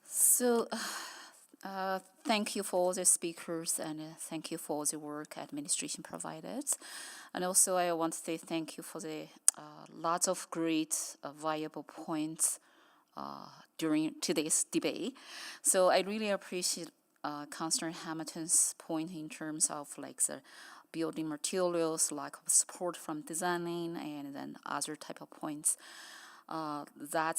So, thank you for all the speakers, and thank you for all the work administration provided. And also, I want to say thank you for the lots of great viable points during today's debate. So I really appreciate Councillor Hamilton's point in terms of like the building materials, lack of support from designing, and then other type of points. That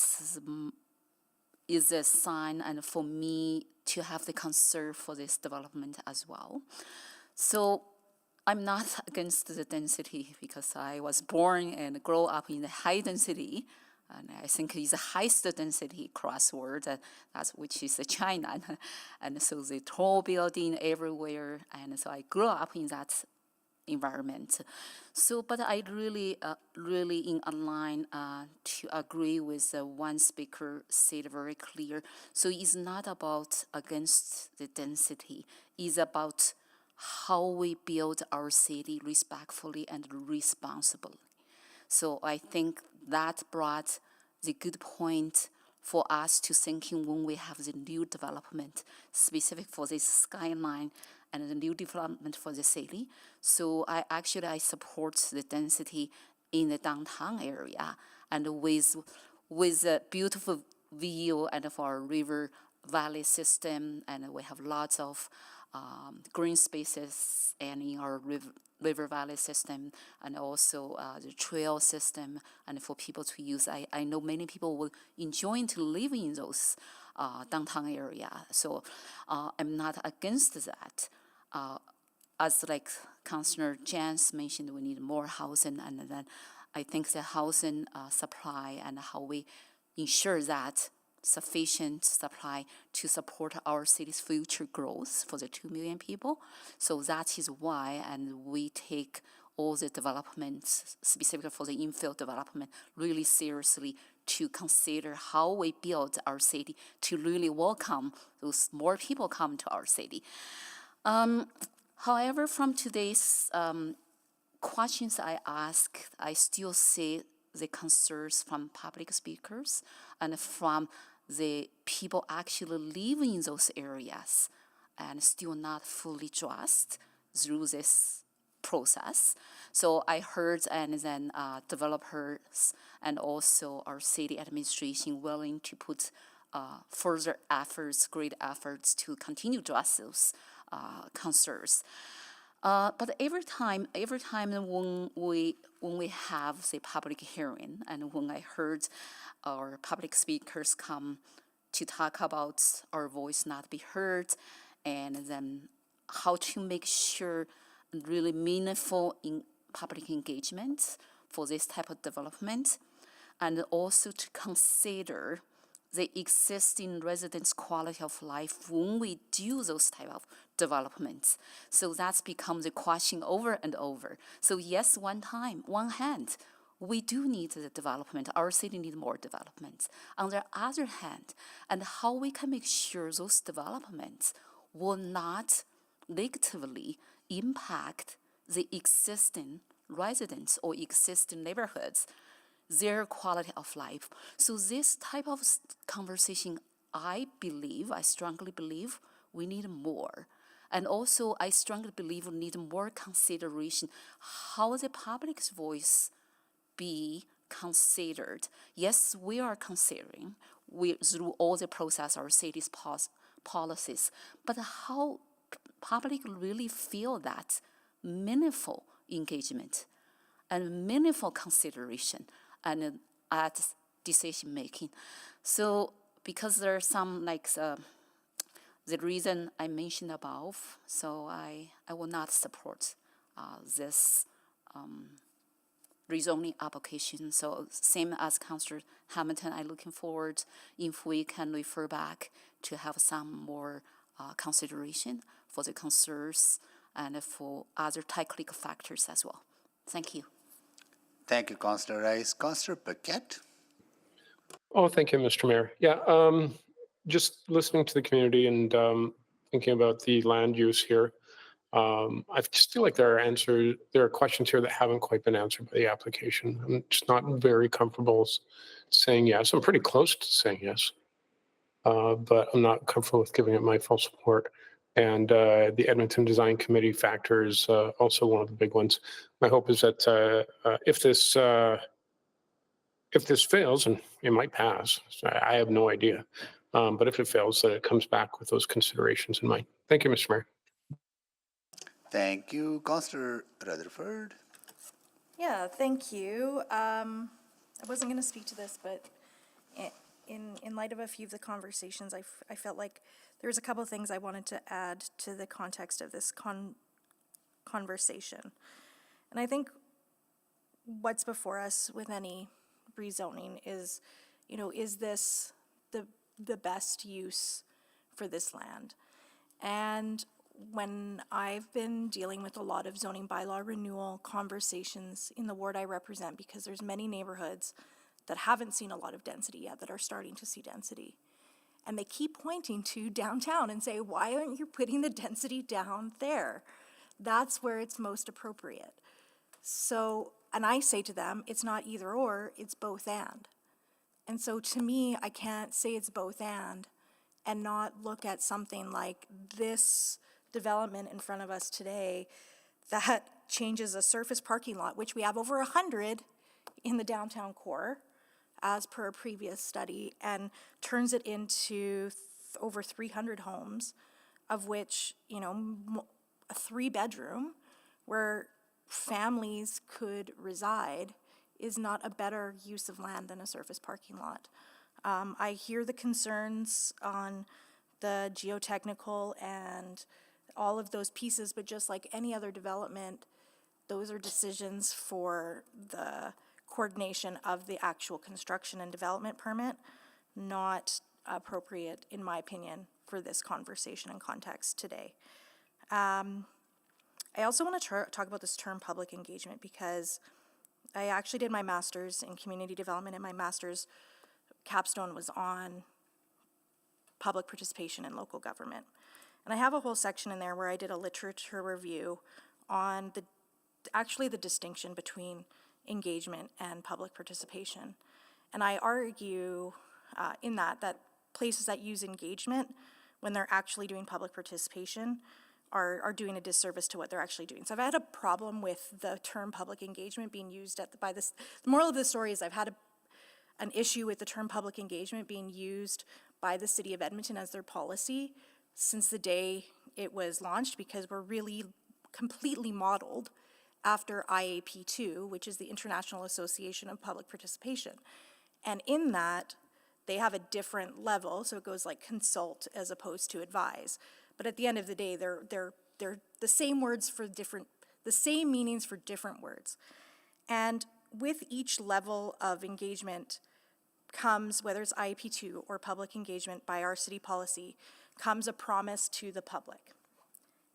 is a sign, and for me to have the concern for this development as well. So I'm not against the density because I was born and grew up in the high density. And I think it's the highest density across the world, which is China. And so the tall building everywhere, and so I grew up in that environment. So, but I really in line to agree with one speaker said very clear. So it's not about against the density, it's about how we build our city respectfully and responsibly. So I think that brought the good point for us to thinking when we have the new development specific for this skyline and the new development for the city. So I support the density in the downtown area, and with a beautiful view and for our river valley system, and we have lots of green spaces and in our river valley system, and also the trail system, and for people to use. I know many people will enjoy to live in those downtown area. So I'm not against that. As like Councillor Jans mentioned, we need more housing, and then I think the housing supply and how we ensure that sufficient supply to support our city's future growth for the 2 million people. So that is why, and we take all the developments, specifically for the infill development, really seriously to consider how we build our city to really welcome those more people come to our city. However, from today's questions I ask, I still see the concerns from public speakers and from the people actually living in those areas and still not fully addressed through this process. So I heard and then developers and also our city administration willing to put further efforts, great efforts to continue to address those concerns. But every time when we have the public hearing and when I heard our public speakers come to talk about our voice not be heard, and then how to make sure really meaningful in public engagement for this type of development, and also to consider the existing residents' quality of life when we do those type of developments. So that's become the question over and over. So yes, one hand, we do need the development. Our city needs more development. On the other hand, and how we can make sure those developments will not negatively impact the existing residents or existing neighborhoods, their quality of life. So this type of conversation, I strongly believe we need more. And also, I strongly believe we need more consideration how the public's voice be considered. Yes, we are considering through all the process, our city's policies, but how public really feel that meaningful engagement and meaningful consideration and at decision making. So because there are some the reason I mentioned above, so I will not support this rezoning application. So same as Councillor Hamilton, I'm looking forward if we can refer back to have some more consideration for the concerns and for other technical factors as well. Thank you. Thank you, Councillor Rice. Councillor Paquette? Oh, thank you, Mr. Mayor. Yeah, just listening to the community and thinking about the land use here, I just feel like there are questions here that haven't quite been answered by the application. I'm just not very comfortable saying yes. I'm pretty close to saying yes, but I'm not comfortable with giving it my full support. And the Edmonton Design Committee factor is also one of the big ones. My hope is that if this fails, and it might pass, so I have no idea, but if it fails, that it comes back with those considerations in mind. Thank you, Mr. Mayor. Thank you. Councillor Rutherford? Yeah, thank you. I wasn't going to speak to this, but in light of a few of the conversations, I felt like there was a couple of things I wanted to add to the context of this conversation. And I think what's before us with any rezoning is, is this the best use for this land? And when I've been dealing with a lot of zoning bylaw renewal conversations in the ward I represent, because there's many neighborhoods that haven't seen a lot of density yet that are starting to see density. And they keep pointing to downtown and say, why aren't you putting the density down there? That's where it's most appropriate. So, and I say to them, it's not either or, it's both and. And so to me, I can't say it's both and not look at something like this development in front of us today that changes a surface parking lot, which we have over 100 in the downtown core, as per a previous study, and turns it into over 300 homes of which, you know, a 3-bedroom where families could reside is not a better use of land than a surface parking lot. I hear the concerns on the geotechnical and all of those pieces, but just like any other development, those are decisions for the coordination of the actual construction and development permit, not appropriate, in my opinion, for this conversation and context today. I also want to talk about this term public engagement because I actually did my master's in community development, and my master's capstone was on public participation in local government. And I have a whole section in there where I did a literature review on the distinction between engagement and public participation. And I argue in that places that use engagement when they're actually doing public participation are doing a disservice to what they're actually doing. So I've had a problem with the term public engagement being used by this. The moral of the story is I've had an issue with the term public engagement being used by the city of Edmonton as their policy since the day it was launched, because we're really completely modeled after IAP2, which is the International Association of Public Participation. And in that, they have a different level, so it goes like consult as opposed to advise. But at the end of the day, they're the same words for the same meanings for different words. And with each level of engagement comes, whether it's IAP2 or public engagement by our city policy, comes a promise to the public.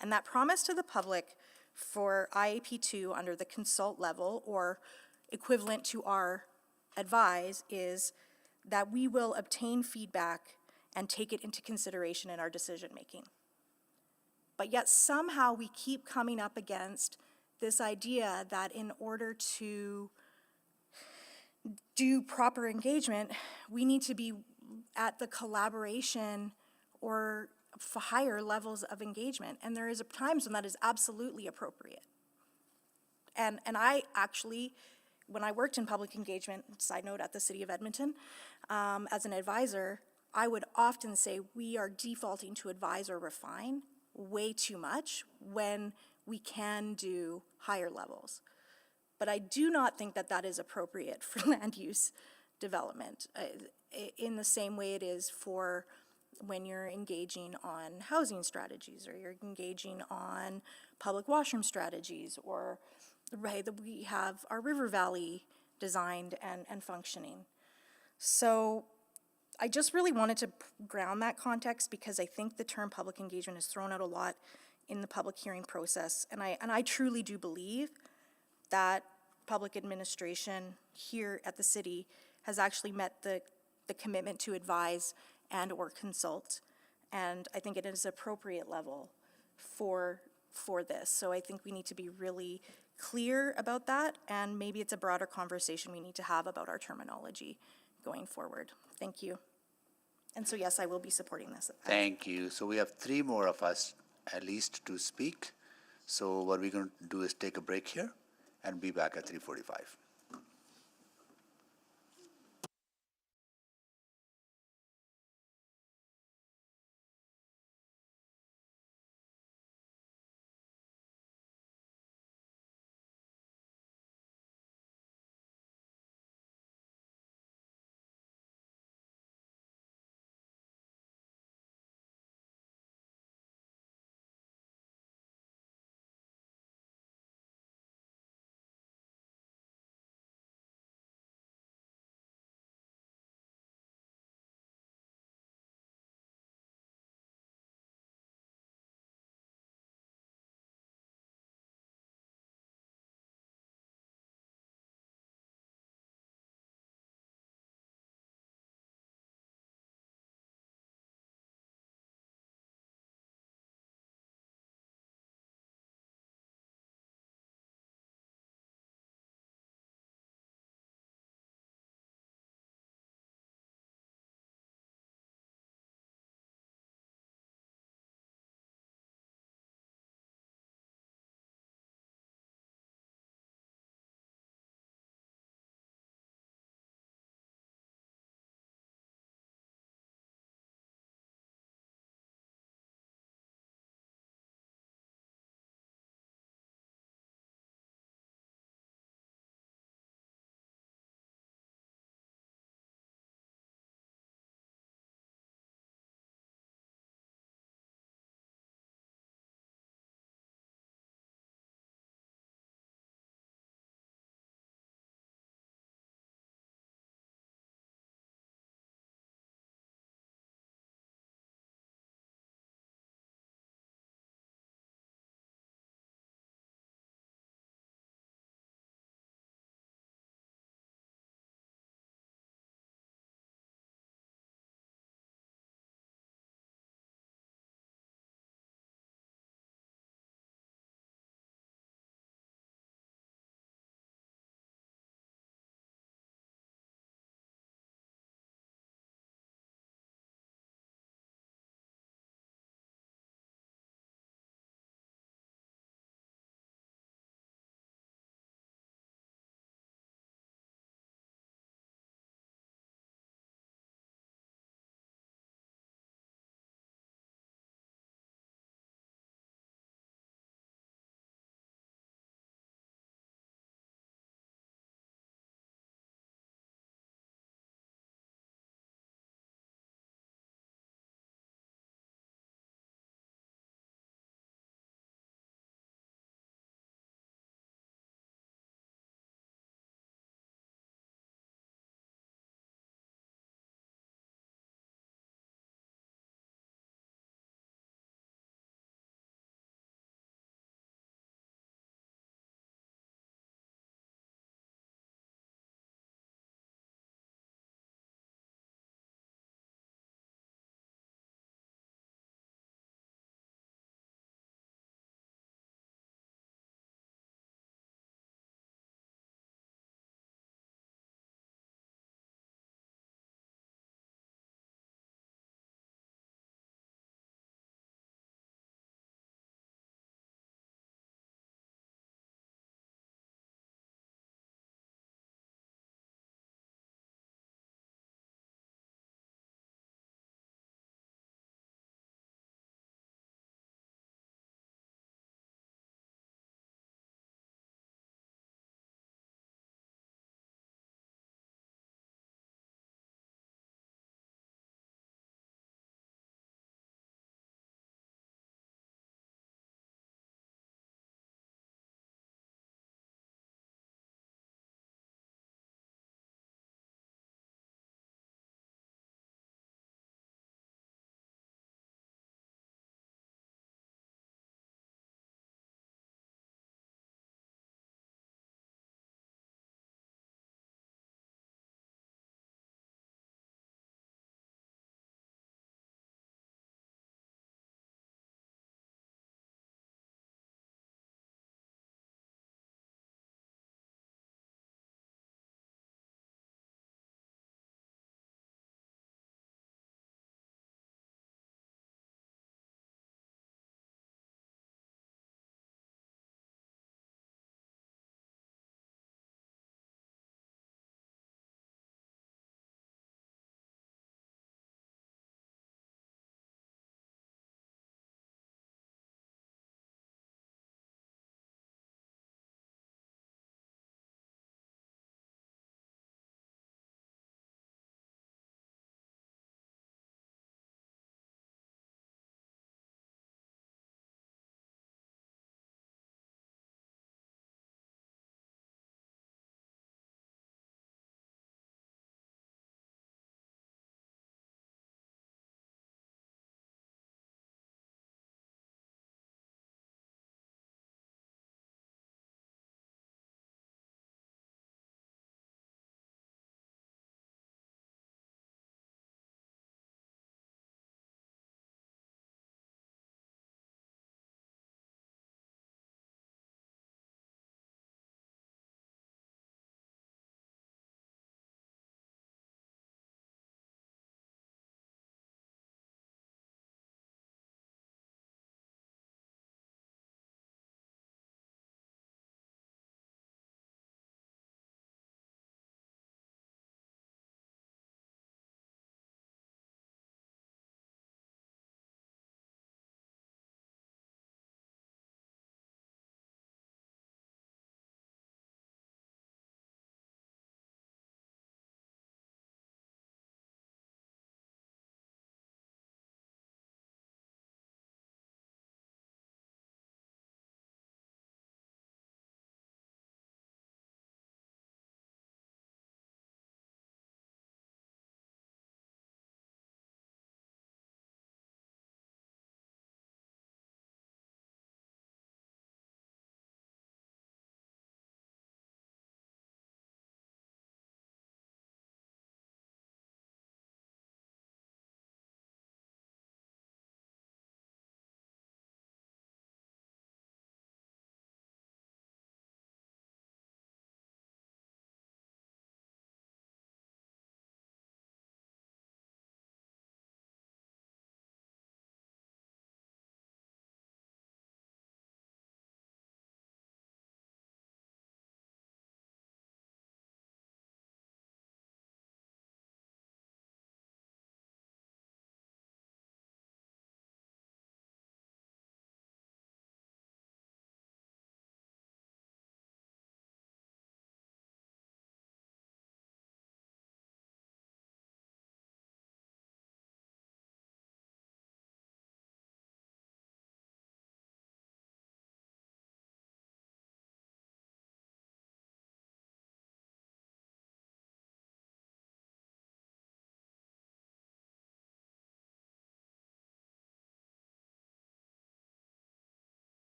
And that promise to the public for IAP2 under the consult level, or equivalent to our advise, is that we will obtain feedback and take it into consideration in our decision making. But yet somehow we keep coming up against this idea that in order to do proper engagement, we need to be at the collaboration or higher levels of engagement. And there is times when that is absolutely appropriate. And I actually, when I worked in public engagement, side note, at the City of Edmonton, as an advisor, I would often say we are defaulting to advise or refine way too much when we can do higher levels. But I do not think that that is appropriate for land use development in the same way it is for when you're engaging on housing strategies, or you're engaging on public washroom strategies, or right, that we have our river valley designed and functioning. So I just really wanted to ground that context, because I think the term public engagement is thrown out a lot in the public hearing process. And I truly do believe that public administration here at the city has actually met the commitment to advise and or consult. And I think it is appropriate level for this. So I think we need to be really clear about that, and maybe it's a broader conversation we need to have about our terminology going forward. Thank you. And so yes, I will be supporting this. Thank you. So we have 3 more of us at least to speak. So what we're going to do is take a break here and be back at 3:45.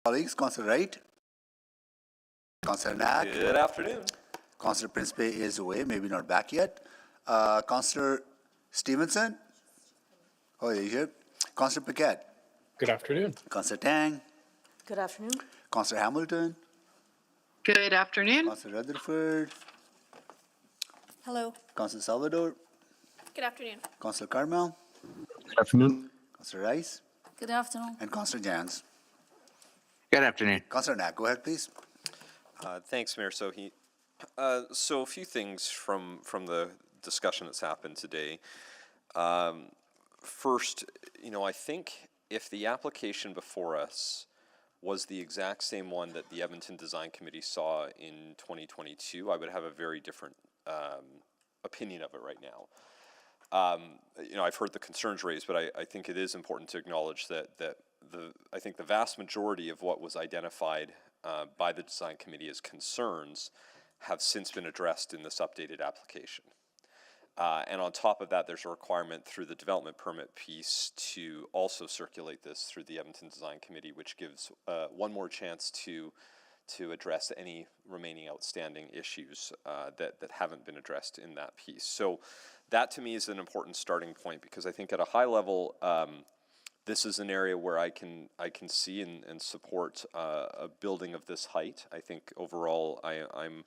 Colleagues, Councillor Wright. Councillor Knack. Good afternoon. Councillor Principe is away, maybe not back yet. Councillor Stevenson. Oh, yeah, you here? Councillor Paquette. Good afternoon. Councillor Tang. Good afternoon. Councillor Hamilton. Good afternoon. Councillor Rutherford. Hello. Councillor Salvador. Good afternoon. Councillor Carmel. Good afternoon. Councillor Rice. Good afternoon. And Councillor Jans. Good afternoon. Councillor Knack, go ahead, please. Thanks, Mayor Sohi. So a few things from the discussion that's happened today. First, I think if the application before us was the exact same one that the Edmonton Design Committee saw in 2022, I would have a very different opinion of it right now. I've heard the concerns raised, but I think it is important to acknowledge that I think the vast majority of what was identified by the Design Committee as concerns have since been addressed in this updated application. And on top of that, there's a requirement through the development permit piece to also circulate this through the Edmonton Design Committee, which gives one more chance to address any remaining outstanding issues that haven't been addressed in that piece. So that to me is an important starting point, because I think at a high level, this is an area where I can see and support a building of this height. I think overall, I'm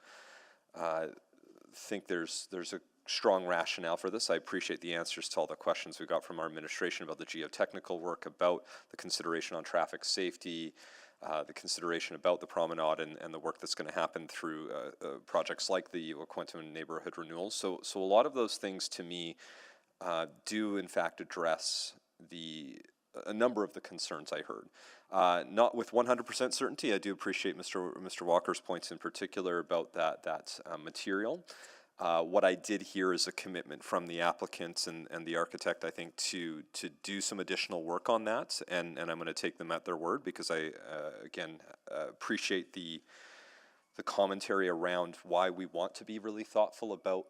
think there's a strong rationale for this. I appreciate the answers to all the questions we got from our administration about the geotechnical work, about the consideration on traffic safety, the consideration about the promenade and the work that's going to happen through projects like the Quentin neighborhood renewals. So a lot of those things to me do in fact address a number of the concerns I heard. Not with 100% certainty. I do appreciate Mr. Walker's points in particular about that material. What I did hear is a commitment from the applicants and the architect, I think, to do some additional work on that, and I'm going to take them at their word, because I, again, appreciate the commentary around why we want to be really thoughtful about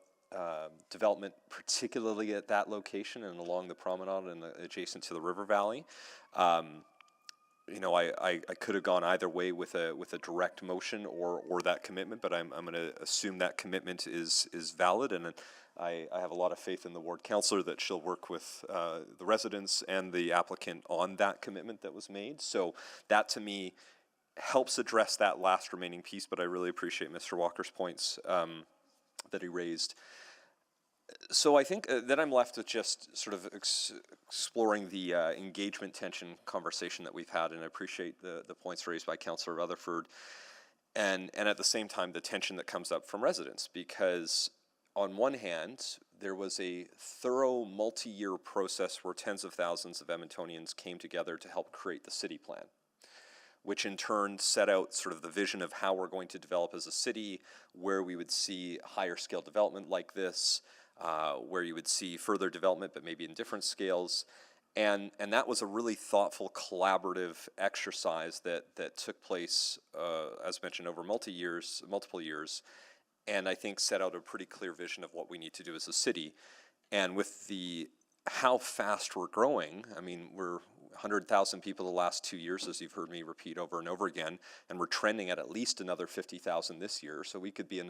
development, particularly at that location and along the promenade and adjacent to the river valley. I could have gone either way with a direct motion or that commitment, but I'm going to assume that commitment is valid, and I have a lot of faith in the ward councillor that she'll work with the residents and the applicant on that commitment that was made. So that to me helps address that last remaining piece, but I really appreciate Mr. Walker's points that he raised. So I think then I'm left with just sort of exploring the engagement tension conversation that we've had, and I appreciate the points raised by Councillor Rutherford, and at the same time the tension that comes up from residents, because on one hand there was a thorough multi-year process where tens of thousands of Edmontonians came together to help create the city plan, which in turn set out sort of the vision of how we're going to develop as a city, where we would see higher scale development like this, where you would see further development, but maybe in different scales. And that was a really thoughtful, collaborative exercise that took place, as mentioned, over multiple years, and I think set out a pretty clear vision of what we need to do as a city. And with how fast we're growing, I mean, we're 100,000 people the last 2 years, as you've heard me repeat over and over again, and we're trending at least another 50,000 this year. So we could be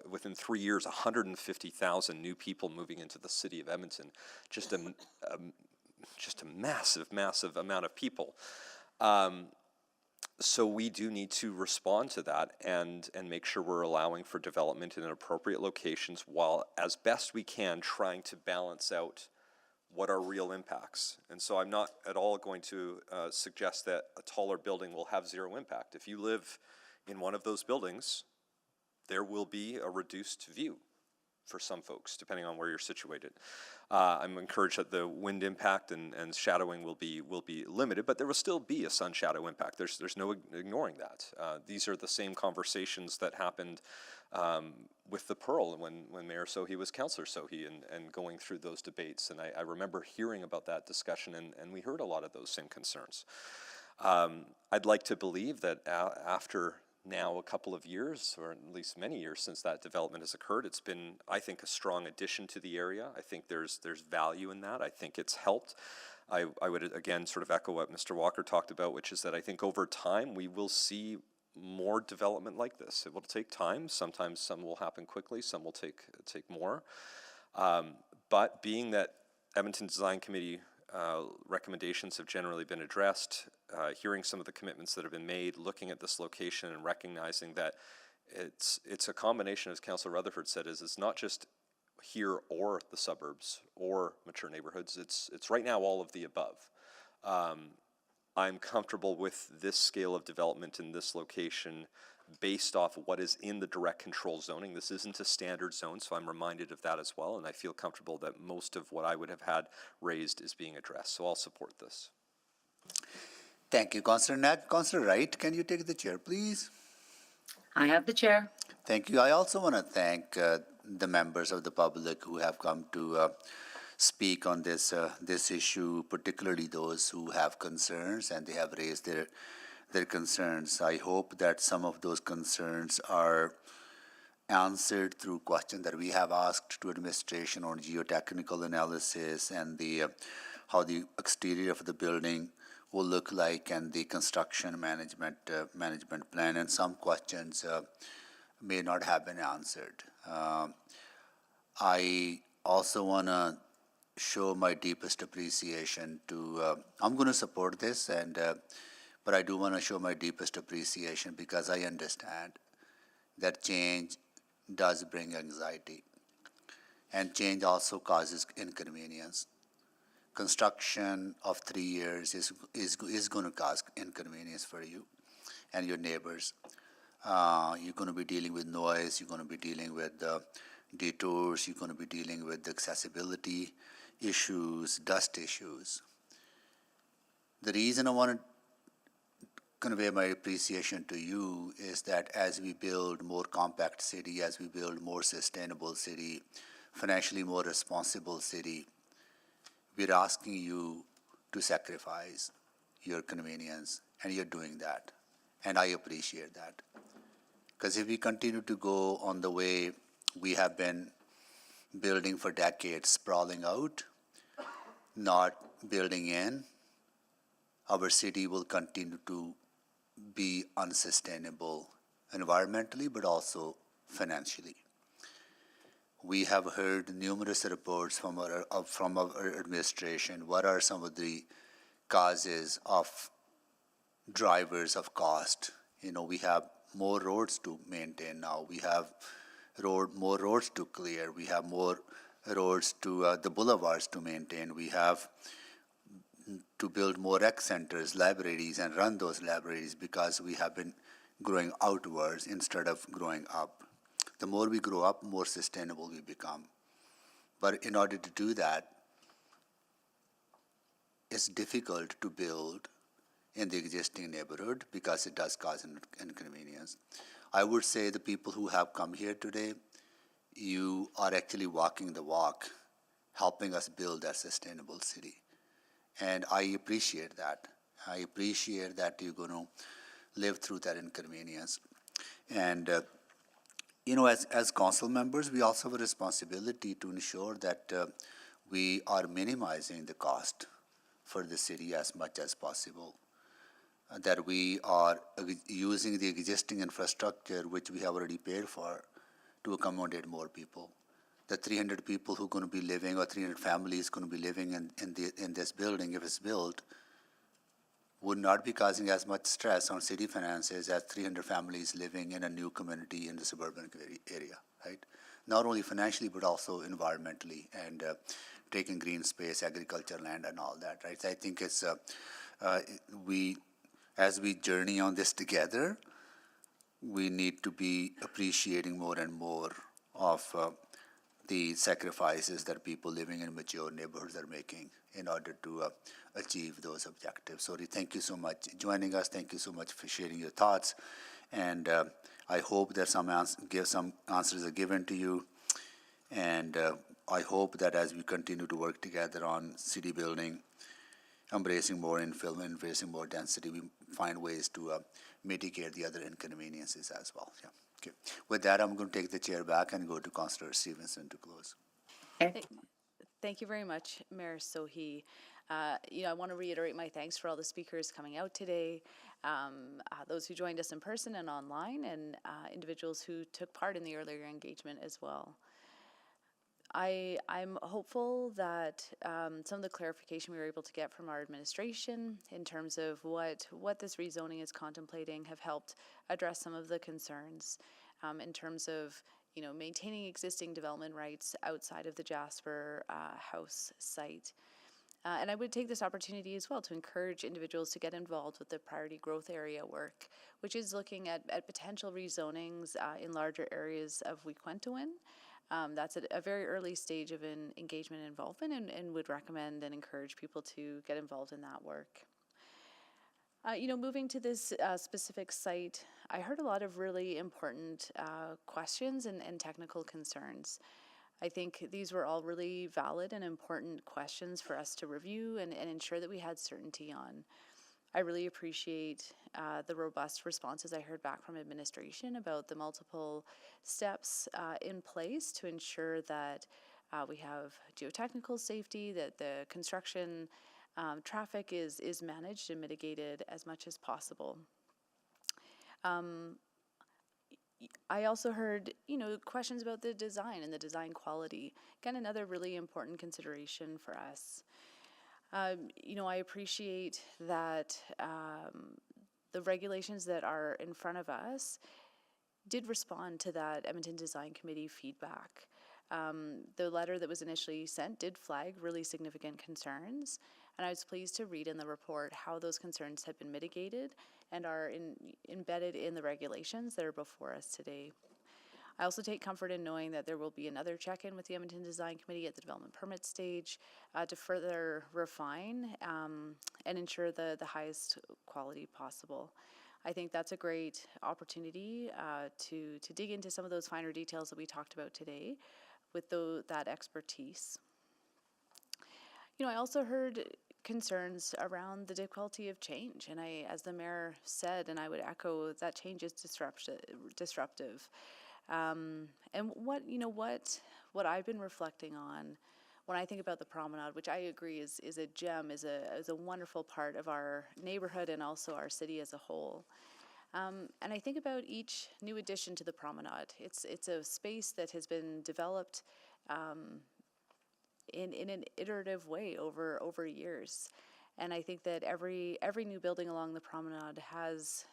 within 3 years, 150,000 new people moving into the city of Edmonton. Just a massive, massive amount of people. So we do need to respond to that and make sure we're allowing for development in appropriate locations, while as best we can trying to balance out what are real impacts. And so I'm not at all going to suggest that a taller building will have zero impact. If you live in one of those buildings, there will be a reduced view for some folks, depending on where you're situated. I'm encouraged that the wind impact and shadowing will be limited, but there will still be a sun shadow impact. There's no ignoring that. These are the same conversations that happened with the Pearl when Mayor Sohi was Councillor Sohi and going through those debates. And I remember hearing about that discussion, and we heard a lot of those same concerns. I'd like to believe that after now a couple of years, or at least many years since that development has occurred. It's been, I think, a strong addition to the area. I think there's value in that. I think it's helped. I would, again, sort of echo what Mr. Walker talked about, which is that I think over time we will see more development like this. It will take time. Sometimes some will happen quickly, some will take more. But being that Edmonton Design Committee recommendations have generally been addressed, hearing some of the commitments that have been made, looking at this location and recognizing that it's a combination, as Councillor Rutherford said, is it's not just here or the suburbs or mature neighborhoods. It's right now all of the above. I'm comfortable with this scale of development in this location based off of what is in the direct control zoning. This isn't a standard zone, so I'm reminded of that as well, and I feel comfortable that most of what I would have had raised is being addressed, so I'll support this. Thank you, Councillor Knack. Councillor Wright, can you take the chair, please? I have the chair. Thank you. I also want to thank the members of the public who have come to speak on this issue, particularly those who have concerns and they have raised their concerns. I hope that some of those concerns are answered through questions that we have asked to administration on geotechnical analysis and how the exterior of the building will look like and the construction management plan, and some questions may not have been answered. I also want to show my deepest appreciation to, I'm going to support this, but I do want to show my deepest appreciation because I understand that change does bring anxiety, and change also causes inconvenience. Construction of 3 years is going to cause inconvenience for you and your neighbors. You're going to be dealing with noise, you're going to be dealing with detours, you're going to be dealing with accessibility issues, dust issues. The reason I want to convey my appreciation to you is that as we build more compact city, as we build more sustainable city, financially more responsible city, we're asking you to sacrifice your convenience, and you're doing that. And I appreciate that. Because if we continue to go on the way we have been building for decades, sprawling out, not building in, our city will continue to be unsustainable environmentally, but also financially. We have heard numerous reports from our administration. What are some of the causes of drivers of cost? You know, we have more roads to maintain now. We have more roads to clear. We have more roads to the boulevards to maintain. We have to build more rec centers, libraries, and run those libraries because we have been growing outwards instead of growing up. The more we grow up, more sustainable we become. But in order to do that, it's difficult to build in the existing neighborhood because it does cause inconvenience. I would say the people who have come here today, you are actually walking the walk, helping us build a sustainable city. And I appreciate that. I appreciate that you're going to live through that inconvenience. And you know, as council members, we also have a responsibility to ensure that we are minimizing the cost for the city as much as possible, that we are using the existing infrastructure, which we have already paid for, to accommodate more people. The 300 people who are going to be living, or 300 families going to be living in this building, if it's built, would not be causing as much stress on city finances as 300 families living in a new community in the suburban area, right? Not only financially, but also environmentally and taking green space, agriculture land and all that, right? So I think it's, as we journey on this together, we need to be appreciating more and more of the sacrifices that people living in mature neighborhoods are making in order to achieve those objectives. So thank you so much for joining us. Thank you so much for sharing your thoughts. And I hope that some answers are given to you. And I hope that as we continue to work together on city building, embracing more infill, embracing more density, we find ways to mitigate the other inconveniences as well. Yeah. Okay. With that, I'm going to take the chair back and go to Councillor Stevenson to close. Thank you very much, Mayor Sohi. I want to reiterate my thanks for all the speakers coming out today, those who joined us in person and online, and individuals who took part in the earlier engagement as well. I'm hopeful that some of the clarification we were able to get from our administration in terms of what this rezoning is contemplating have helped address some of the concerns in terms of maintaining existing development rights outside of the Jasper House site. And I would take this opportunity as well to encourage individuals to get involved with the priority growth area work, which is looking at potential rezonings in larger areas of Wequentuin. That's at a very early stage of an engagement and involvement, and would recommend and encourage people to get involved in that work. Moving to this specific site, I heard a lot of really important questions and technical concerns. I think these were all really valid and important questions for us to review and ensure that we had certainty on. I really appreciate the robust responses I heard back from administration about the multiple steps in place to ensure that we have geotechnical safety, that the construction traffic is managed and mitigated as much as possible. I also heard, questions about the design and the design quality. Again, another really important consideration for us. I appreciate that the regulations that are in front of us did respond to that Edmonton Design Committee feedback. The letter that was initially sent did flag really significant concerns, and I was pleased to read in the report how those concerns have been mitigated and are embedded in the regulations that are before us today. I also take comfort in knowing that there will be another check-in with the Edmonton Design Committee at the development permit stage to further refine and ensure the highest quality possible. I think that's a great opportunity to dig into some of those finer details that we talked about today with that expertise. I also heard concerns around the difficulty of change, and as the mayor said, and I would echo, that change is disruptive. And what I've been reflecting on when I think about the promenade, which I agree is a gem, is a wonderful part of our neighborhood and also our city as a whole. And I think about each new addition to the promenade. It's a space that has been developed in an iterative way over years. And I think that every new building along the promenade has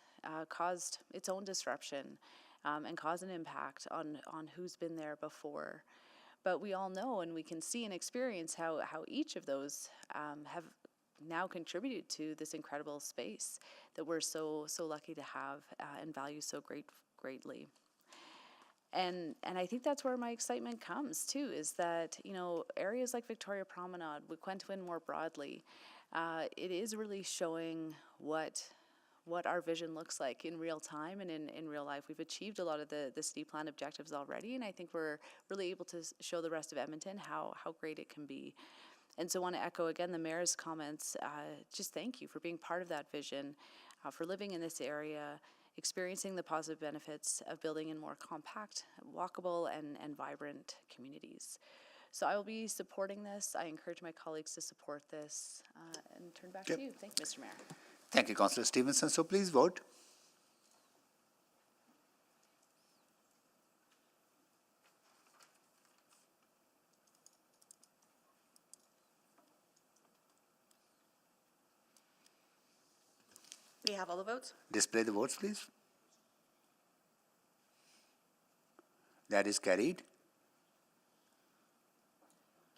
caused its own disruption and caused an impact on who's been there before. But we all know and we can see and experience how each of those have now contributed to this incredible space that we're so lucky to have and value so greatly. And I think that's where my excitement comes too, is that, areas like Victoria Promenade, Wequentuin more broadly, it is really showing what our vision looks like in real time and in real life. We've achieved a lot of the city plan objectives already, and I think we're really able to show the rest of Edmonton how great it can be. And so I want to echo again the mayor's comments. Just thank you for being part of that vision, for living in this area, experiencing the positive benefits of building in more compact, walkable, and vibrant communities. So I will be supporting this. I encourage my colleagues to support this and turn back to you. Thank you, Mr. Mayor. Thank you, Councillor Stevenson. So please vote. We have all the votes. Display the votes, please. That is carried.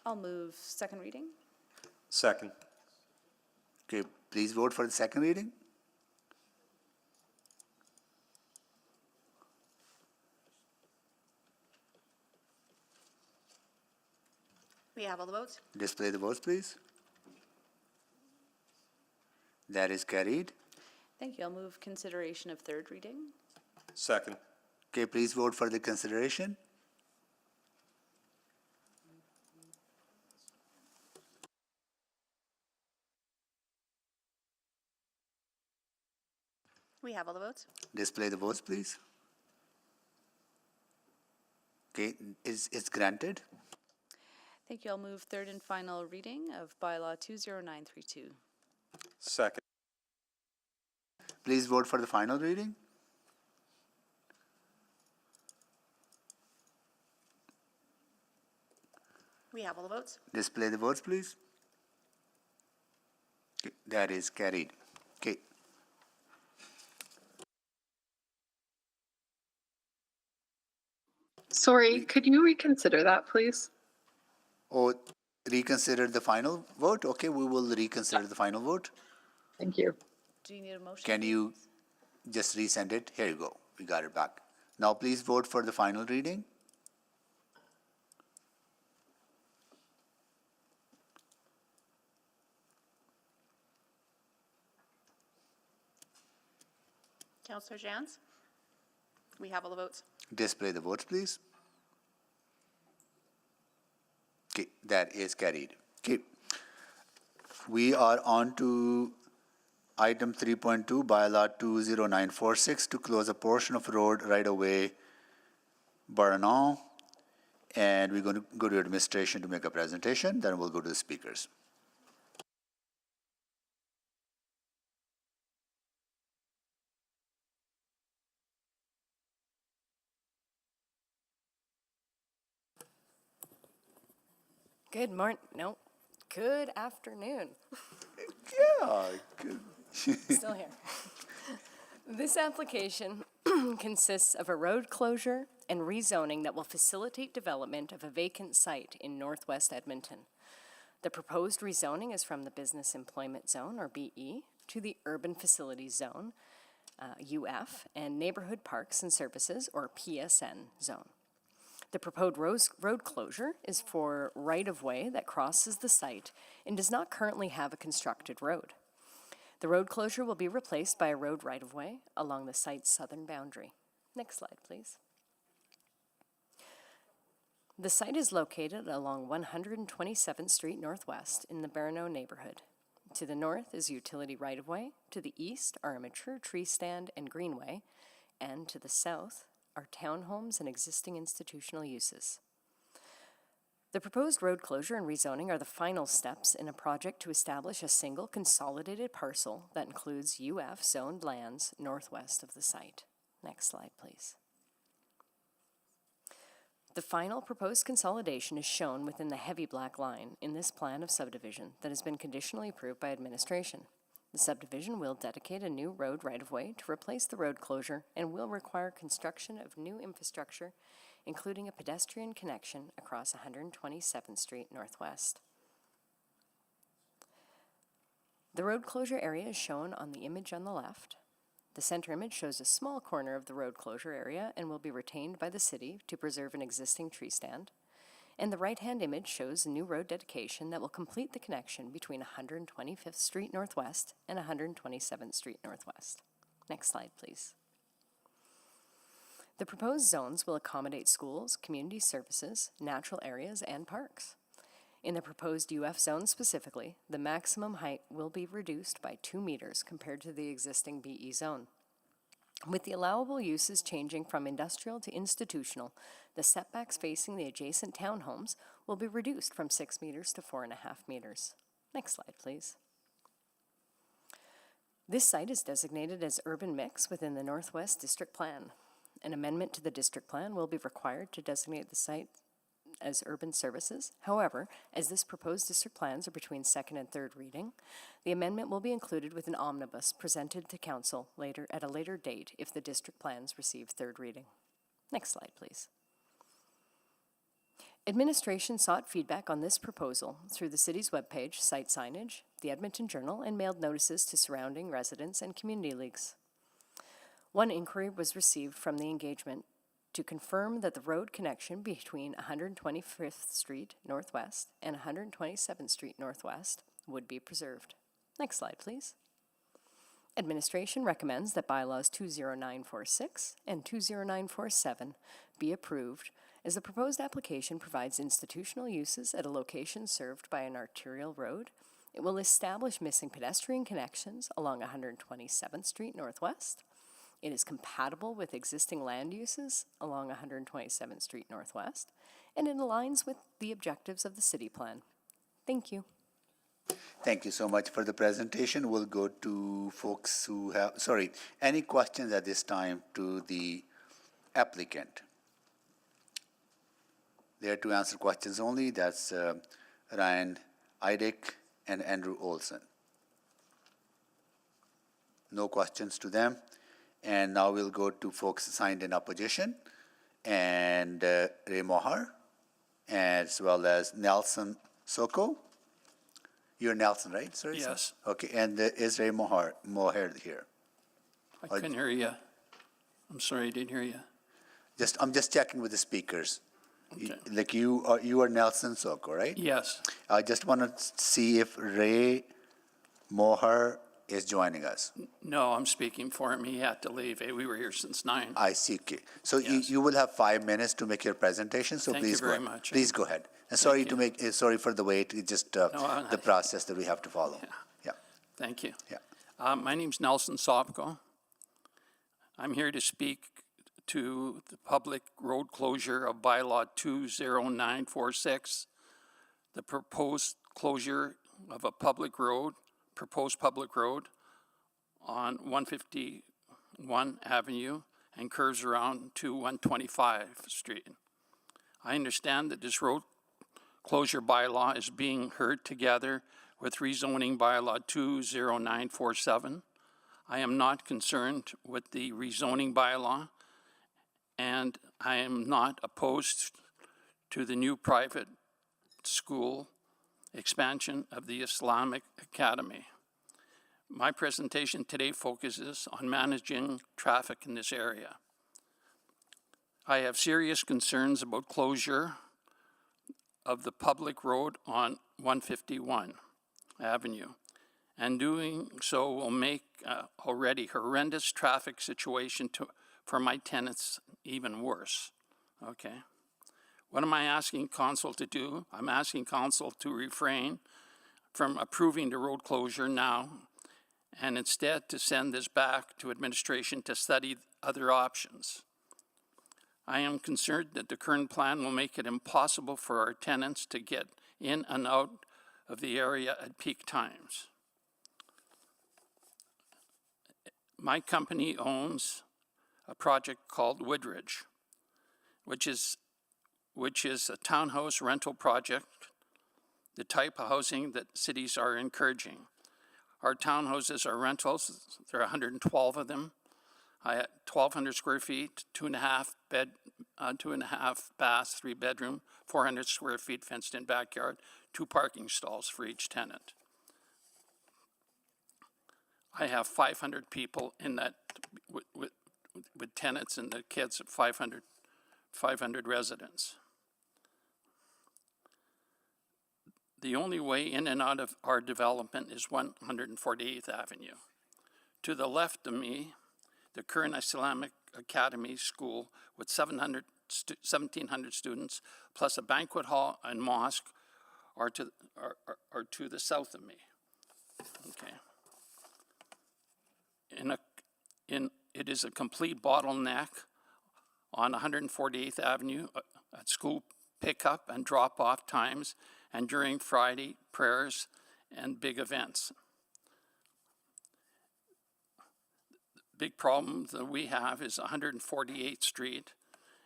I'll move second reading. Second. Okay, please vote for the second reading. We have all the votes. Display the votes, please. That is carried. Thank you. I'll move consideration of third reading. Second. Okay, please vote for the consideration. We have all the votes. Display the votes, please. Okay, it's granted. Thank you. I'll move third and final reading of bylaw 20932. Second. Please vote for the final reading. We have all the votes. Display the votes, please. Okay, that is carried. Okay. Sorry, could you reconsider that, please? Or reconsider the final vote? Okay, we will reconsider the final vote. Thank you. Do you need a motion? Can you just resend it? Here you go. We got it back. Now please vote for the final reading. Councillor Jans? We have all the votes. Display the votes, please. Okay, that is carried. Okay. We are on to item 3.2, bylaw 20946, to close a portion of road right-of-way Baranon. And we're going to go to administration to make a presentation, then we'll go to the speakers. Good afternoon. Yeah. Still here. This application consists of a road closure and rezoning that will facilitate development of a vacant site in northwest Edmonton. The proposed rezoning is from the Business Employment Zone, or BE, to the Urban Facilities Zone, UF, and Neighborhood Parks and Services, or PSN, zone. The proposed road closure is for right-of-way that crosses the site and does not currently have a constructed road. The road closure will be replaced by a road right-of-way along the site's southern boundary. Next slide, please. The site is located along 127th Street Northwest in the Barano neighborhood. To the north is utility right-of-way, to the east are a mature tree stand and greenway, and to the south are townhomes and existing institutional uses. The proposed road closure and rezoning are the final steps in a project to establish a single consolidated parcel that includes UF zoned lands northwest of the site. Next slide, please. The final proposed consolidation is shown within the heavy black line in this plan of subdivision that has been conditionally approved by administration. The subdivision will dedicate a new road right-of-way to replace the road closure and will require construction of new infrastructure, including a pedestrian connection across 127th Street Northwest. The road closure area is shown on the image on the left. The center image shows a small corner of the road closure area and will be retained by the city to preserve an existing tree stand. And the right-hand image shows a new road dedication that will complete the connection between 125th Street Northwest and 127th Street Northwest. Next slide, please. The proposed zones will accommodate schools, community services, natural areas, and parks. In the proposed UF zone specifically, the maximum height will be reduced by 2 meters compared to the existing BE zone. With the allowable uses changing from industrial to institutional, the setbacks facing the adjacent townhomes will be reduced from 6 meters to 4.5 meters. Next slide, please. This site is designated as urban mix within the Northwest District Plan. An amendment to the district plan will be required to designate the site as urban services. However, as this proposed district plans are between second and third reading, the amendment will be included with an omnibus presented to council at a later date if the district plans receive third reading. Next slide, please. Administration sought feedback on this proposal through the city's webpage, site signage, the Edmonton Journal, and mailed notices to surrounding residents and community leagues. One inquiry was received from the engagement to confirm that the road connection between 125th Street Northwest and 127th Street Northwest would be preserved. Next slide, please. Administration recommends that bylaws 20946 and 20947 be approved as the proposed application provides institutional uses at a location served by an arterial road. It will establish missing pedestrian connections along 127th Street Northwest It is compatible with existing land uses along 127th Street Northwest, and it aligns with the objectives of the city plan. Thank you. Thank you so much for the presentation. We'll go to folks who have, any questions at this time to the applicant? There to answer questions only, that's Ryan Eidick and Andrew Olson. No questions to them. And now we'll go to folks signed in opposition, and Ray Mohar, as well as Nelson Soko. You're Nelson, right? Sorry, Yes. Sir? Okay, and is Ray Mohar here? I couldn't hear you. I'm sorry, I didn't hear you. I'm just checking with the speakers. Okay. You are Nelson Soko, right? Yes. I just want to see if Ray Mohar is joining us. No, I'm speaking for him. He had to leave. We were here since 9. I see. Okay. So Yes. you will have 5 minutes to make your presentation. So Thank please you very go. much. Please go ahead. And sorry for the wait. It's just the process that we have to follow. Yeah. Thank you. Yeah. My name's Nelson Sopko. I'm here to speak to the public road closure of bylaw 20946, the proposed closure of a proposed public road on 151 Avenue and curves around to 125 Street. I understand that this road closure bylaw is being heard together with rezoning bylaw 20947. I am not concerned with the rezoning bylaw, and I am not opposed to the new private school expansion of the Islamic Academy. My presentation today focuses on managing traffic in this area. I have serious concerns about closure of the public road on 151 Avenue, and doing so will make already horrendous traffic situation for my tenants even worse. Okay. What am I asking council to do? I'm asking council to refrain from approving the road closure now and instead to send this back to administration to study other options. I am concerned that the current plan will make it impossible for our tenants to get in and out of the area at peak times. My company owns a project called Woodridge, which is a townhouse rental project, the type of housing that cities are encouraging. Our townhouses are rentals. There are 112 of them. 1,200 square feet, 2.5 baths, 3 bedroom, 400 square feet fenced in backyard, 2 parking stalls for each tenant. I have 500 people in that with tenants and the kids at 500 residents. The only way in and out of our development is 148th Avenue. To the left of me, the current Islamic Academy School with 1,700 students, plus a banquet hall and mosque are to the south of me. Okay. It is a complete bottleneck on 148th Avenue at school pickup and drop-off times and during Friday prayers and big events. Big problem that we have is 148th Street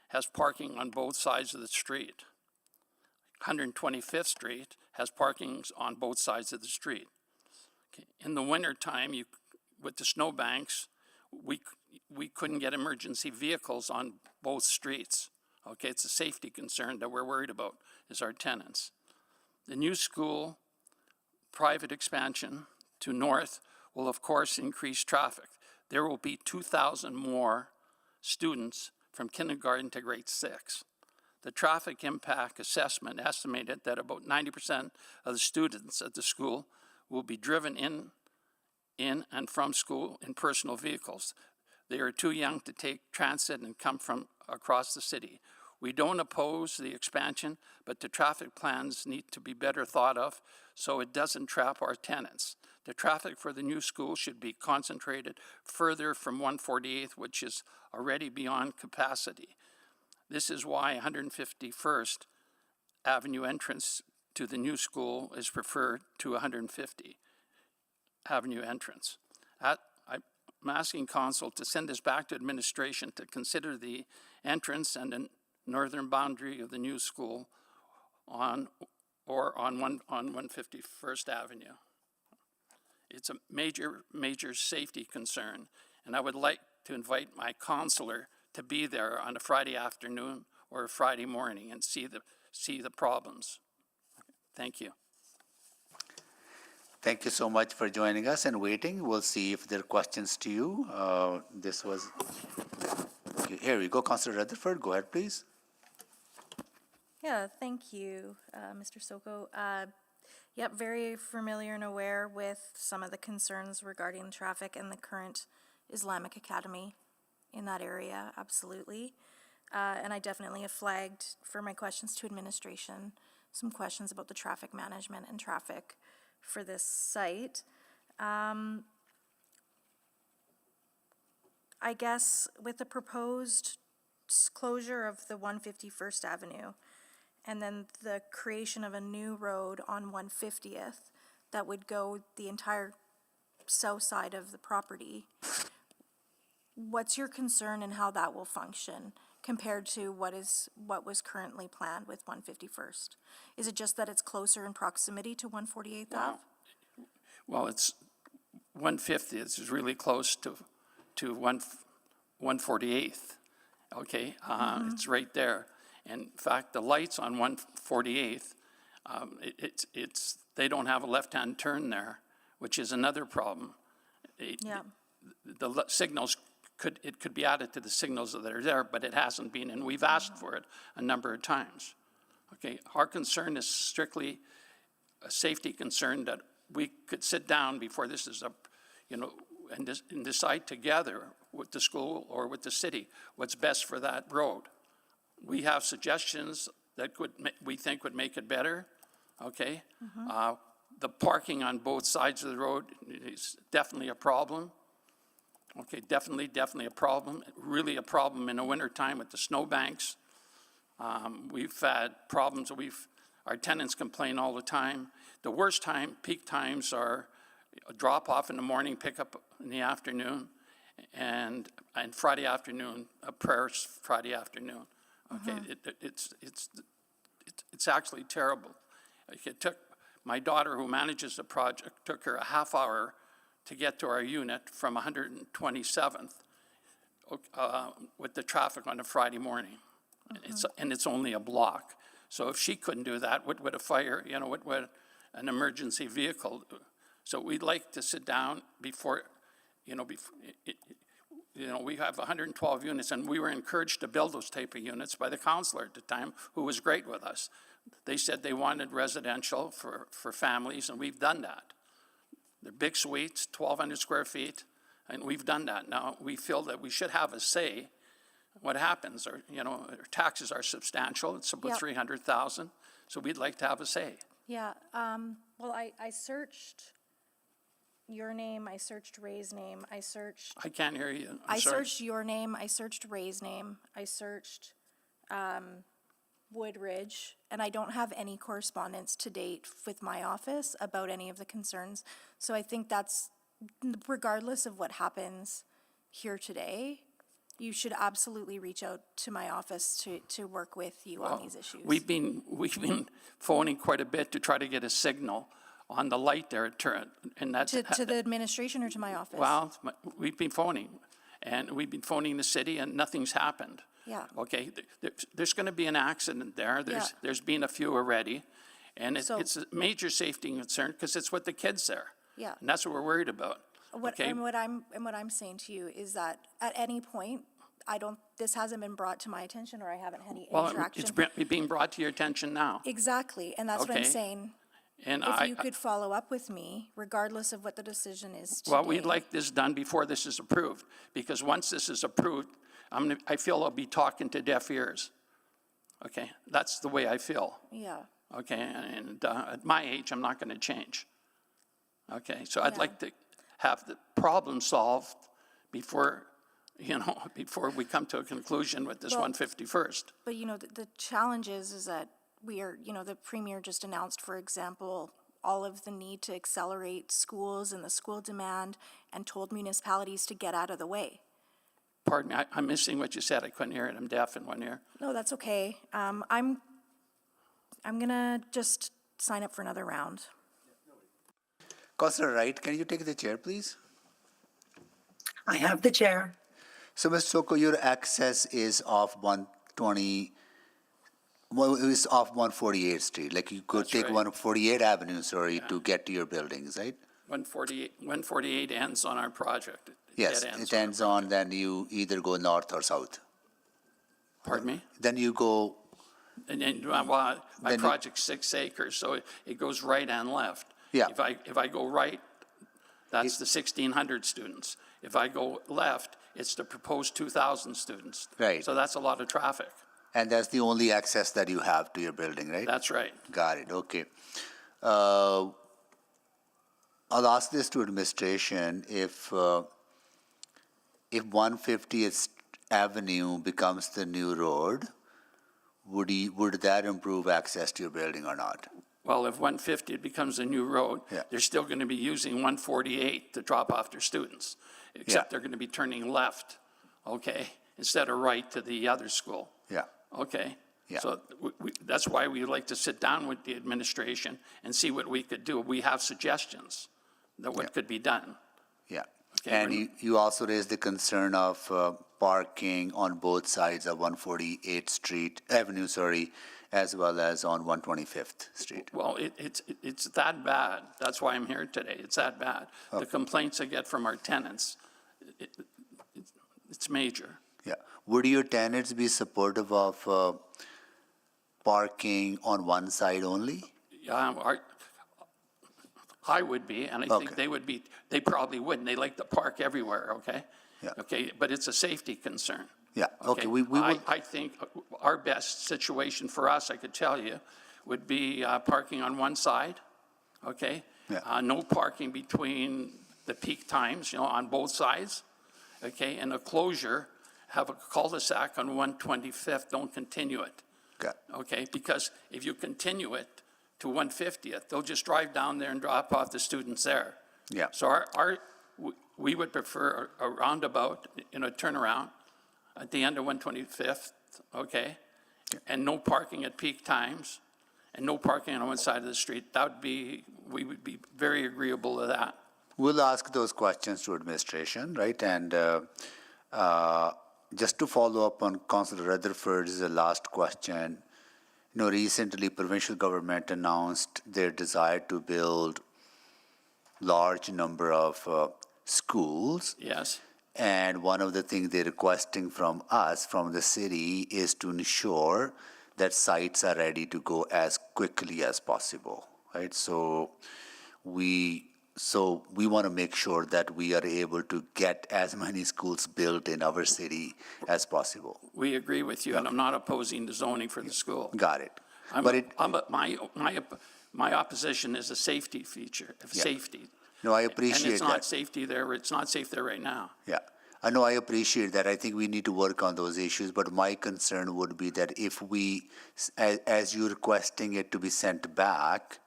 has parking on both sides of the street. 125th Street has parkings on both sides of the street. Okay. In the winter time, with the snowbanks, we couldn't get emergency vehicles on both streets. Okay, it's a safety concern that we're worried about is our tenants. The new school private expansion to north will of course increase traffic. There will be 2,000 more students from kindergarten to grade 6. The traffic impact assessment estimated that about 90% of the students at the school will be driven in and from school in personal vehicles. They are too young to take transit and come from across the city. We don't oppose the expansion, but the traffic plans need to be better thought of so it doesn't trap our tenants. The traffic for the new school should be concentrated further from 148th, which is already beyond capacity. This is why 151st Avenue entrance to the new school is preferred to 150 Avenue entrance. I'm asking council to send this back to administration to consider the entrance and the northern boundary of the new school on 151st Avenue. It's a major safety concern, and I would like to invite my counselor to be there on a Friday afternoon or a Friday morning and see the problems. Thank you. Thank you so much for joining us and waiting. We'll see if there are questions to you. Here we go, Councillor Rutherford. Go ahead, please. Yeah, thank you, Mr. Soko. Yep, very familiar and aware with some of the concerns regarding traffic and the current Islamic Academy in that area, absolutely. And I definitely have flagged for my questions to administration some questions about the traffic management and traffic for this site. I guess with the proposed closure of the 151st Avenue and then the creation of a new road on 150th that would go the entire south side of the property, what's your concern in how that will function compared to what was currently planned with 151st? Is it just that it's closer in proximity to 148th Ave? Well, it's 150th is really close to 148th. Okay, it's right there. In fact, the lights on 148th, they don't have a left-hand turn there, which is another problem. The signals could be added to the signals that are there, but it hasn't been, and we've asked for it a number of times. Okay, our concern is strictly a safety concern that we could sit down before this is up, and decide together with the school or with the city what's best for that road. We have suggestions that we think would make it better. Okay, the parking on both sides of the road is definitely a problem. Okay, definitely a problem. Really a problem in the wintertime with the snowbanks. We've had problems. Our tenants complain all the time. The worst peak times are a drop off in the morning, pick up in the afternoon, and Friday afternoon, prayers Friday afternoon. Okay, it's actually terrible. It took my daughter, who manages the project, took her a half hour to get to our unit from 127th with the traffic on a Friday morning. And it's only a block. So if she couldn't do that, what would a fire, what would an emergency vehicle do? So we'd like to sit down before we have 112 units, and we were encouraged to build those type of units by the councillor at the time, who was great with us. They said they wanted residential for families, and we've done that. They're big suites, 1,200 square feet, and we've done that. Now, we feel that we should have a say. What happens, our taxes are substantial. It's about $300,000, so we'd like to have a say. Yeah, well, I searched your name, I searched Ray's name, I can't hear you. I searched your name, I searched Ray's name, I searched Woodridge, and I don't have any correspondence to date with my office about any of the concerns. So I think that's, regardless of what happens here today, you should absolutely reach out to my office to work with you on these issues. We've been phoning quite a bit to try to get a signal on the light there, and that's to the administration or to my office? Well, we've been phoning, and we've been phoning the city, and nothing's happened. Yeah. Okay, there's going to be an accident there. There's been a few already, and it's a major safety concern because it's with the kids there. Yeah. And that's what we're worried about. What I'm saying to you is that at any point, this hasn't been brought to my attention, or I haven't had any interaction. Well, it's being brought to your attention now. Exactly, and that's what I'm saying. And if you could follow up with me, regardless of what the decision is today. Well, we'd like this done before this is approved, because once this is approved, I feel I'll be talking to deaf ears. Okay, that's the way I feel. Yeah. Okay, and at my age, I'm not going to change. Okay, so I'd like to have the problem solved before, before we come to a conclusion with this Well, 151st. But, the challenge is that we are, the Premier just announced, for example, all of the need to accelerate schools and the school demand and told municipalities to get out of the way. Pardon me, I'm missing what you said. I couldn't hear it. I'm deaf in one ear. No, that's okay. I'm gonna just sign up for another round. Councillor Wright, can you take the chair, please? I have the chair. So, Ms. Soko, your access is off 120, well, it is off 148th Street. Like you could That's take right. 148 Avenue, to get to your buildings, right? 148 ends on our project. Yes, Dead it ends on, then you either go north or south. Pardon me? Then you go, And then, my Then you- project's 6 acres, so it goes right and left. Yeah. If I go right, that's the 1,600 students. If I go left, it's the proposed 2,000 students. Right. So that's a lot of traffic. and that's the only access that you have to your building, right? That's right. Got it, okay. I'll ask this to administration, if 150th Avenue becomes the new road, would that improve access to your building or not? Well, if 150 becomes a new road, Yeah. they're still going to be using 148 to drop off their students, except they're going to be turning left, okay, instead of right to the other school, Yeah, okay? Yeah. So that's why we like to sit down with the administration and see what we could do. We have suggestions that what could be done. yeah. Okay, And you also raised the concern of parking on both sides of 148th Avenue, as well as on 125th Street. Well, it's that bad. That's why I'm here today. It's that bad. The complaints I get from our tenants, it's major. Yeah. Would your tenants be supportive of parking on one side only? I would be, and I think they would be, they probably wouldn't. They like to park everywhere, okay? Yeah. Okay, but it's a safety concern. Yeah, okay, we will. I think our best situation for us, I could tell you, would be parking on one side, okay? Yeah. No parking between the peak times, on both sides, okay? And a closure, have a cul-de-sac on 125th, don't continue it. Okay, because if you continue it to 150th, they'll just drive down there and drop off the students there. Yeah. So we would prefer a roundabout, turnaround at the end of 125th, okay? And no parking at peak times, and no parking on one side of the street. We would be very agreeable to that. We'll ask those questions to administration, right? And just to follow up on Councillor Rutherford's last question, recently provincial government announced their desire to build large number of schools. Yes. And one of the things they're requesting from us, from the city, is to ensure that sites are ready to go as quickly as possible, right? So we want to make sure that we are able to get as many schools built in our city as possible. We agree with you, and I'm not opposing the zoning for the school. Got it. My opposition is a safety feature, safety. No, I appreciate that. And it's not safety there, it's not safe there right now. Yeah, I know, I appreciate that. I think we need to work on those issues, but my concern would be that if we, as you're requesting it to be sent back,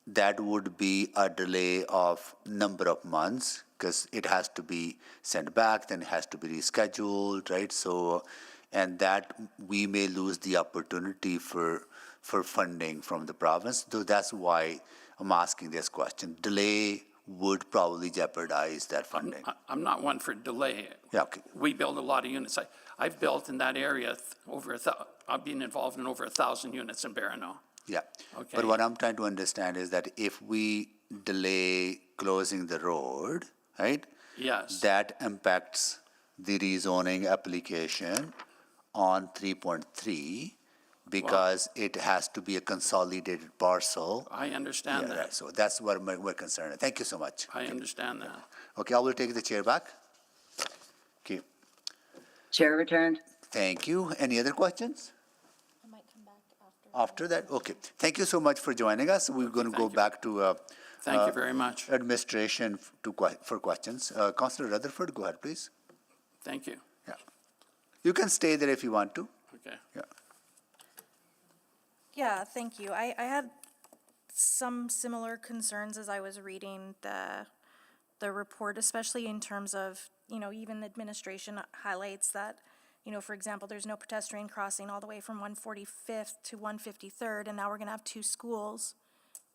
that would be a delay of number of months, because it has to be sent back, then it has to be rescheduled, right? So, and that we may lose the opportunity for funding from the province. So that's why I'm asking this question. Delay would probably jeopardize that funding. I'm not one for delay. Yeah, okay. We build a lot of units. I've built in that area I've been involved in over 1,000 units in Barano. Yeah, Okay. but what I'm trying to understand is that if we delay closing the road, right? Yes. That impacts the rezoning application on 3.3 because it has to be a consolidated parcel. I understand that. Right, so that's what we're concerned. Thank you so much. I understand that. Okay, I will take the chair back. Okay, Chair returned. thank you. Any other questions? After that? Okay. Thank you so much for joining us. We're going to go back to Thank you very much. Administration for questions. Councillor Rutherford, go ahead, please. Thank you. Yeah. You can stay there if you want to. Okay. Yeah. Yeah, thank you. I had some similar concerns as I was reading the report, especially in terms of, even the administration highlights that, for example, there's no pedestrian crossing all the way from 145th to 153rd, and now we're gonna have two schools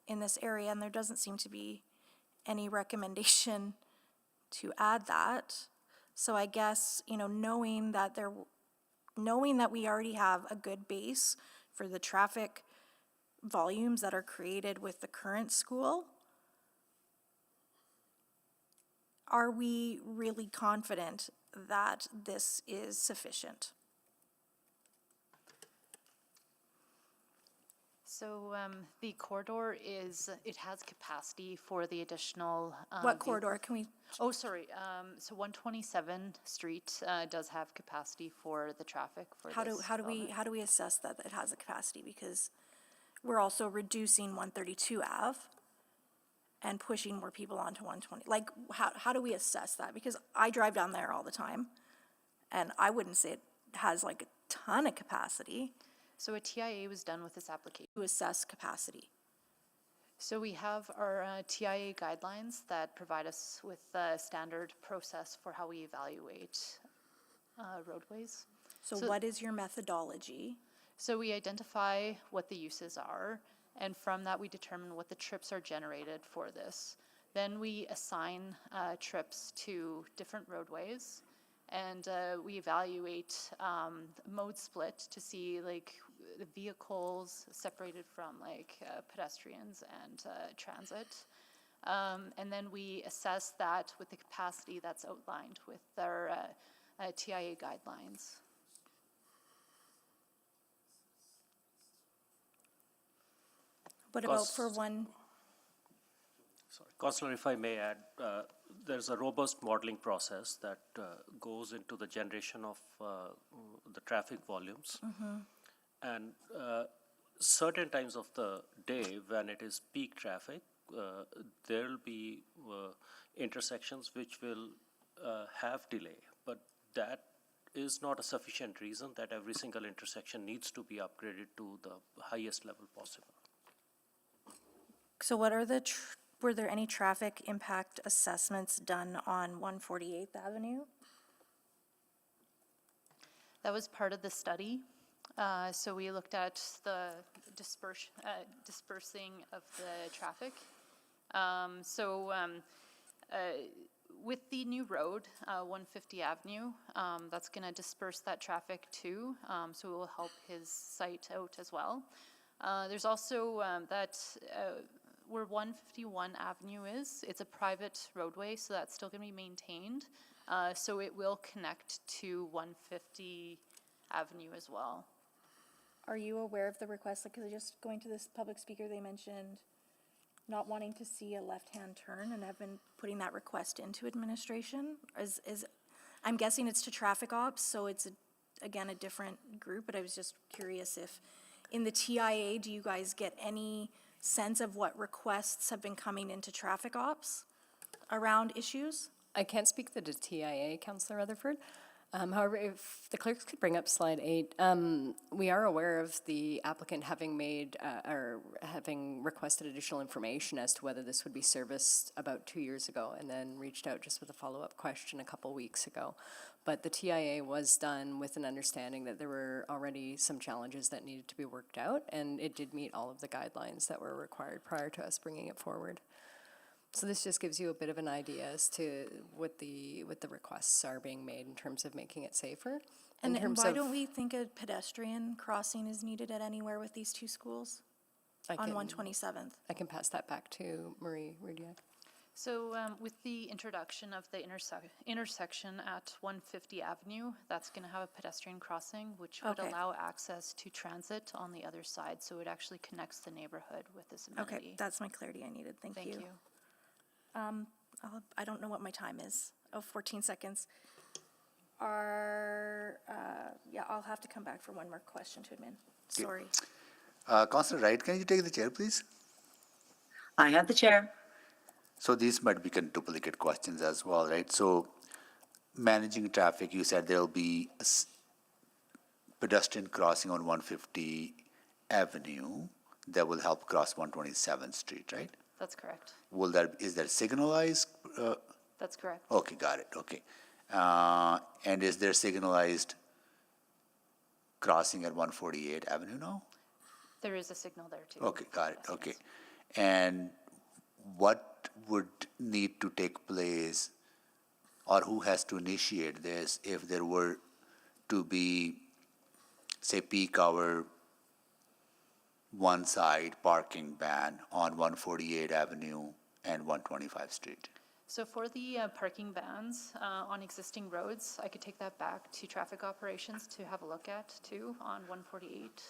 in this area, and there doesn't seem to be any recommendation to add that. So I guess, knowing that we already have a good base for the traffic volumes that are created with the current school, are we really confident that this is sufficient? So the corridor it has capacity for the additional. What corridor can we? Oh, sorry. So 127th Street does have capacity for the traffic for How this do we assess that it has a capacity? Because we're also reducing 132 Ave and pushing more people onto 120. Like, how do we assess that? Because I drive down there all the time, and I wouldn't say it has like a ton of capacity. So a TIA was done with this application. To assess capacity. So we have our TIA guidelines that provide us with a standard process for how we evaluate roadways. So what is your methodology? So we identify what the uses are, and from that we determine what the trips are generated for this. Then we assign trips to different roadways, and we evaluate mode split to see like the vehicles separated from like pedestrians and transit. And then we assess that with the capacity that's outlined with our TIA guidelines. What about for one? Sorry, Councillor, if I may add, there's a robust modeling process that goes into the generation of the traffic volumes. And certain times of the day when it is peak traffic, there will be intersections which will have delay, but that is not a sufficient reason that every single intersection needs to be upgraded to the highest level possible. So what are were there any traffic impact assessments done on 148th Avenue? That was part of the study. So we looked at the dispersing of the traffic. With the new road, 150 Avenue, that's going to disperse that traffic too. So it will help his site out as well. There's also where 151 Avenue is, it's a private roadway, so that's still going to be maintained. So it will connect to 150 Avenue as well. Are you aware of the request? Because just going to this public speaker, they mentioned not wanting to see a left-hand turn, and I've been putting that request into administration. I'm guessing it's to traffic ops, so it's again a different group, but I was just curious if in the TIA, do you guys get any sense of what requests have been coming into traffic ops around issues? I can't speak to the TIA, Councillor Rutherford. However, if the clerks could bring up slide 8, we are aware of the applicant having made or having requested additional information as to whether this would be serviced about 2 years ago, and then reached out just with a follow-up question a couple weeks ago. But the TIA was done with an understanding that there were already some challenges that needed to be worked out, and it did meet all of the guidelines that were required prior to us bringing it forward. So this just gives you a bit of an idea as to what the requests are being made in terms of making it safer. And why don't we think a pedestrian crossing is needed at anywhere with these two schools on 127th? I can pass that back to Marie Rudiak. So with the introduction of the intersection at 150 Avenue, that's going to have a pedestrian crossing, which would allow access to transit on the other side. So it actually connects the neighborhood with this amenity. Okay, that's my clarity I needed. Thank you. I don't know what my time is. 14 seconds. I'll have to come back for one more question to admin. Sorry. Councillor Wright, can you take the chair, please? I have the chair. So these might be duplicate questions as well, right? So managing traffic, you said there'll be pedestrian crossing on 150 Avenue that will help cross 127th Street, right? That's correct. Is there signalized? That's correct. Okay, got it, okay. And is there signalized crossing at 148 Avenue now? There is a signal there too. Okay, got it, okay. And what would need to take place, or who has to initiate this if there were to be, say, peak hour, one side parking ban on 148 Avenue and 125 Street? So for the parking bans on existing roads, I could take that back to traffic operations to have a look at too on 148.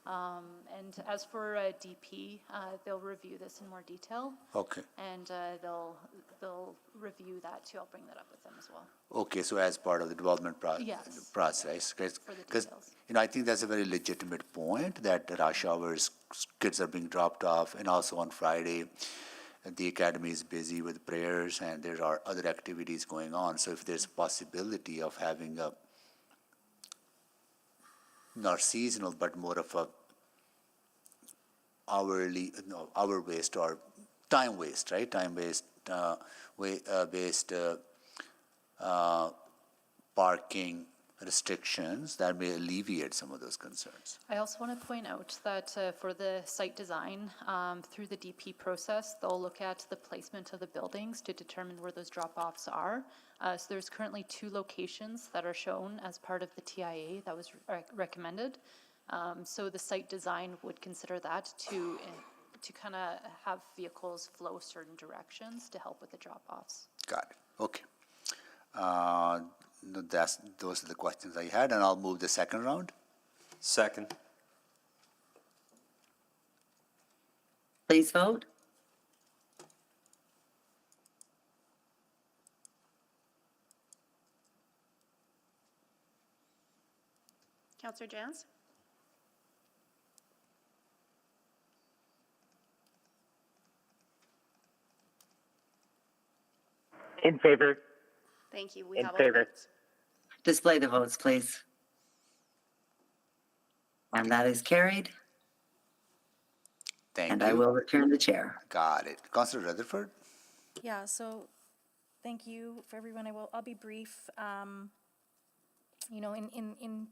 And as for DP, they'll review this in more detail. Okay. And they'll review that too. I'll bring that up with them as well. Okay, so as part of the development Yes. process, For the because details. I think that's a very legitimate point, that rush hours, kids are being dropped off, and also on Friday, the academy is busy with prayers, and there are other activities going on. So if there's a possibility of having a not seasonal, but more of a hour waste or time waste, right? Time waste, based parking restrictions, that may alleviate some of those concerns. I also want to point out that for the site design, through the DP process, they'll look at the placement of the buildings to determine where those drop-offs are. So there's currently 2 locations that are shown as part of the TIA that was recommended. So the site design would consider that to kind of have vehicles flow certain directions to help with the drop-offs. Got it, okay. Those are the questions I had, and I'll move the second round. Second. Please vote. Councillor Jans? In favor. Thank you. We In have all the favor. votes. Display the votes, please. And that is carried, Thank and you. I will return the chair. Got it. Councillor Rutherford? Yeah, so thank you for everyone. I'll be brief. You know, in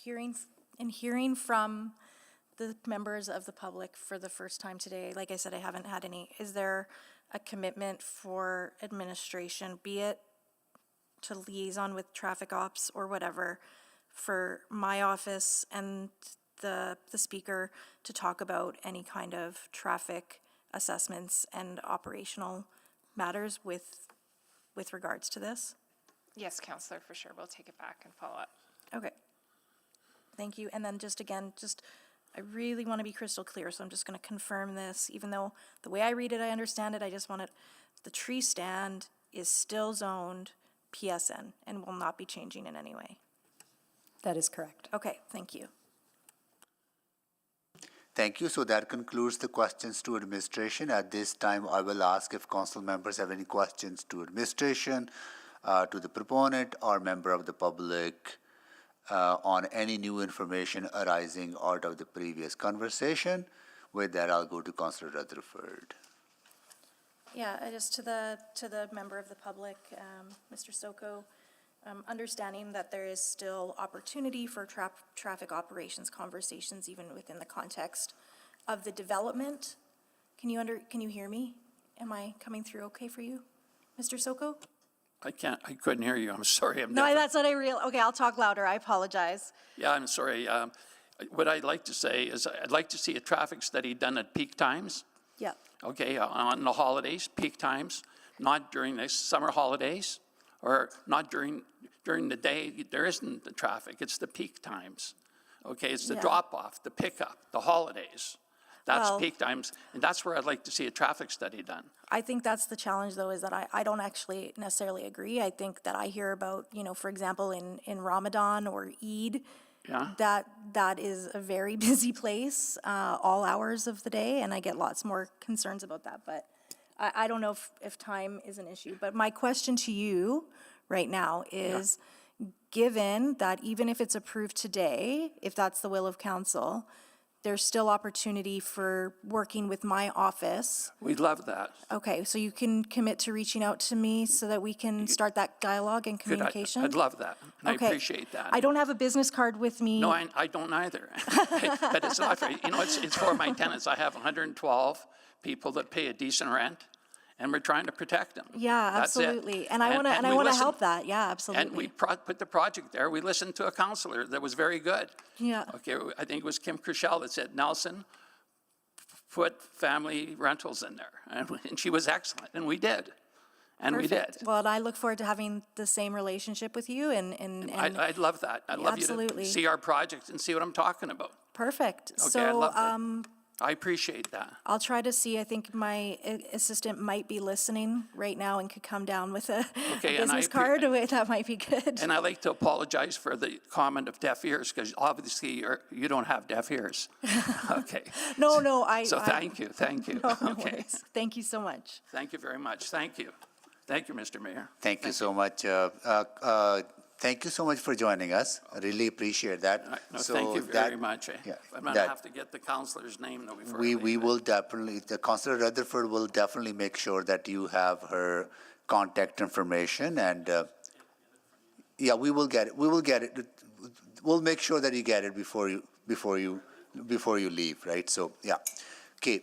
hearing from the members of the public for the first time today, like I said, I haven't had any. Is there a commitment for administration, be it to liaison with traffic ops or whatever, for my office and the speaker to talk about any kind of traffic assessments and operational matters with regards to this? Yes, Councillor, for sure. We'll take it back and follow up. Okay. Thank you. And then I really want to be crystal clear, so I'm just going to confirm this, even though the way I read it, I understand it, I just want it, the tree stand is still zoned PSN and will not be changing in any way. That is correct. Okay, thank you. Thank you. So that concludes the questions to administration. At this time, I will ask if council members have any questions to administration, to the proponent or member of the public on any new information arising out of the previous conversation. With that, I'll go to Councillor Rutherford. Yeah, just to the member of the public, Mr. Soko, understanding that there is still opportunity for traffic operations conversations even within the context of the development. Can you hear me? Am I coming through okay for you, Mr. Soko? I couldn't hear you. I'm sorry. No, that's what I realized. Okay, I'll talk louder. I apologize. Yeah, I'm sorry. What I'd like to say is I'd like to see a traffic study done at peak times. Yeah. Okay, on the holidays, peak times, not during the summer holidays, or not during the day. There isn't the traffic. It's the peak times. Okay, it's the drop-off, the pickup, the holidays. That's peak times, and that's where I'd like to see a traffic study done. I think that's the challenge, though, is that I don't actually necessarily agree. I think that I hear about, for example, in Ramadan or Eid, that is a very busy place, all hours of the day, and I get lots more concerns about that. But I don't know if time is an issue, but my question to you right now is, given that even if it's approved today, if that's the will of council, there's still opportunity for working with my office. We'd love that. Okay, so you can commit to reaching out to me so that we can start that dialogue and communication? I'd love that, and I Okay. appreciate that. I don't have a business card with me. No, I don't either. But it's not for, it's for my tenants. I have 112 people that pay a decent rent, and we're trying to protect them. Yeah, That's it. absolutely. And I want to, and I we want to listen- help that. Yeah, absolutely. And we put the project there. We listened to a counselor that was very good. Yeah. Okay, I think it was Kim Krischel that said, Nelson, put family rentals in there. And she was excellent, and we did. And we did. Perfect. Well, and I look forward to having the same relationship with you and I'd love that. I'd love you Absolutely. to see our project and see what I'm talking about. perfect. Okay, I So, love that. I appreciate that. I'll try to see, I think my assistant might be listening right now and could come down with a Okay, a and I business appre- card. That might be good. And I'd like to apologize for the comment of deaf ears, because obviously you don't have deaf ears. Okay. No, So thank you. No Okay. worries. Thank you so much. Thank you very much. Thank you. Thank you, Mr. Mayor. Thank you so much. Thank you so much for joining us. I really appreciate that. No, So thank you that- very much. yeah, I'm going to that- have to get the counselor's name though before I We leave. will definitely, the Councillor Rutherford will definitely make sure that you have her contact information, and yeah, we will get it. We will get it. We'll make sure that you get it before you leave, right? So yeah, okay,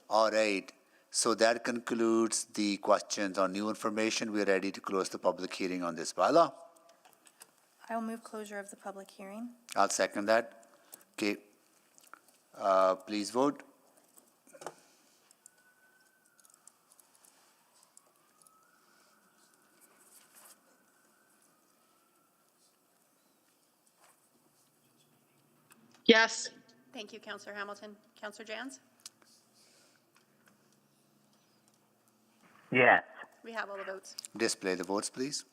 all right. So that concludes the questions on new information. We're ready to close the public hearing on this bylaw. I will move closure of the public hearing. I'll second that. Okay. Please vote. Yes. Thank you, Councillor Hamilton. Councillor Jans? Yes. We have all the votes. Display the votes, please.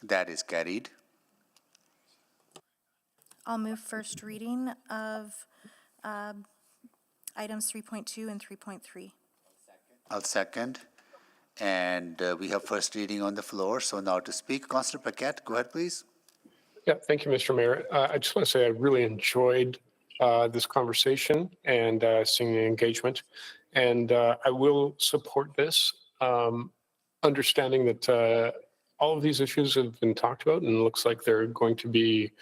That is carried. I'll move first reading of items 3.2 and 3.3. I'll second. And we have first reading on the floor. So now to speak, Councillor Paquette, go ahead, please. Yeah, thank you, Mr. Mayor. I just want to say I really enjoyed this conversation and seeing the engagement. And I will support this, understanding that all of these issues have been talked about, and it looks like they're going to be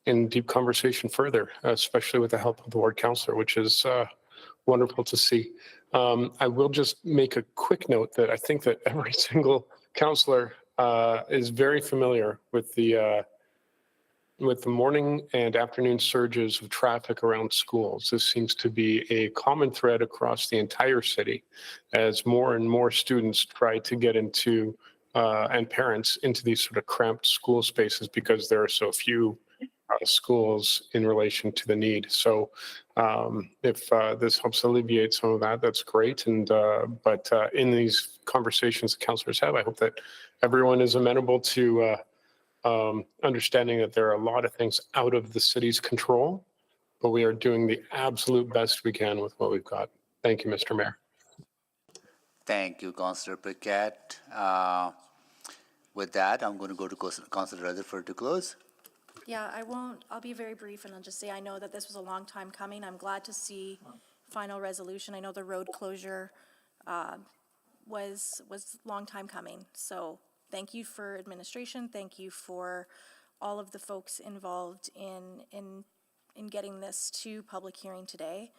in deep conversation further, especially with the help of the ward councillor, which is wonderful to see. I will just make a quick note that I think that every single councillor is very familiar with the morning and afternoon surges of traffic around schools. This seems to be a common thread across the entire city as more and more students try to get into and parents into these sort of cramped school spaces because there are so few schools in relation to the need. So if this helps alleviate some of that, that's great. And but in these conversations the councillors have, I hope that everyone is amenable to understanding that there are a lot of things out of the city's control, but we are doing the absolute best we can with what we've got. Thank you, Mr. Mayor. Thank you, Councillor Paquette. With that, I'm going to go to Councillor Rutherford to close. Yeah, I'll be very brief, and I'll just say I know that this was a long time coming. I'm glad to see final resolution. I know the road closure was long time coming. So thank you for administration. Thank you for all of the folks involved in getting this to public hearing today.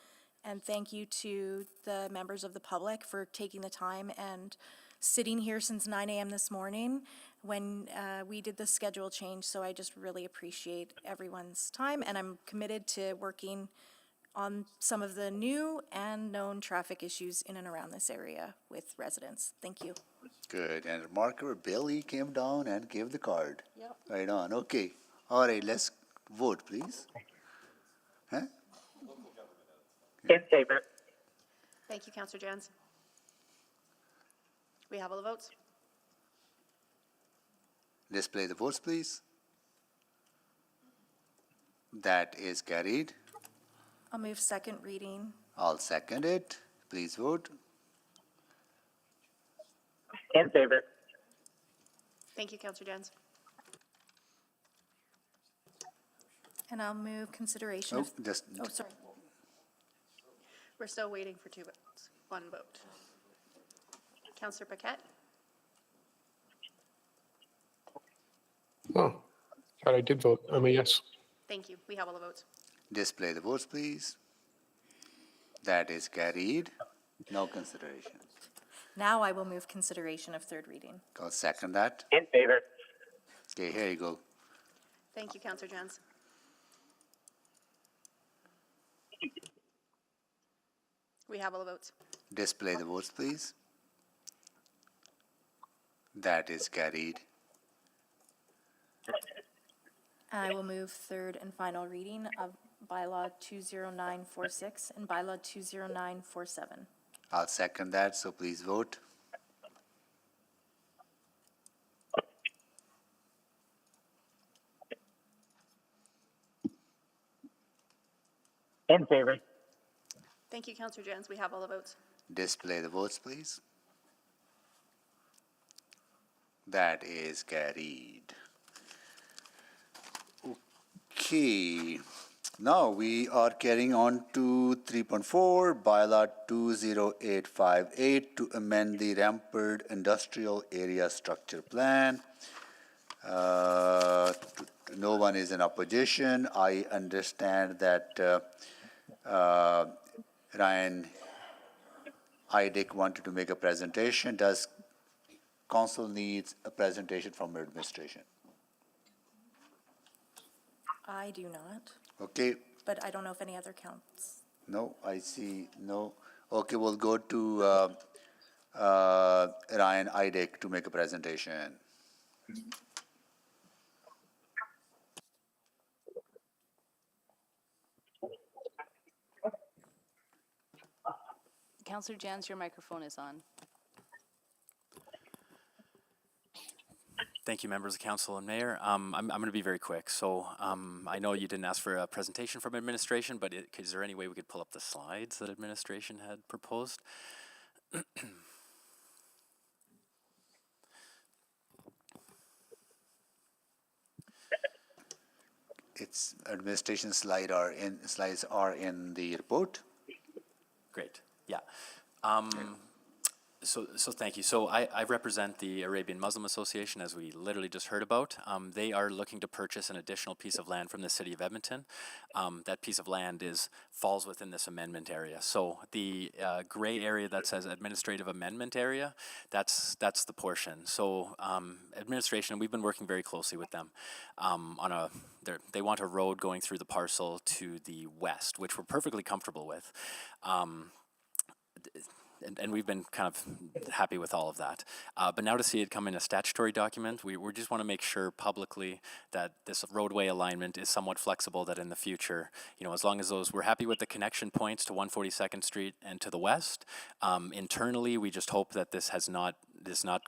And thank you to the members of the public for taking the time and sitting here since 9 a.m. this morning when we did the schedule change. So I just really appreciate everyone's time, and I'm committed to working on some of the new and known traffic issues in and around this area with residents. Thank you. Good. And remarkable, Billy came down and gave the card. Yep. Right on. Okay. All right, let's vote, please. Huh? In favor. Thank you, Councillor Jans. We have all the votes. Display the votes, please. That is carried. I'll move second reading. I'll second it. please vote. In favor. Thank you, Councillor Jans. And I'll move consideration Oh, of, just, oh, sorry. We're still waiting for 2 votes. 1 vote. Councillor Paquette? Oh, God, I did vote. I'm a yes. Thank you. We have all the votes. display the votes, please. That is carried. No consideration. Now I will move consideration of third reading. I'll second that. In favor. Okay, here you go. Thank you, Councillor Jans. We have all the votes. Display the votes, please. That is carried. I will move third and final reading of bylaw 20946 and bylaw 20947. I'll second that, so please vote. In favor. Thank you, Councillor Jans. We have all the votes. Display the votes, please. That is carried. Okay, now we are carrying on to 3.4, bylaw 20858 to amend the Rampart Industrial Area Structure Plan. No one is in opposition. I understand that Ryan Idick wanted to make a presentation. Does council needs a presentation from administration? I do not, Okay, but I don't know if any other counts. no, I see no. Okay, we'll go to Ryan Idick to make a presentation. Councillor Jans, your microphone is on. Thank you, members of council and mayor. I'm going to be very quick. So I know you didn't ask for a presentation from administration, but is there any way we could pull up the slides that administration had proposed? Its administration slides are in the report. Great. Yeah. So thank you. So I represent the Arabian Muslim Association, as we literally just heard about. They are looking to purchase an additional piece of land from the city of Edmonton. That piece of land falls within this amendment area. So the gray area that says administrative amendment area, that's the portion. So administration, we've been working very closely with them they want a road going through the parcel to the west, which we're perfectly comfortable with. And we've been kind of happy with all of that. But now to see it come in a statutory document, we just want to make sure publicly that this roadway alignment is somewhat flexible, that in the future, as long as we're happy with the connection points to 142nd Street and to the west, internally, we just hope that this is not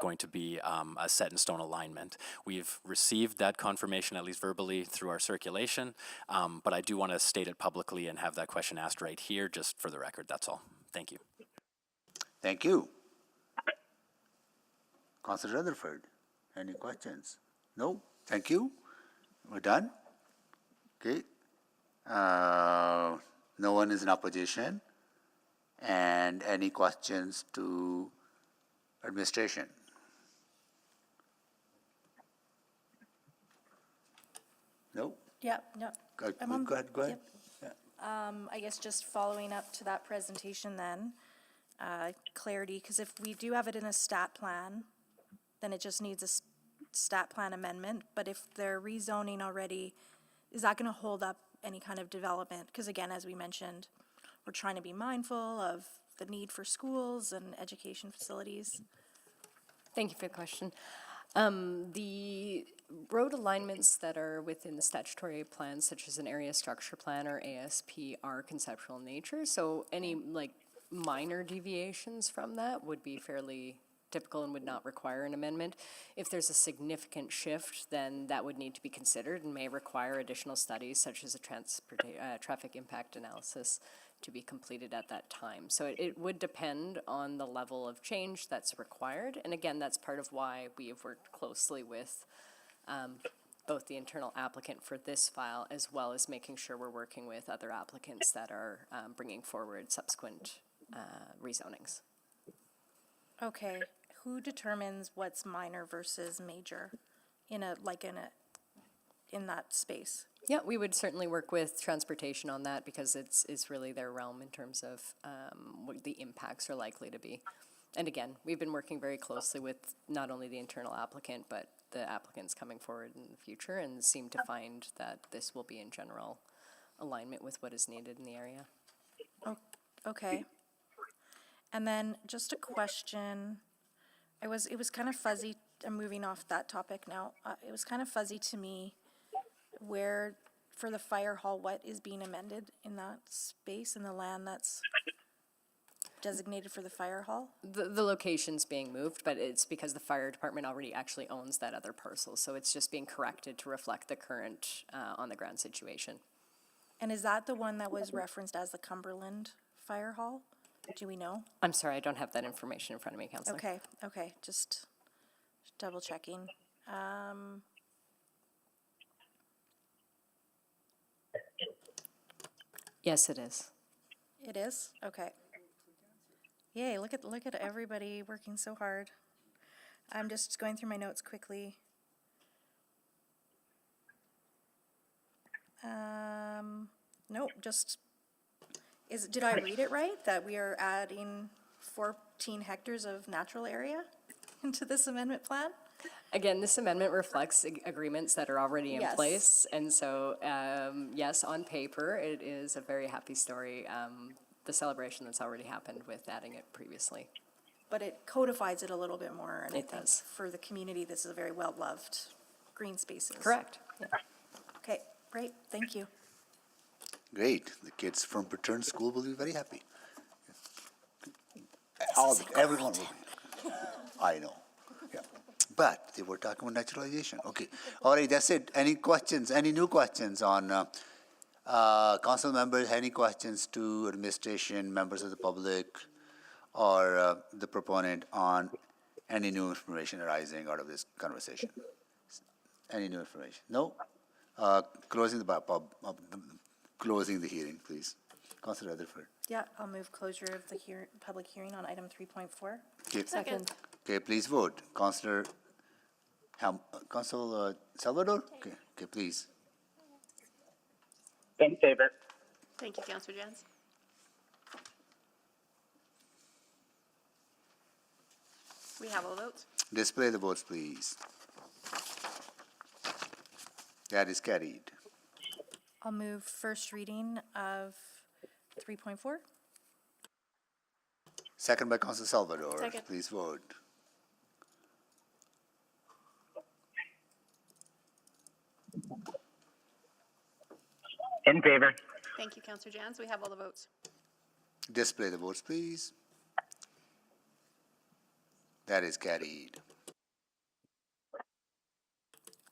going to be a set in stone alignment. We've received that confirmation, at least verbally, through our circulation, but I do want to state it publicly and have that question asked right here, just for the record, that's all. Thank you. Thank you. Councillor Rutherford, any questions? No? Thank you. We're done? Okay. No one is in opposition. And any questions to administration? No? Yep, no. Go I'm on- ahead. yep. I guess just following up to that presentation then, clarity, because if we do have it in a stat plan, then it just needs a stat plan amendment. But if they're rezoning already, is that going to hold up any kind of development? Because again, as we mentioned, we're trying to be mindful of the need for schools and education facilities. Thank you for the question. The road alignments that are within the statutory plans, such as an area structure plan or ASP, are conceptual in nature. So any minor deviations from that would be fairly typical and would not require an amendment. If there's a significant shift, then that would need to be considered and may require additional studies, such as a traffic impact analysis, to be completed at that time. So it would depend on the level of change that's required. And again, that's part of why we have worked closely with both the internal applicant for this file, as well as making sure we're working with other applicants that are bringing forward subsequent rezonings. Okay, who determines what's minor versus major in that space? Yeah, we would certainly work with transportation on that because it's really their realm in terms of what the impacts are likely to be. And again, we've been working very closely with not only the internal applicant, but the applicants coming forward in the future, and seem to find that this will be in general alignment with what is needed in the area. Oh, okay. And then just a question. It was kind of fuzzy. I'm moving off that topic now. It was kind of fuzzy to me where, for the fire hall, what is being amended in that space, in the land that's designated for the fire hall? The location's being moved, but it's because the fire department already actually owns that other parcel, so it's just being corrected to reflect the current on-the-ground situation. And is that the one that was referenced as the Cumberland Fire Hall? Do we know? I'm sorry, I don't have that information in front of me, Councillor. Okay, just double checking. Yes, it is. It is? Okay. Yay, look at everybody working so hard. I'm just going through my notes quickly. Nope, did I read it right? That we are adding 14 hectares of natural area into this amendment plan? Again, this amendment reflects agreements that are already in Yes. place, and so, yes, on paper, it is a very happy story, the celebration that's already happened with adding it previously. But it codifies it a little bit more, and I It think does. for the community, this is a very well-loved green spaces. Correct. Yeah. Okay, great, thank you. Great. The kids from Pattern School will be very happy. Everyone will be. I know. Yeah. But they were talking about naturalization. Okay. All right, that's it. Any questions? Any new questions on council members? Any questions to administration, members of the public, or the proponent on any new information arising out of this conversation? Any new information? No? Closing the hearing, please. Councilor Rutherford. Yeah, I'll move closure of the public hearing on item 3.4. Okay. Second. Okay, please vote. Councilor Salvador? Okay, please. In favor. Thank you, Councillor Jans. We have all the votes. Display the votes, please. That is carried. I'll move first reading of 3.4. Second by Councilor Salvador. Second. Please vote. In favor. Thank you, Councillor Jans. We have all the votes. Display the votes, please. That is carried.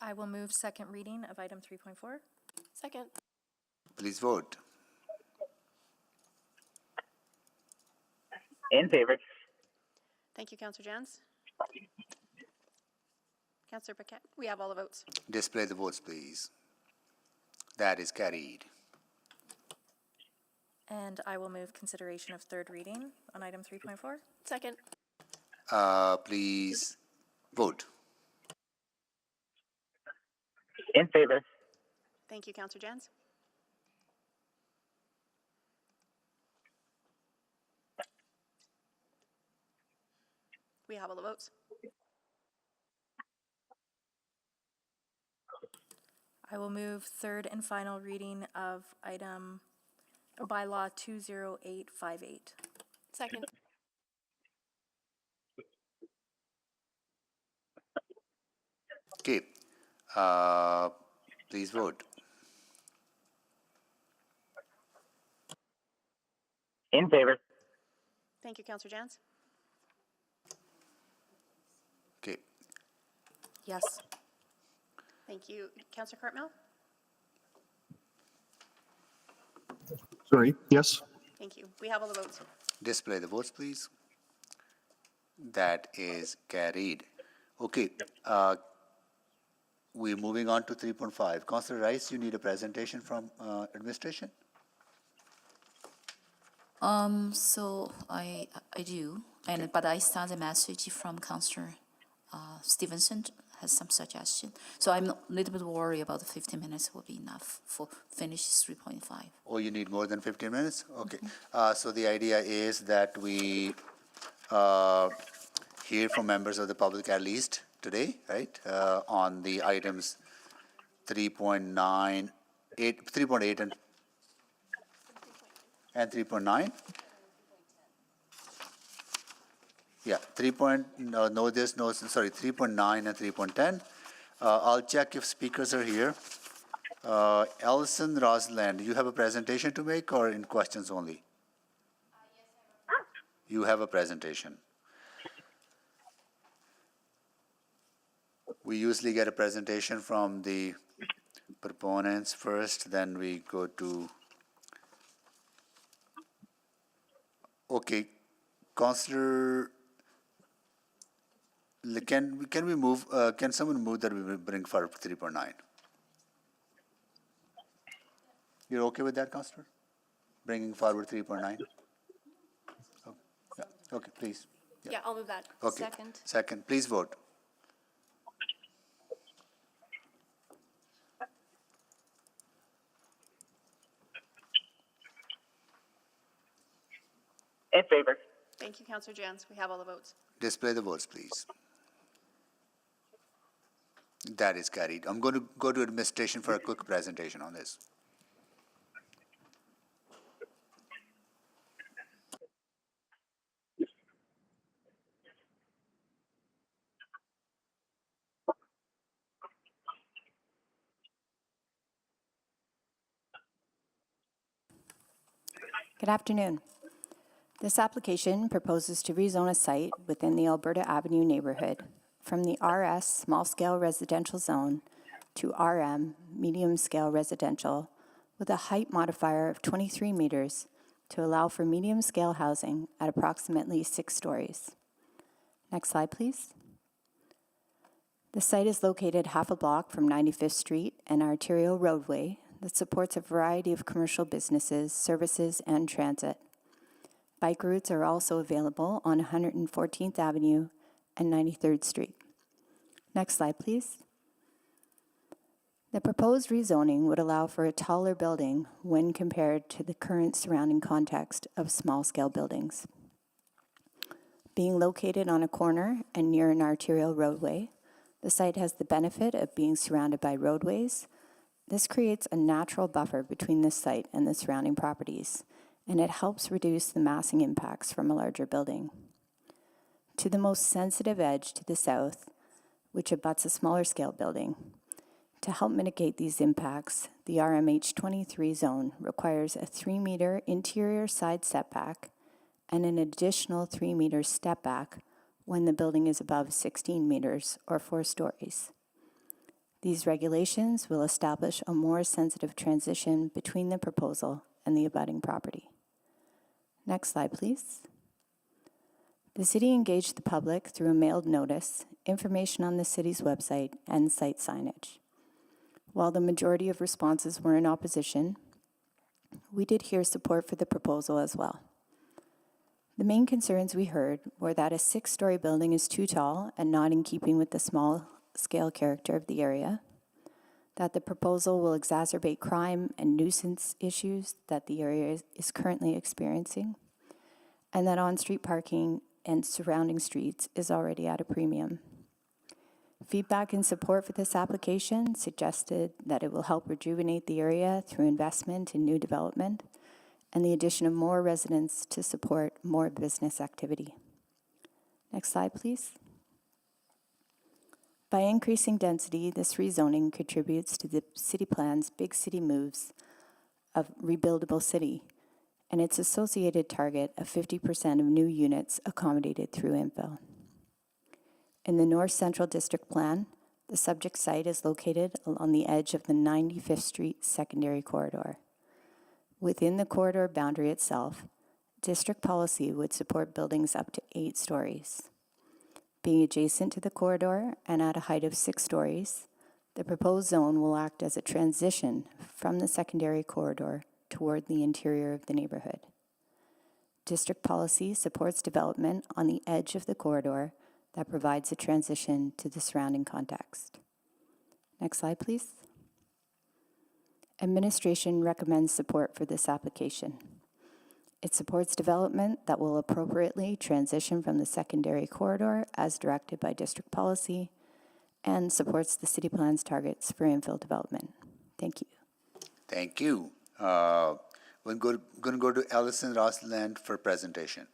I will move second reading of item 3.4. Second. Please vote. In favor. Thank you, Councillor Jans. Councillor Paquette, we have all the votes. Display the votes, please. That is carried. And I will move consideration of third reading on item 3.4. Second. Please vote. In favor. Thank you, Councillor Jans. We have all the votes. I will move third and final reading of item bylaw 20858. Second. Okay. Please vote. In favor. Thank you, Councillor Jans. Okay. Yes. Thank you, Councillor Cartmell. Sorry, yes. Thank you. We have all the votes. Display the votes, please. That is carried. Okay, we're moving on to 3.5. Councillor Rice, you need a presentation from administration? So I do, but I saw the message from Councillor Stevenson has some suggestion. So I'm a little bit worried about the 15 minutes will be enough for finish 3.5. Oh, you need more than 15 minutes? Okay. So the idea is that we hear from members of the public at least today, right, on the items 3.8 and 3.9. Yeah, 3.9 and 3.10. I'll check if speakers are here. Ellison Rosland, you have a presentation to make or in questions only? You have a presentation. We usually get a presentation from the proponents first, then we go to. Okay, Councillor, can we move? Can someone move that we will bring forward 3.9? You're okay with that, Councillor? Bringing forward 3.9? Oh, yeah. Okay, please. Yeah, I'll move that. Okay. Second, please vote. In favor. Thank you, Councillor Jans. We have all the votes. Display the votes, please. That is carried. I'm going to go to administration for a quick presentation on this. Good afternoon. This application proposes to rezone a site within the Alberta Avenue neighborhood from the RS Small Scale Residential Zone to RM Medium Scale Residential with a height modifier of 23 meters to allow for medium scale housing at approximately 6 stories. Next slide, please. The site is located half a block from 95th Street, an arterial roadway that supports a variety of commercial businesses, services, and transit. Bike routes are also available on 114th Avenue and 93rd Street. Next slide, please. The proposed rezoning would allow for a taller building when compared to the current surrounding context of small-scale buildings. Being located on a corner and near an arterial roadway, the site has the benefit of being surrounded by roadways. This creates a natural buffer between this site and the surrounding properties, and it helps reduce the massing impacts from a larger building. To the most sensitive edge to the south, which abuts a smaller scale building, to help mitigate these impacts, the RMH23 zone requires a 3-meter interior side setback and an additional 3-meter step back when the building is above 16 meters or 4 stories. These regulations will establish a more sensitive transition between the proposal and the abutting property. Next slide, please. The city engaged the public through a mailed notice, information on the city's website, and site signage. While the majority of responses were in opposition, we did hear support for the proposal as well. The main concerns we heard were that a 6-story building is too tall and not in keeping with the small-scale character of the area, that the proposal will exacerbate crime and nuisance issues that the area is currently experiencing, and that on-street parking and surrounding streets is already at a premium. Feedback and support for this application suggested that it will help rejuvenate the area through investment in new development and the addition of more residents to support more business activity. Next slide, please. By increasing density, this rezoning contributes to the city plan's big city moves of rebuildable city and its associated target of 50% of new units accommodated through infill. In the North Central District Plan, the subject site is located along the edge of the 95th Street secondary corridor. Within the corridor boundary itself, district policy would support buildings up to 8 stories. Being adjacent to the corridor and at a height of 6 stories, the proposed zone will act as a transition from the secondary corridor toward the interior of the neighborhood. District policy supports development on the edge of the corridor that provides a transition to the surrounding context. Next slide, please. Administration recommends support for this application. It supports development that will appropriately transition from the secondary corridor as directed by district policy and supports the city plan's targets for infill development. Thank you. Thank you. We're going to go to Alison Rossland for presentation.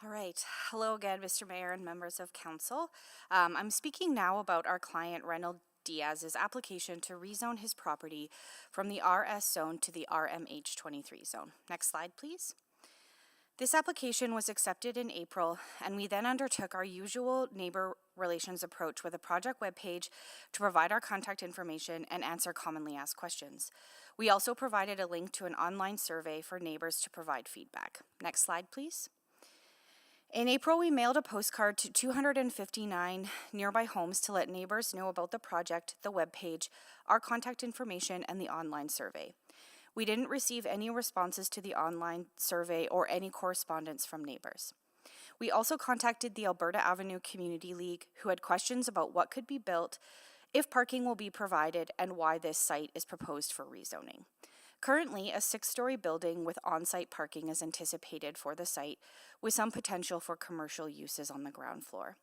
All right. Hello again, Mr. Mayor and members of council. I'm speaking now about our client Reynold Diaz's application to rezone his property from the RS zone to the RMH23 zone. Next slide, please. This application was accepted in April, and we then undertook our usual neighbor relations approach with a project webpage to provide our contact information and answer commonly asked questions. We also provided a link to an online survey for neighbors to provide feedback. Next slide, please. In April, we mailed a postcard to 259 nearby homes to let neighbors know about the project, the webpage, our contact information, and the online survey. We didn't receive any responses to the online survey or any correspondence from neighbors. We also contacted the Alberta Avenue Community League, who had questions about what could be built, if parking will be provided, and why this site is proposed for rezoning. Currently, a 6-story building with on-site parking is anticipated for the site, with some potential for commercial uses on the ground floor.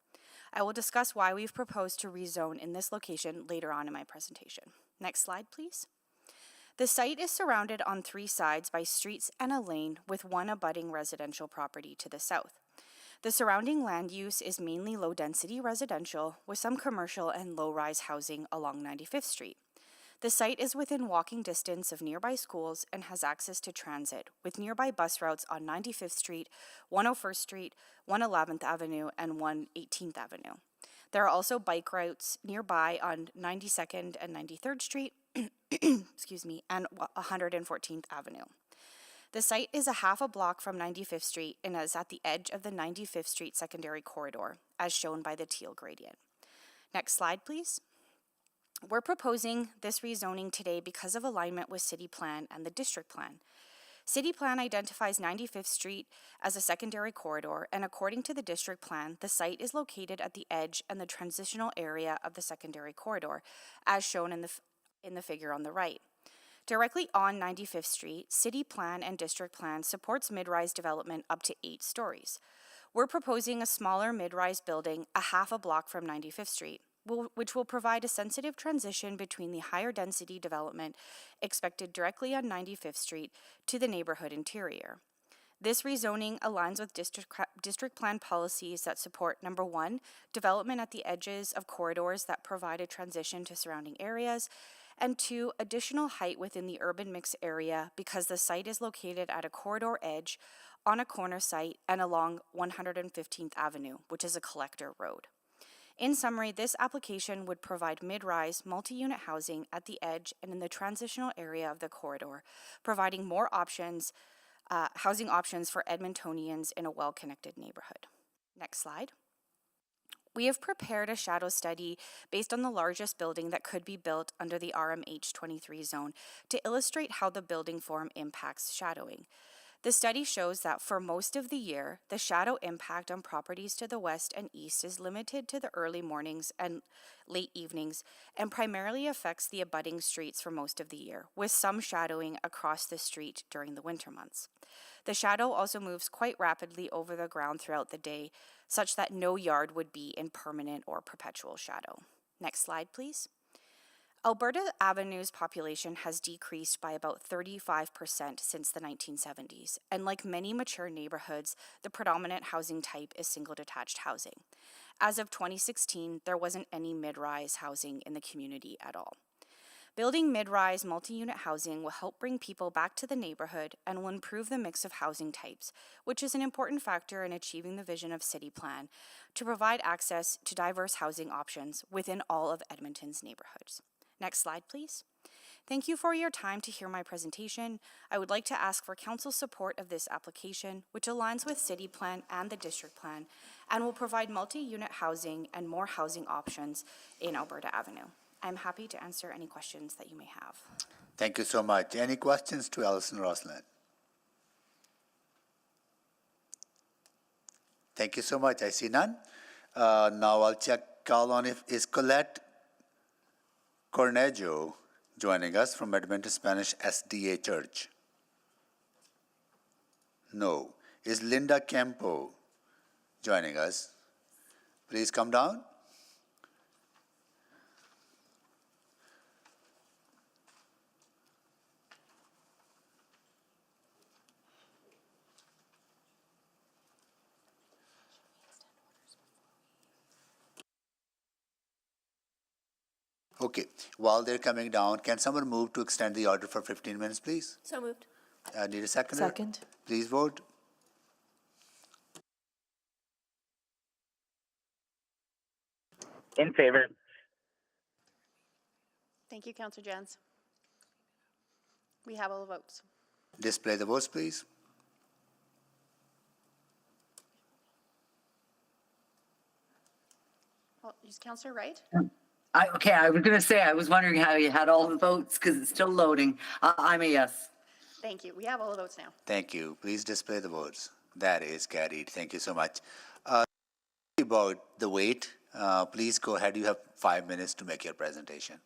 I will discuss why we've proposed to rezone in this location later on in my presentation. Next slide, please. The site is surrounded on 3 sides by streets and a lane with one abutting residential property to the south. The surrounding land use is mainly low-density residential with some commercial and low-rise housing along 95th Street. The site is within walking distance of nearby schools and has access to transit, with nearby bus routes on 95th Street, 101st Street, 111th Avenue, and 118th Avenue. There are also bike routes nearby on 92nd and 93rd Street, excuse me, and 114th Avenue. The site is a half a block from 95th Street and is at the edge of the 95th Street secondary corridor, as shown by the teal gradient. Next slide, please. We're proposing this rezoning today because of alignment with City Plan and the District Plan. City Plan identifies 95th Street as a secondary corridor, and according to the District Plan, the site is located at the edge and the transitional area of the secondary corridor, as shown in the figure on the right. Directly on 95th Street, City Plan and District Plan supports mid-rise development up to 8 stories. We're proposing a smaller mid-rise building a half a block from 95th Street, which will provide a sensitive transition between the higher density development expected directly on 95th Street to the neighborhood interior. This rezoning aligns with district plan policies that support, number 1, development at the edges of corridors that provide a transition to surrounding areas, and 2, additional height within the urban mix area because the site is located at a corridor edge on a corner site and along 115th Avenue, which is a collector road. In summary, this application would provide mid-rise, multi-unit housing at the edge and in the transitional area of the corridor, providing more options, housing options for Edmontonians in a well-connected neighborhood. Next slide. We have prepared a shadow study based on the largest building that could be built under the RMH23 zone to illustrate how the building form impacts shadowing. The study shows that for most of the year, the shadow impact on properties to the west and east is limited to the early mornings and late evenings and primarily affects the abutting streets for most of the year, with some shadowing across the street during the winter months. The shadow also moves quite rapidly over the ground throughout the day, such that no yard would be in permanent or perpetual shadow. Next slide, please. Alberta Avenue's population has decreased by about 35% since the 1970s, and like many mature neighborhoods, the predominant housing type is single detached housing. As of 2016, there wasn't any mid-rise housing in the community at all. Building mid-rise multi-unit housing will help bring people back to the neighborhood and will improve the mix of housing types, which is an important factor in achieving the vision of City Plan to provide access to diverse housing options within all of Edmonton's neighborhoods. Next slide, please. Thank you for your time to hear my presentation. I would like to ask for council support of this application, which aligns with City Plan and the District Plan, and will provide multi-unit housing and more housing options in Alberta Avenue. I'm happy to answer any questions that you may have. Thank you so much. Any questions to Alison Roslin? Thank you so much. I see none. Now I'll call on if is Colette Cornejo joining us from Edmonton Spanish SDA Church. No. Is Linda Campo joining us? Please come down. Okay, while they're coming down, can someone move to extend the order for 15 minutes, please? So moved. Need a seconder? Second. Please vote. In favor. Thank you, Councillor Jans. We have all the votes. Display the votes, please. Oh, is Councillor Wright? Okay, I was going to say, I was wondering how you had all the votes because it's still loading. I'm a yes. Thank you. We have all the votes now. Thank you. Please display the votes. That is carried. Thank you so much. About the wait, please go ahead. You have 5 minutes to make your presentation.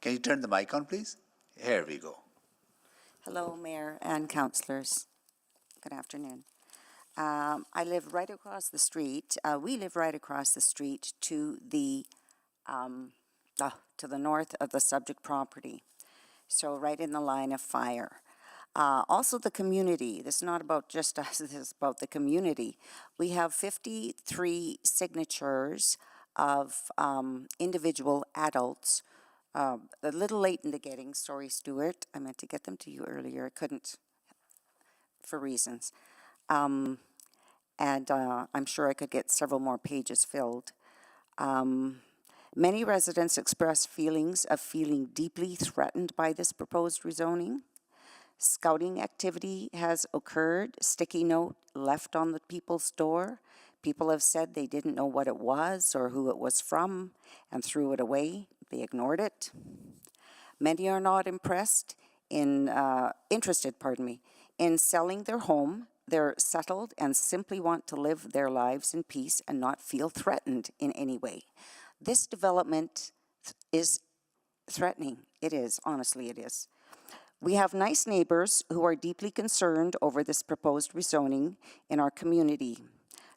Can you turn the mic on, please? Here we go. Hello, Mayor and councillors. Good afternoon. I live right across the street. We live right across the street to the north of the subject property. So right in the line of fire. Also the community. This is not about just us, this is about the community. We have 53 signatures of individual adults. A little late in the getting, sorry Stuart. I meant to get them to you earlier. I couldn't for reasons. And I'm sure I could get several more pages filled. Many residents express feelings of feeling deeply threatened by this proposed rezoning. Scouting activity has occurred, sticky note left on the people's door. People have said they didn't know what it was or who it was from and threw it away. They ignored it. Many are not interested in selling their home. They're settled and simply want to live their lives in peace and not feel threatened in any way. This development is threatening. It is, honestly it is. We have nice neighbors who are deeply concerned over this proposed rezoning in our community.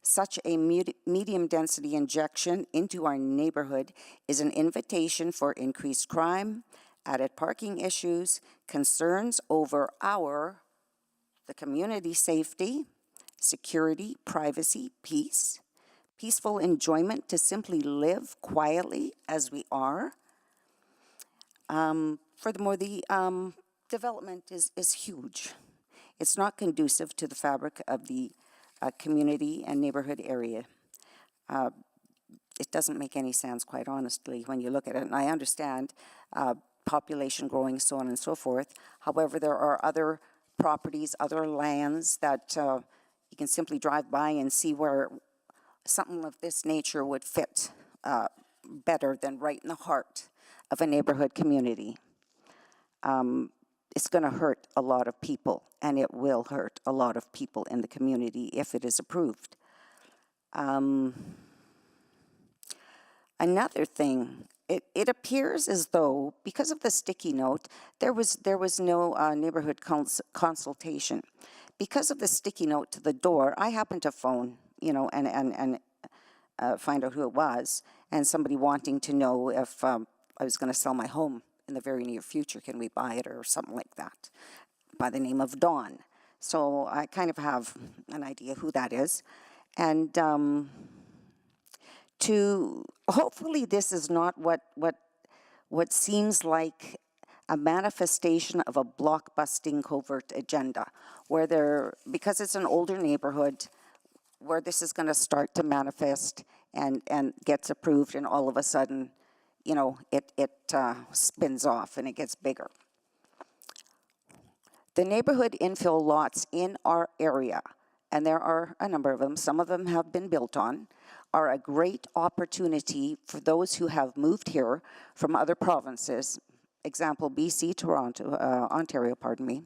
Such a medium density injection into our neighborhood is an invitation for increased crime, added parking issues, concerns over the community safety, security, privacy, peace, peaceful enjoyment to simply live quietly as we are. Furthermore, the development is huge. It's not conducive to the fabric of the community and neighborhood area. It doesn't make any sense, quite honestly, when you look at it. And I understand population growing, so on and so forth. However, there are other properties, other lands that you can simply drive by and see where something of this nature would fit better than right in the heart of a neighborhood community. It's going to hurt a lot of people, and it will hurt a lot of people in the community if it is approved. Another thing, it appears as though, because of the sticky note, there was no neighborhood consultation. Because of the sticky note to the door, I happened to phone, and find out who it was, and somebody wanting to know if I was going to sell my home in the very near future. Can we buy it or something like that? By the name of Dawn. So I kind of have an idea who that is. And to hopefully this is not what seems like a manifestation of a blockbusting covert agenda, where because it's an older neighborhood, where this is going to start to manifest and gets approved, and all of a sudden, you know, it spins off and it gets bigger. The neighborhood infill lots in our area, and there are a number of them, some of them have been built on, are a great opportunity for those who have moved here from other provinces, example BC, Toronto, Ontario, pardon me,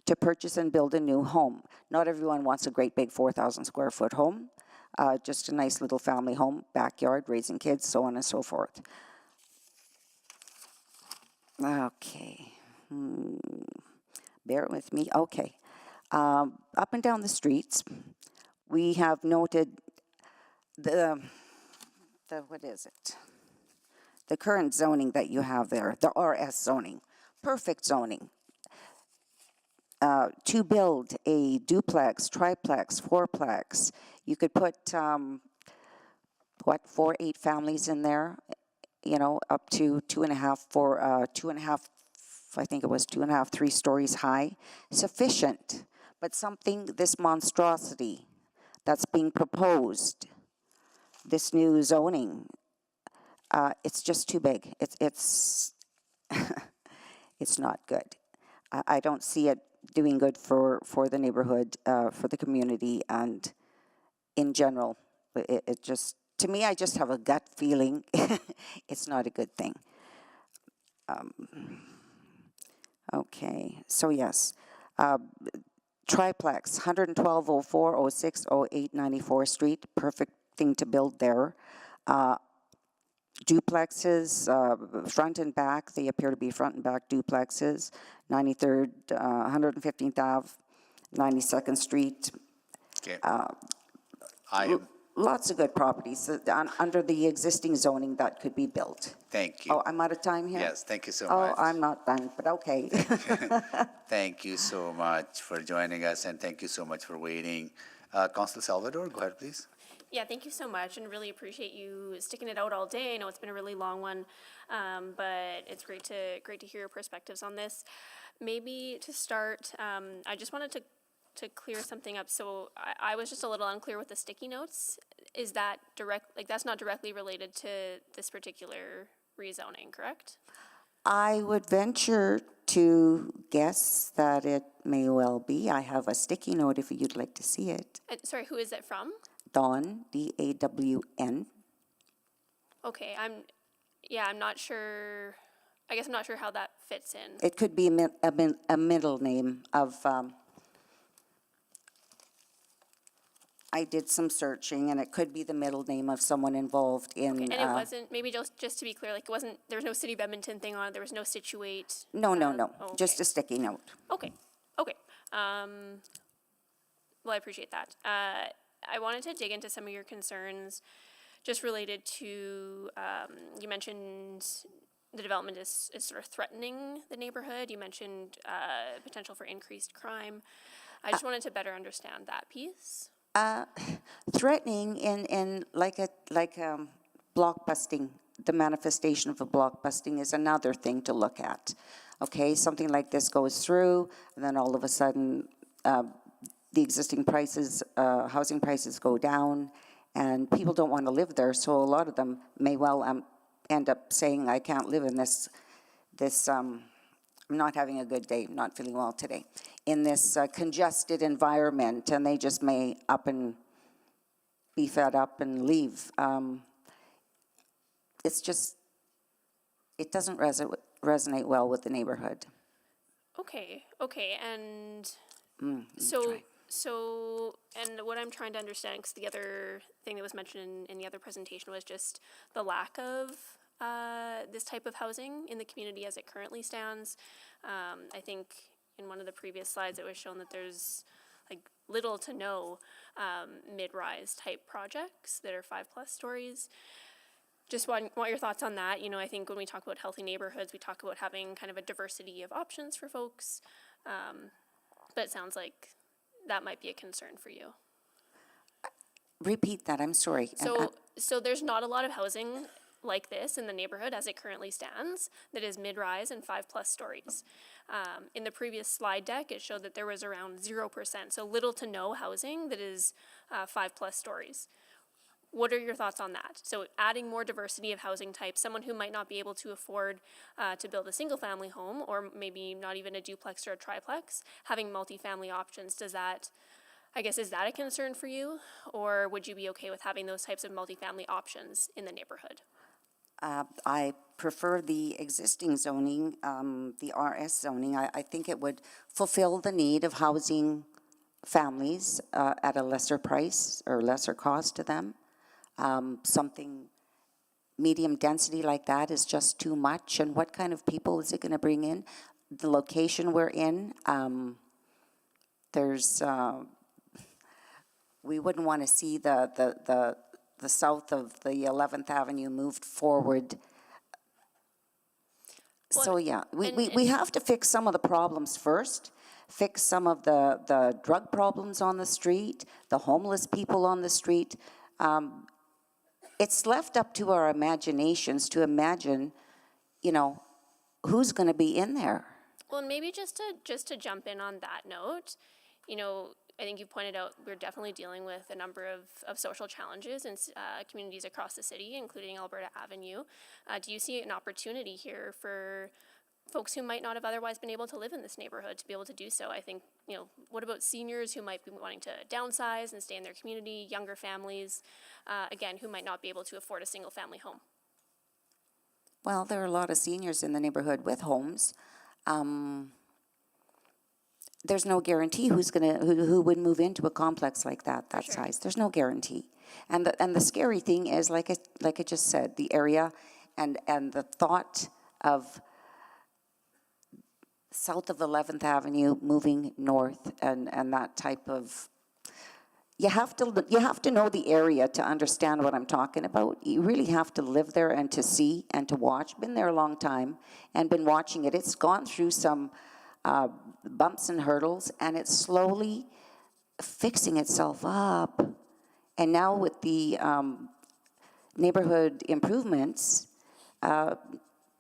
to purchase and build a new home. Not everyone wants a great big 4,000 square foot home, just a nice little family home, backyard, raising kids, so on and so forth. Okay. Bear with me. Okay. Up and down the streets, we have noted what is it? The current zoning that you have there, the RS zoning, perfect zoning. To build a duplex, triplex, fourplex, you could put, 8 families in there, you know, up to 2.5, I think it was 2.5, 3 stories high, sufficient. But something, this monstrosity that's being proposed, this new zoning, it's just too big. It's it's not good. I don't see it doing good for the neighborhood, for the community, and in general. It just, to me, I just have a gut feeling it's not a good thing. Okay, so yes. Triplex, 11204, 06, 08, 94 Street, perfect thing to build there. Duplexes, front and back, they appear to be front and back duplexes, 93rd, 115th Ave, 92nd Street. Okay. Lots of good properties under the existing zoning that could be built. Thank you. Oh, I'm out of time here? Yes, thank you so Oh, much. I'm not done, but okay. Thank you so much for joining us, and thank you so much for waiting. Councilor Salvador, go ahead, please. Yeah, thank you so much, and really appreciate you sticking it out all day. I know it's been a really long one, but it's great to hear your perspectives on this. Maybe to start, I just wanted to clear something up. So I was just a little unclear with the sticky notes. Is that that's not directly related to this particular rezoning, correct? I would venture to guess that it may well be. I have a sticky note if you'd like to see it. Sorry, who is it from? Dawn, D-A-W-N. Okay, I'm not sure. I guess I'm not sure how that fits in. It could be a middle name of. I did some searching, and it could be the middle name of someone involved in. Okay, and it wasn't, maybe just to be clear, like it wasn't, there was no City of Edmonton thing on it, there was no Situate? No, oh, okay. just a sticky note. Okay. Well, I appreciate that. I wanted to dig into some of your concerns just related to, you mentioned the development is sort of threatening the neighborhood. You mentioned potential for increased crime. I just wanted to better understand that piece. Threatening in like blockbusting, the manifestation of a blockbusting is another thing to look at. Okay, something like this goes through, and then all of a sudden the existing prices, housing prices go down, and people don't want to live there, so a lot of them may well end up saying, I can't live in this I'm not having a good day, not feeling well today, in this congested environment, and they just may up and be fed up and leave. It's just, it doesn't resonate well with the neighborhood. Okay, and Try. so, and what I'm trying to understand, because the other thing that was mentioned in the other presentation was just the lack of this type of housing in the community as it currently stands. I think in one of the previous slides it was shown that there's like little to no mid-rise type projects that are 5+ stories. Just want your thoughts on that. You know, I think when we talk about healthy neighborhoods, we talk about having kind of a diversity of options for folks. But it sounds like that might be a concern for you. Repeat that, I'm sorry. So there's not a lot of housing like this in the neighborhood as it currently stands that is mid-rise and 5+ stories. In the previous slide deck, it showed that there was around 0%, so little to no housing that is 5+ stories. What are your thoughts on that? So adding more diversity of housing types, someone who might not be able to afford to build a single family home, or maybe not even a duplex or a triplex, having multifamily options, does that, I guess, is that a concern for you? Or would you be okay with having those types of multifamily options in the neighborhood? I prefer the existing zoning, the RS zoning. I think it would fulfill the need of housing families at a lesser price or lesser cost to them. Something medium density like that is just too much. And what kind of people is it going to bring in? The location we're in, we wouldn't want to see the south of the 11th Avenue moved forward. So yeah, we have to fix some of the problems first, fix some of the drug problems on the street, the homeless people on the street. It's left up to our imaginations to imagine, you know, who's going to be in there. Well, and maybe just to jump in on that note, you know, I think you pointed out we're definitely dealing with a number of social challenges in communities across the city, including Alberta Avenue. Do you see an opportunity here for folks who might not have otherwise been able to live in this neighborhood to be able to do so? I think, you know, what about seniors who might be wanting to downsize and stay in their community, younger families, again, who might not be able to afford a single family home? Well, there are a lot of seniors in the neighborhood with homes. There's no guarantee who would move into a complex like that size. There's no guarantee. And the scary thing is, like I just said, the area and the thought of south of 11th Avenue moving north and that type of, you have to know the area to understand what I'm talking about. You really have to live there and to see and to watch. Been there a long time and been watching it. It's gone through some bumps and hurdles, and it's slowly fixing itself up. And now with the neighborhood improvements, now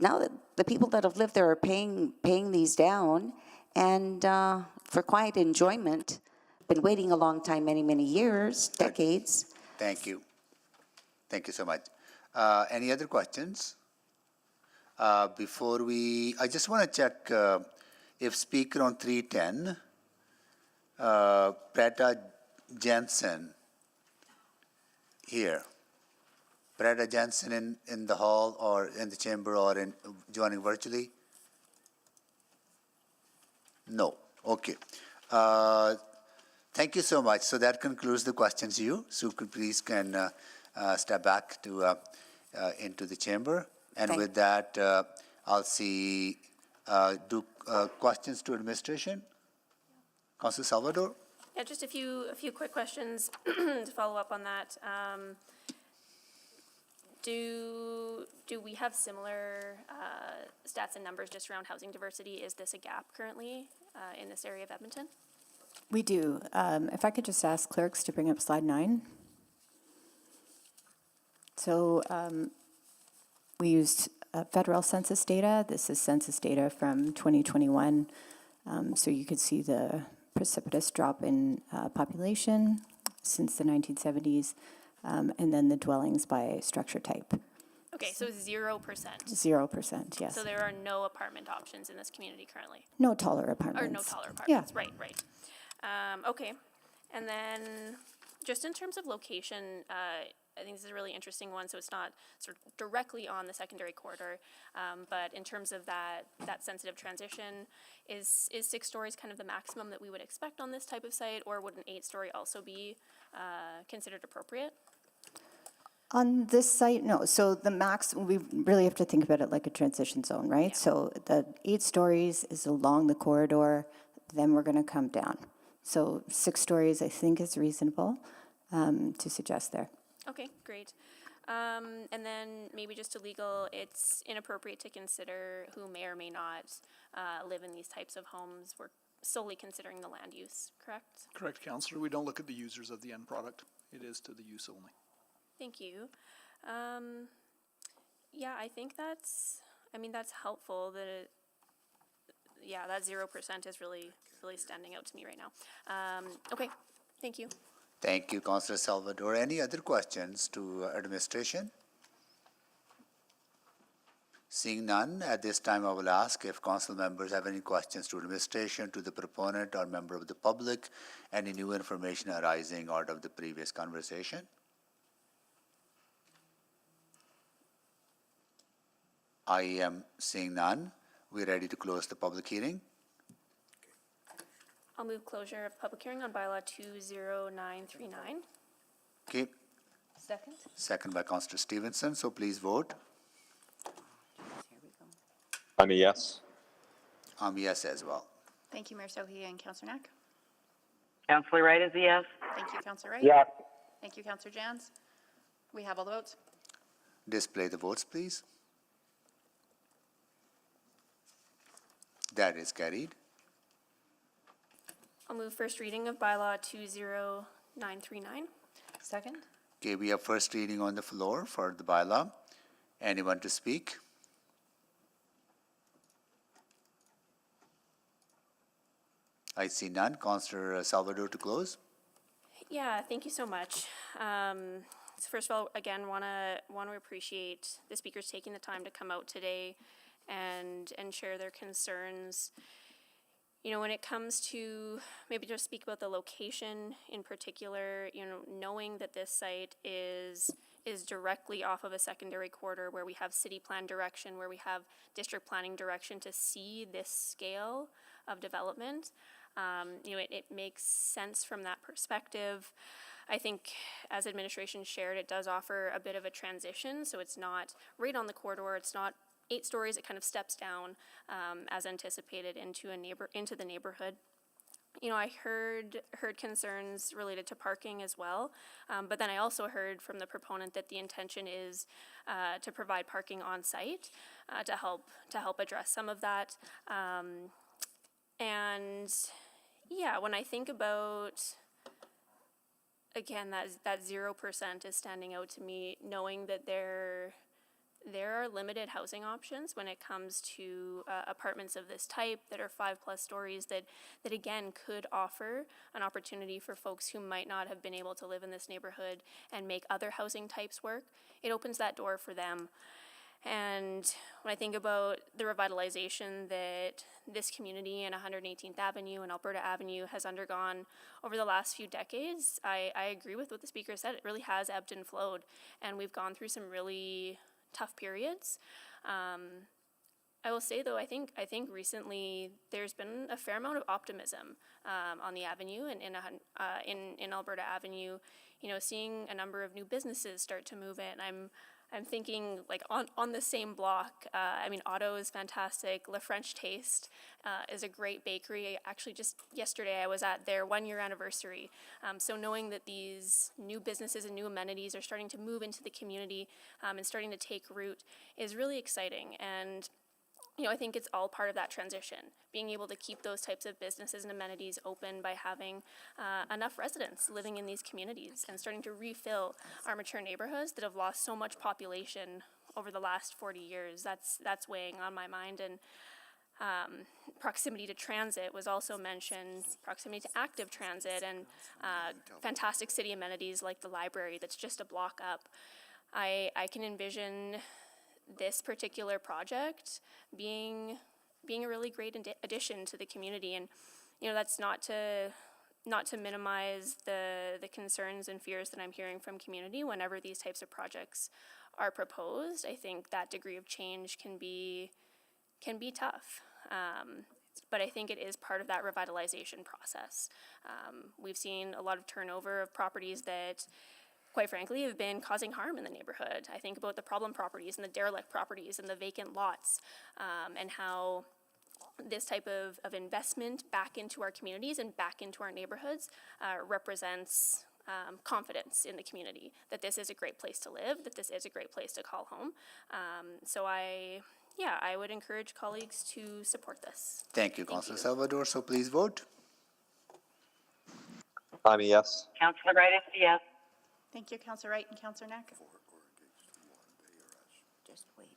that the people that have lived there are paying these down, and for quiet enjoyment, been waiting a long time, many years, decades. Thank you. Thank you so much. Any other questions? Before I just want to check if speaker on 310, Preta Jensen, here. Preta Jensen in the hall or in the chamber or joining virtually? No. Okay. Thank you so much. So that concludes the questions. So please can step back to into the chamber. And with that, I'll see questions to administration. Councilor Salvador? Yeah, just a few quick questions to follow up on that. Do we have similar stats and numbers just around housing diversity? Is this a gap currently in this area of Edmonton? We do. If I could just ask clerks to bring up slide 9. So we used federal census data. This is census data from 2021. So you could see the precipitous drop in population since the 1970s, and then the dwellings by structure type. Okay, so 0%. 0%, yes. So there are no apartment options in this community currently? No taller apartments. Or no taller apartments, Yeah. right. Okay, and then just in terms of location, I think this is a really interesting one, so it's not sort of directly on the secondary corridor, but in terms of that sensitive transition, is 6 stories kind of the maximum that we would expect on this type of site, or would an 8-story also be considered appropriate? On this site, no. So the max, we really have to think about it like a transition zone, right? Yeah. So the 8 stories is along the corridor, then we're going to come down. So 6 stories, I think, is reasonable to suggest there. Okay, great. And then maybe just to legal, it's inappropriate to consider who may or may not live in these types of homes. We're solely considering the land use, correct? Correct, Councillor. We don't look at the users of the end product. It is to the use only. Thank you. Yeah, I think that's helpful that that 0% is really standing out to me right now. Okay, thank you. Thank you, Councillor Salvador. Any other questions to administration? Seeing none, at this time I will ask if council members have any questions to administration, to the proponent or member of the public, any new information arising out of the previous conversation. I am seeing none. We're ready to close the public hearing. I'll move closure of public hearing on bylaw 20939. Okay. Second? Second by Councillor Stevenson, so please vote. I'm a yes. I'm yes as well. Thank you, Mayor Sohi and Councillor Knack. Councillor Wright is a yes. Thank you, Councillor Wright. Yes. Thank you, Councillor Jans. We have all the votes. Display the votes, please. That is carried. I'll move first reading of bylaw 20939. Second? Okay, we have first reading on the floor for the bylaw. Anyone to speak? I see none. Councillor Salvador to close. Yeah, thank you so much. So first of all, again, want to appreciate the speakers taking the time to come out today and share their concerns. You know, when it comes to, maybe just speak about the location in particular, you know, knowing that this site is directly off of a secondary corridor where we have city plan direction, where we have district planning direction to see this scale of development. You know, it makes sense from that perspective. I think as administration shared, it does offer a bit of a transition, so it's not right on the corridor, it's not 8 stories, it kind of steps down as anticipated into the neighborhood. You know, I heard concerns related to parking as well, but then I also heard from the proponent that the intention is to provide parking on site to help address some of that. And yeah, when I think about, again, that 0% is standing out to me, knowing that there are limited housing options when it comes to apartments of this type that are 5+ stories that again could offer an opportunity for folks who might not have been able to live in this neighborhood and make other housing types work. It opens that door for them. And when I think about the revitalization that this community and 118th Avenue and Alberta Avenue has undergone over the last few decades, I agree with what the speaker said. It really has ebbed and flowed, and we've gone through some really tough periods. I will say though, I think recently there's been a fair amount of optimism on the avenue and in Alberta Avenue. You know, seeing a number of new businesses start to move in. I'm thinking like on the same block. I mean, Otto is fantastic. Le French Taste is a great bakery. Actually, just yesterday I was at their 1-year anniversary. So knowing that these new businesses and new amenities are starting to move into the community and starting to take root is really exciting. And you know, I think it's all part of that transition, being able to keep those types of businesses and amenities open by having enough residents living in these communities and starting to refill our mature neighborhoods that have lost so much population over the last 40 years. That's weighing on my mind. And proximity to transit was also mentioned, proximity to active transit, and fantastic city amenities like the library that's just a block up. I can envision this particular project being a really great addition to the community. And you know, that's not to minimize the concerns and fears that I'm hearing from community whenever these types of projects are proposed. I think that degree of change can be tough, but I think it is part of that revitalization process. We've seen a lot of turnover of properties that, quite frankly, have been causing harm in the neighborhood. I think about the problem properties and the derelict properties and the vacant lots, and how this type of investment back into our communities and back into our neighborhoods represents confidence in the community that this is a great place to live, that this is a great place to call home. So I would encourage colleagues to support this. Thank you, Councillor Salvador. So please vote. I'm a yes. Councillor Wright is a yes. Thank you, Councillor Wright and Councillor Knack. Just wait.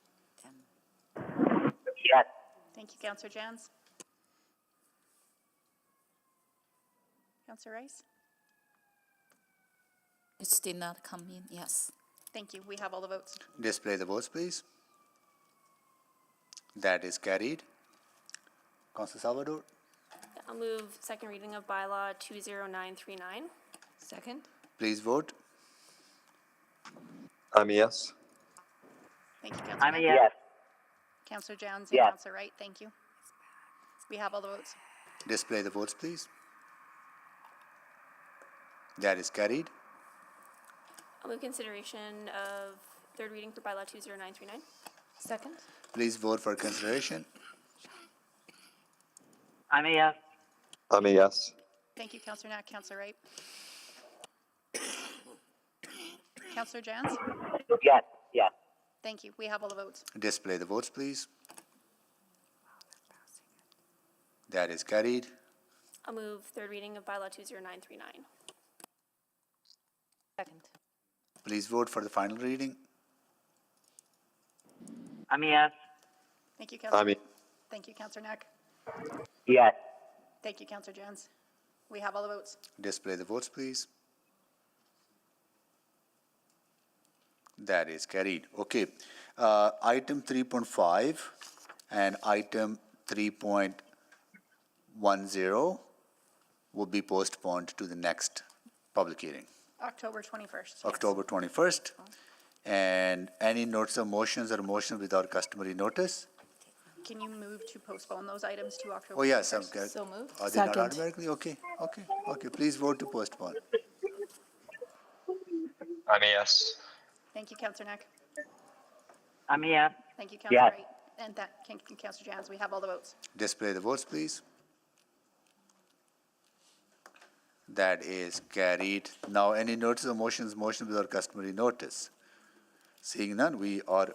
Yes. Thank you, Councillor Jans. Councillor Rice? It did not come in, yes. Thank you. We have all the votes. Display the votes, please. That is carried. Councillor Salvador. I'll move second reading of bylaw 20939. Second? Please vote. I'm a yes. Thank you, Councillor I'm a Knack. yes. Councillor Jans and Yes. Councillor Wright, thank you. We have all the votes. Display the votes, please. That is carried. I'll move consideration of third reading for bylaw 20939. Second? Please vote for consideration. I'm a yes. I'm a yes. Thank you, Councillor Knack. Councillor Wright. Councillor Jans? Yes. Yes. Thank you. We have all the votes. Display the votes, please. That is carried. I'll move third reading of bylaw 20939. Second. Please vote for the final reading. I'm a yes. Thank you, Councillor. I'm a Thank you, Councillor Knack. Yes. Thank you, Councillor Jans. We have all the votes. Display the votes, please. That is carried. Okay. Item 3.5 and item 3.10 will be postponed to the next public hearing, October 21st. October 21st. And any notes of motions or motions without customary notice? Can you move to postpone those items to October 21st? Oh, yes. So moved. Are they not Second. automatically? Okay. Please vote to postpone. I'm a yes. Thank you, Councillor Knack. I'm a yes. Thank you, Councillor Yes. Wright. And thank you, Councillor Jans. We have all the votes. Display the votes, please. That is carried. Now, any notice of motions without customary notice? Seeing none, we are